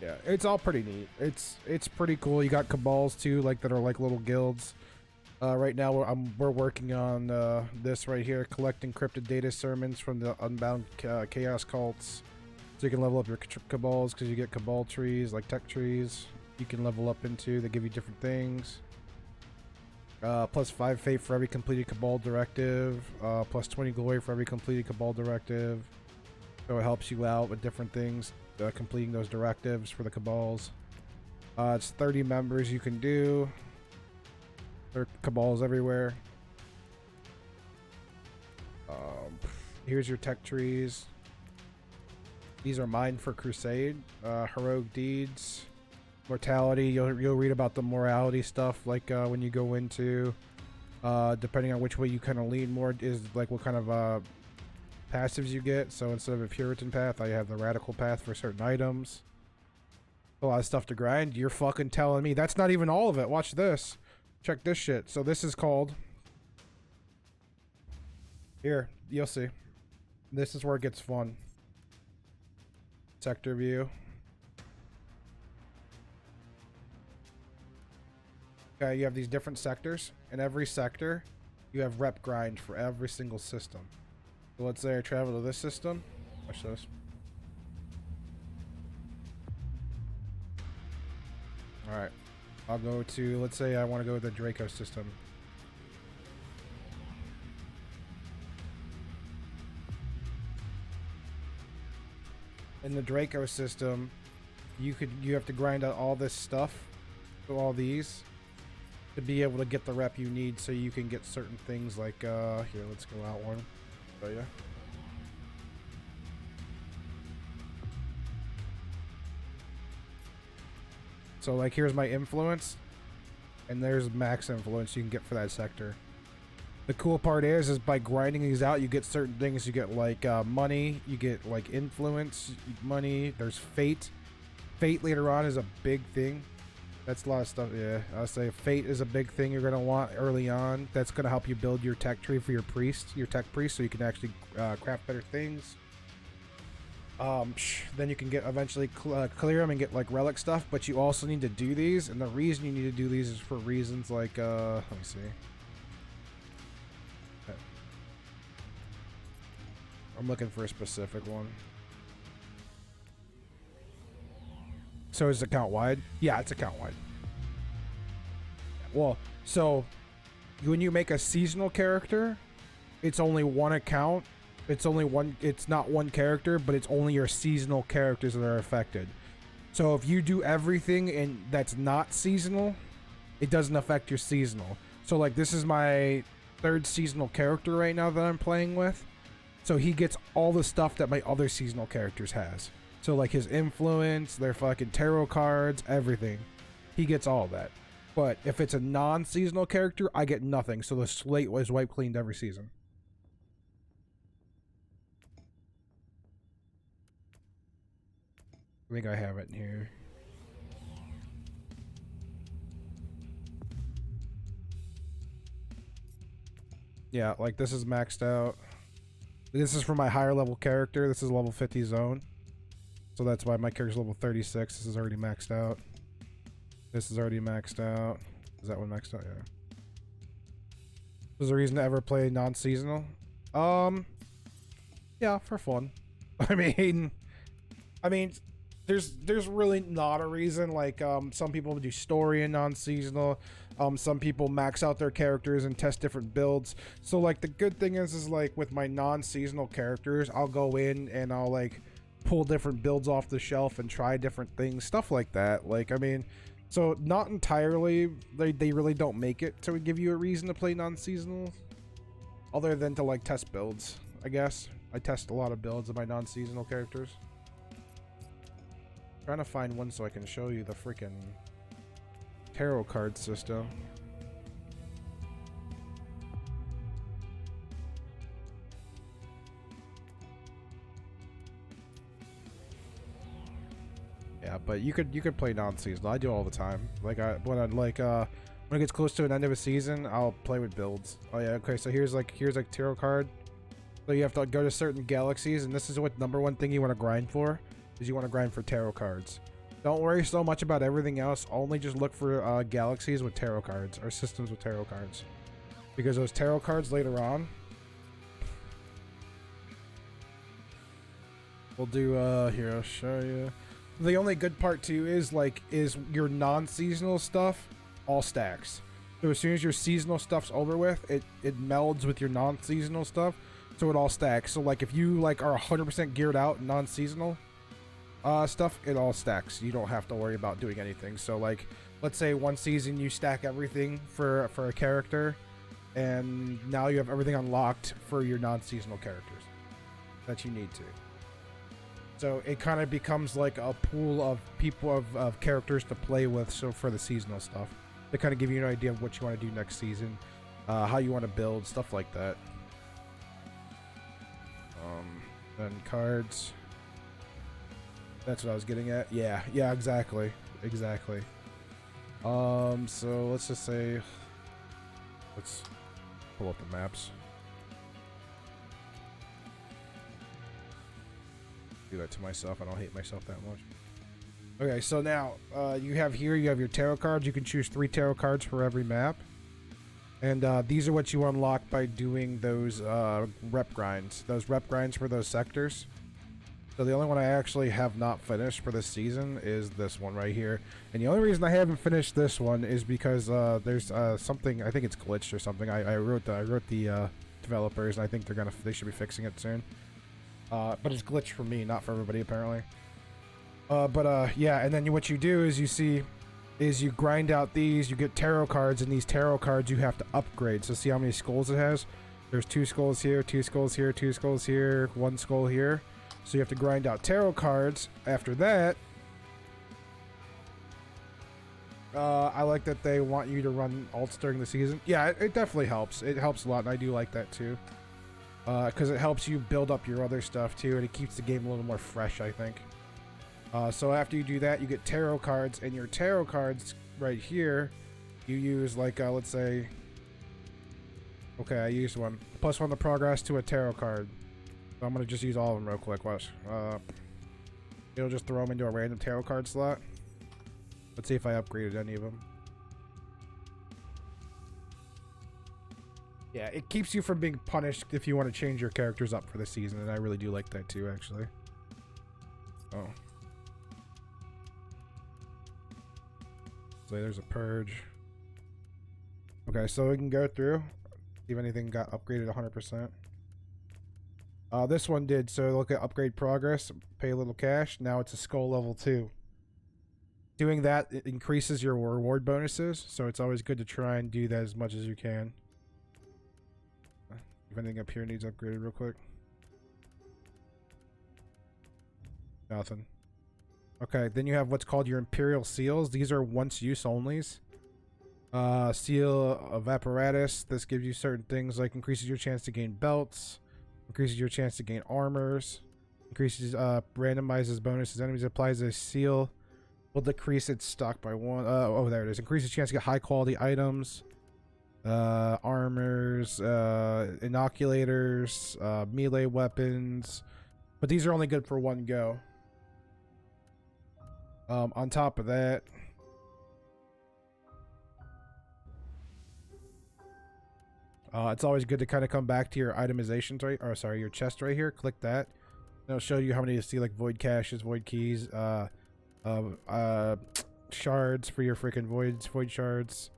Yeah, it's all pretty neat. It's pretty cool. You got cabals too, like that are like little guilds. Right now we're working on this right here, collect encrypted data sermons from the unbound chaos cults, so you can level up your cabals because you get cabal trees, like tech trees. You can level up into. They give you different things. Plus 5 fate for every completed cabal directive. Plus 20 glory for every completed cabal directive. So it helps you out with different things, completing those directives for the cabals. It's 30 members you can do. There are cabals everywhere. Here's your tech trees. These are mine for Crusade. Heroic deeds. Mortality. You'll read about the morality stuff, like when you go into, depending on which way you kind of lean more, is like what kind of passives you get. So instead of a Puritan path, I have the radical path for certain items. A lot of stuff to grind. You're fucking telling me. That's not even all of it. Watch this. Check this shit. So this is called... Here, you'll see. This is where it gets fun. Sector view. Okay, you have these different sectors. In every sector, you have rep grind for every single system. So let's say I travel to this system. Watch this. Alright. I'll go to, let's say I want to go with the Draco system. In the Draco system, you have to grind out all this stuff, so all these, to be able to get the rep you need, so you can get certain things like here, let's go out one. Show ya. So like here's my influence, and there's max influence you can get for that sector. The cool part is by grinding these out, you get certain things. You get like money, you get like influence, money. There's fate. Fate later on is a big thing. That's a lot of stuff. Yeah, I'll say fate is a big thing you're gonna want early on. That's gonna help you build your tech tree for your priest, your tech priest, so you can actually craft better things. Then you can get eventually clear them and get like relic stuff, but you also need to do these, and the reason you need to do these is for reasons like let me see. I'm looking for a specific one. So is it account wide? Yeah, it's account wide. Well, so when you make a seasonal character, it's only one account. It's only one, it's not one character, but it's only your seasonal characters that are affected. So if you do everything and that's not seasonal, it doesn't affect your seasonal. So like this is my 3rd seasonal character right now that I'm playing with. So he gets all the stuff that my other seasonal characters has. So like his influence, their fucking tarot cards, everything. He gets all of that. But if it's a non-seasonal character, I get nothing. So the slate was wiped cleaned every season. I think I have it in here. Yeah, like this is maxed out. This is for my higher level character. This is level 50 zone. So that's why my character's level 36. This is already maxed out. This is already maxed out. Is that one maxed out? Yeah. There's a reason to ever play non-seasonal. Yeah, for fun. I mean, there's really not a reason. Like, some people do story in non-seasonal. Some people max out their characters and test different builds. So like the good thing is like with my non-seasonal characters, I'll go in and I'll like pull different builds off the shelf and try different things, stuff like that. Like, I mean, so not entirely, they really don't make it to give you a reason to play non-seasonal, other than to like test builds, I guess. I test a lot of builds of my non-seasonal characters. Trying to find one so I can show you the freaking tarot card system. Yeah, but you could play non-seasonal. I do all the time. Like when it gets close to an end of a season, I'll play with builds. Oh yeah, okay. So here's like tarot card. So you have to go to certain galaxies, and this is what #1 thing you want to grind for, is you want to grind for tarot cards. Don't worry so much about everything else. Only just look for galaxies with tarot cards, or systems with tarot cards, because those tarot cards later on we'll do. Here, I'll show you. The only good part too is your non-seasonal stuff all stacks. So as soon as your seasonal stuff's over with, it melds with your non-seasonal stuff, so it all stacks. So like if you like are 100% geared out in non-seasonal stuff, it all stacks. You don't have to worry about doing anything. So like, let's say one season you stack everything for a character, and now you have everything unlocked for your non-seasonal characters that you need to. So it kind of becomes like a pool of people of characters to play with. So for the seasonal stuff, they kind of give you an idea of what you want to do next season, how you want to build, stuff like that. Then cards. That's what I was getting at. Yeah, exactly. So let's just say, let's pull up the maps. Do that to myself. I don't hate myself that much. Okay, so now you have your tarot cards. You can choose 3 tarot cards for every map, and these are what you unlock by doing those rep grinds. Those rep grinds for those sectors. So the only one I actually have not finished for this season is this one right here. And the only reason I haven't finished this one is because there's something, I think it's glitched or something. I wrote the developers, and I think they should be fixing it soon. But it's glitched for me, not for everybody apparently. Yeah, and then what you do is you grind out these, you get tarot cards, and these tarot cards you have to upgrade. So see how many skulls it has? There's 2 skulls here, 2 skulls here, 2 skulls here, 1 skull here. So you have to grind out tarot cards. After that, I like that they want you to run alts during the season. Yeah, it definitely helps. It helps a lot, and I do like that too. Because it helps you build up your other stuff too, and it keeps the game a little more fresh, I think. So after you do that, you get tarot cards, and your tarot cards right here, you use like, let's say, okay, I used one. +1 to progress to a tarot card. So I'm going to just use all of them real quick. Watch. It'll just throw them into a random tarot card slot. Let's see if I upgraded any of them. Yeah, it keeps you from being punished if you want to change your characters up for the season, and I really do like that too, actually. Oh. So there's a purge. Okay, so we can go through, see if anything got upgraded 100%. This one did, so look at upgrade progress, pay a little cash, now it's a skull level 2. Doing that, it increases your reward bonuses, so it's always good to try and do that as much as you can. If anything up here needs upgraded real quick. Nothing. Okay, then you have what's called your Imperial Seals. These are once use onlys. Seal of Apparatus. This gives you certain things like increases your chance to gain belts, increases your chance to gain armors, increases randomizes bonuses enemies, applies a seal, will decrease its stock by 1. Oh, there it is. Increases chance to get high quality items. armors, inoculators, melee weapons, but these are only good for one go. On top of that, it's always good to kind of come back to your itemizations, right? Or sorry, your chest right here. Click that. It'll show you how many you see, like void caches, void keys, shards for your freaking void shards,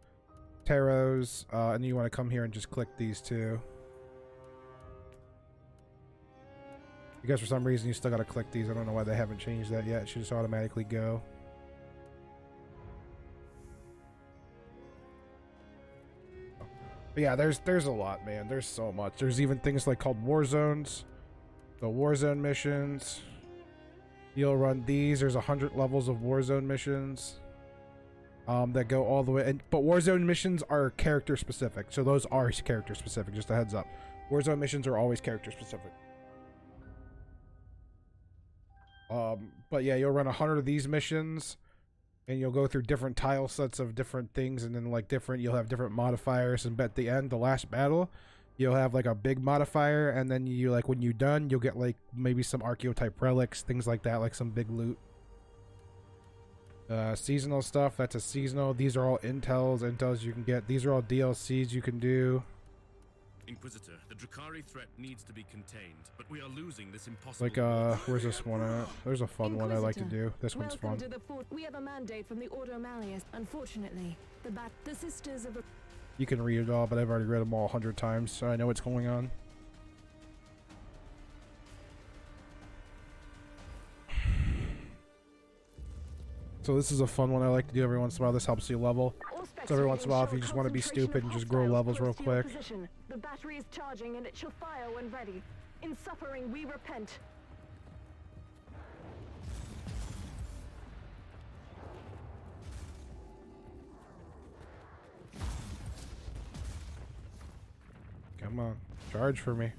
tarots, and then you want to come here and just click these two. Because for some reason you still gotta click these. I don't know why they haven't changed that yet. It should just automatically go. But yeah, there's a lot, man. There's so much. There's even things like called war zones. The war zone missions. You'll run these. There's 100 levels of war zone missions. That go all the way. But war zone missions are character specific. So those are character specific. Just a heads up. War zone missions are always character specific. But yeah, you'll run 100 of these missions, and you'll go through different tile sets of different things, and then like you'll have different modifiers, and at the end, the last battle, you'll have like a big modifier, and then you like when you're done, you'll get like maybe some archetype relics, things like that, like some big loot. Seasonal stuff, that's a seasonal. These are all intels you can get. These are all DLCs you can do. Inquisitor, the Drakari threat needs to be contained, but we are losing this impossible. Like, where's this one at? There's a fun one I like to do. This one's fun. To the fort. We have a mandate from the Ordo Malleus. Unfortunately, the Sisters of... You can read it all, but I've already read them all 100 times, so I know what's going on. So this is a fun one I like to do every once in a while. This helps you level. So every once in a while, if you just want to be stupid and just grow levels real quick. The battery is charging and it shall fire when ready. In suffering, we repent. Come on, charge for me.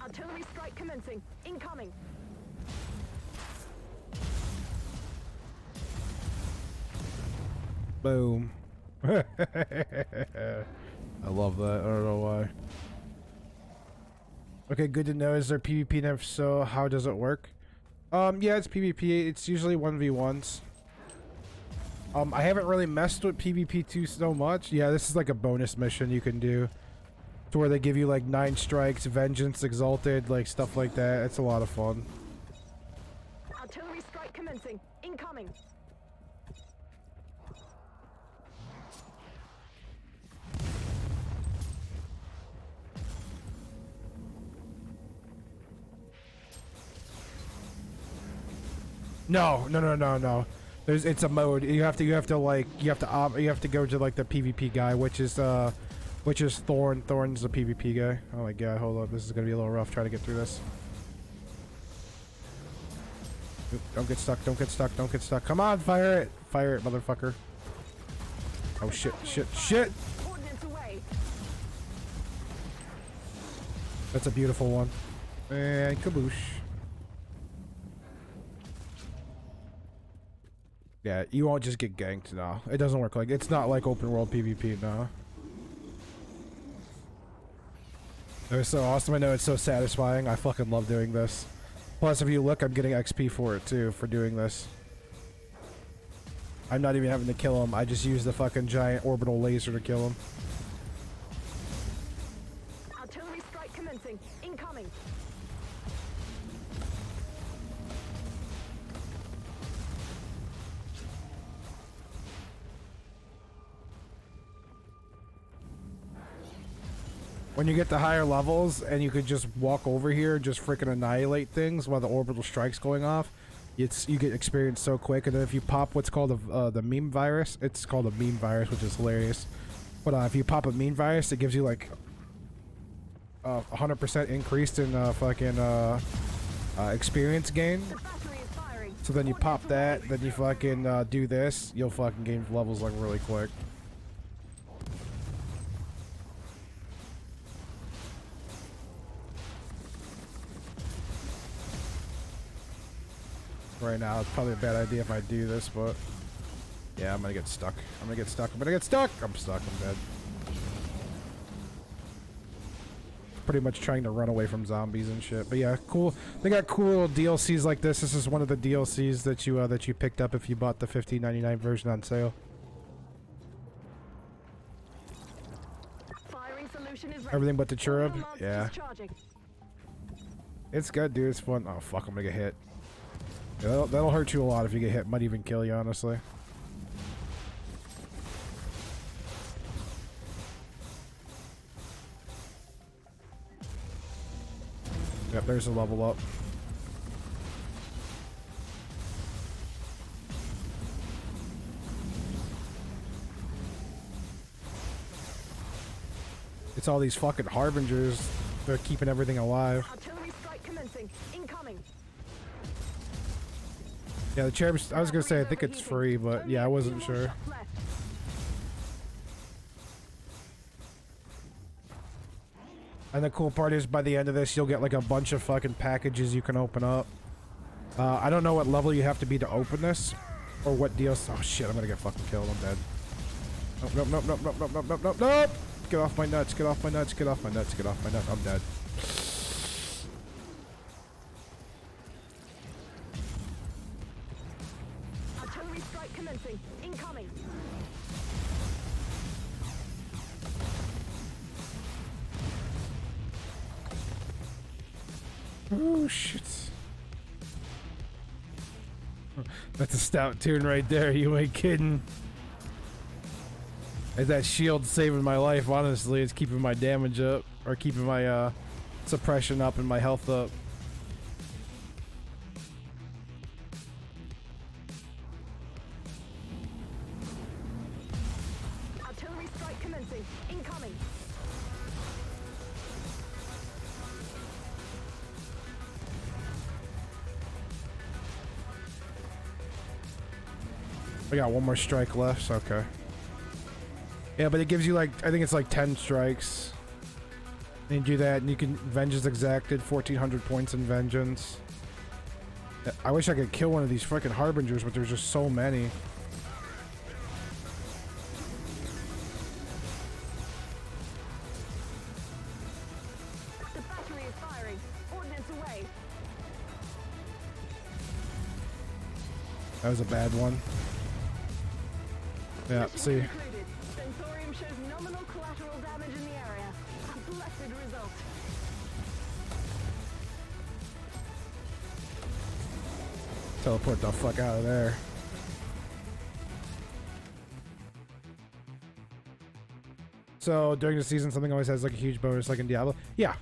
Artillery strike commencing. Incoming. Boom. I love that. I don't know why. Okay, good to know. Is there PvP? And if so, how does it work? Yeah, it's PvP. It's usually 1v1s. I haven't really messed with PvP 2 so much. Yeah, this is like a bonus mission you can do. To where they give you like 9 strikes, Vengeance, Exalted, like stuff like that. It's a lot of fun. Artillery strike commencing. Incoming. No. It's a mode. You have to go to like the PvP guy, which is Thorn. Thorn's the PvP guy. Oh my god, hold up. This is gonna be a little rough trying to get through this. Oop, don't get stuck. Come on, fire it, motherfucker. Oh shit. That's a beautiful one. And kaboosh. Yeah, you won't just get ganked, no. It doesn't work like... It's not like open world PvP, no. It was so awesome. I know it's so satisfying. I fucking love doing this. Plus, if you look, I'm getting XP for it, too, for doing this. I'm not even having to kill him. I just use the fucking giant orbital laser to kill him. Artillery strike commencing. Incoming. When you get to higher levels and you could just walk over here and just freaking annihilate things while the orbital strike's going off, you get experience so quick. And then if you pop what's called the meme virus, it's called a meme virus, which is hilarious. But if you pop a meme virus, it gives you like 100% increase in fucking experience gain. So then you pop that, then you fucking do this, you'll fucking gain levels like really quick. right now. It's probably a bad idea if I do this, but yeah, I'm gonna get stuck. I'm gonna get stuck. I'm gonna get stuck. I'm stuck. I'm dead. Pretty much trying to run away from zombies and shit. But yeah, cool. They got cool DLCs like this. This is one of the DLCs that you picked up if you bought the $15.99 version on sale. Firing solution is ready. Everything but the cherub. Alarms Yeah. discharging. It's good, dude. It's fun. Oh fuck, I'm gonna get hit. Yeah, that'll hurt you a lot if you get hit. Might even kill you, honestly. Yep, there's a level up. It's all these fucking harbingers. They're keeping everything alive. Artillery strike commencing. Incoming. Yeah, the cherubs. I was gonna say I think it's free, but yeah, I wasn't sure. And the cool part is by the end of this, you'll get like a bunch of fucking packages you can open up. I don't know what level you have to be to open this, or what deals. Oh shit, I'm gonna get fucking killed. I'm dead. Nope, nope, nope, nope, nope, nope, nope, nope, nope. Get off my nuts. Get off my nuts. Get off my nuts. Get off my nuts. I'm dead. Artillery strike commencing. Incoming. Oh shit. That's a stout tune right there. You ain't kidding. Is that shield saving my life? Honestly, it's keeping my damage up, or keeping my suppression up and my health up. Artillery strike commencing. Incoming. I got one more strike left, so okay. Yeah, but it gives you like, I think it's like 10 strikes. And you do that, and you can, vengeance exacted, 1400 points in vengeance. I wish I could kill one of these fucking harbingers, but there's just so many. The battery is firing. Ordnance away. That was a bad one. Yeah, see. Concluded. Sensorium shows nominal collateral damage in the area. A blessed result. Teleport the fuck out of there. So during the season, something always has like a huge bonus, like in Diablo. Yeah,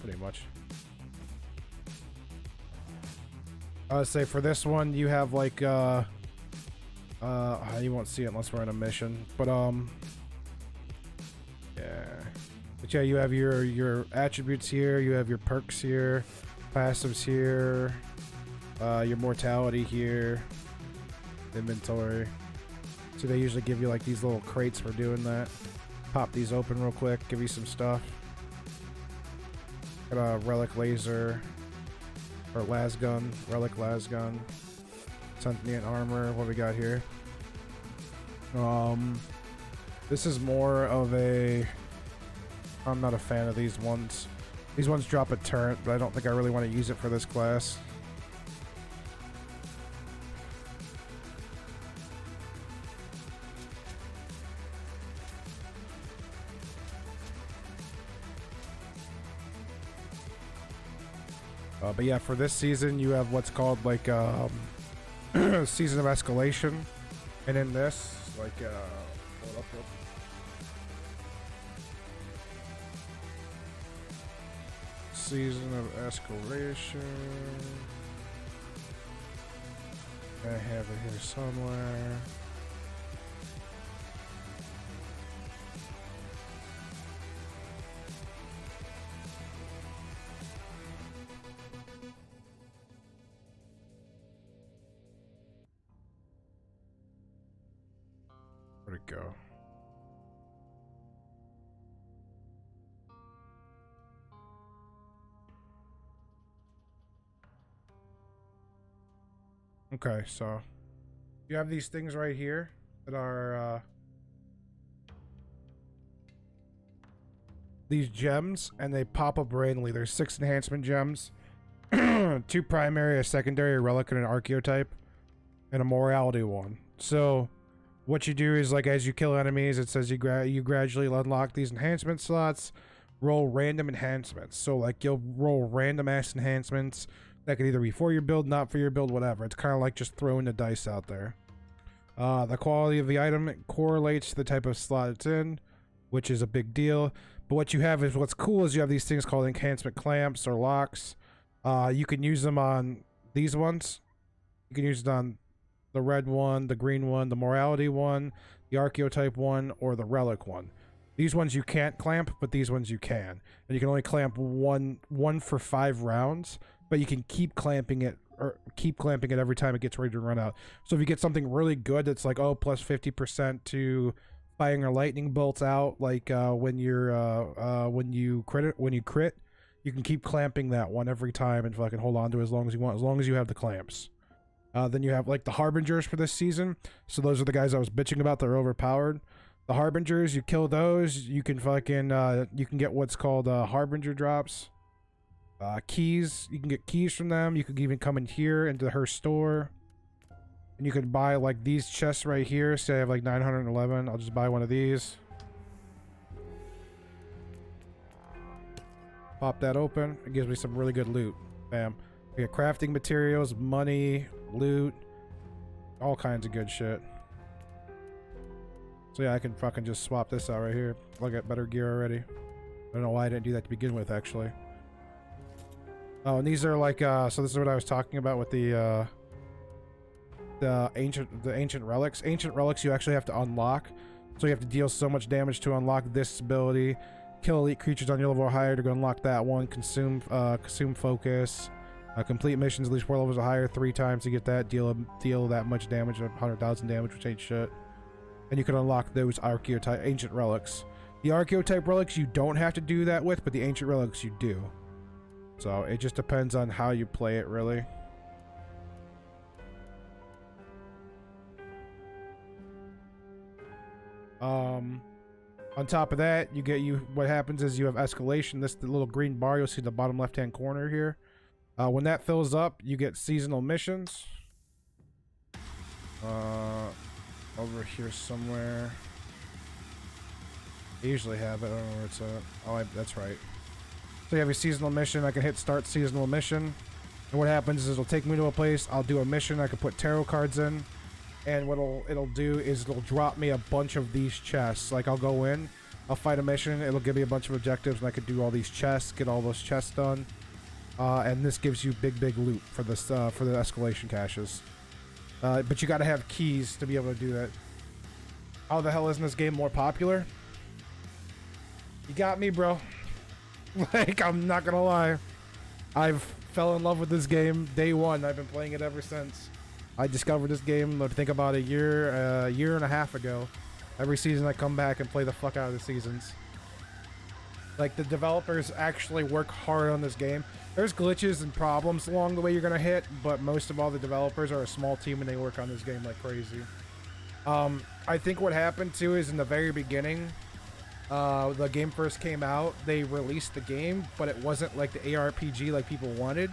pretty much. I would say for this one, you have like you won't see it unless we're on a mission, but yeah. But yeah, you have your attributes here, you have your perks here, passives here, your mortality here, inventory. So they usually give you like these little crates for doing that. Pop these open real quick, give you some stuff. Got a relic laser, or las gun, relic las gun. Sentient armor, what we got here? This is more of a, I'm not a fan of these ones. These ones drop a turret, but I don't think I really want to use it for this class. But yeah, for this season, you have what's called like season of escalation, and in this, like, hold up, season of escalation. I have it here somewhere. Where'd it go? Okay, so you have these things right here that are these gems, and they pop up randomly. There's 6 enhancement gems, 2 primary, a secondary, a relic, and an archetype, and a morality one. So what you do is, like, as you kill enemies, it says you gradually unlock these enhancement slots, roll random enhancements. So, like, you'll roll random ass enhancements that could either be for your build, not for your build, whatever. It's kind of like just throwing the dice out there. The quality of the item correlates to the type of slot it's in, which is a big deal. But what you have is, what's cool is you have these things called enhancement clamps or locks. You can use them on these ones. You can use it on the red one, the green one, the morality one, the archetype one, or the relic one. These ones you can't clamp, but these ones you can. And you can only clamp one for 5 rounds, but you can keep clamping it every time it gets ready to run out. So if you get something really good that's like, oh, plus 50% to firing your lightning bolts out, like when you crit, you can keep clamping that one every time and fucking hold on to it as long as you want, as long as you have the clamps. Then you have, like, the Harbingers for this season. So those are the guys I was bitching about that are overpowered. The Harbingers, you kill those, you can fucking, you can get what's called Harbinger drops. Keys, you can get keys from them. You could even come in here into her store. And you could buy, like, these chests right here. Say I have, like, 911. I'll just buy one of these. Pop that open. It gives me some really good loot. Bam. I get crafting materials, money, loot, all kinds of good shit. So yeah, I can fucking just swap this out right here. I'll get better gear already. I don't know why I didn't do that to begin with, actually. Oh, and these are like, so this is what I was talking about with the ancient relics. Ancient relics you actually have to unlock. So you have to deal so much damage to unlock this ability. Kill elite creatures on your level or higher to go unlock that one. Consume focus. Complete missions at least 4 levels or higher 3 times to get that. Deal that much damage, 100,000 damage, which ain't shit. And you can unlock those archetype ancient relics. The archetype relics you don't have to do that with, but the ancient relics you do. So it just depends on how you play it, really. On top of that, what happens is you have escalation. This the little green bar you'll see in the bottom left hand corner here. When that fills up, you get seasonal missions. Over here somewhere. I usually have it. I don't know where it's at. Oh, that's right. So you have your seasonal mission. I can hit start seasonal mission. And what happens is it'll take me to a place. I'll do a mission. I can put tarot cards in. And what it'll do is it'll drop me a bunch of these chests. Like, I'll go in. I'll fight a mission. It'll give me a bunch of objectives. And I could do all these chests. Get all those chests done. And this gives you big loot for this for the escalation caches. But you gotta have keys to be able to do that. How the hell isn't this game more popular? You got me, bro. Like, I'm not gonna lie. I've fell in love with this game day one. I've been playing it ever since. I discovered this game, I think, about a year and a half ago. Every season I come back and play the fuck out of the seasons. Like, the developers actually work hard on this game. There's glitches and problems along the way you're gonna hit, but most of all the developers are a small team and they work on this game like crazy. I think what happened too is in the very beginning, the game first came out, they released the game, but it wasn't like the ARPG like people wanted.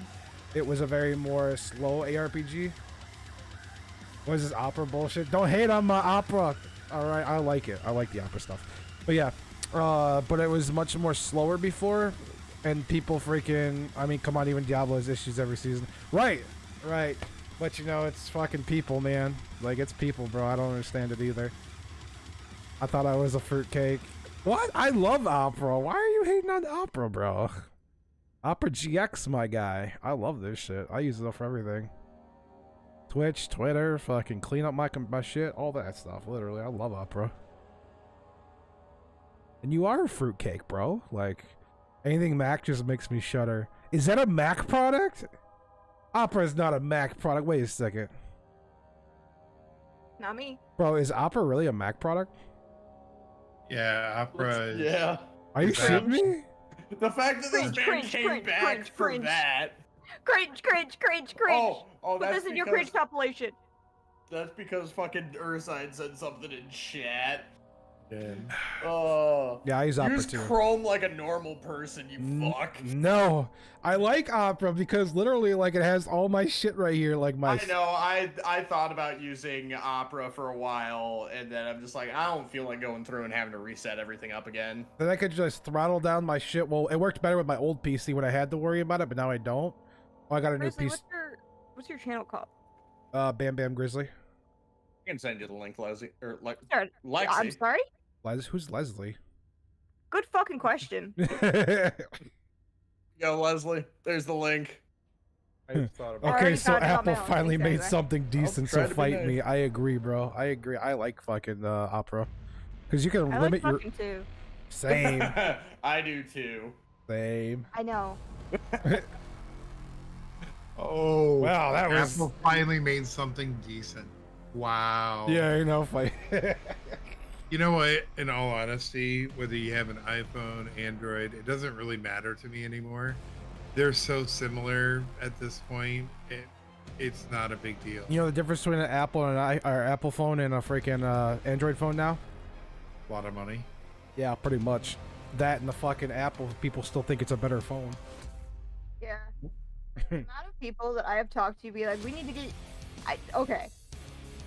It was a very more slow ARPG. What is this opera bullshit? Don't hate on my opera! Alright, I like it. I like the opera stuff. But yeah, but it was much more slower before. And people freaking, I mean, come on, even Diablo has issues every season. Right. But you know, it's fucking people, man. Like, it's people, bro. I don't understand it either. I thought I was a fruitcake. What? I love opera. Why are you hating on opera, bro? Opera GX, my guy. I love this shit. I use it for everything. Twitch, Twitter, fucking clean up my shit, all that stuff. Literally, I love opera. And you are a fruitcake, bro. Like, anything Mac just makes me shudder. Is that a Mac product? Opera is not a Mac product. Wait a second. Not me. Bro, is Opera really a Mac product? Yeah, Opera is... Yeah. Are you shitting me? The fact that this man came back from that. Cringe, cringe, cringe, cringe. Oh, Put that's this in your because- cringe compilation. That's because fucking Ursine said something in chat. Yeah. Yeah, he's use opportune. Chrome like a normal person, you fuck. No, I like Opera because literally, like, it has all my shit right here, like my. I know. I thought about using Opera for a while, and then I'm just like, I don't feel like going through and having to reset everything up again. Then I could just throttle down my shit. Well, it worked better with my old PC when I had to worry about it, but now I don't. Oh, I got a new Grizzly, PC. what's your channel called? Bam Bam Grizzly. I can send you the link, Leslie. Or Sorry, Lexi. I'm sorry? Who's Leslie? Good fucking question. Yo, Leslie, there's the link. I thought about Okay, already so found it on Apple my own finally things made anyway. something decent, so try to be fight nice. me. I agree, bro. I agree. I like fucking Opera. Because you can I limit like your. fucking too. Same. I do too. Same. I know. Oh, Wow, that was. Apple finally made something decent. Wow. Yeah, you know, fight. You know what? In all honesty, whether you have an iPhone, Android, it doesn't really matter to me anymore. They're so similar at this point. It's not a big deal. You know the difference between an Apple and or Apple phone and a freaking Android phone now? A lot of money. Yeah, pretty much. That and the fucking Apple people still think it's a better phone. Yeah. The amount of people that I have talked to be like, we need to get. Okay.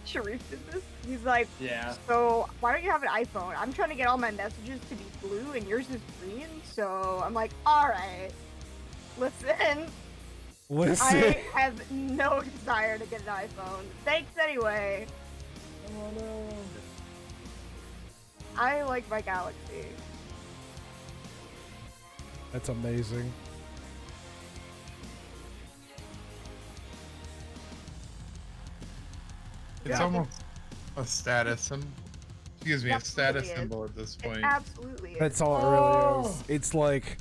Sharif did this. He's like, Yeah. so why don't you have an iPhone? I'm trying to get all my messages to be blue and yours is green. So I'm like, all right, listen. Listen. I have no desire to get an iPhone. Thanks anyway. Oh no. I like my Galaxy. That's amazing. It's Yeah. almost a status symbol. Excuse me, a status Absolutely is. symbol at this It point. absolutely is. That's all it really is. It's like,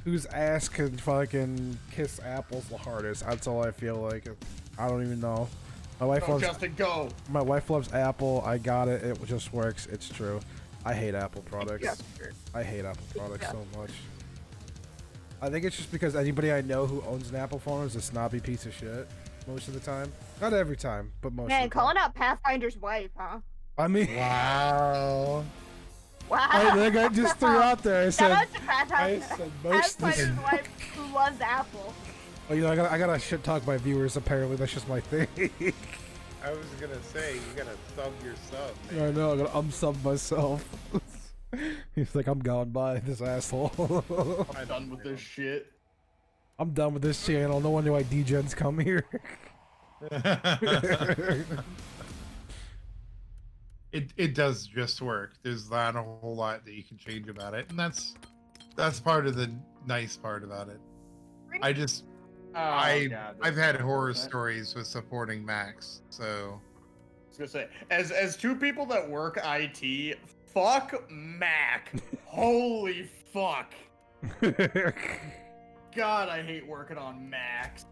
whose ass can fucking kiss apples the hardest? That's all I feel like. I don't even know. My wife Go, loves. Justin, go. My wife loves Apple. I got it. It just works. It's true. I hate Apple products. Justin. I hate Apple products Yeah. so much. I think it's just because anybody I know who owns an Apple phone is a snobby piece of shit most of the time. Not every time, but most Man, of the time. calling out Pathfinder's wife, huh? I mean, wow. Wow. I think I just threw out there. I Shout said, out to Pathfinder. I said most of the Pathfinder's wife who loves Apple. well, you know, I gotta shit talk my viewers. Apparently, that's just my thing. I was gonna say, you gotta sub your sub, I man. know. I gotta unsub myself. He's like, I'm gone by this asshole. I'm done with this shit. I'm done with this channel. No wonder why D-Gens come here. It does just work. There's not a whole lot that you can change about it, and that's part of the nice part about it. I just Oh, God, I've had that's horror bullshit. stories with supporting Macs, so I was gonna say, as two people that work IT, fuck Mac. Holy fuck. God, I hate working on Macs.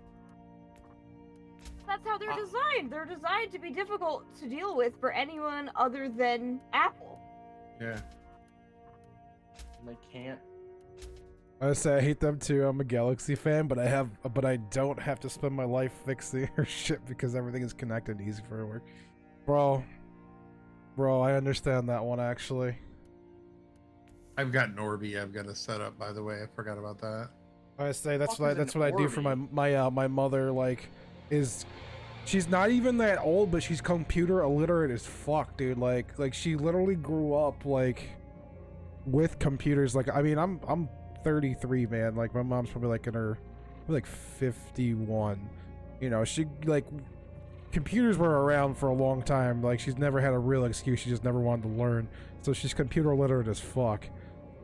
That's how they're designed. They're designed to be difficult to deal with for anyone other than Apple. yeah. They can't. I say I hate them too. I'm a Galaxy fan, but I don't have to spend my life fixing her shit because everything is connected and easy for her work. Bro, I understand that one actually. I've got Norby. I've got to set up. By the way, I forgot about that. I say that's Fuck is what I do for my mother. Like, she's not even that old, but she's computer illiterate as fuck, dude. Like she literally grew up like with computers. Like, I mean, I'm 33, man. Like, my mom's probably like in her like 51. You know, she like computers were around for a long time. Like, she's never had a real excuse. She just never wanted to learn. So she's computer illiterate as fuck.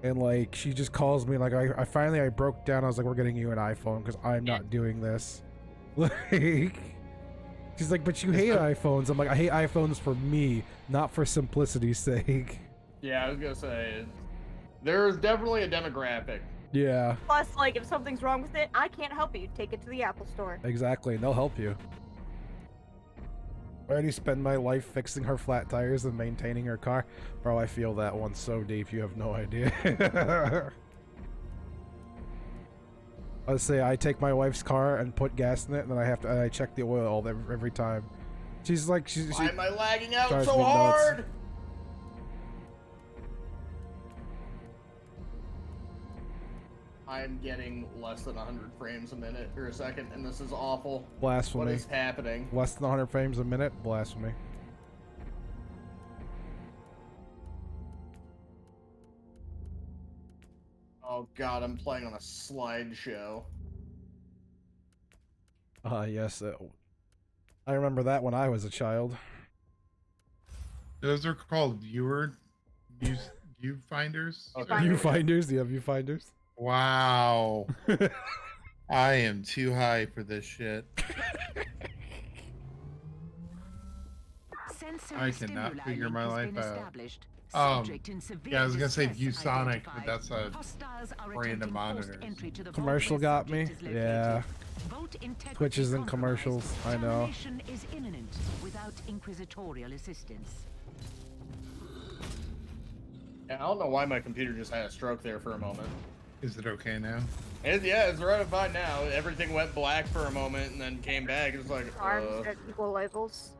And like, she just calls me like, I finally broke down. I was like, we're getting you an iPhone because I'm not doing this. Like, she's like, but you hate iPhones. I'm like, I hate iPhones for me, not for simplicity's sake. Yeah, I was gonna say, there's definitely a demographic. Yeah, Plus, like, if something's wrong with it, I can't help you. Take it to the Apple Store. exactly. And they'll help you. I already spend my life fixing her flat tires and maintaining her car. Bro, I feel that one so deep, you have no idea. Let's say I take my wife's car and put gas in it, and then I check the oil every time. She's like, Why am I lagging out drives so me nuts. hard? I'm getting less than 100 frames a minute or a second, and this is awful. Blasphemy. What is happening? Less than 100 frames a minute? Blasphemy. Oh god, I'm playing on a slideshow. Yes. I remember that when I was a child. Those are called viewfinders. Okay. Viewfinders? Do you have viewfinders? Wow. I am too high for this shit. I cannot figure my life out. Yeah, I was gonna say ViewSonic, but that's a random monitor. Commercial got me? Yeah. Twitches and commercials, I know. Is imminent without inquisitorial assistance. Yeah, I don't know why my computer just had a stroke there for a moment. Is it okay now? Yeah, it's right fine now. Everything went black for a moment and then came back. It's like, Arms at equal levels.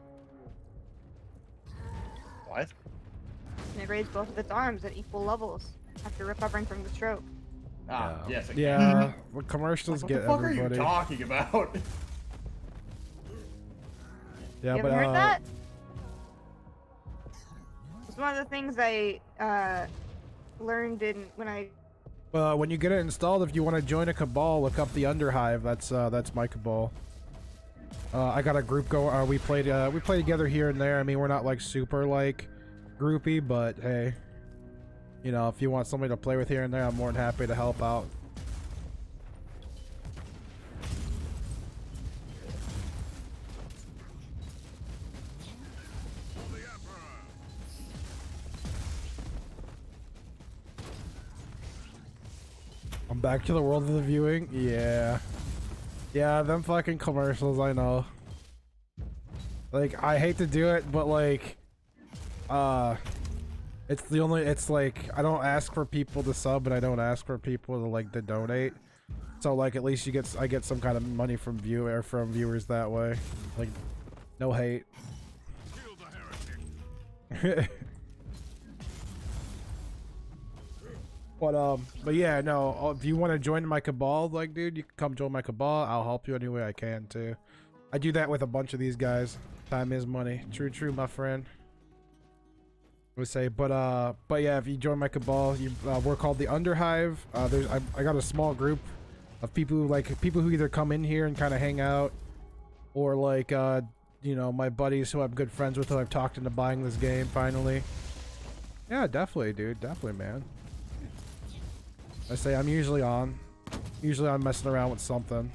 What? And it raised both of its arms at equal levels after recovering from the stroke. Ah, yes. It Yeah, well, commercials what get the fuck everybody. are you talking about? Yeah, You but haven't heard that? It's one of the things I learned when I. When you get it installed, if you want to join a cabal, look up the Underhive. That's my cabal. I got a group go. We play together here and there. I mean, we're not like super like groupie, but hey, you know, if you want somebody to play with here and there, I'm more than happy to help out. I'm back to the world of the viewing. Yeah. Yeah, them fucking commercials, I know. Like, I hate to do it, but like, it's like, I don't ask for people to sub, and I don't ask for people to like to donate. So like, at least I get some kind of money from viewers that way. Like, no hate. But yeah, no, if you want to join my cabal, like, dude, you can come join my cabal. I'll help you any way I can, too. I do that with a bunch of these guys. Time is money. True, my friend. I would say, but yeah, if you join my cabal, we're called the Underhive. I got a small group of people who either come in here and kind of hang out, or like, you know, my buddies who I'm good friends with who I've talked into buying this game finally. Yeah, definitely, dude. Definitely, man. I say I'm usually on messing around with something.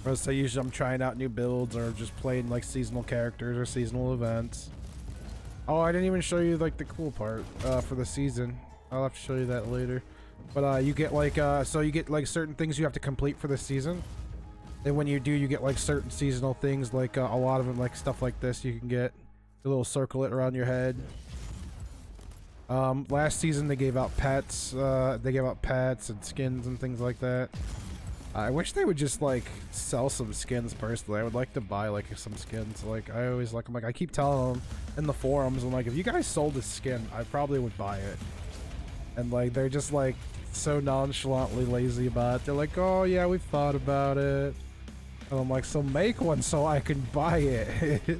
Or I say usually I'm trying out new builds or just playing like seasonal characters or seasonal events. Oh, I didn't even show you like the cool part for the season. I'll have to show you that later. But you get like so you get like certain things you have to complete for the season. And when you do, you get like certain seasonal things, like a lot of them, like stuff like this. You can get a little circlet around your head. Last season they gave out pets. They gave out pets and skins and things like that. I wish they would just like sell some skins personally. I would like to buy like some skins. Like I always like, I'm like, I keep telling them in the forums, I'm like, if you guys sold a skin, I probably would buy it. And like they're just like so nonchalantly lazy about it. They're like, oh yeah, we've thought about it. And I'm like, so make one so I can buy it.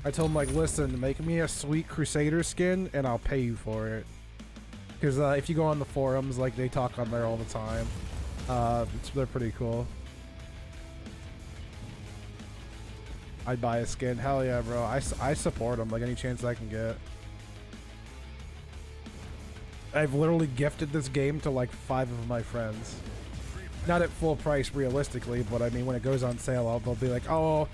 I told him, like, listen, make me a sweet Crusader skin and I'll pay you for it. Because if you go on the forums, like, they talk on there all the time. They're pretty cool. I'd buy a skin. Hell yeah, bro. I support them, like, any chance I can get. I've literally gifted this game to, like, 5 of my friends. Not at full price, realistically, but, I mean, when it goes on sale, they'll be like, oh...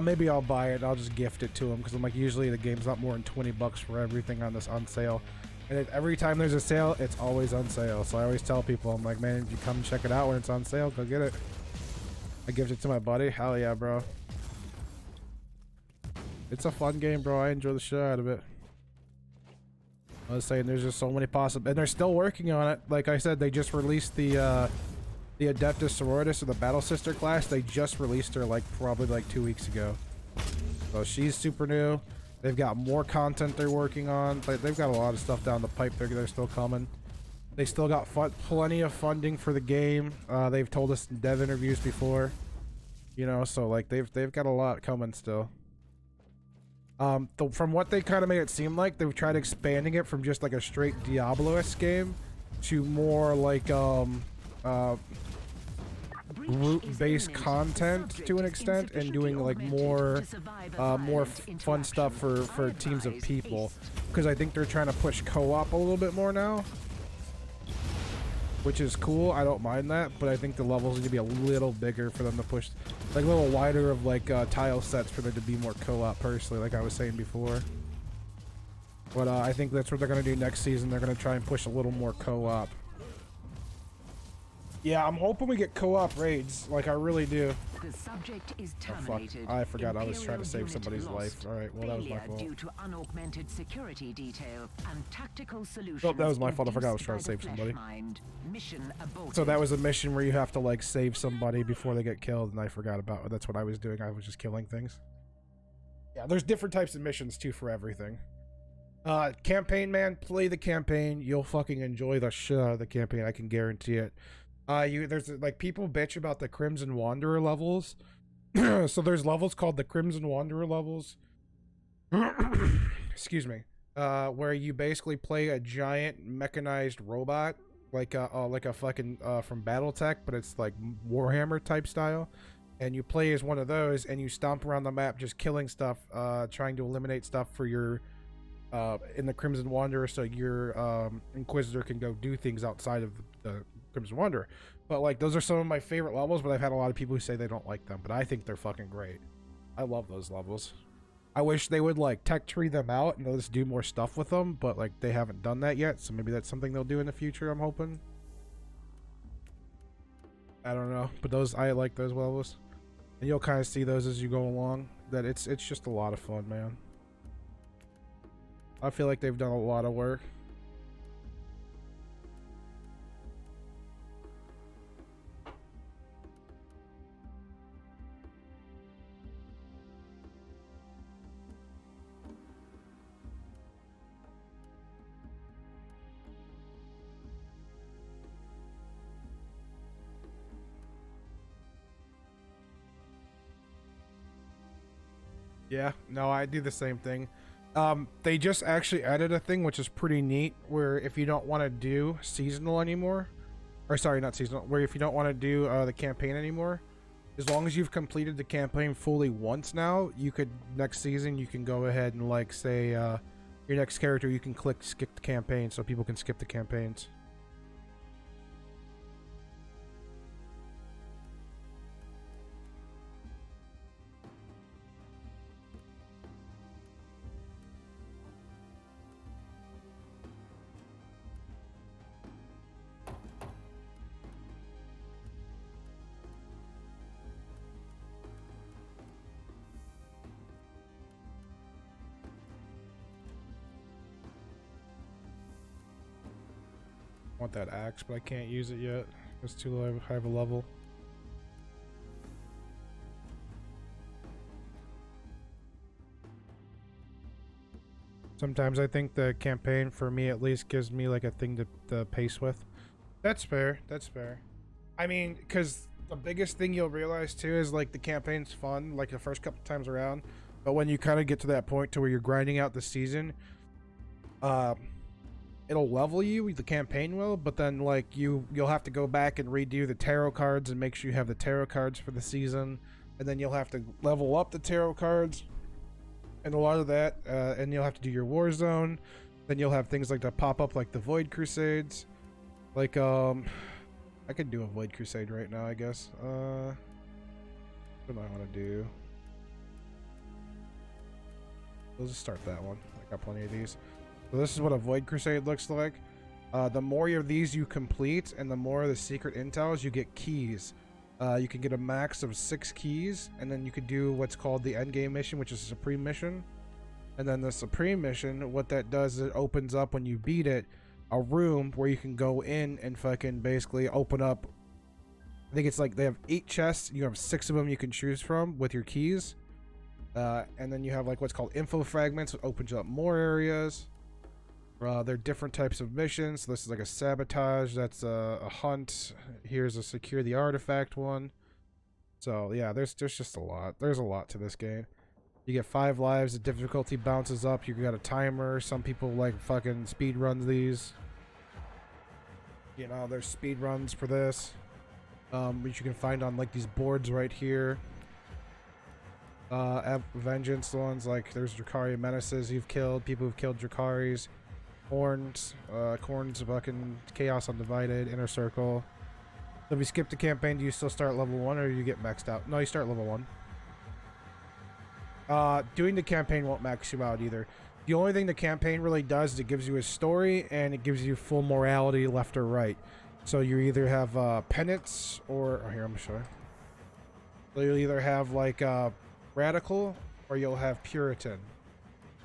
maybe I'll buy it and I'll just gift it to them, because I'm like, usually the game's not more than 20 bucks for everything on this on sale. And every time there's a sale, it's always on sale. So I always tell people, I'm like, man, if you come check it out when it's on sale, go get it. I gift it to my buddy. Hell yeah, bro. It's a fun game, bro. I enjoy the shit out of it. I was saying there's just so many possible, and they're still working on it. Like I said, they just released the Adeptus Sororitas or the Battle Sister class. They just released her like probably like 2 weeks ago. So she's super new. They've got more content they're working on. They've got a lot of stuff down the pipe. They're still coming. They still got plenty of funding for the game. They've told us in dev interviews before. You know, so like they've got a lot coming still. From what they kind of made it seem like, they've tried expanding it from just like a straight Diablo-esque game to more like route-based content to an extent, and doing like more fun stuff for teams of people, because I think they're trying to push co-op a little bit more now, which is cool. I don't mind that, but I think the levels need to be a little bigger for them to push, like a little wider of like tile sets for there to be more co-op personally, like I was saying before. But I think that's what they're going to do next season. They're going to try and push a little more co-op. Yeah, I'm hoping we get co-op raids. Like, I really do. The subject is Oh, fuck. terminated. I forgot I was trying to save Imperial somebody's unit life. Alright, well, that was my Failure fault. due to unaugmented security detail and tactical solutions. Oh, that was my fault. I forgot I was trying to induced save by the somebody. flesh mind. Mission aborted. So that was a mission where you have to, like, save somebody before they get killed, and I forgot about it. That's what I was doing. I was just killing things. Yeah, there's different types of missions, too, for everything. Campaign, man. Play the campaign. You'll fucking enjoy the shit out of the campaign. I can guarantee it. There's like people bitch about the Crimson Wanderer levels. So there's levels called the Crimson Wanderer levels. Excuse me. Where you basically play a giant mechanized robot, like a fucking from BattleTech, but it's like Warhammer type style. And you play as one of those, and you stomp around the map just killing stuff, trying to eliminate stuff for your in the Crimson Wanderer, so your Inquisitor can go do things outside of the Crimson Wanderer. But like, those are some of my favorite levels, but I've had a lot of people who say they don't like them, but I think they're fucking great. I love those levels. I wish they would like tech tree them out and let's do more stuff with them, but like they haven't done that yet, so maybe that's something they'll do in the future, I'm hoping. I don't know, but I like those levels, and you'll kind of see those as you go along. That it's just a lot of fun, man. I feel like they've done a lot of work. Yeah, no, I do the same thing. They just actually added a thing which is pretty neat, where if you don't want to do seasonal anymore, or sorry, not seasonal, where if you don't want to do the campaign anymore, as long as you've completed the campaign fully once now, you could, next season, you can go ahead and like say your next character, you can click skip the campaign so people can skip the campaigns. I want that axe, but I can't use it yet. It's too high of a level. Sometimes I think the campaign, for me at least, gives me like a thing to pace with. That's fair. That's fair. I mean, because the biggest thing you'll realize too is like the campaign's fun, like the first couple times around, but when you kind of get to that point to where you're grinding out the season, it'll level you, the campaign will, but then like you'll have to go back and redo the tarot cards and make sure you have the tarot cards for the season, and then you'll have to level up the tarot cards and a lot of that, and you'll have to do your war zone. Then you'll have things like that pop up, like the Void Crusades. Like I could do a Void Crusade right now, I guess. What do I want to do? Let's just start that one. I got plenty of these. So this is what a Void Crusade looks like. The more of these you complete, and the more of the secret intels, you get keys. You can get a max of 6 keys, and then you could do what's called the endgame mission, which is a supreme mission. And then the Supreme mission, what that does is it opens up when you beat it, a room where you can go in and fucking basically open up. I think it's like they have 8 chests. You have 6 of them you can choose from with your keys. And then you have like what's called info fragments, which opens up more areas. There are different types of missions. So this is like a sabotage. That's a hunt. Here's a secure the artifact one. So yeah, there's just a lot. There's a lot to this game. You get 5 lives. The difficulty bounces up. You got a timer. Some people like fucking speed runs these. You know, there's speed runs for this, which you can find on like these boards right here. Vengeance ones, like there's Drakari menaces you've killed, people who've killed Drakaris, Horns, Corns, fucking Chaos Undivided, Inner Circle. So if you skip the campaign, do you still start level 1 or do you get maxed out? No, you start level 1. Doing the campaign won't max you out either. The only thing the campaign really does is it gives you a story and it gives you full morality left or right. So you either have penance or here, I'm sure. So you'll either have like radical or you'll have Puritan.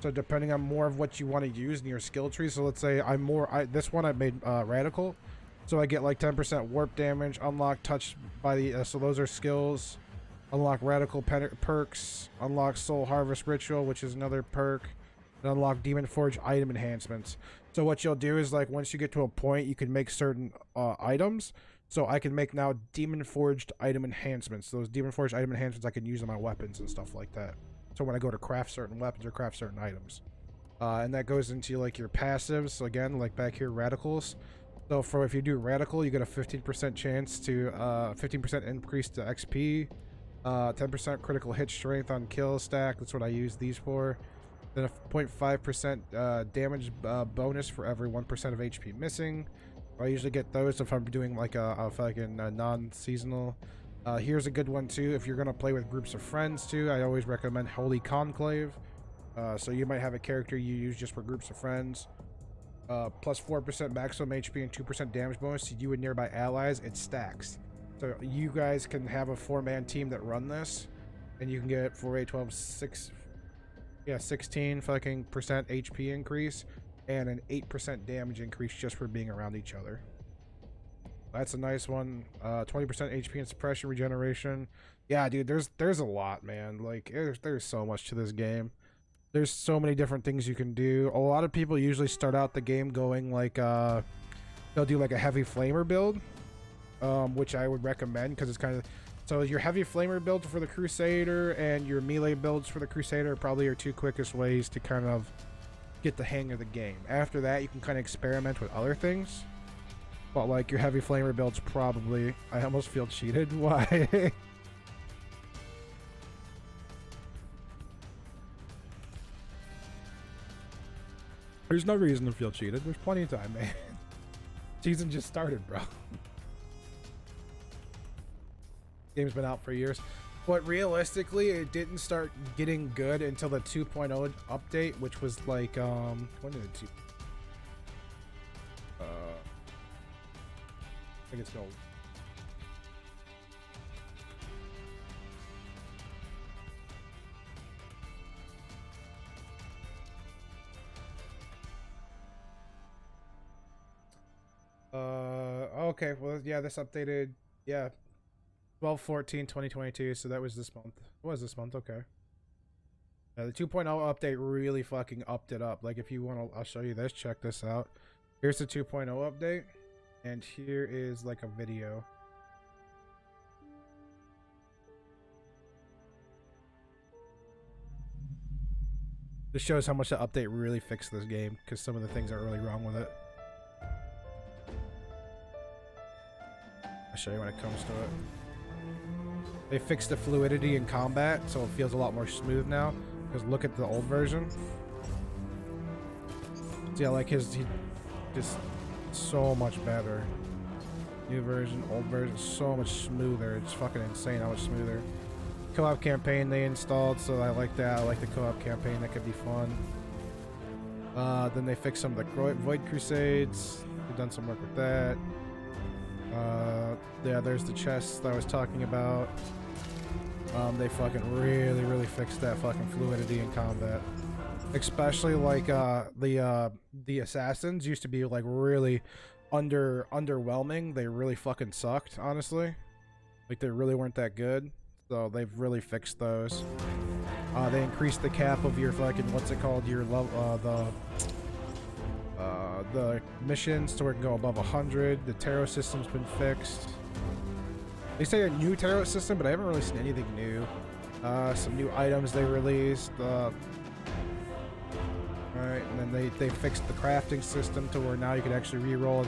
So depending on more of what you want to use in your skill tree. So let's say this one I made radical. So I get like 10% warp damage, unlock touch by the so those are skills. Unlock radical perks, unlock soul harvest ritual, which is another perk, and unlock demon forge item enhancements. So what you'll do is like once you get to a point you can make certain items. So I can make now demon forged item enhancements. Those demon forged item enhancements I can use on my weapons and stuff like that. So when I go to craft certain weapons or craft certain items. And that goes into like your passives. So again, like back here, radicals. So for if you do radical, you get a 15% chance to 15% increase to XP, 10% critical hit strength on kill stack. That's what I use these for. Then a 0.5% damage bonus for every 1% of HP missing. I usually get those if I'm doing like a fucking non-seasonal. Here's a good one too. If you're gonna play with groups of friends too, I always recommend Holy Conclave. So you might have a character you use just for groups of friends. Plus 4% maximum HP and 2% damage bonus to you and nearby allies. It stacks. So you guys can have a 4-man team that run this, and you can get 4, 8, 12, 16 fucking percent HP increase and an 8% damage increase just for being around each other. That's a nice one. 20% HP and suppression regeneration. Yeah, dude, there's a lot, man. Like there's so much to this game. There's so many different things you can do. A lot of people usually start out the game going like they'll do like a heavy flamer build, which I would recommend because it's kind of so your heavy flamer build for the Crusader and your melee builds for the Crusader are probably your 2 quickest ways to kind of get the hang of the game. After that, you can kind of experiment with other things. But like your heavy flamer builds probably, I almost feel cheated. Why? There's no reason to feel cheated. There's plenty of time, man. Season just started, bro. Game's been out for years. But realistically, it didn't start getting good until the 2.0 update, which was like, when did it? I think it's no. Okay, well, yeah, this updated, yeah, 12/14/2022, so that was this month. What was this month? Okay. The 2.0 update really fucking upped it up. Like, if you want to, I'll show you this. Check this out. Here's the 2.0 update, and here is like a video. This shows how much the update really fixed this game, because some of the things are really wrong with it. I'll show you when it comes to it. They fixed the fluidity in combat, so it feels a lot more smooth now. Because look at the old version. See, I like he just so much better. New version, old version, so much smoother. It's fucking insane how much smoother. Co-op campaign they installed, so I like that. I like the co-op campaign. That could be fun. Then they fixed some of the Void Crusades. They've done some work with that. Yeah, there's the chests that I was talking about. They fucking really fixed that fucking fluidity in combat. Especially like the assassins used to be like really underwhelming. They really fucking sucked, honestly. Like they really weren't that good. So they've really fixed those. They increased the cap of your fucking what's it called? Your level the missions to where it can go above 100. The tarot system's been fixed. They say a new tarot system, but I haven't really seen anything new. Some new items they released. Alright, and then they fixed the crafting system to where now you can actually re-roll.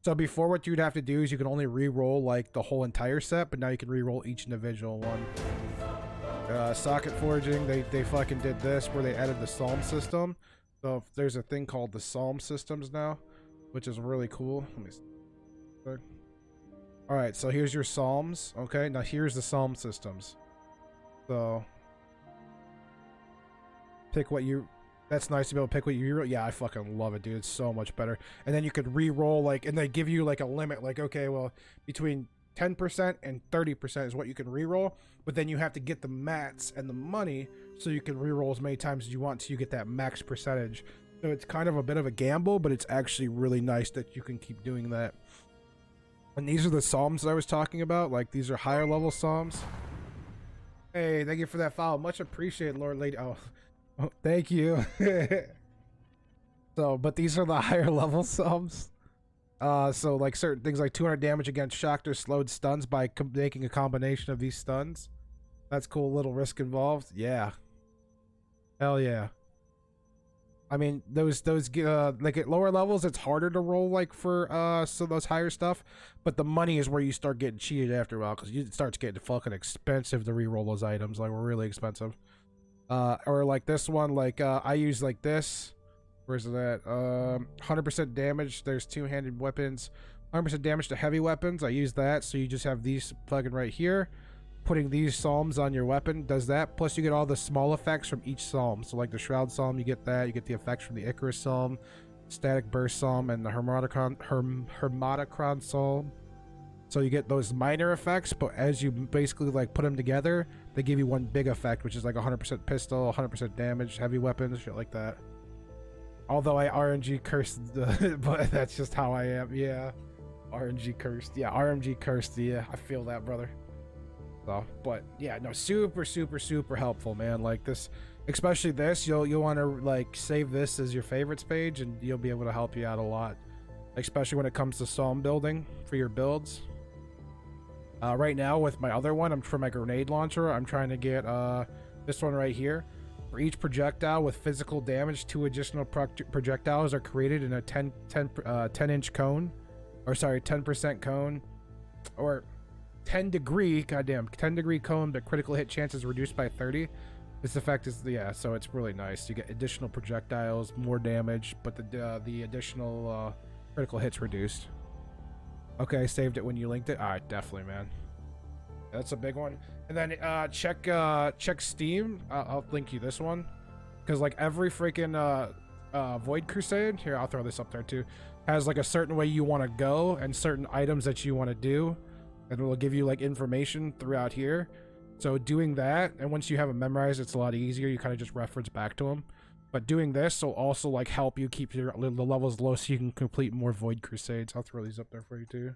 So before what you'd have to do is you can only re-roll like the whole entire set, but now you can re-roll each individual one. Socket forging, they fucking did this where they added the psalm system. So there's a thing called the psalm systems now, which is really cool. Let me see. Alright, so here's your psalms. Okay, now here's the psalm systems. So pick what you... That's nice to be able to pick what you... Yeah, I fucking love it, dude. It's so much better. And then you could re-roll, like... And they give you, like, a limit. Like, okay, well, between 10% and 30% is what you can re-roll. But then you have to get the mats and the money so you can re-roll as many times as you want so you get that max percentage. So it's kind of a bit of a gamble, but it's actually really nice that you can keep doing that. And these are the psalms that I was talking about. Like, these are higher level psalms. Hey, thank you for that follow. Much appreciated, Lord Lady. Oh, thank you. So, but these are the higher level psalms. So like certain things like 200 damage against shocked or slowed stuns by making a combination of these stuns. That's cool. Little risk involved. Yeah. Hell yeah. I mean, those like at lower levels, it's harder to roll like for so those higher stuff, but the money is where you start getting cheated after a while because it starts getting fucking expensive to re-roll those items. Like, really expensive. Or like this one, like I use like this. Where's it at? 100% damage. There's two-handed weapons. 100% damage to heavy weapons. I use that, so you just have these fucking right here. Putting these psalms on your weapon does that. Plus, you get all the small effects from each psalm. So, like the Shroud Psalm, you get that. You get the effects from the Icarus Psalm, Static Burst Psalm, and the Hermatocron Psalm. So you get those minor effects, but as you basically like put them together, they give you one big effect, which is like 100% pistol, 100% damage, heavy weapons, shit like that. Although I RNG cursed, but that's just how I am. Yeah, RNG cursed. Yeah, RNG cursed. Yeah, I feel that, brother. So, but yeah, no, super helpful, man. Like this, especially this, you'll want to like save this as your favorites page, and you'll be able to help you out a lot, especially when it comes to psalm building for your builds. Right now with my other one, for my grenade launcher, I'm trying to get this one right here. For each projectile with physical damage, 2 additional projectiles are created in a 10-inch cone, or sorry, 10% cone, or 10-degree, goddamn, 10-degree cone. The critical hit chance is reduced by 30. This effect is, yeah, so it's really nice. You get additional projectiles, more damage, but the additional critical hits reduced. Okay, I saved it when you linked it. All right, definitely, man. That's a big one. And then check Steam. I'll link you this one, because like every freaking Void Crusade, here, I'll throw this up there too, has like a certain way you want to go and certain items that you want to do, and it will give you like information throughout here. So doing that, and once you have them memorized, it's a lot easier. You kind of just reference back to them. But doing this will also like help you keep the levels low so you can complete more Void Crusades. I'll throw these up there for you too.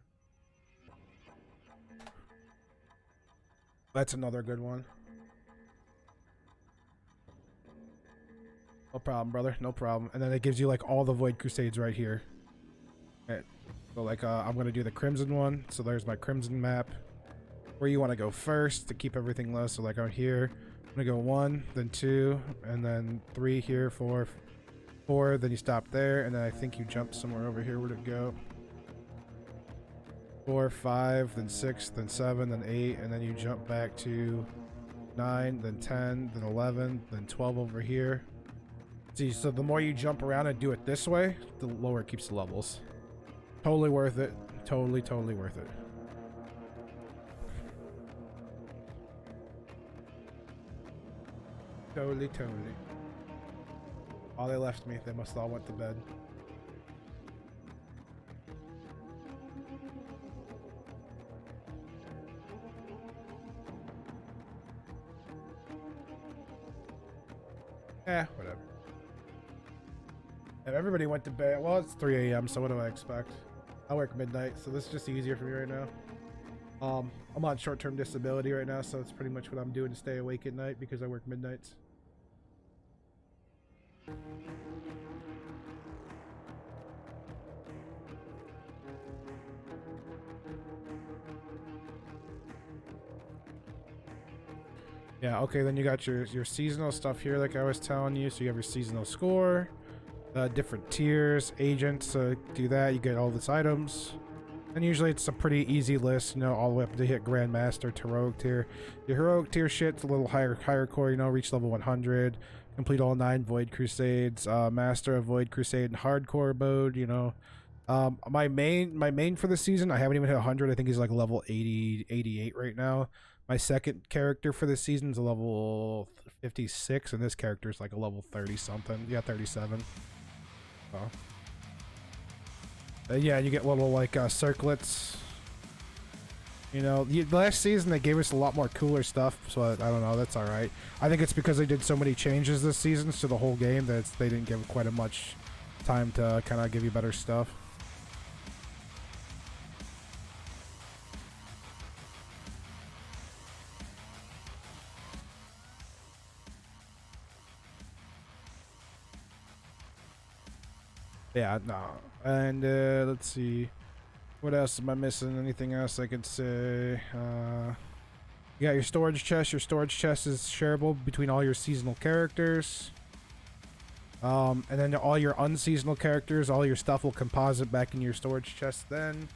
That's another good one. No problem, brother. No problem. And then it gives you like all the Void Crusades right here. Okay. So like I'm gonna do the Crimson one. So there's my Crimson map. Where you want to go first to keep everything low. So like I'm here. I'm gonna go 1, then 2, and then 3 here, 4, then you stop there, and then I think you jump somewhere over here. Where'd it go? 4, 5, then 6, then 7, then 8, and then you jump back to 9, then 10, then 11, then 12 over here. See, so the more you jump around and do it this way, the lower it keeps the levels. Totally worth it. Totally worth it. Totally. Oh, they left me. They must all went to bed. Whatever. And everybody went to bed. Well, it's 3 a.m., so what do I expect? I work midnight, so this is just easier for me right now. I'm on short-term disability right now, so it's pretty much what I'm doing to stay awake at night because I work midnights. Yeah, okay, then you got your seasonal stuff here like I was telling you. So you have your seasonal score, different tiers, agents, do that, you get all these items. And usually it's a pretty easy list, you know, all the way up to hit Grandmaster to Heroic tier. Your Heroic tier shit's a little higher core, you know, reach level 100, complete all 9 Void Crusades, Master of Void Crusade and Hardcore mode, you know. My main for the season, I haven't even hit 100, I think he's like level 80, 88 right now. My second character for this season is a level 56, and this character is like a level 30 something. Yeah, 37. Oh. Yeah, you get little like circlets. You know, last season they gave us a lot more cooler stuff, so I don't know, that's alright. I think it's because they did so many changes this season to the whole game that they didn't give quite as much time to kind of give you better stuff. Yeah, no. And let's see. What else am I missing? Anything else I could say? You got your storage chest. Your storage chest is shareable between all your seasonal characters. And then all your unseasonal characters, all your stuff will composite back in your storage chest then.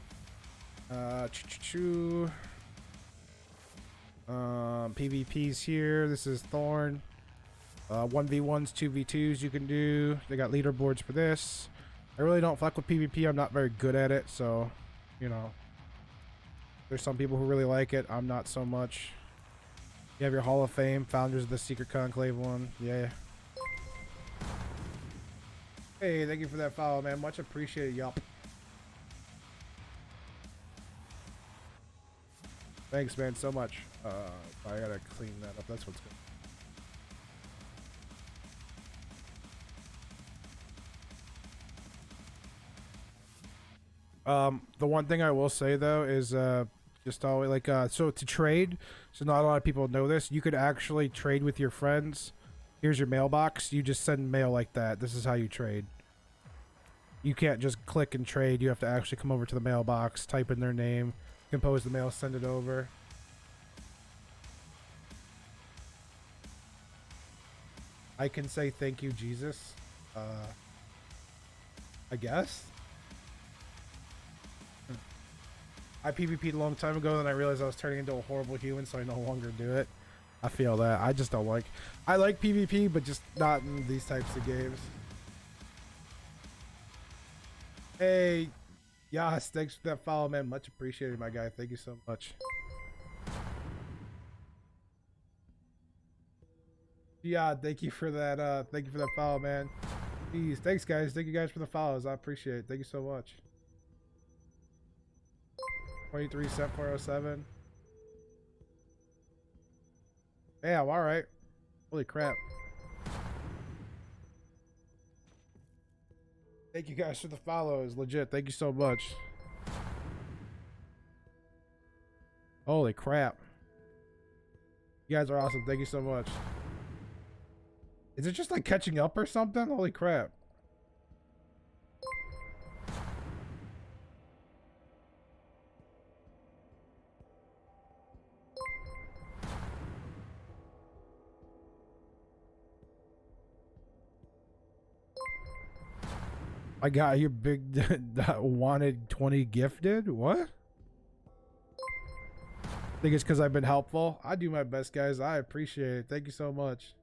PvP's here. This is Thorn. 1v1s, 2v2s you can do. They got leaderboards for this. I really don't fuck with PvP. I'm not very good at it, so, you know. There's some people who really like it. I'm not so much. You have your Hall of Fame, Founders of the Secret Conclave one. Yeah. Hey, thank you for that follow, man. Much appreciated, yup. Thanks, man, so much. I gotta clean that up. That's what's good. The one thing I will say though is just always like so to trade, so not a lot of people know this, you could actually trade with your friends. Here's your mailbox, you just send mail like that. This is how you trade. You can't just click and trade, you have to actually come over to the mailbox, type in their name, compose the mail, send it over. I can say thank you, Jesus. I guess. I PvP'd a long time ago, then I realized I was turning into a horrible human, so I no longer do it. I feel that. I just don't like... I like PvP, but just not in these types of games. Hey, Yas, thanks for that follow, man. Much appreciated, my guy. Thank you so much. Yeah, thank you for that. Thank you for that follow, man. Jeez, thanks, guys. Thank you guys for the follows. I appreciate it. Thank you so much. 23 cent 407. Damn, alright. Holy crap. Thank you guys for the follows. Legit, thank you so much. Holy crap. You guys are awesome. Thank you so much. Is it just like catching up or something? Holy crap. I got your big wanted 20 gifted. What? Think it's because I've been helpful. I do my best, guys. I appreciate it. Thank you so much.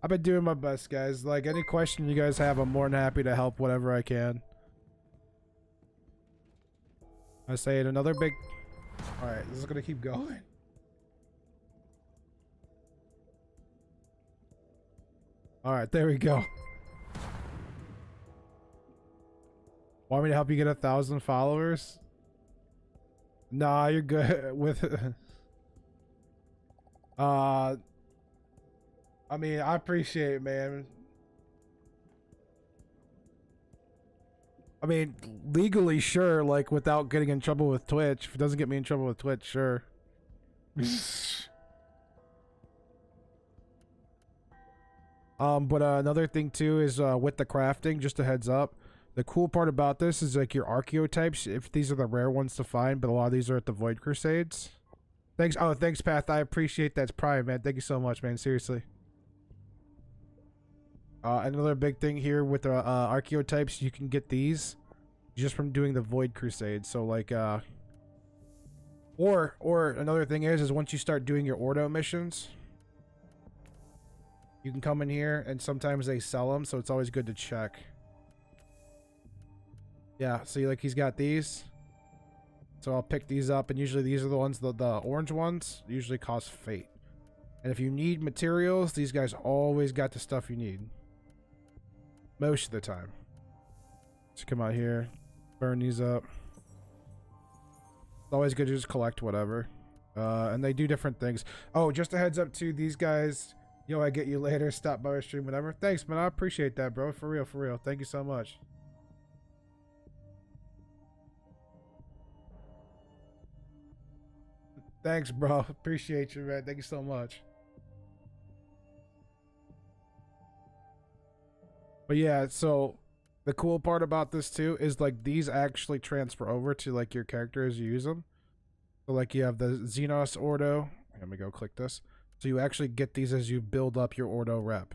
I've been doing my best, guys. Like, any question you guys have, I'm more than happy to help whatever I can. I say it, another big... Alright, this is gonna keep going. Alright, there we go. Want me to help you get 1,000 followers? Nah, you're good with... I mean, I appreciate it, man. I mean, legally, sure, like, without getting in trouble with Twitch. If it doesn't get me in trouble with Twitch, sure. But another thing, too, is with the crafting, just a heads up. The cool part about this is, like, your archetypes, if these are the rare ones to find, but a lot of these are at the Void Crusades. Thanks. Oh, thanks, Path. I appreciate that. It's Prime, man. Thank you so much, man. Seriously. Another big thing here with the archetypes, you can get these just from doing the Void Crusade. So like or another thing is once you start doing your Ordo missions, you can come in here and sometimes they sell them, so it's always good to check. Yeah, see, like, he's got these, so I'll pick these up, and usually these are the ones, the orange ones usually cost fate. And if you need materials, these guys always got the stuff you need. Most of the time. Let's come out here, burn these up. It's always good to just collect whatever. And they do different things. Oh, just a heads up to these guys. Yo, I get you later. Stop by my stream, whatever. Thanks, man. I appreciate that, bro. For real, for real. Thank you so much. Thanks, bro. Appreciate you, man. Thank you so much. But yeah, so the cool part about this too is like these actually transfer over to like your character as you use them. So like you have the Xenos Ordo. Let me go click this. So you actually get these as you build up your Ordo rep.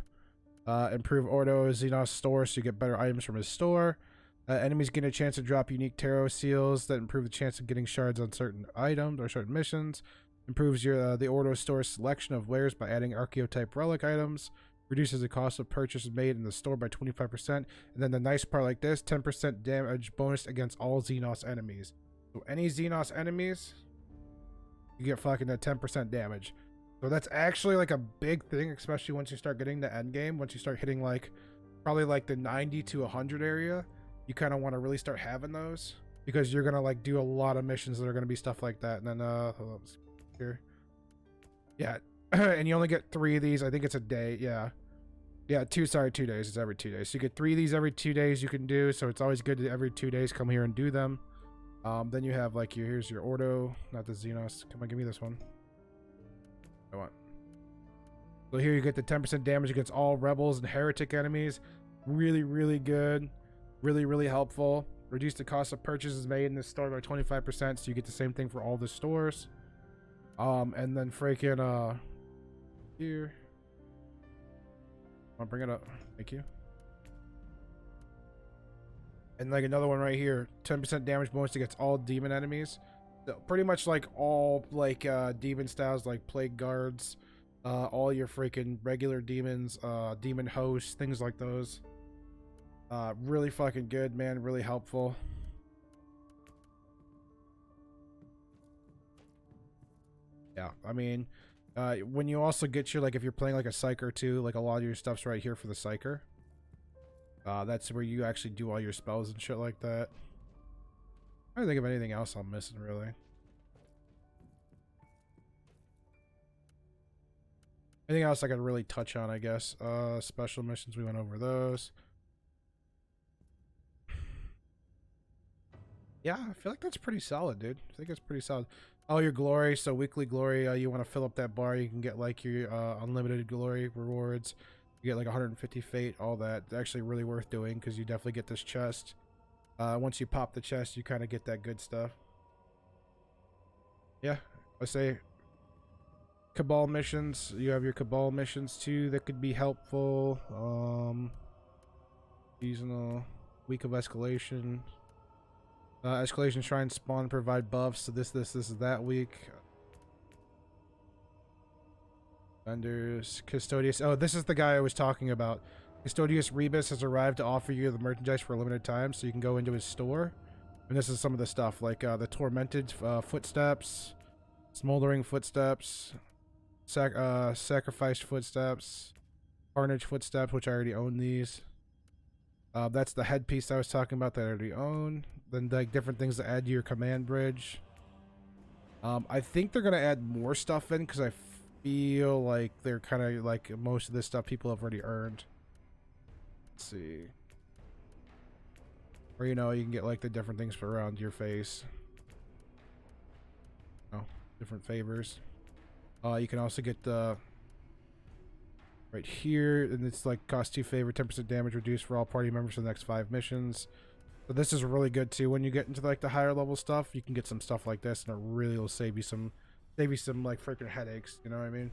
Improve Ordo Xenos store so you get better items from his store. Enemies get a chance to drop unique tarot seals that improve the chance of getting shards on certain items or certain missions. Improves your the Ordo store selection of wares by adding archetype relic items. Reduces the cost of purchases made in the store by 25%. And then the nice part like this, 10% damage bonus against all Xenos enemies. So any Xenos enemies, you get fucking a 10% damage. So that's actually like a big thing, especially once you start getting the end game. Once you start hitting like probably like the 90 to 100 area, you kind of want to really start having those because you're gonna like do a lot of missions that are gonna be stuff like that. And then hold on, here, yeah, and you only get 3 of these. I think it's a day. Yeah, 2 days. It's every 2 days. So you get 3 of these every 2 days you can do. So it's always good to every 2 days come here and do them. Then you have like here's your Ordo, not the Xenos. Come on, give me this one. I want. So here you get the 10% damage against all rebels and heretic enemies. Really, really good. Really, really helpful. Reduce the cost of purchases made in this store by 25%, so you get the same thing for all the stores. And then freaking here. I'll bring it up. Thank you. And like another one right here, 10% damage bonus against all demon enemies. So pretty much like all like demon styles like plague guards, all your freaking regular demons, demon hosts, things like those. Really fucking good, man. Really helpful. Yeah, I mean, when you also get your, like, if you're playing like a Psyker too, like a lot of your stuff's right here for the Psyker. That's where you actually do all your spells and shit like that. I don't think of anything else I'm missing, really. Anything else I could really touch on, I guess. Special missions, we went over those. Yeah, I feel like that's pretty solid, dude. I think it's pretty solid. Oh, your glory. So weekly glory, you want to fill up that bar, you can get like your unlimited glory rewards. You get like 150 fate, all that. It's actually really worth doing because you definitely get this chest. Once you pop the chest, you kind of get that good stuff. Yeah, I say Cabal missions. You have your Cabal missions too that could be helpful. Seasonal, week of escalation. Escalation Shrine spawn provide buffs. So this is that week. Vendors, Custodius. Oh, this is the guy I was talking about. Custodius Rebus has arrived to offer you the merchandise for a limited time, so you can go into his store. And this is some of the stuff, like the Tormented Footsteps, Smoldering Footsteps, Sacrificed Footsteps, Carnage Footsteps, which I already own these. That's the headpiece I was talking about that I already own. Then like different things to add to your command bridge. I think they're gonna add more stuff in because feel like they're kind of like most of this stuff people have already earned. Let's see. Or, you know, you can get like the different things for around your face. Oh, different favors. You can also get the right here, and it's like cost 2 favor, 10% damage reduced for all party members for the next 5 missions. So this is really good too. When you get into like the higher level stuff, you can get some stuff like this, and it really will save you some like freaking headaches. You know what I mean?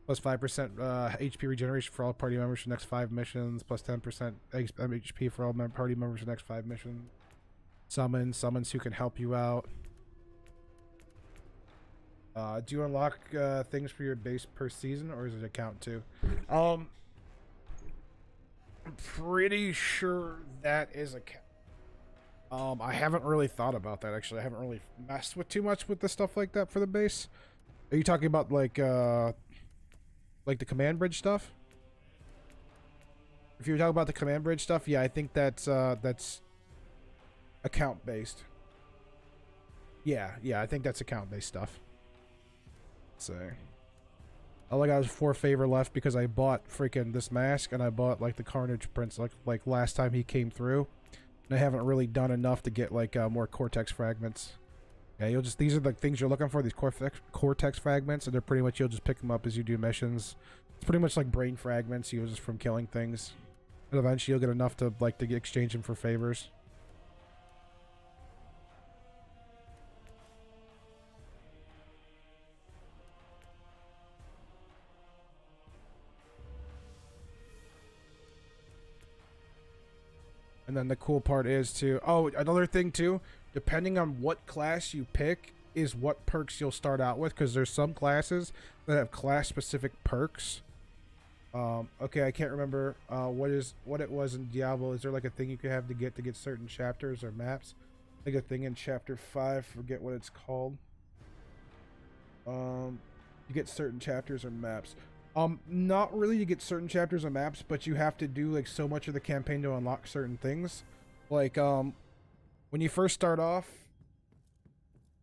Plus 5% HP regeneration for all party members for the next 5 missions. Plus 10% HP for all party members for the next 5 missions. Summons who can help you out. Do you unlock things for your base per season, or is it a count too? I'm pretty sure that is a count. I haven't really thought about that actually. I haven't really messed with too much with the stuff like that for the base. Are you talking about like the command bridge stuff? If you're talking about the command bridge stuff, yeah, I think that's account based. Yeah, I think that's account based stuff. Let's see. All I got is 4 favor left because I bought freaking this mask and I bought like the Carnage Prince like last time he came through. And I haven't really done enough to get like more Cortex fragments. Yeah, these are the things you're looking for, these Cortex fragments, and they're pretty much, you'll just pick them up as you do missions. It's pretty much like brain fragments, just from killing things. And eventually you'll get enough to exchange them for favors. And then the cool part is too, another thing too, depending on what class you pick is what perks you'll start out with, because there's some classes that have class specific perks. Okay, I can't remember what it was in Diablo. Is there like a thing you could have to get certain chapters or maps? Like a thing in chapter 5, forget what it's called. You get certain chapters or maps. Not really to get certain chapters or maps, but you have to do like so much of the campaign to unlock certain things. Like, when you first start off,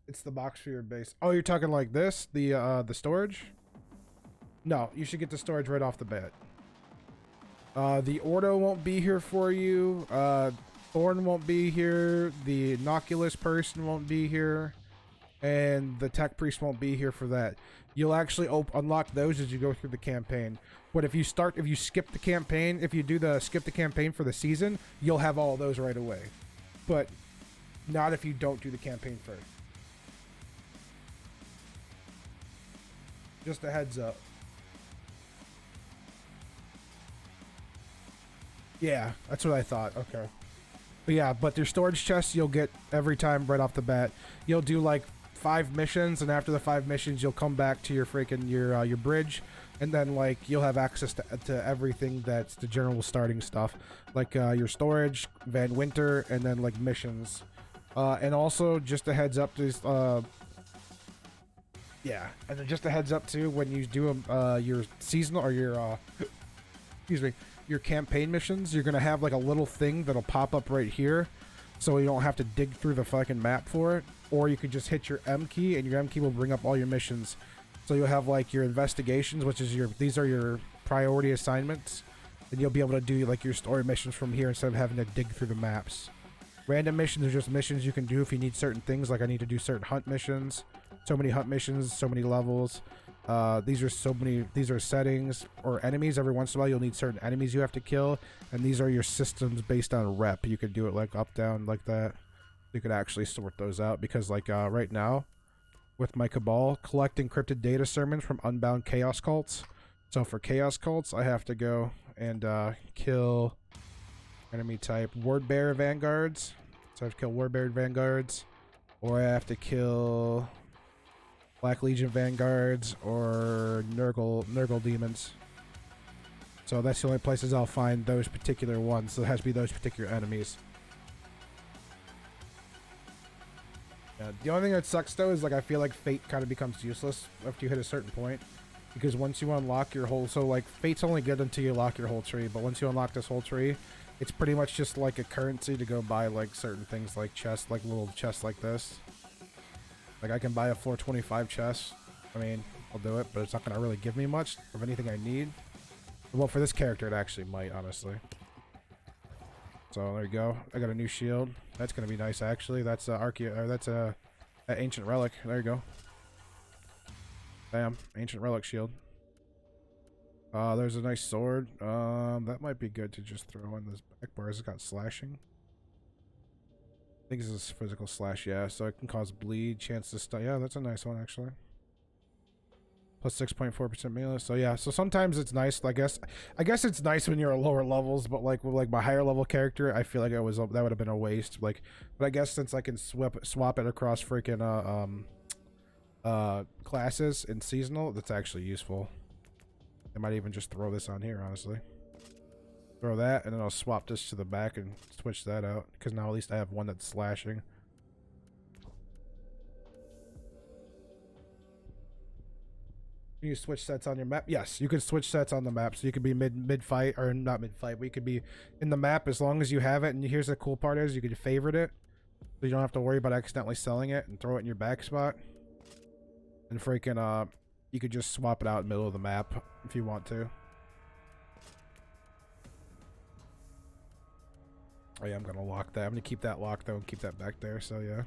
it's the box for your base. Oh, you're talking like this? The storage? No, you should get the storage right off the bat. The Ordo won't be here for you. Thorn won't be here. The Inoculus person won't be here. And the Tech Priest won't be here for that. You'll actually unlock those as you go through the campaign. But if you skip the campaign, if you do skip the campaign for the season, you'll have all those right away. But not if you don't do the campaign first. Just a heads up. Yeah, that's what I thought. Okay. But yeah, but their storage chests you'll get every time right off the bat. You'll do like 5 missions, and after the 5 missions you'll come back to your freaking your bridge, and then like you'll have access to everything that's the general starting stuff, like your storage, Van Winter, and then like missions. And also just a heads up, there's yeah, and then just a heads up too, when you do your seasonal or your excuse me, your campaign missions, you're gonna have like a little thing that'll pop up right here, so you don't have to dig through the fucking map for it. Or you could just hit your M key, and your M key will bring up all your missions. So you'll have like your investigations, which is these are your priority assignments, and you'll be able to do like your story missions from here instead of having to dig through the maps. Random missions are just missions you can do if you need certain things, like I need to do certain hunt missions. So many hunt missions, so many levels. These are settings or enemies. Every once in a while you'll need certain enemies you have to kill, and these are your systems based on rep. You could do it like up, down, like that. You could actually sort those out, because like right now with my Cabal, collect encrypted data sermons from unbound chaos cults. So for chaos cults I have to go and kill enemy type word bearer vanguards. So I have to kill word bearer vanguards, or I have to kill Black Legion vanguards or Nurgle demons. So that's the only places I'll find those particular ones. So it has to be those particular enemies. Yeah, the only thing that sucks though is like I feel like Fate kind of becomes useless after you hit a certain point, because once you unlock your whole, so like Fate's only good until you lock your whole tree, but once you unlock this whole tree, it's pretty much just like a currency to go buy like certain things, like chests, like little chests like this. Like I can buy a 425 chest. I mean, I'll do it, but it's not gonna really give me much of anything I need. Well, for this character, it actually might, honestly. So there you go. I got a new shield. That's gonna be nice, actually. That's a ancient relic. There you go. Bam, ancient relic shield. There's a nice sword. That might be good to just throw in this back bar. It's got slashing. I think this is physical slash, yeah. So it can cause bleed, chance to stun. Yeah, that's a nice one, actually. Plus 6.4% melee. So yeah, so sometimes it's nice. I guess it's nice when you're at lower levels, but like with like my higher level character, I feel like that would have been a waste. Like, but I guess since I can swap it across freaking classes and seasonal, that's actually useful. I might even just throw this on here, honestly. Throw that, and then I'll swap this to the back and switch that out, because now at least I have one that's slashing. Can you switch sets on your map? Yes, you can switch sets on the map. So you could be mid fight, or not mid fight, but you could be in the map as long as you have it. And here's the cool part is you can favorite it, so you don't have to worry about accidentally selling it and throw it in your back spot. And freaking you could just swap it out in the middle of the map if you want to. Oh yeah, I'm gonna lock that. I'm gonna keep that locked though and keep that back there. So yeah.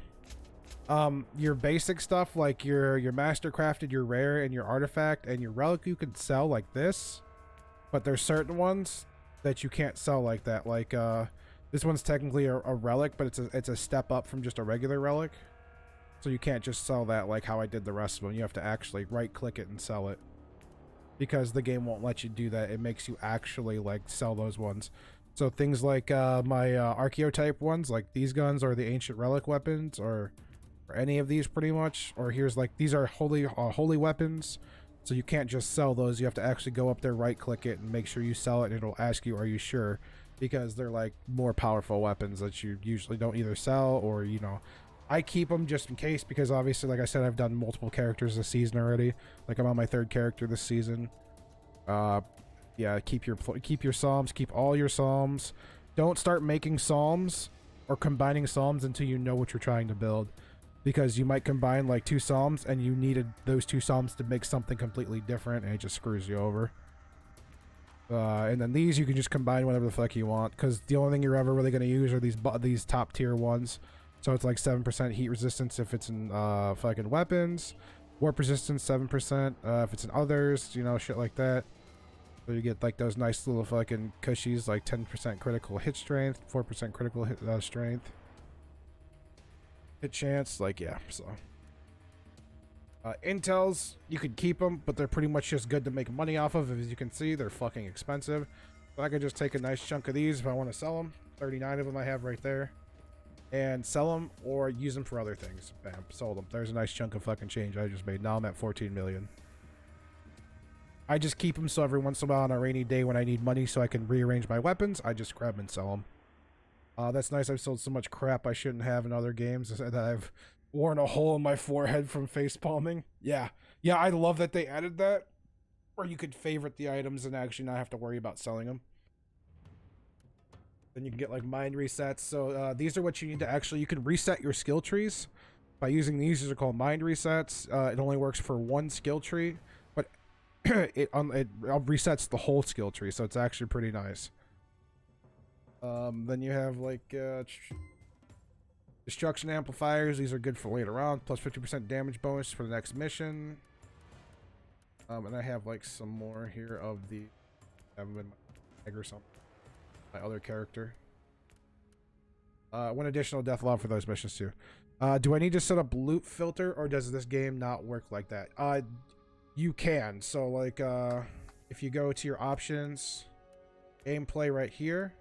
Your basic stuff like your mastercrafted, your rare, and your artifact and your relic you can sell like this, but there's certain ones that you can't sell like that. Like this one's technically a relic, but it's a step up from just a regular relic, so you can't just sell that like how I did the rest of them. You have to actually right click it and sell it, because the game won't let you do that. It makes you actually like sell those ones. So things like my archeotype ones, like these guns, or the ancient relic weapons, or any of these pretty much, or here's like these are holy weapons, so you can't just sell those. You have to actually go up there, right click it, and make sure you sell it, and it'll ask you, are you sure? Because they're like more powerful weapons that you usually don't either sell, or you know, I keep them just in case, because obviously, like I said, I've done multiple characters this season already. Like I'm on my 3rd character this season. Yeah, keep your psalms, keep all your psalms. Don't start making psalms or combining psalms until you know what you're trying to build, because you might combine like 2 psalms and you needed those 2 psalms to make something completely different, and it just screws you over. And then these you can just combine whatever the fuck you want, because the only thing you're ever really going to use are these top tier ones. So it's like 7% heat resistance if it's in fucking weapons, warp resistance 7% if it's in others, you know, shit like that. So you get like those nice little fucking cushies, like 10% critical hit strength, 4% critical hit strength, hit chance, like yeah. So intels, you could keep them, but they're pretty much just good to make money off of. As you can see, they're fucking expensive. So I could just take a nice chunk of these if I want to sell them. 39 of them I have right there, and sell them or use them for other things. Bam, sold them. There's a nice chunk of fucking change I just made. Now I'm at 14 million. I just keep them, so every once in a while on a rainy day when I need money so I can rearrange my weapons, I just grab them and sell them. That's nice. I've sold so much crap I shouldn't have in other games that I've worn a hole in my forehead from face palming. Yeah, I love that they added that, where you could favorite the items and actually not have to worry about selling them. Then you can get like mind resets. So these are what you need to actually, you can reset your skill trees by using these. These are called mind resets. It only works for one skill tree, but it resets the whole skill tree, so it's actually pretty nice. Then you have like destruction amplifiers. These are good for later on. Plus 50% damage bonus for the next mission. And I have like some more here of the I have them in my bag or something. My other character. One additional death log for those missions too. Do I need to set up loot filter, or does this game not work like that? You can. So like if you go to your options, gameplay right here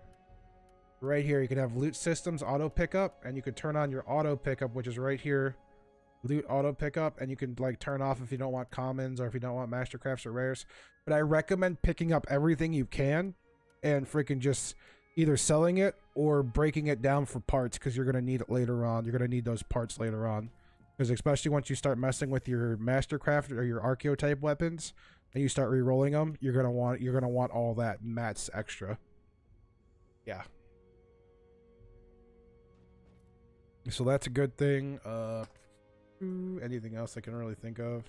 you can have loot systems auto pickup, and you can turn on your auto pickup, which is right here, loot auto pickup, and you can like turn off if you don't want commons or if you don't want mastercrafts or rares. But I recommend picking up everything you can and freaking just either selling it or breaking it down for parts, because you're going to need it later on. You're going to need those parts later on, because especially once you start messing with your mastercraft or your archeotype weapons and you start re-rolling them, you're going to want all that mats extra. Yeah. So that's a good thing. Anything else I can really think of?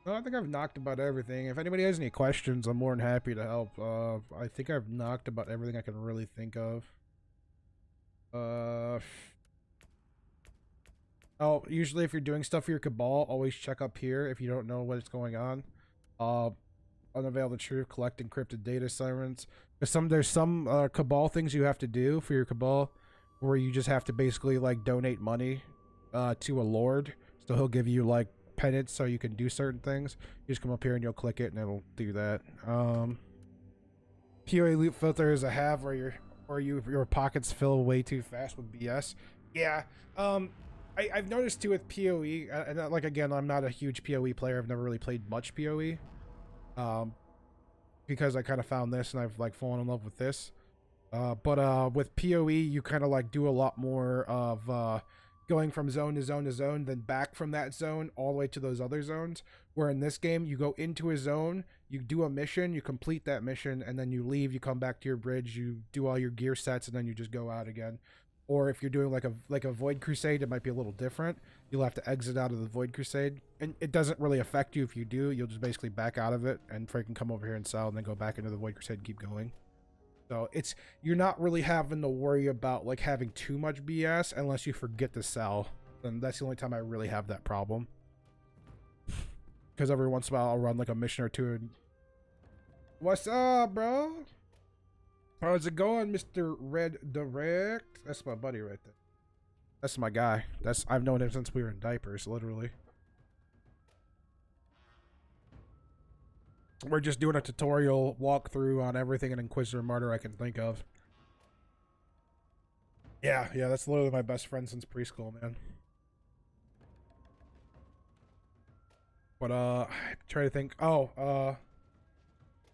No, I think I've knocked about everything. If anybody has any questions, I'm more than happy to help. I think I've knocked about everything I can really think of. Oh, usually if you're doing stuff for your Cabal, always check up here if you don't know what's going on. Unveil the truth, collect encrypted data sirens. There's some Cabal things you have to do for your Cabal where you just have to basically like donate money to a lord. So he'll give you like penance so you can do certain things. You just come up here and you'll click it and it'll do that. PoE loot filter is a have where your pockets fill way too fast with BS. Yeah. I've noticed too with PoE, and like again, I'm not a huge PoE player. I've never really played much PoE, because I kind of found this and I've like fallen in love with this. But with PoE, you kind of like do a lot more of going from zone to zone to zone, then back from that zone all the way to those other zones. Where in this game, you go into a zone, you do a mission, you complete that mission, and then you leave. You come back to your bridge, you do all your gear sets, and then you just go out again. Or if you're doing like a Void Crusade, it might be a little different. You'll have to exit out of the Void Crusade. And it doesn't really affect you if you do. You'll just basically back out of it and freaking come over here and sell and then go back into the Void Crusade and keep going. So you're not really having to worry about like having too much BS unless you forget to sell. And that's the only time I really have that problem. Because every once in a while I'll run like a mission or two and... What's up, bro? How's it going, Mr. Red Direct? That's my buddy right there. That's my guy. I've known him since we were in diapers, literally. We're just doing a tutorial walkthrough on everything in Inquisitor Martyr I can think of. Yeah, that's literally my best friend since preschool, man. But I try to think.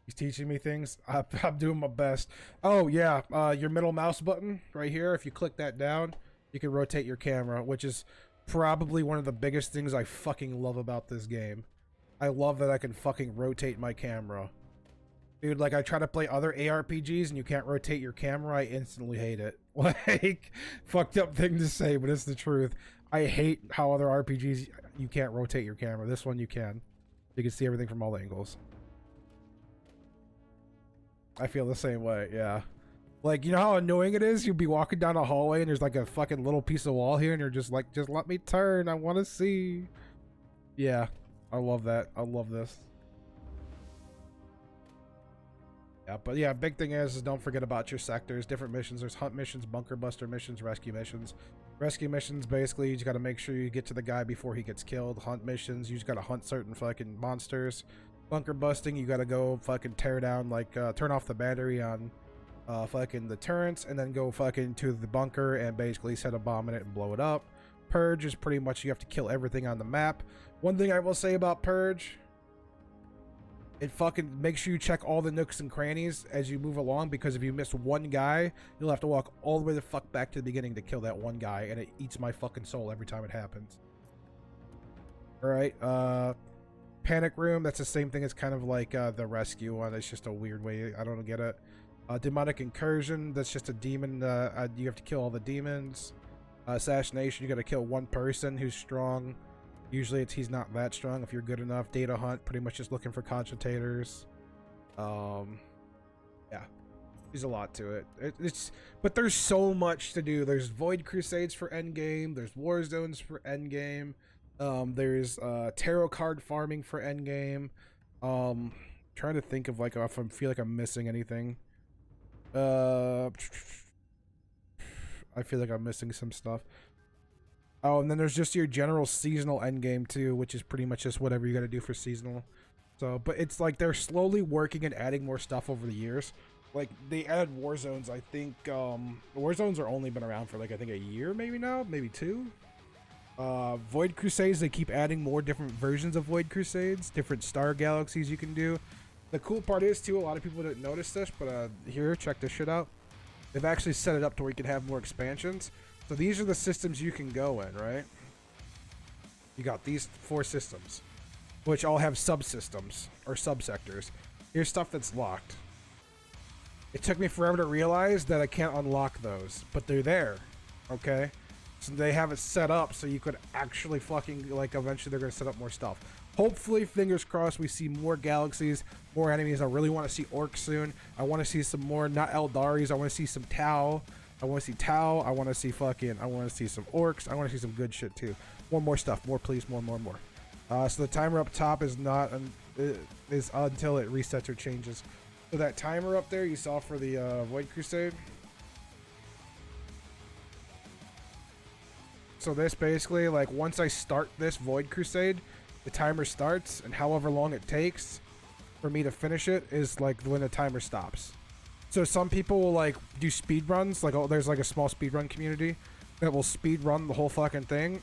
He's teaching me things. I'm doing my best. Oh, yeah. Your middle mouse button right here, if you click that down, you can rotate your camera, which is probably one of the biggest things I fucking love about this game. I love that I can fucking rotate my camera. Dude, like, I try to play other ARPGs and you can't rotate your camera, I instantly hate it. Like, fucked up thing to say, but it's the truth. I hate how other RPGs, you can't rotate your camera. This one you can. You can see everything from all angles. I feel the same way, yeah. Like, you know how annoying it is? You'd be walking down a hallway and there's like a fucking little piece of wall here and you're just like, just let me turn, I want to see. Yeah, I love that. I love this. Yeah, but yeah, big thing is don't forget about your sectors. Different missions. There's hunt missions, bunker buster missions, rescue missions. Rescue missions, basically, you just got to make sure you get to the guy before he gets killed. Hunt missions, you just got to hunt certain fucking monsters. Bunker busting, you got to go fucking tear down, like, turn off the battery on fucking the turrets, and then go fucking to the bunker and basically set a bomb in it and blow it up. Purge is pretty much you have to kill everything on the map. One thing I will say about Purge, it fucking makes sure you check all the nooks and crannies as you move along, because if you miss one guy, you'll have to walk all the way the fuck back to the beginning to kill that one guy, and it eats my fucking soul every time it happens. Alright, Panic Room, that's the same thing as kind of like the rescue one. It's just a weird way, I don't get it. Demonic Incursion, that's just a demon, you have to kill all the demons. Assassination, you gotta kill one person who's strong. Usually he's not that strong if you're good enough. Data Hunt, pretty much just looking for concentrators. Yeah, there's a lot to it. But there's so much to do. There's Void Crusades for endgame. There's War Zones for endgame. There's tarot card farming for endgame. Trying to think of like if I feel like I'm missing anything. I feel like I'm missing some stuff. Oh, and then there's just your general seasonal endgame too, which is pretty much just whatever you gotta do for seasonal. So, but it's like they're slowly working and adding more stuff over the years. Like, they added War Zones, I think, War Zones are only been around for like, I think a year maybe now, maybe 2. Void Crusades, they keep adding more different versions of Void Crusades, different star galaxies you can do. The cool part is too, a lot of people didn't notice this, but here, check this shit out. They've actually set it up to where you can have more expansions. So these are the systems you can go in, right? You got these 4 systems, which all have subsystems or subsectors. Here's stuff that's locked. It took me forever to realize that I can't unlock those, but they're there, okay? So they have it set up so you could actually fucking, like, eventually they're going to set up more stuff. Hopefully, fingers crossed, we see more galaxies, more enemies. I really want to see orcs soon. I want to see some more, not Eldaris. I want to see some Tau. I want to see Tau. I want to see I want to see some orcs. I want to see some good shit too. More stuff. More, please. More. So the timer up top is not, is until it resets or changes. So that timer up there you saw for the Void Crusade. So this basically, like, once I start this Void Crusade, the timer starts, and however long it takes for me to finish it is like when the timer stops. So some people will like do speed runs, like, oh, there's like a small speed run community that will speed run the whole fucking thing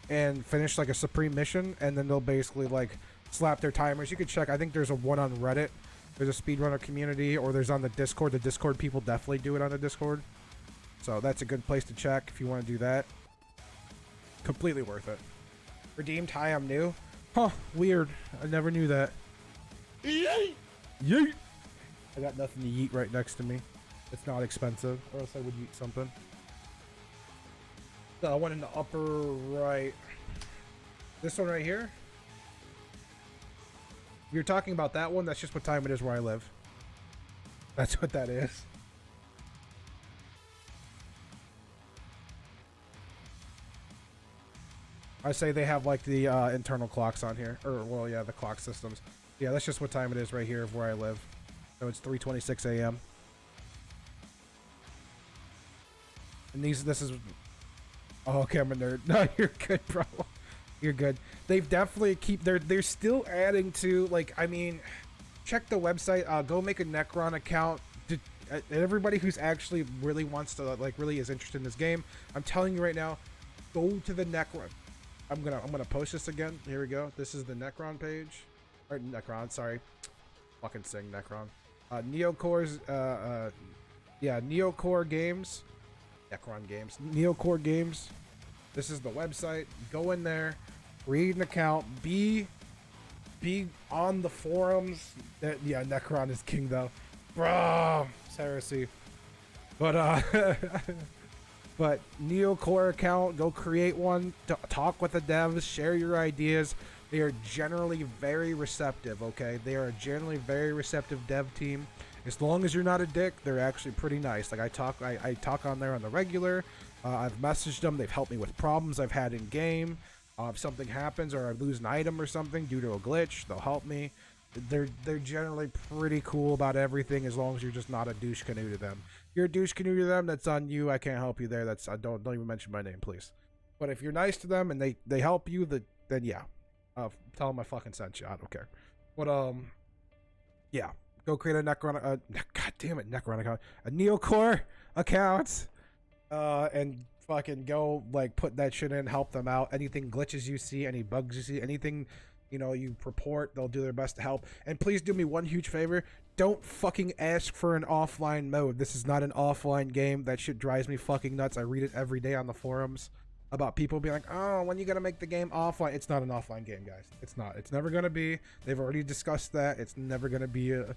and finish like a supreme mission, and then they'll basically like slap their timers. You can check, I think there's a one on Reddit, there's a speedrunner community, or there's on the Discord. The Discord people definitely do it on the Discord, so that's a good place to check if you want to do that. Completely worth it. Redeemed, hi, I'm new. Huh, weird. I never knew that. Yeet! Yeet! I got nothing to yeet right next to me. It's not expensive, or else I would yeet something. So I went in the upper right. This one right here? If you're talking about that one, that's just what time it is where I live. That's what that is. I say they have like the internal clocks on here, or well, yeah, the clock systems. Yeah, that's just what time it is right here of where I live. So it's 3:26 a.m. And this is. Oh, okay, I'm a nerd. No, you're good, bro. You're good. They've definitely they're still adding to, like, I mean, check the website. Go make a Necron account. Everybody who's actually really wants to, like, really is interested in this game, I'm telling you right now, go to the Necron. I'm gonna post this again. Here we go. This is the Necron page. Or Necron, sorry. Fucking sing Necron. Neocore's yeah, Neocore Games. Necron Games. Neocore Games. This is the website. Go in there, create an account, be on the forums. Yeah, Necron is king though. Bro, it's heresy. But but Neocore account, go create one, talk with the devs, share your ideas. They are generally very receptive, okay? They are a generally very receptive dev team. As long as you're not a dick, they're actually pretty nice. Like, I talk on there on the regular. I've messaged them. They've helped me with problems I've had in game. If something happens or I lose an item or something due to a glitch, they'll help me. They're generally pretty cool about everything, as long as you're just not a douche canoe to them. If you're a douche canoe to them, that's on you. I can't help you there. Don't even mention my name, please. But if you're nice to them and they help you, then yeah. Tell them I fucking sent you. I don't care. But yeah. Go create a Necron. God damn it, Necron account. A Neocore account. And fucking go, like, put that shit in, help them out. Anything glitches you see, any bugs you see, anything, you know, you report, they'll do their best to help. And please do me one huge favor. Don't fucking ask for an offline mode. This is not an offline game. That shit drives me fucking nuts. I read it every day on the forums about people being like, oh, when you gonna make the game offline? It's not an offline game, guys. It's not. It's never gonna be. They've already discussed that. It's never gonna be a...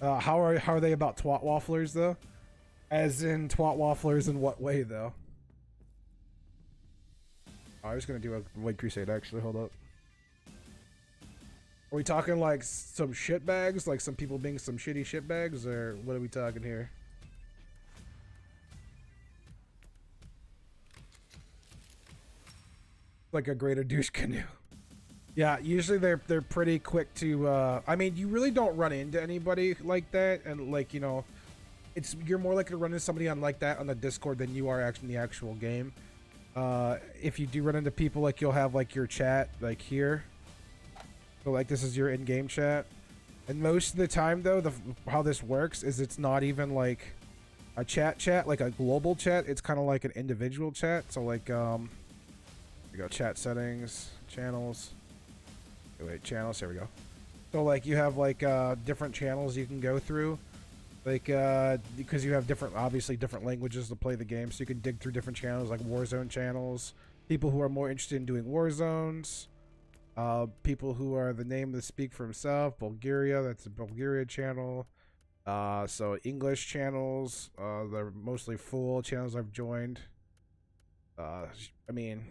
how are they about twat wafflers, though? As in twat wafflers in what way, though? Oh, I was gonna do a Void Crusade, actually. Hold up. Are we talking like some shitbags? Like some people being some shitty shitbags? Or what are we talking here? Like a greater douche canoe. Yeah, usually they're pretty quick to, I mean, you really don't run into anybody like that, and, like, you know, you're more likely to run into somebody on like that on the Discord than you are actually in the actual game. If you do run into people, like, you'll have, like, your chat, like, here. So, like, this is your in-game chat. And most of the time, though, how this works is it's not even, like, a chat, like a global chat. It's kind of like an individual chat. So, like, here we go, chat settings, channels. Wait, channels, here we go. So, like, you have, like, different channels you can go through. Like, because you have obviously different languages to play the game, so you can dig through different channels, like Warzone channels. People who are more interested in doing war zones. People who are the name that speak for himself. Bulgaria, that's a Bulgaria channel. So English channels, they're mostly full channels I've joined. I mean,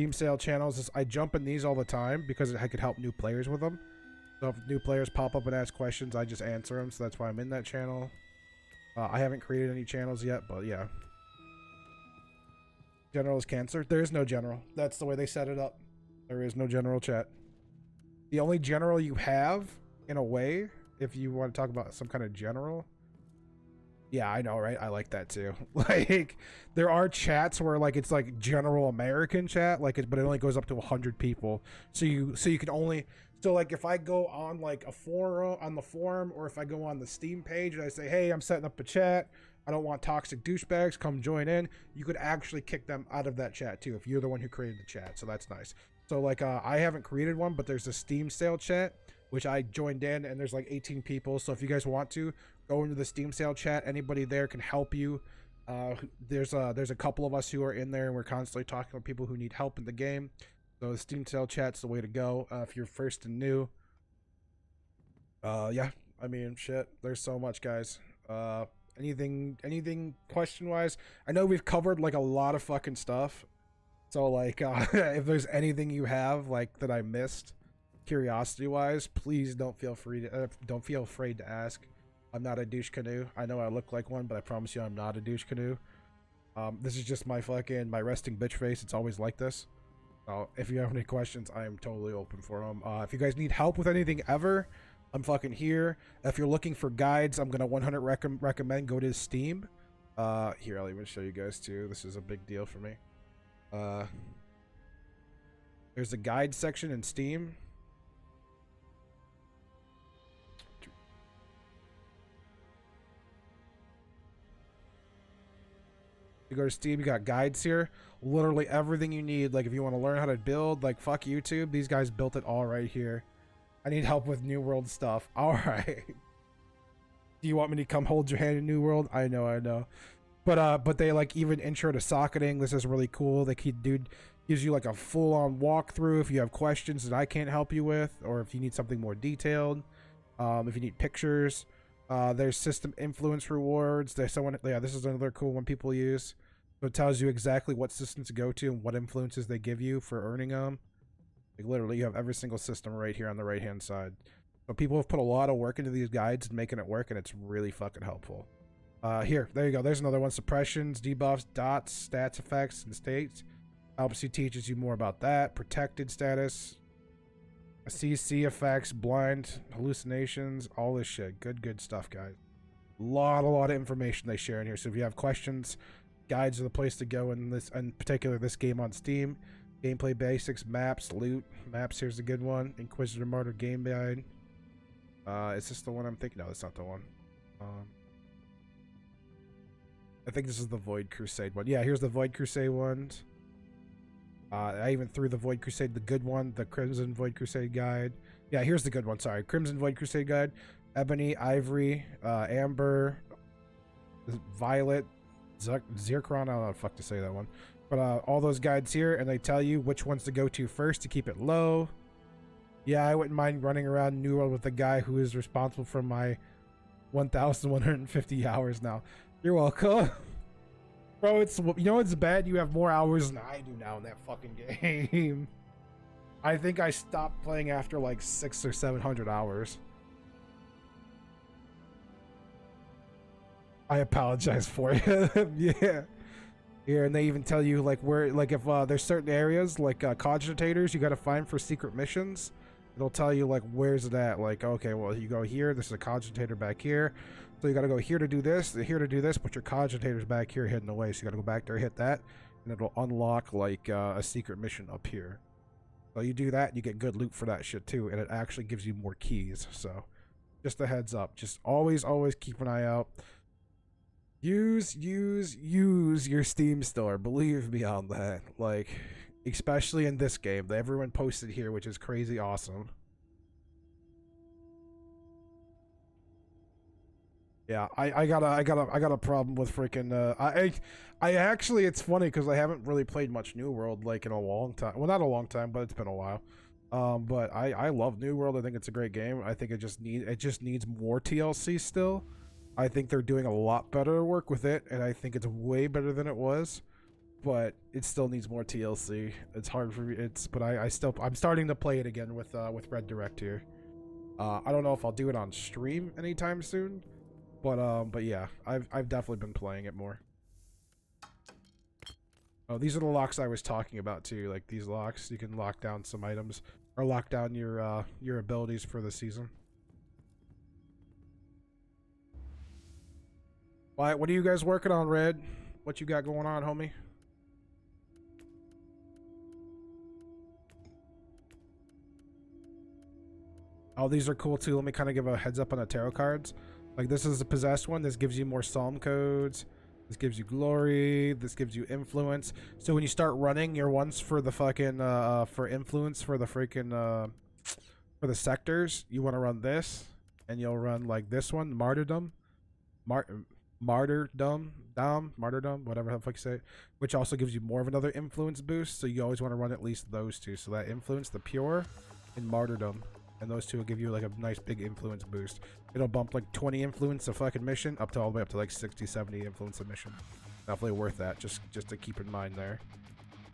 Steam sale channels is I jump in these all the time because I could help new players with them. So if new players pop up and ask questions, I just answer them. So that's why I'm in that channel. I haven't created any channels yet, but yeah. General is cancer. There is no general. That's the way they set it up. There is no general chat. The only general you have, in a way, if you want to talk about some kind of general. Yeah, I know, right? I like that too. Like, there are chats where like it's like general American chat, like it, but it only goes up to 100 people. So you can only. So like if I go on like a forum on the forum, or if I go on the Steam page and I say, hey, I'm setting up a chat, I don't want toxic douchebags, come join in, you could actually kick them out of that chat too if you're the one who created the chat. So that's nice. So like I haven't created one, but there's a Steam sale chat which I joined in, and there's like 18 people. So if you guys want to go into the Steam sale chat, anybody there can help you. There's a couple of us who are in there, and we're constantly talking with people who need help in the game. So the Steam sale chat's the way to go if you're first and new. Yeah, I mean, shit, there's so much, guys. Anything question wise? I know we've covered like a lot of fucking stuff. So like, if there's anything you have like that I missed, curiosity wise, please don't feel afraid to ask. I'm not a douche canoe. I know I look like one, but I promise you I'm not a douche canoe. This is just my resting bitch face. It's always like this. If you have any questions, I am totally open for them. If you guys need help with anything ever, I'm fucking here. If you're looking for guides, I'm gonna 100 recommend go to Steam. Here, I'll even show you guys too. This is a big deal for me. There's a guide section in Steam. You go to Steam, you got guides here. Literally everything you need. Like if you want to learn how to build, like fuck YouTube, these guys built it all right here. I need help with New World stuff. All right. Do you want me to come hold your hand in New World? I know. But they like even intro to socketing. This is really cool. Dude gives you like a full-on walkthrough if you have questions that I can't help you with, or if you need something more detailed. If you need pictures. There's system influence rewards. This is another cool one people use. So it tells you exactly what systems to go to and what influences they give you for earning them. Like literally, you have every single system right here on the right-hand side. So people have put a lot of work into these guides and making it work, and it's really fucking helpful. Here, there you go. There's another one. Suppressions, debuffs, dots, stats, effects, and states. Helps you, teaches you more about that. Protected status. CC effects, blind, hallucinations, all this shit. Good stuff, guys. A lot of information they share in here. So if you have questions, guides are the place to go in this, in particular this game on Steam. Gameplay basics, maps, loot. Maps, here's a good one. Inquisitor Martyr game guide. Is this the one I'm thinking? No, that's not the one. I think this is the Void Crusade one. Yeah, here's the Void Crusade ones. I even threw the Void Crusade, the good one, the Crimson Void Crusade guide. Yeah, here's the good one, sorry. Crimson Void Crusade guide. Ebony, Ivory, Amber, Violet, Zircon, I don't know how the fuck to say that one. But all those guides here, and they tell you which ones to go to first to keep it low. Yeah, I wouldn't mind running around New World with the guy who is responsible for my 1,150 hours now. You're welcome. Bro, you know what's bad? You have more hours than I do now in that fucking game. I think I stopped playing after like 600 or 700 hours. I apologize for you. Yeah. Here, and they even tell you like where, like if there's certain areas like cogitators you gotta find for secret missions. It'll tell you like where's it at. Like, okay, well you go here. This is a cogitator back here. So you gotta go here to do this, here to do this, but your cogitator's back here hidden away. So you gotta go back there, hit that, and it'll unlock like a secret mission up here. So you do that, and you get good loot for that shit too, and it actually gives you more keys. So just a heads up. Just always keep an eye out. Use your Steam store. Believe me on that. Like, especially in this game. Everyone posted here, which is crazy awesome. Yeah, I got a problem with freaking I actually, it's funny because I haven't really played much New World like in a long time. Well, not a long time, but it's been a while. But I love New World. I think it's a great game. I think it just needs more TLC still. I think they're doing a lot better work with it, and I think it's way better than it was. but it still needs more TLC. It's hard for me. But I'm starting to play it again with Red Direct here. I don't know if I'll do it on stream anytime soon, but yeah, I've definitely been playing it more. Oh, these are the locks I was talking about too. Like these locks, you can lock down some items or lock down your abilities for the season. Why? What are you guys working on, Red? What you got going on, homie? Oh, these are cool too. Let me kind of give a heads up on the tarot cards. Like this is a possessed one. This gives you more psalm codes. This gives you glory. This gives you influence. So when you start running your ones for the fucking for influence for the freaking for the sectors, you want to run this, and you'll run like this one, martyrdom, martyrdom, whatever the fuck you say, which also gives you more of another influence boost. So you always want to run at least those two. So that influence, the pure, and martyrdom. And those two will give you like a nice big influence boost. It'll bump like 20 influence a fucking mission up to all the way up to like 60, 70 influence a mission. Definitely worth that, just to keep in mind there.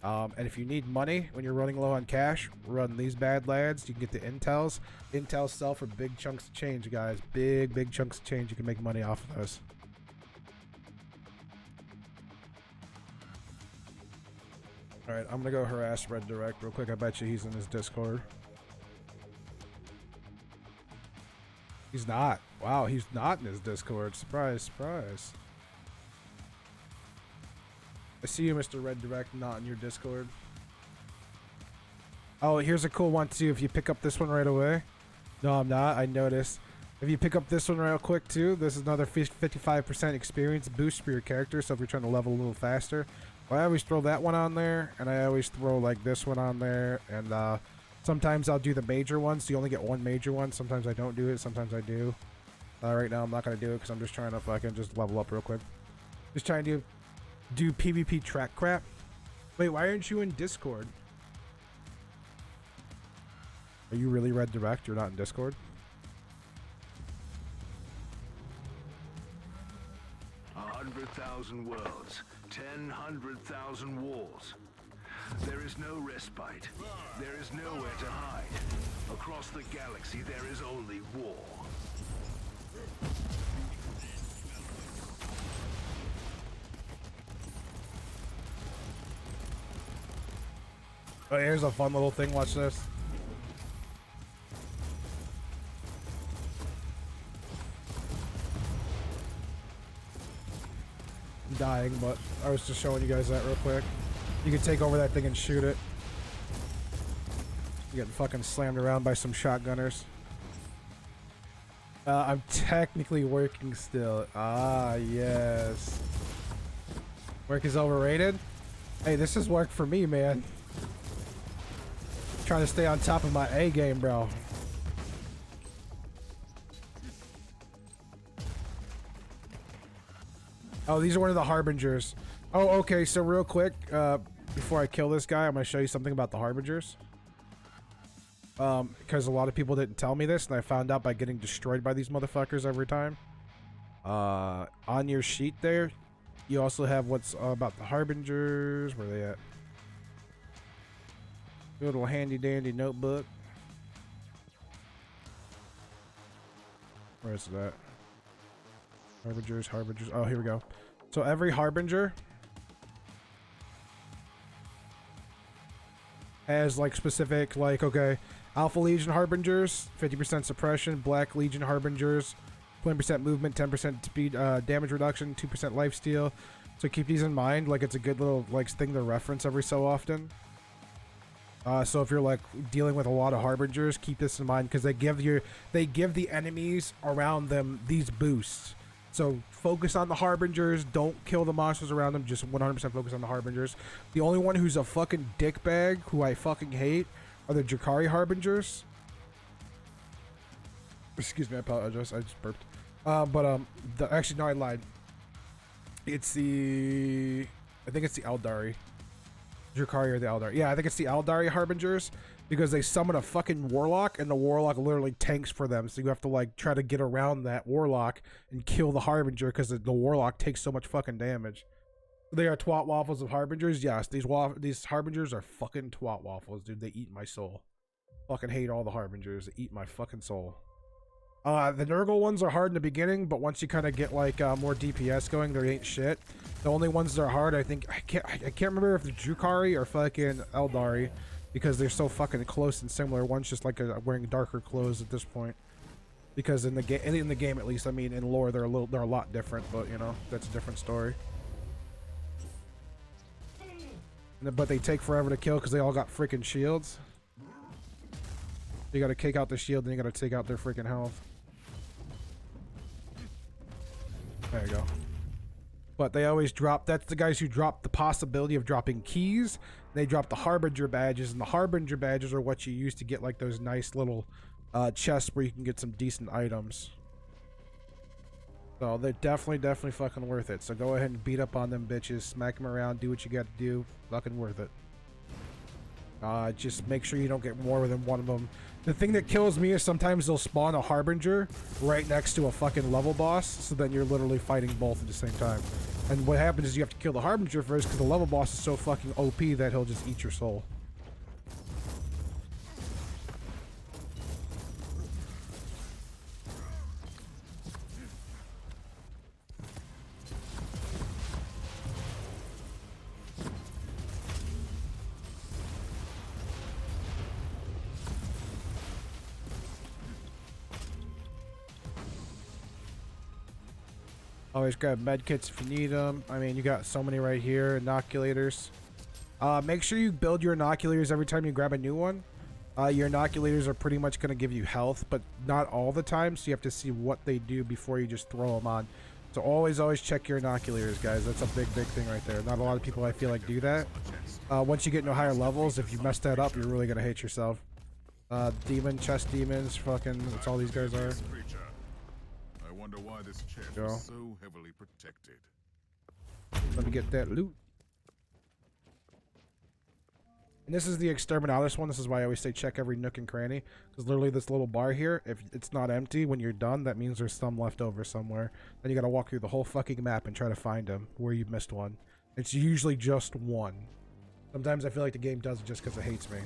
And if you need money when you're running low on cash, run these bad lads. You can get the intels. Intels sell for big chunks of change, guys. Big chunks of change. You can make money off of those. Alright, I'm gonna go harass Red Direct real quick. I bet you he's in his Discord. He's not. Wow, he's not in his Discord. Surprise, surprise. I see you, Mr. Red Direct, not in your Discord. Oh, here's a cool one, too. If you pick up this one right away. No, I'm not. I noticed. If you pick up this one real quick, too, this is another 55% experience boost for your character. So if you're trying to level a little faster. Well, I always throw that one on there. And I always throw, like, this one on there. And, sometimes I'll do the major ones, so you only get one major one. Sometimes I don't do it, sometimes I do. Right now I'm not going to do it because I'm just trying to fucking just level up real quick. Just trying to do PvP track crap. Wait, why aren't you in Discord? Are you really Red Direct? You're not in Discord? A 100,000 worlds, 100,000 wars. There is no respite. There is nowhere to hide. Across the galaxy, there is only war. Oh, here's a fun little thing. Watch this. I'm dying, but I was just showing you guys that real quick. You can take over that thing and shoot it. You're getting fucking slammed around by some shotgunners. I'm technically working still. Ah, yes. Work is overrated? Hey, this is work for me, man. Trying to stay on top of my A game, bro. Oh, these are one of the harbingers. Oh, okay, so real quick, before I kill this guy, I'm going to show you something about the harbingers. Because a lot of people didn't tell me this, and I found out by getting destroyed by these motherfuckers every time. On your sheet there, you also have what's about the harbingers. Where are they at? Little handy dandy notebook. Where is that? Harbingers. Oh, here we go. So every harbinger has like specific, like, okay, Alpha Legion harbingers, 50% suppression. Black Legion harbingers, 20% movement, 10% speed, damage reduction, 2% lifesteal. So keep these in mind. Like, it's a good little like thing to reference every so often. So if you're like dealing with a lot of harbingers, keep this in mind because they give the enemies around them these boosts. So focus on the harbingers. Don't kill the monsters around them. Just 100% focus on the harbingers. The only one who's a fucking dickbag, who I fucking hate, are the Drakari harbingers. Excuse me, I apologize. I just burped. Actually, no, I lied. I think it's the Eldari. Drakari or the Eldari. Yeah, I think it's the Eldari harbingers because they summon a fucking warlock and the warlock literally tanks for them. So you have to like try to get around that warlock and kill the harbinger because the warlock takes so much fucking damage. They are twat waffles of harbingers. Yes, these harbingers are fucking twat waffles, dude. They eat my soul. Fucking hate all the harbingers. They eat my fucking soul. The Nurgle ones are hard in the beginning, but once you kind of get like more DPS going, they ain't shit. The only ones that are hard, I think, I can't remember if the Drukhari or fucking Eldari, because they're so fucking close and similar. One's just like wearing darker clothes at this point. Because in the game at least, I mean, in lore they're a lot different, but you know, that's a different story. But they take forever to kill because they all got freaking shields. You gotta kick out the shield, then you gotta take out their freaking health. There you go. But they always drop, that's the guys who drop the possibility of dropping keys. They drop the Harbinger badges, and the Harbinger badges are what you use to get like those nice little chests where you can get some decent items. So they're definitely fucking worth it. So go ahead and beat up on them bitches, smack them around, do what you got to do. Fucking worth it. Just make sure you don't get more than one of them. The thing that kills me is sometimes they'll spawn a Harbinger right next to a fucking level boss, so then you're literally fighting both at the same time. And what happens is you have to kill the Harbinger first because the level boss is so fucking OP that he'll just eat your soul. Always grab medkits if you need them. I mean, you got so many right here. Inoculators. Make sure you build your inoculators every time you grab a new one. Your inoculators are pretty much going to give you health, but not all the time, so you have to see what they do before you just throw them on. So always check your inoculators, guys. That's a big thing right there. Not a lot of people, I feel like, do that. Once you get into higher levels, if you mess that up, you're really going to hate yourself. Chest demons, fucking, that's all these guys are. I wonder why this chest Go. is so heavily protected. Let me get that loot. And this is the Exterminatus one. This is why I always say check every nook and cranny. Because literally this little bar here, if it's not empty when you're done, that means there's some left over somewhere. Then you gotta walk through the whole fucking map and try to find them where you missed one. It's usually just one. Sometimes I feel like the game does it just because it hates me.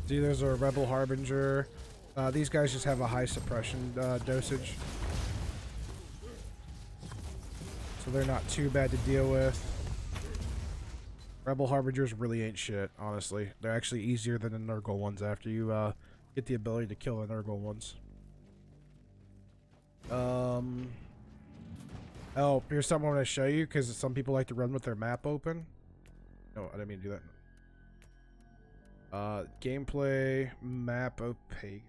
See, there's a Rebel Harbinger. These guys just have a high suppression dosage. So they're not too bad to deal with. Rebel Harbingers really ain't shit, honestly. They're actually easier than the Nurgle ones after you get the ability to kill the Nurgle ones. Oh, here's something I want to show you, because some people like to run with their map open. No, I didn't mean to do that. Gameplay map opaque.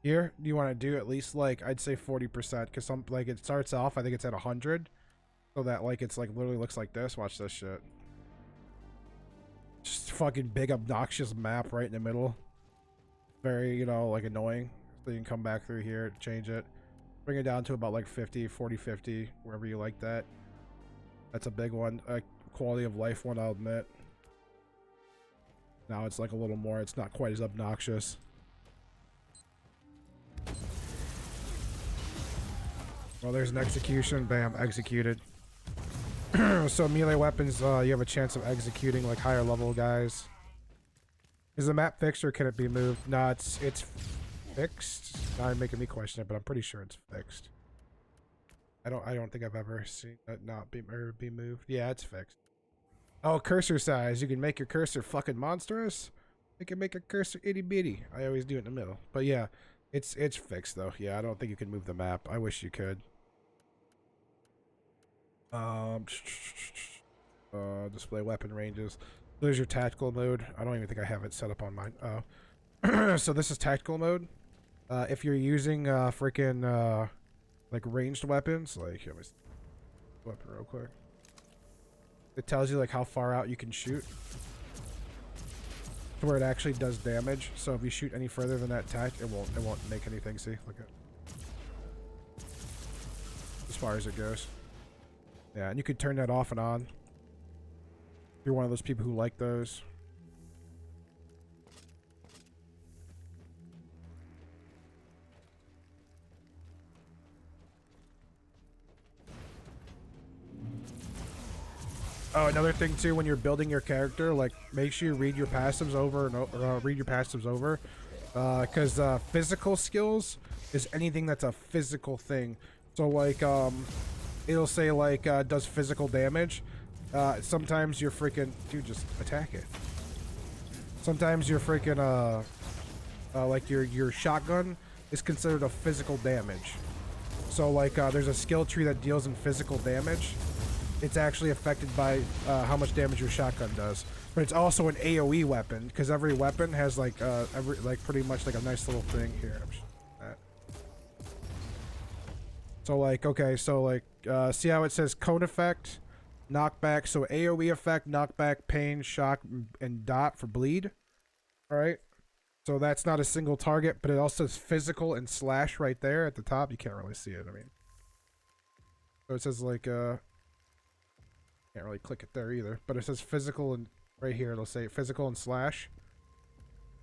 Here, you want to do at least like I'd say 40%, because some like it starts off, I think it's at 100, so that like it's like literally looks like this. Watch this shit. Just fucking big obnoxious map right in the middle. Very, you know, like annoying. So you can come back through here, change it, bring it down to about like 50, 40, 50, wherever you like that. That's a big one. Quality of life one, I'll admit. Now it's like a little more, it's not quite as obnoxious. Well, there's an execution. Bam, executed. So melee weapons, you have a chance of executing like higher level guys. Is the map fixed or can it be moved? No, it's fixed. Now you're making me question it, but I'm pretty sure it's fixed. I don't think I've ever seen that not be moved. Yeah, it's fixed. Oh, cursor size. You can make your cursor fucking monstrous. You can make a cursor itty bitty. I always do it in the middle. But yeah, it's fixed though. Yeah, I don't think you can move the map. I wish you could. Display weapon ranges. There's your tactical mode. I don't even think I have it set up on mine. Oh. So this is tactical mode. If you're using freaking like ranged weapons, like here, weapon real quick. It tells you like how far out you can shoot. to where it actually does damage. So if you shoot any further than that tack, it won't make anything. See, look at as far as it goes. Yeah, and you could turn that off and on. If you're one of those people who like those. Oh, another thing too, when you're building your character, like make sure you read your passives over and read your passives over, because physical skills is anything that's a physical thing. So like it'll say like does physical damage. Sometimes you're freaking dude, just attack it. Sometimes you're freaking like your shotgun is considered a physical damage. So like there's a skill tree that deals in physical damage. It's actually affected by how much damage your shotgun does, but it's also an AOE weapon because every weapon has like pretty much like a nice little thing here. So like okay, so like see how it says cone effect, knockback. So AOE effect, knockback, pain, shock, and dot for bleed. All right. So that's not a single target, but it also says physical and slash right there at the top. You can't really see it. I mean, so it says like can't really click it there either, but it says physical and right here it'll say physical and slash.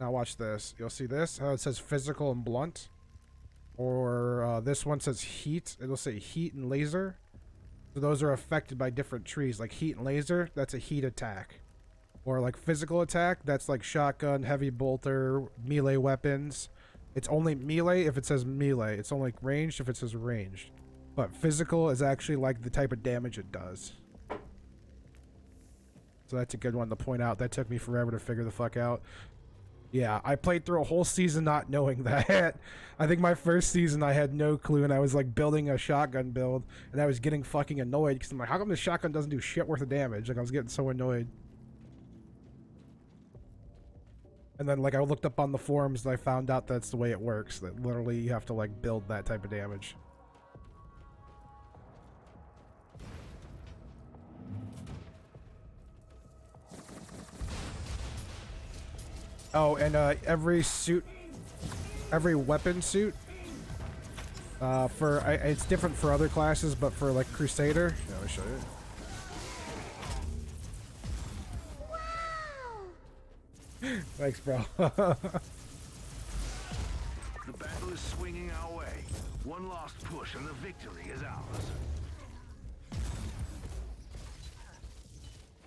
Now watch this. You'll see this, how it says physical and blunt. Or this one says heat. It'll say heat and laser. So those are affected by different trees. Like heat and laser, that's a heat attack. Or like physical attack, that's like shotgun, heavy bolter, melee weapons. It's only melee if it says melee. It's only ranged if it says ranged. But physical is actually like the type of damage it does. So that's a good one to point out. That took me forever to figure the fuck out. Yeah, I played through a whole season not knowing that. I think my first season I had no clue, and I was like building a shotgun build, and I was getting fucking annoyed because I'm like, how come this shotgun doesn't do shit worth of damage? Like I was getting so annoyed. And then like I looked up on the forums and I found out that's the way it works. That literally you have to like build that type of damage. Oh, and every suit, every weapon suit, it's different for other classes, but for like Crusader, yeah, let me show you. Thanks, bro. The battle is swinging our way. One last push and the victory is ours.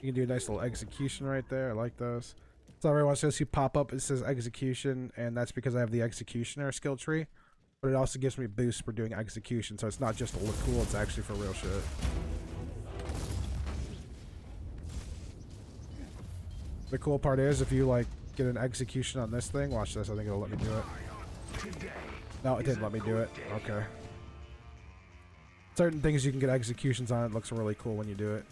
You can do a nice little execution right there. I like those. So every once in a while you pop up, it says execution, and that's because I have the executioner skill tree. But it also gives me boosts for doing execution, so it's not just to look cool, it's actually for real shit. The cool part is if you like get an execution on this thing, watch this, I think it'll let me do it. No, it didn't let me do it. Okay. Certain things you can get executions on, it looks really cool when you do it.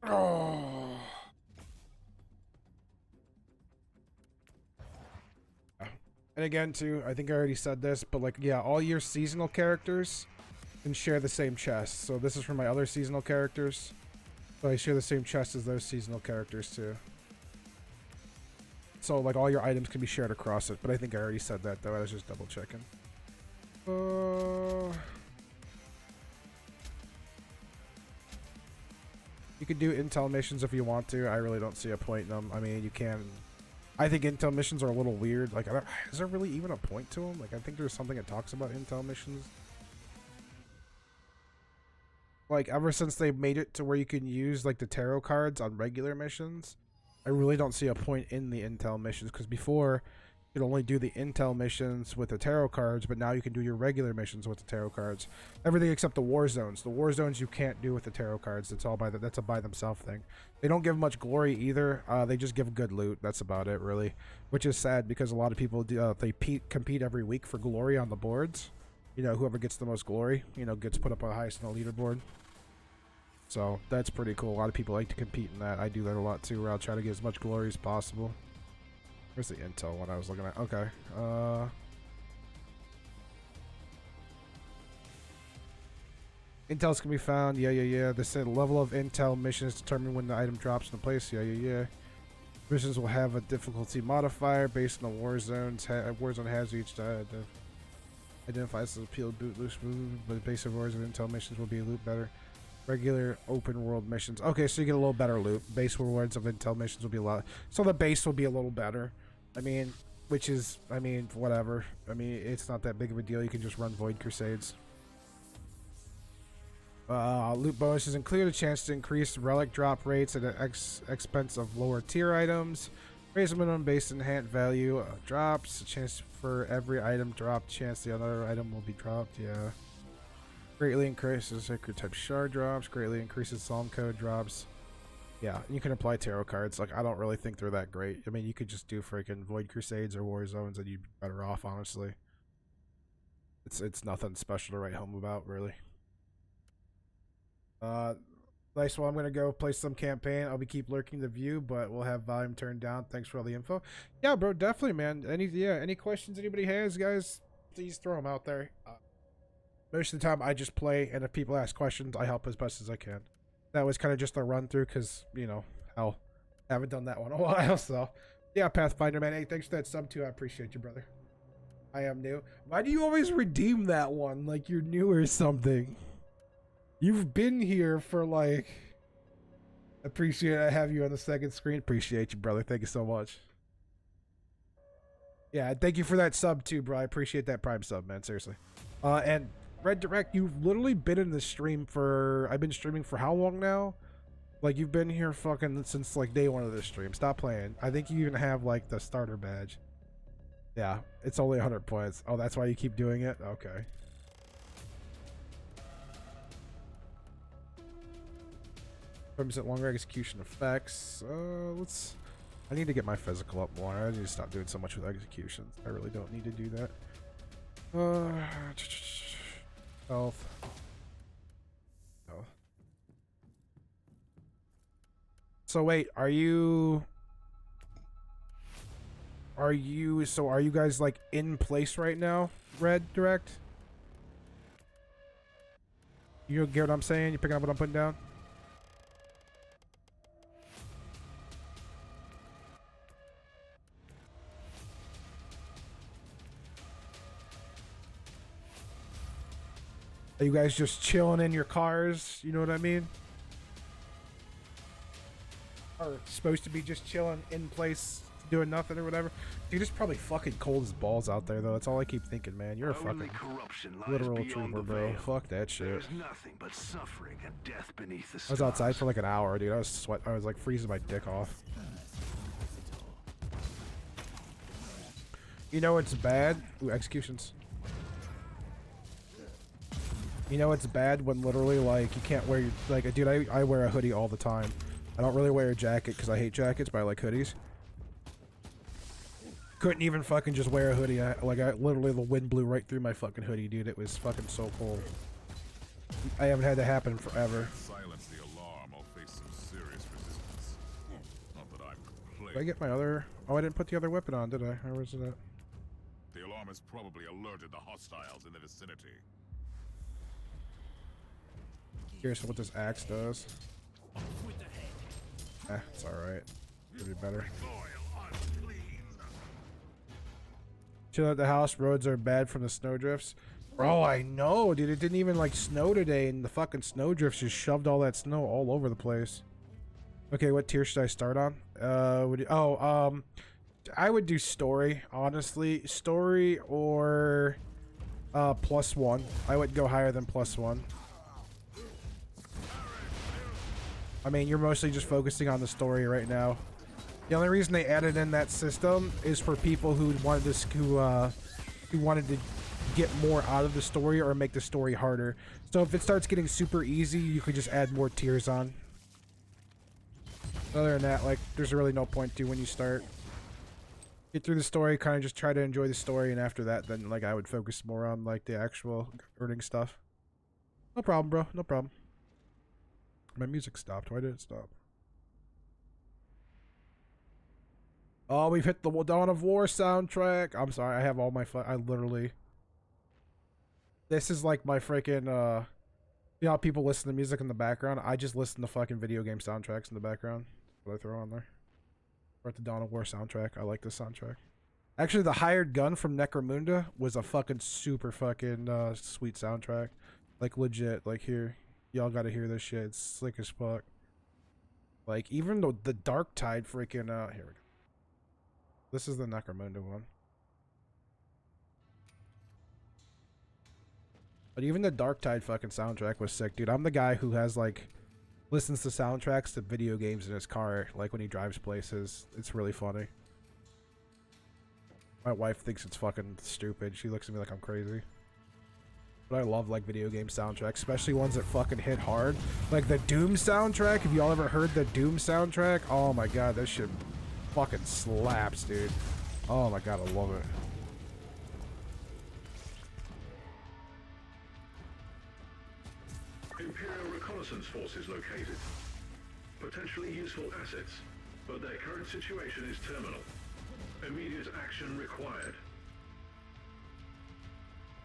Oh. And again, too, I think I already said this, but like, yeah, all your seasonal characters can share the same chest. So this is for my other seasonal characters. So I share the same chest as those seasonal characters, too. So, like, all your items can be shared across it. But I think I already said that, though. I was just double checking. You can do intel missions if you want to. I really don't see a point in them. I mean, you can. I think intel missions are a little weird. Like, is there really even a point to them? Like, I think there's something that talks about intel missions. Like, ever since they made it to where you can use, like, the tarot cards on regular missions, I really don't see a point in the intel missions. Because before, you could only do the intel missions with the tarot cards, but now you can do your regular missions with the tarot cards. Everything except the war zones. The war zones you can't do with the tarot cards. That's all that's a by themselves thing. They don't give much glory either. They just give good loot. That's about it, really. Which is sad because a lot of people do, they compete every week for glory on the boards. You know, whoever gets the most glory, you know, gets put up on the highest on the leaderboard. So that's pretty cool. A lot of people like to compete in that. I do that a lot too, where I'll try to get as much glory as possible. Where's the intel one I was looking at? Okay. Intels can be found. Yeah. They said level of intel missions determine when the item drops into place. Yeah. Missions will have a difficulty modifier based on the Warzone has each identifies as appeal boot loose move, but basic Warzone intel missions will be a loop better. Regular open world missions. Okay, so you get a little better loot. Base rewards of intel missions will be a lot. So the base will be a little better. I mean, which is, I mean, whatever. I mean, it's not that big of a deal. You can just run Void Crusades. Loot bonuses include a chance to increase relic drop rates at an expense of lower tier items. Raise the minimum base enhanced value drops. A chance for every item dropped. Chance the other item will be dropped. Yeah. Greatly increases sacred type shard drops. Greatly increases psalm code drops. Yeah, you can apply tarot cards. Like, I don't really think they're that great. I mean, you could just do freaking Void Crusades or War Zones and you'd be better off, honestly. It's nothing special to write home about, really. Nice. Well, I'm gonna go play some campaign. I'll be keep lurking the view, but we'll have volume turned down. Thanks for all the info. Yeah, bro, definitely, man. Any questions anybody has, guys, please throw them out there. Most of the time, I just play, and if people ask questions, I help as best as I can. That was kind of just a run through, because you know, hell, I haven't done that one in a while. So, yeah, Pathfinder man. Hey, thanks for that sub too. I appreciate you, brother. I am new. Why do you always redeem that one like you're new or something? You've been here for like... Appreciate I have you on the second screen. Appreciate you, brother. Thank you so much. Yeah, thank you for that sub too, bro. I appreciate that Prime sub, man. Seriously. And Red Direct, you've literally been in the stream for... I've been streaming for how long now? Like, you've been here fucking since like day one of this stream. Stop playing. I think you even have like the starter badge. Yeah, it's only 100 points. Oh, that's why you keep doing it? Okay. Percent longer execution effects. I need to get my physical up more. I need to stop doing so much with executions. I really don't need to do that. Health. Oh. So wait, are you guys like in place right now, Red Direct? You get what I'm saying? You picking up what I'm putting down? Are you guys just chilling in your cars? You know what I mean? Or supposed to be just chilling in place, doing nothing or whatever. Dude, it's probably fucking cold as balls out there, though. That's all I keep thinking, man. You're a fucking literal trooper, bro. Fuck that shit. There's nothing but suffering and death beneath the I was outside for like an hour, dude. I was like freezing my dick off. You know it's bad? Ooh, executions. You know it's bad when literally like you can't wear your, like, dude, I wear a hoodie all the time. I don't really wear a jacket because I hate jackets, but I like hoodies. Couldn't even fucking just wear a hoodie. I literally, the wind blew right through my fucking hoodie, dude. It was fucking so cold. I haven't had that happen forever. Silence the alarm or face some serious resistance. Not that I'm complaining. Did I get my other... Oh, I didn't put the other weapon on, did I? Or was it at... The alarm has probably alerted the hostiles in the vicinity. Curious what this axe does. It's alright. Could be better. Chill at the house. Roads are bad from the snowdrifts. Bro, I know, dude. It didn't even like snow today, and the fucking snowdrifts just shoved all that snow all over the place. Okay, what tier should I start on? I would do story, honestly. Story or +1. I would go higher than +1. I mean, you're mostly just focusing on the story right now. The only reason they added in that system is for people who wanted to get more out of the story or make the story harder. So if it starts getting super easy, you could just add more tiers on. Other than that, like, there's really no point to when you start. Get through the story, kind of just try to enjoy the story, and after that, then like I would focus more on like the actual earning stuff. No problem, bro. No problem. My music stopped. Why did it stop? Oh, we've hit the Dawn of War soundtrack. I'm sorry, I have all my I literally... This is like my freaking, you know how people listen to music in the background? I just listen to fucking video game soundtracks in the background. What I throw on there. Or at the Dawn of War soundtrack. I like this soundtrack. Actually, the Hired Gun from Necromunda was a fucking super fucking sweet soundtrack. Like, legit. Like, here. Y'all gotta hear this shit. It's slick as fuck. Like, even the Dark Tide freaking, here we go. This is the Necromunda one. But even the Dark Tide fucking soundtrack was sick, dude. I'm the guy who has, like, listens to soundtracks to video games in his car, like, when he drives places. It's really funny. My wife thinks it's fucking stupid. She looks at me like I'm crazy. But I love, like, video game soundtracks, especially ones that fucking hit hard. Like, the Doom soundtrack. Have y'all ever heard the Doom soundtrack? Oh my god, that shit fucking slaps, dude. Oh my god, I love it. Imperial reconnaissance forces located. Potentially useful assets, but their current situation is terminal. Immediate action required.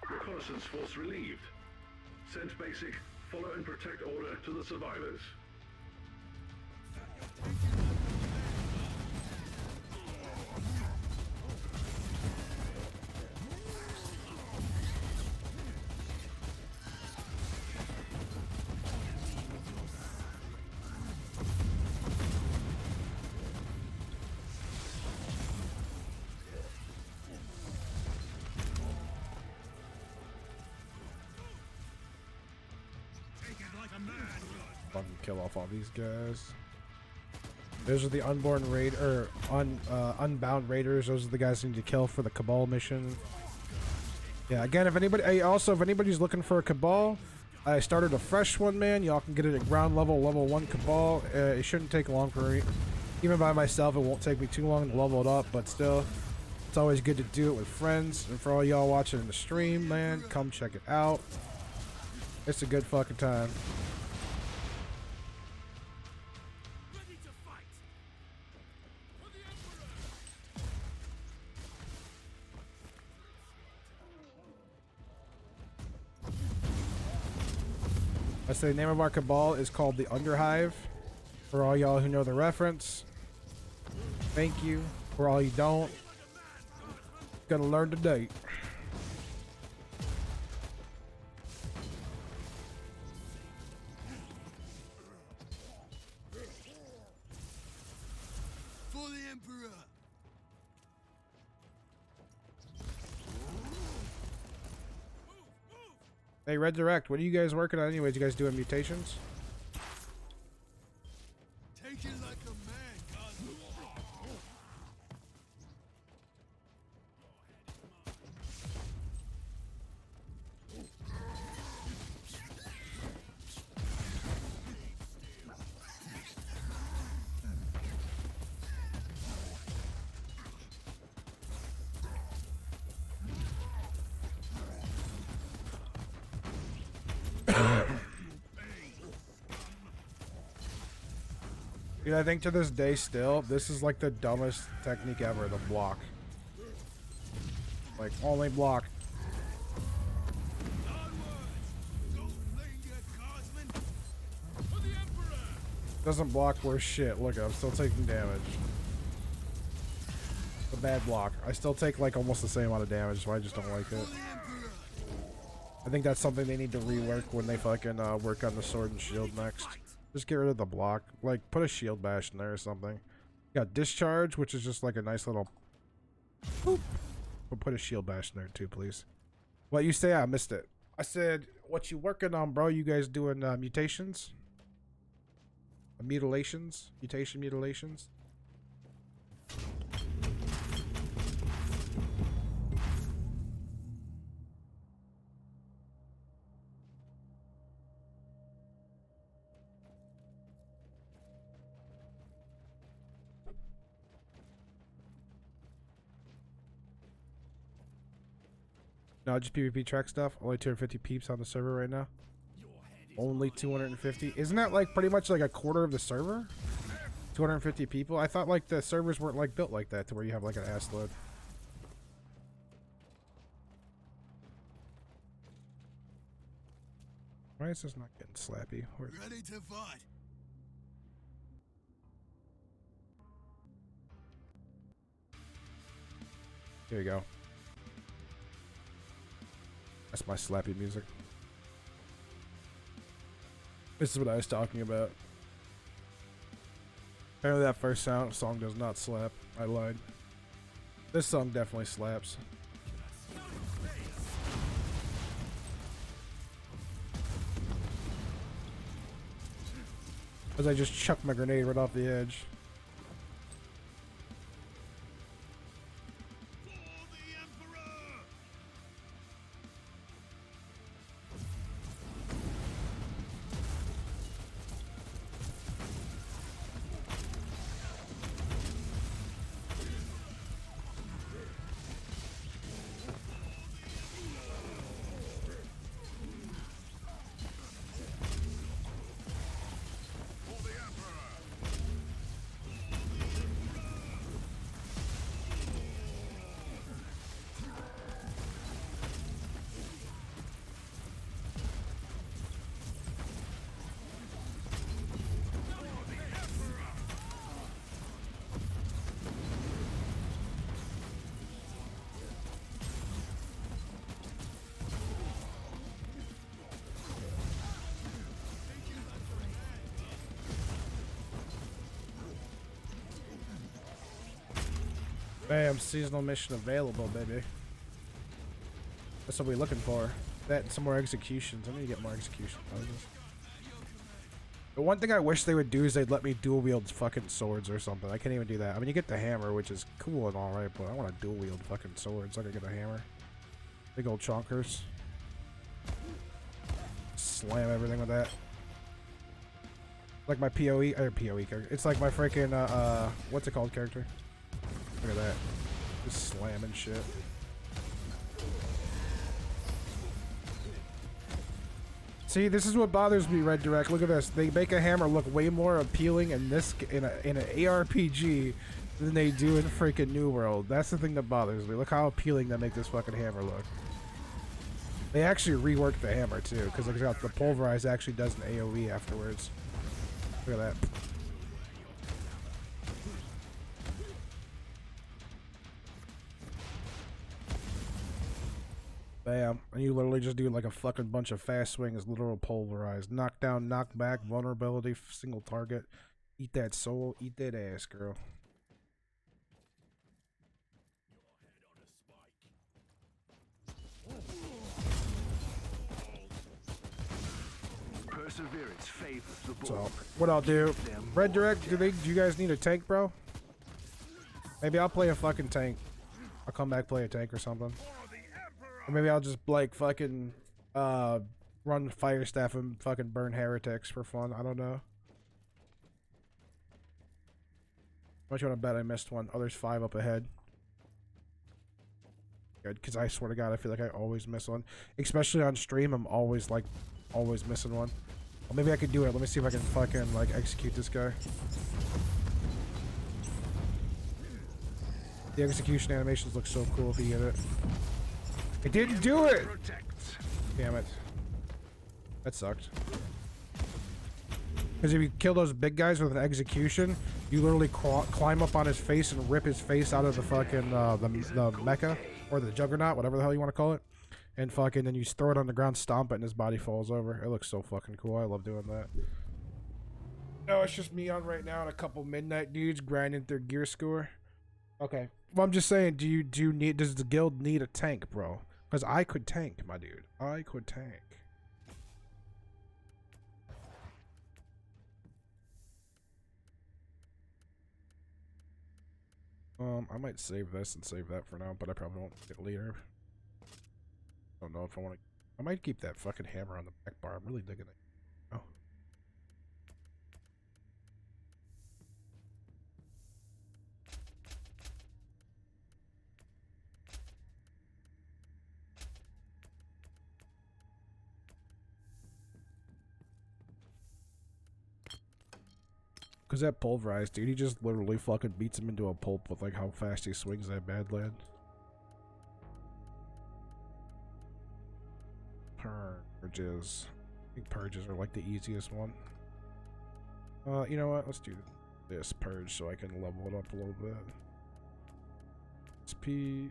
Reconnaissance force relieved. Sent basic, follow and protect order to the survivors. Fucking kill off all these guys. Those are the unborn raid or unbound raiders. Those are the guys you need to kill for the Cabal mission. Yeah, again, if anybody also if anybody's looking for a Cabal, I started a fresh one, man. Y'all can get it at ground level, level 1 Cabal. It shouldn't take long for me. Even by myself, it won't take me too long to level it up, but still, it's always good to do it with friends. And for all y'all watching in the stream, man, come check it out. It's a good fucking time. I say the name of our Cabal is called the Underhive. For all y'all who know the reference, thank you. For all you don't, gotta learn today. For the Emperor. Hey, Redirect, what are you guys working on anyways? You guys doing mutations? Take it like a man, God. Dude, I think to this day still, this is like the dumbest technique ever, the block. Like, only block. Doesn't block worth shit. Look, I'm still taking damage. The bad block. I still take like almost the same amount of damage, so I just don't like it. I think that's something they need to rework when they fucking work on the sword and shield next. Just get rid of the block. Like, put a shield bash in there or something. You got discharge, which is just like a nice little boop. But put a shield bash in there too, please. What you say? I missed it. I said, what you working on, bro? You guys doing mutations? Mutilations? Mutation mutilations? No, just PvP track stuff. Only 250 peeps on the server right now. only 250. Isn't that like pretty much like a quarter of the server? 250 people? I thought like the servers weren't like built like that to where you have like an ass load. Why is this not getting slappy? Ready to fight. Here you go. That's my slappy music. This is what I was talking about. Apparently that first song does not slap. I lied. This song definitely slaps. As I just chucked my grenade right off the edge. Bam, seasonal mission available, baby. That's what we're looking for. That and some more executions. I need to get more execution poses. The one thing I wish they would do is they'd let me dual wield fucking swords or something. I can't even do that. I mean, you get the hammer, which is cool and alright, but I want to dual wield fucking swords. I can get a hammer. Big old chonkers. Slam everything with that. Like my PoE character. It's like my freaking what's it called character? Look at that. Just slamming shit. See, this is what bothers me, Red Direct. Look at this. They make a hammer look way more appealing in this in an ARPG than they do in freaking New World. That's the thing that bothers me. Look how appealing they make this fucking hammer look. They actually reworked the hammer too, because it's got the pulverize actually does an AoE afterwards. Look at that. Bam. And you literally just do like a fucking bunch of fast swings, literal pulverized. Knock down, knock back, vulnerability, single target. Eat that soul, eat that ass, girl. Perseverance favors the bold. So, what I'll do, Red Direct, do you guys need a tank, bro? Maybe I'll play a fucking tank. I'll come back, play a tank or something. Or maybe I'll just like fucking run fire staff and fucking burn heretics for fun. I don't know. How much you want to bet I missed one? Oh, there's 5 up ahead. Good, because I swear to God, I feel like I always miss one. Especially on stream, I'm always missing one. Well, maybe I could do it. Let me see if I can fucking like execute this guy. The execution animations look so cool if you get it. I didn't do it! Damn it. That sucked. Because if you kill those big guys with an execution, you literally climb up on his face and rip his face out of the fucking, the mecha, or the juggernaut, whatever the hell you want to call it. And fucking, then you throw it on the ground, stomp it, and his body falls over. It looks so fucking cool. I love doing that. No, it's just me on right now and a couple midnight dudes grinding their gear score. Okay. Well, I'm just saying, does the guild need a tank, bro? Because I could tank, my dude. I could tank. I might save this and save that for now, but I probably won't get it later. Don't know if I want to. I might keep that fucking hammer on the back bar. I'm really digging it. Oh. Because that pulverized dude, he just literally fucking beats him into a pulp with like how fast he swings that bad lad. Purges. I think purges are like the easiest one. You know what? Let's do this purge so I can level it up a little bit. SP.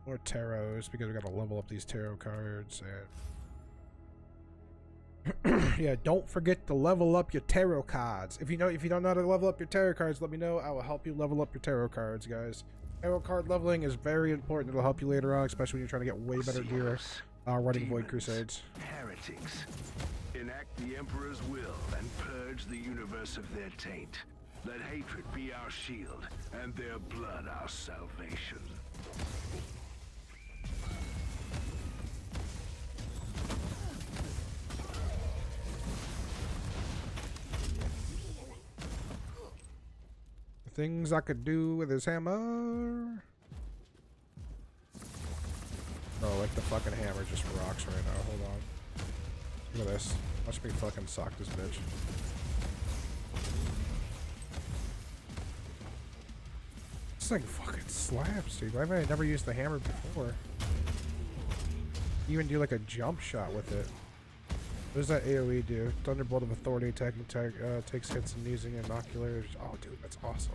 More tarots because we gotta level up these tarot cards and yeah, don't forget to level up your tarot cards. If you don't know how to level up your tarot cards, let me know. I will help you level up your tarot cards, guys. Tarot card leveling is very important. It'll help you later on, especially when you're trying to get way better gear running Void Crusades. Heretics. Enact the Emperor's will and purge the universe of their taint. Let hatred be our shield and their blood our salvation. Things I could do with his hammer. Oh, like the fucking hammer just rocks right now. Hold on. Look at this. Watch me fucking sock this bitch. This thing fucking slaps, dude. I've never used the hammer before. You even do like a jump shot with it. What does that AoE do? Thunderbolt of Authority takes hits and using inoculars. Oh, dude, that's awesome.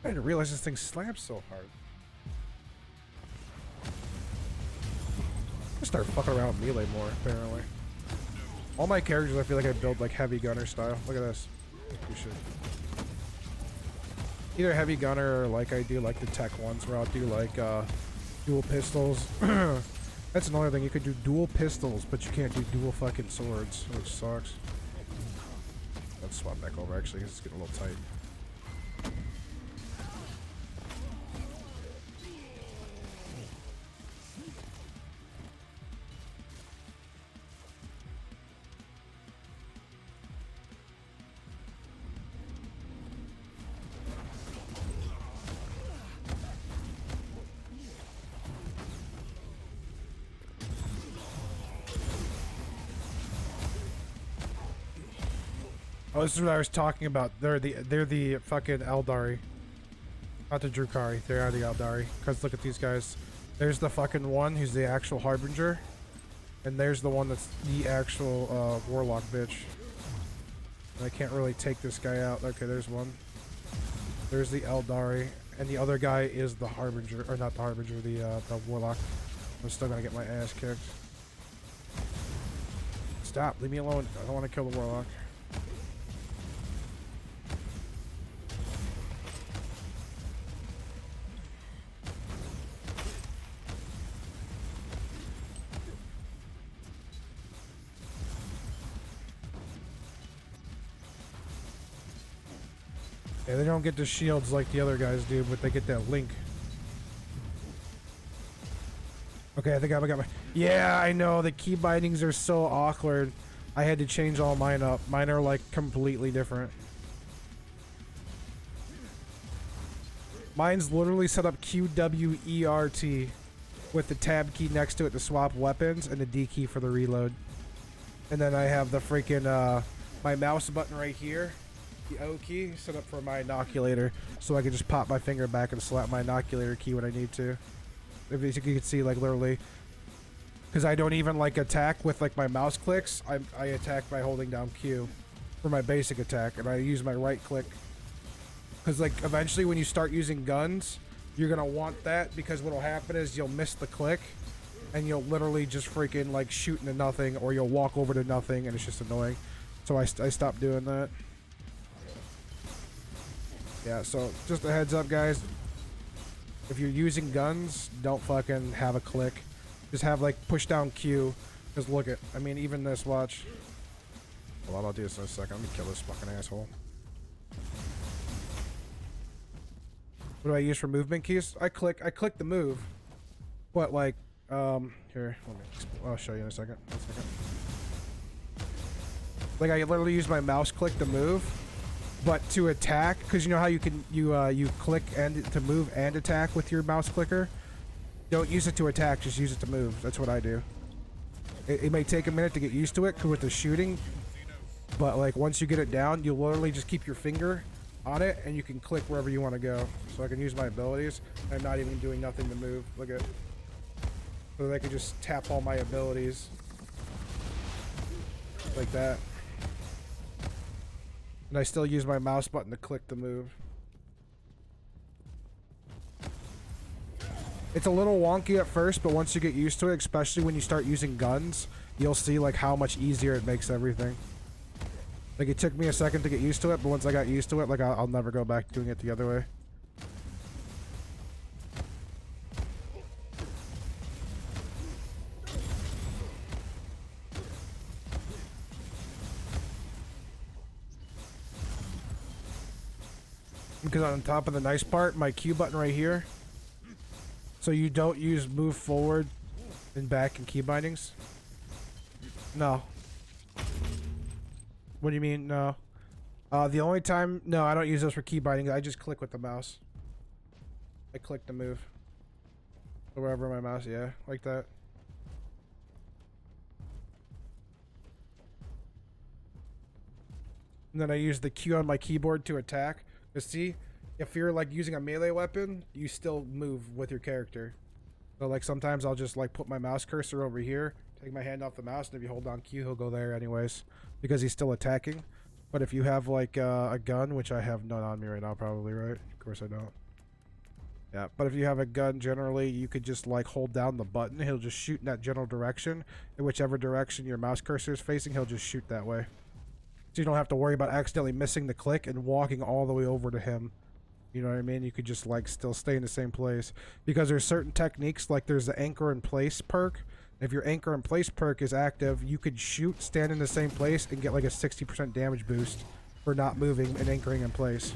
I didn't realize this thing slaps so hard. I'm gonna start fucking around with melee more, apparently. All my characters, I feel like I build like heavy gunner style. Look at this. You should. Either heavy gunner or like I do like the tech ones where I'll do like dual pistols. That's another thing, you could do dual pistols, but you can't do dual fucking swords, which sucks. Let's swap back over actually because it's getting a little tight. Oh, this is what I was talking about. They're the fucking Eldari. Not the Drukhari. They are the Eldari. Because look at these guys. There's the fucking one who's the actual Harbinger. And there's the one that's the actual Warlock bitch. And I can't really take this guy out. Okay, there's one. There's the Eldari. And the other guy is the Harbinger. Or not the Harbinger, the Warlock. I'm still gonna get my ass kicked. Stop. Leave me alone. I don't want to kill the Warlock. Yeah, they don't get the shields like the other guys do, but they get that link. Okay, I think I got my... Yeah, I know. The key bindings are so awkward. I had to change all mine up. Mine are, like, completely different. Mine's literally set up QWERT with the tab key next to it to swap weapons and the D key for the reload. And then I have the freaking, my mouse button right here. The O key set up for my inoculator, so I can just pop my finger back and slap my inoculator key when I need to. If you can see, like, literally, because I don't even like attack with like my mouse clicks. I attack by holding down Q for my basic attack, and I use my right click. Because like eventually, when you start using guns, you're gonna want that, because what'll happen is you'll miss the click, and you'll literally just freaking like shoot into nothing, or you'll walk over to nothing, and it's just annoying. So I stopped doing that. Yeah, so just a heads up, guys. If you're using guns, don't fucking have a click. Just have, like, push down Q. Because look at, I mean, even this, watch. Hold on, I'll do this in a second. Let me kill this fucking asshole. What do I use for movement keys? I click the move. But, like, here, I'll show you in a second. Like, I literally use my mouse click to move. But to attack, because you know how you can you click and to move and attack with your mouse clicker. Don't use it to attack, just use it to move. That's what I do. It may take a minute to get used to it with the shooting, but like once you get it down, you'll literally just keep your finger on it and you can click wherever you want to go. So I can use my abilities. I'm not even doing nothing to move. Look at, so I can just tap all my abilities like that. And I still use my mouse button to click to move. It's a little wonky at first, but once you get used to it, especially when you start using guns, you'll see like how much easier it makes everything. Like it took me a second to get used to it, but once I got used to it, like I'll never go back to doing it the other way. Because on top of the nice part, my Q button right here. So you don't use move forward and back in key bindings? No. What do you mean, no? The only time... No, I don't use those for key bindings. I just click with the mouse. I click to move. Or wherever my mouse... Yeah, like that. And then I use the Q on my keyboard to attack. But see, if you're like using a melee weapon, you still move with your character. So like sometimes I'll just like put my mouse cursor over here, take my hand off the mouse, and if you hold down Q, he'll go there anyways, because he's still attacking. But if you have like a gun, which I have none on me right now, probably, right? Of course I don't. Yeah, but if you have a gun, generally you could just like hold down the button. He'll just shoot in that general direction, and whichever direction your mouse cursor is facing, he'll just shoot that way. So you don't have to worry about accidentally missing the click and walking all the way over to him. You know what I mean? You could just like still stay in the same place, because there's certain techniques, like there's the anchor in place perk. If your anchor in place perk is active, you could shoot, stand in the same place, and get like a 60% damage boost for not moving and anchoring in place.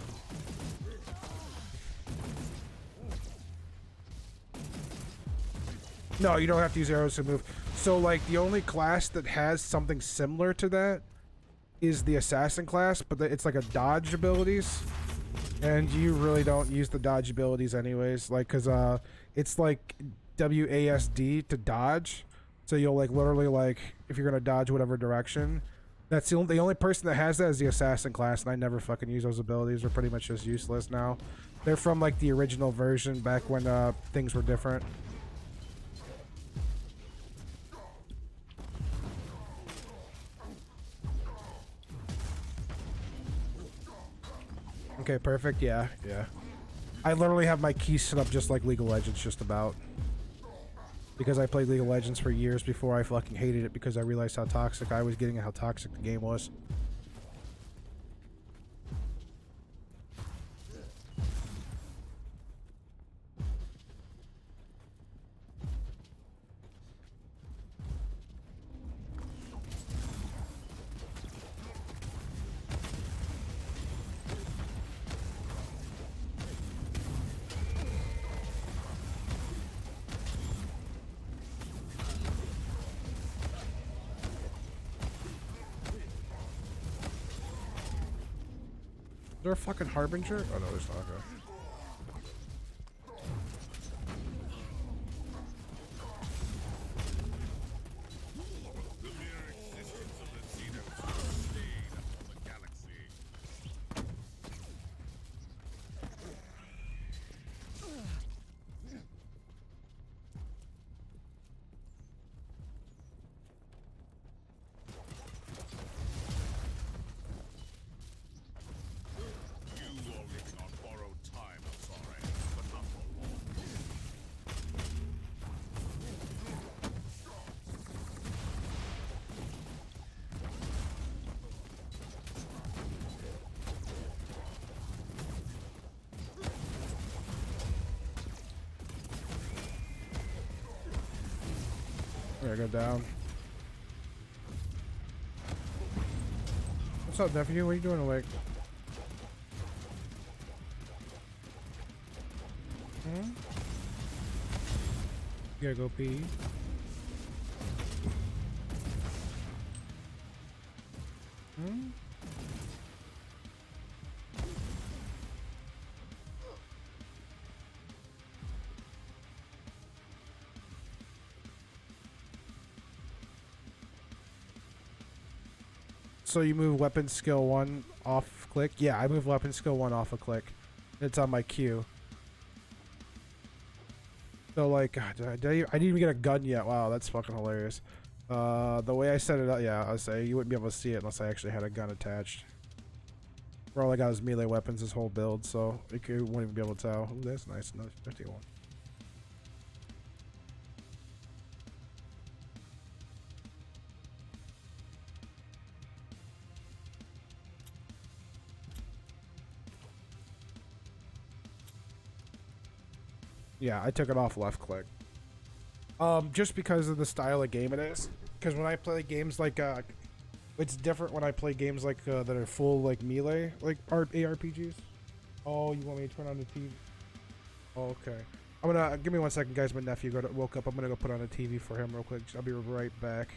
No, you don't have to use arrows to move. So like the only class that has something similar to that is the assassin class, but it's like a dodge abilities, and you really don't use the dodge abilities anyways, like because it's like WASD to dodge, so you'll like literally like if you're gonna dodge whatever direction, that's the only person that has that is the assassin class, and I never fucking use those abilities. They're pretty much just useless now. They're from like the original version back when things were different. Okay, perfect. Yeah, yeah. I literally have my keys set up just like League of Legends, just about. Because I played League of Legends for years before I fucking hated it, because I realized how toxic I was getting and how toxic the game was. Is there a fucking Harbinger? Oh no, there's not. Okay. There, go down. What's up, nephew? What are you doing awake? Hmm? You gotta go pee. Hmm? So you move weapon skill 1 off click? Yeah, I move weapon skill 1 off a click. It's on my queue. So like, God, I didn't even get a gun yet. Wow, that's fucking hilarious. The way I set it up, yeah, I was saying you wouldn't be able to see it unless I actually had a gun attached. Where all I got is melee weapons this whole build, so you wouldn't even be able to tell. Ooh, that's nice. Another 51. Yeah, I took it off left click. Just because of the style of game it is. Because when I play games like, it's different when I play games like that are full like melee, like ARPGs. Oh, you want me to turn on the TV? Oh, okay. I'm gonna give me 1 second, guys. My nephew woke up. I'm gonna go put on a TV for him real quick. I'll be right back.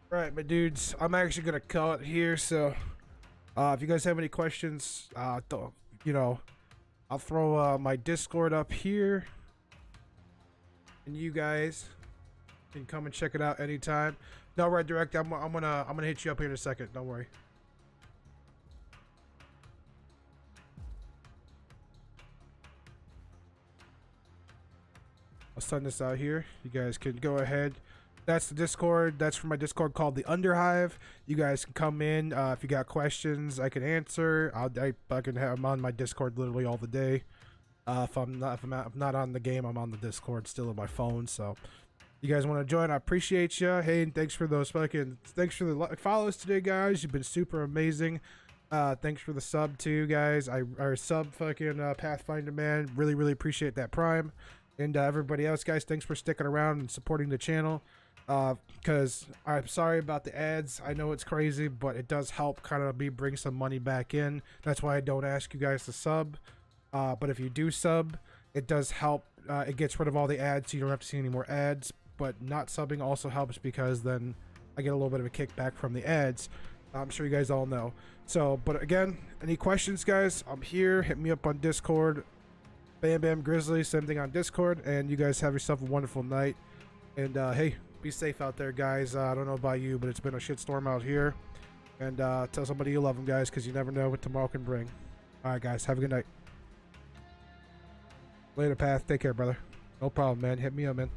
Right, my dudes, I'm actually gonna call it here. So, if you guys have any questions, you know, I'll throw my Discord up here, and you guys can come and check it out anytime. No, right, direct. I'm gonna hit you up here in a second. Don't worry. I'll send this out here. You guys can go ahead. That's the Discord. That's for my Discord called the Underhive. You guys can come in. If you got questions, I can answer. I'm on my Discord literally all the day. If I'm not on the game, I'm on the Discord still on my phone. So, you guys want to join? I appreciate you. Hey, and thanks for the follows today, guys. You've been super amazing. Thanks for the sub too, guys. Our sub fucking Pathfinder man. Really appreciate that Prime. And everybody else, guys, thanks for sticking around and supporting the channel. Because I'm sorry about the ads. I know it's crazy, but it does help kind of bring some money back in. That's why I don't ask you guys to sub. But if you do sub, it does help. It gets rid of all the ads, so you don't have to see any more ads. But not subbing also helps because then I get a little bit of a kickback from the ads. I'm sure you guys all know. So, but again, any questions, guys? I'm here. Hit me up on Discord. Bam Bam Grizzly, same thing on Discord. And you guys have yourself a wonderful night. And hey, be safe out there, guys. I don't know about you, but it's been a shitstorm out here. And tell somebody you love them, guys, because you never know what tomorrow can bring. All right, guys. Have a good night. Later, Path. Take care, brother. No problem, man. Hit me up, man.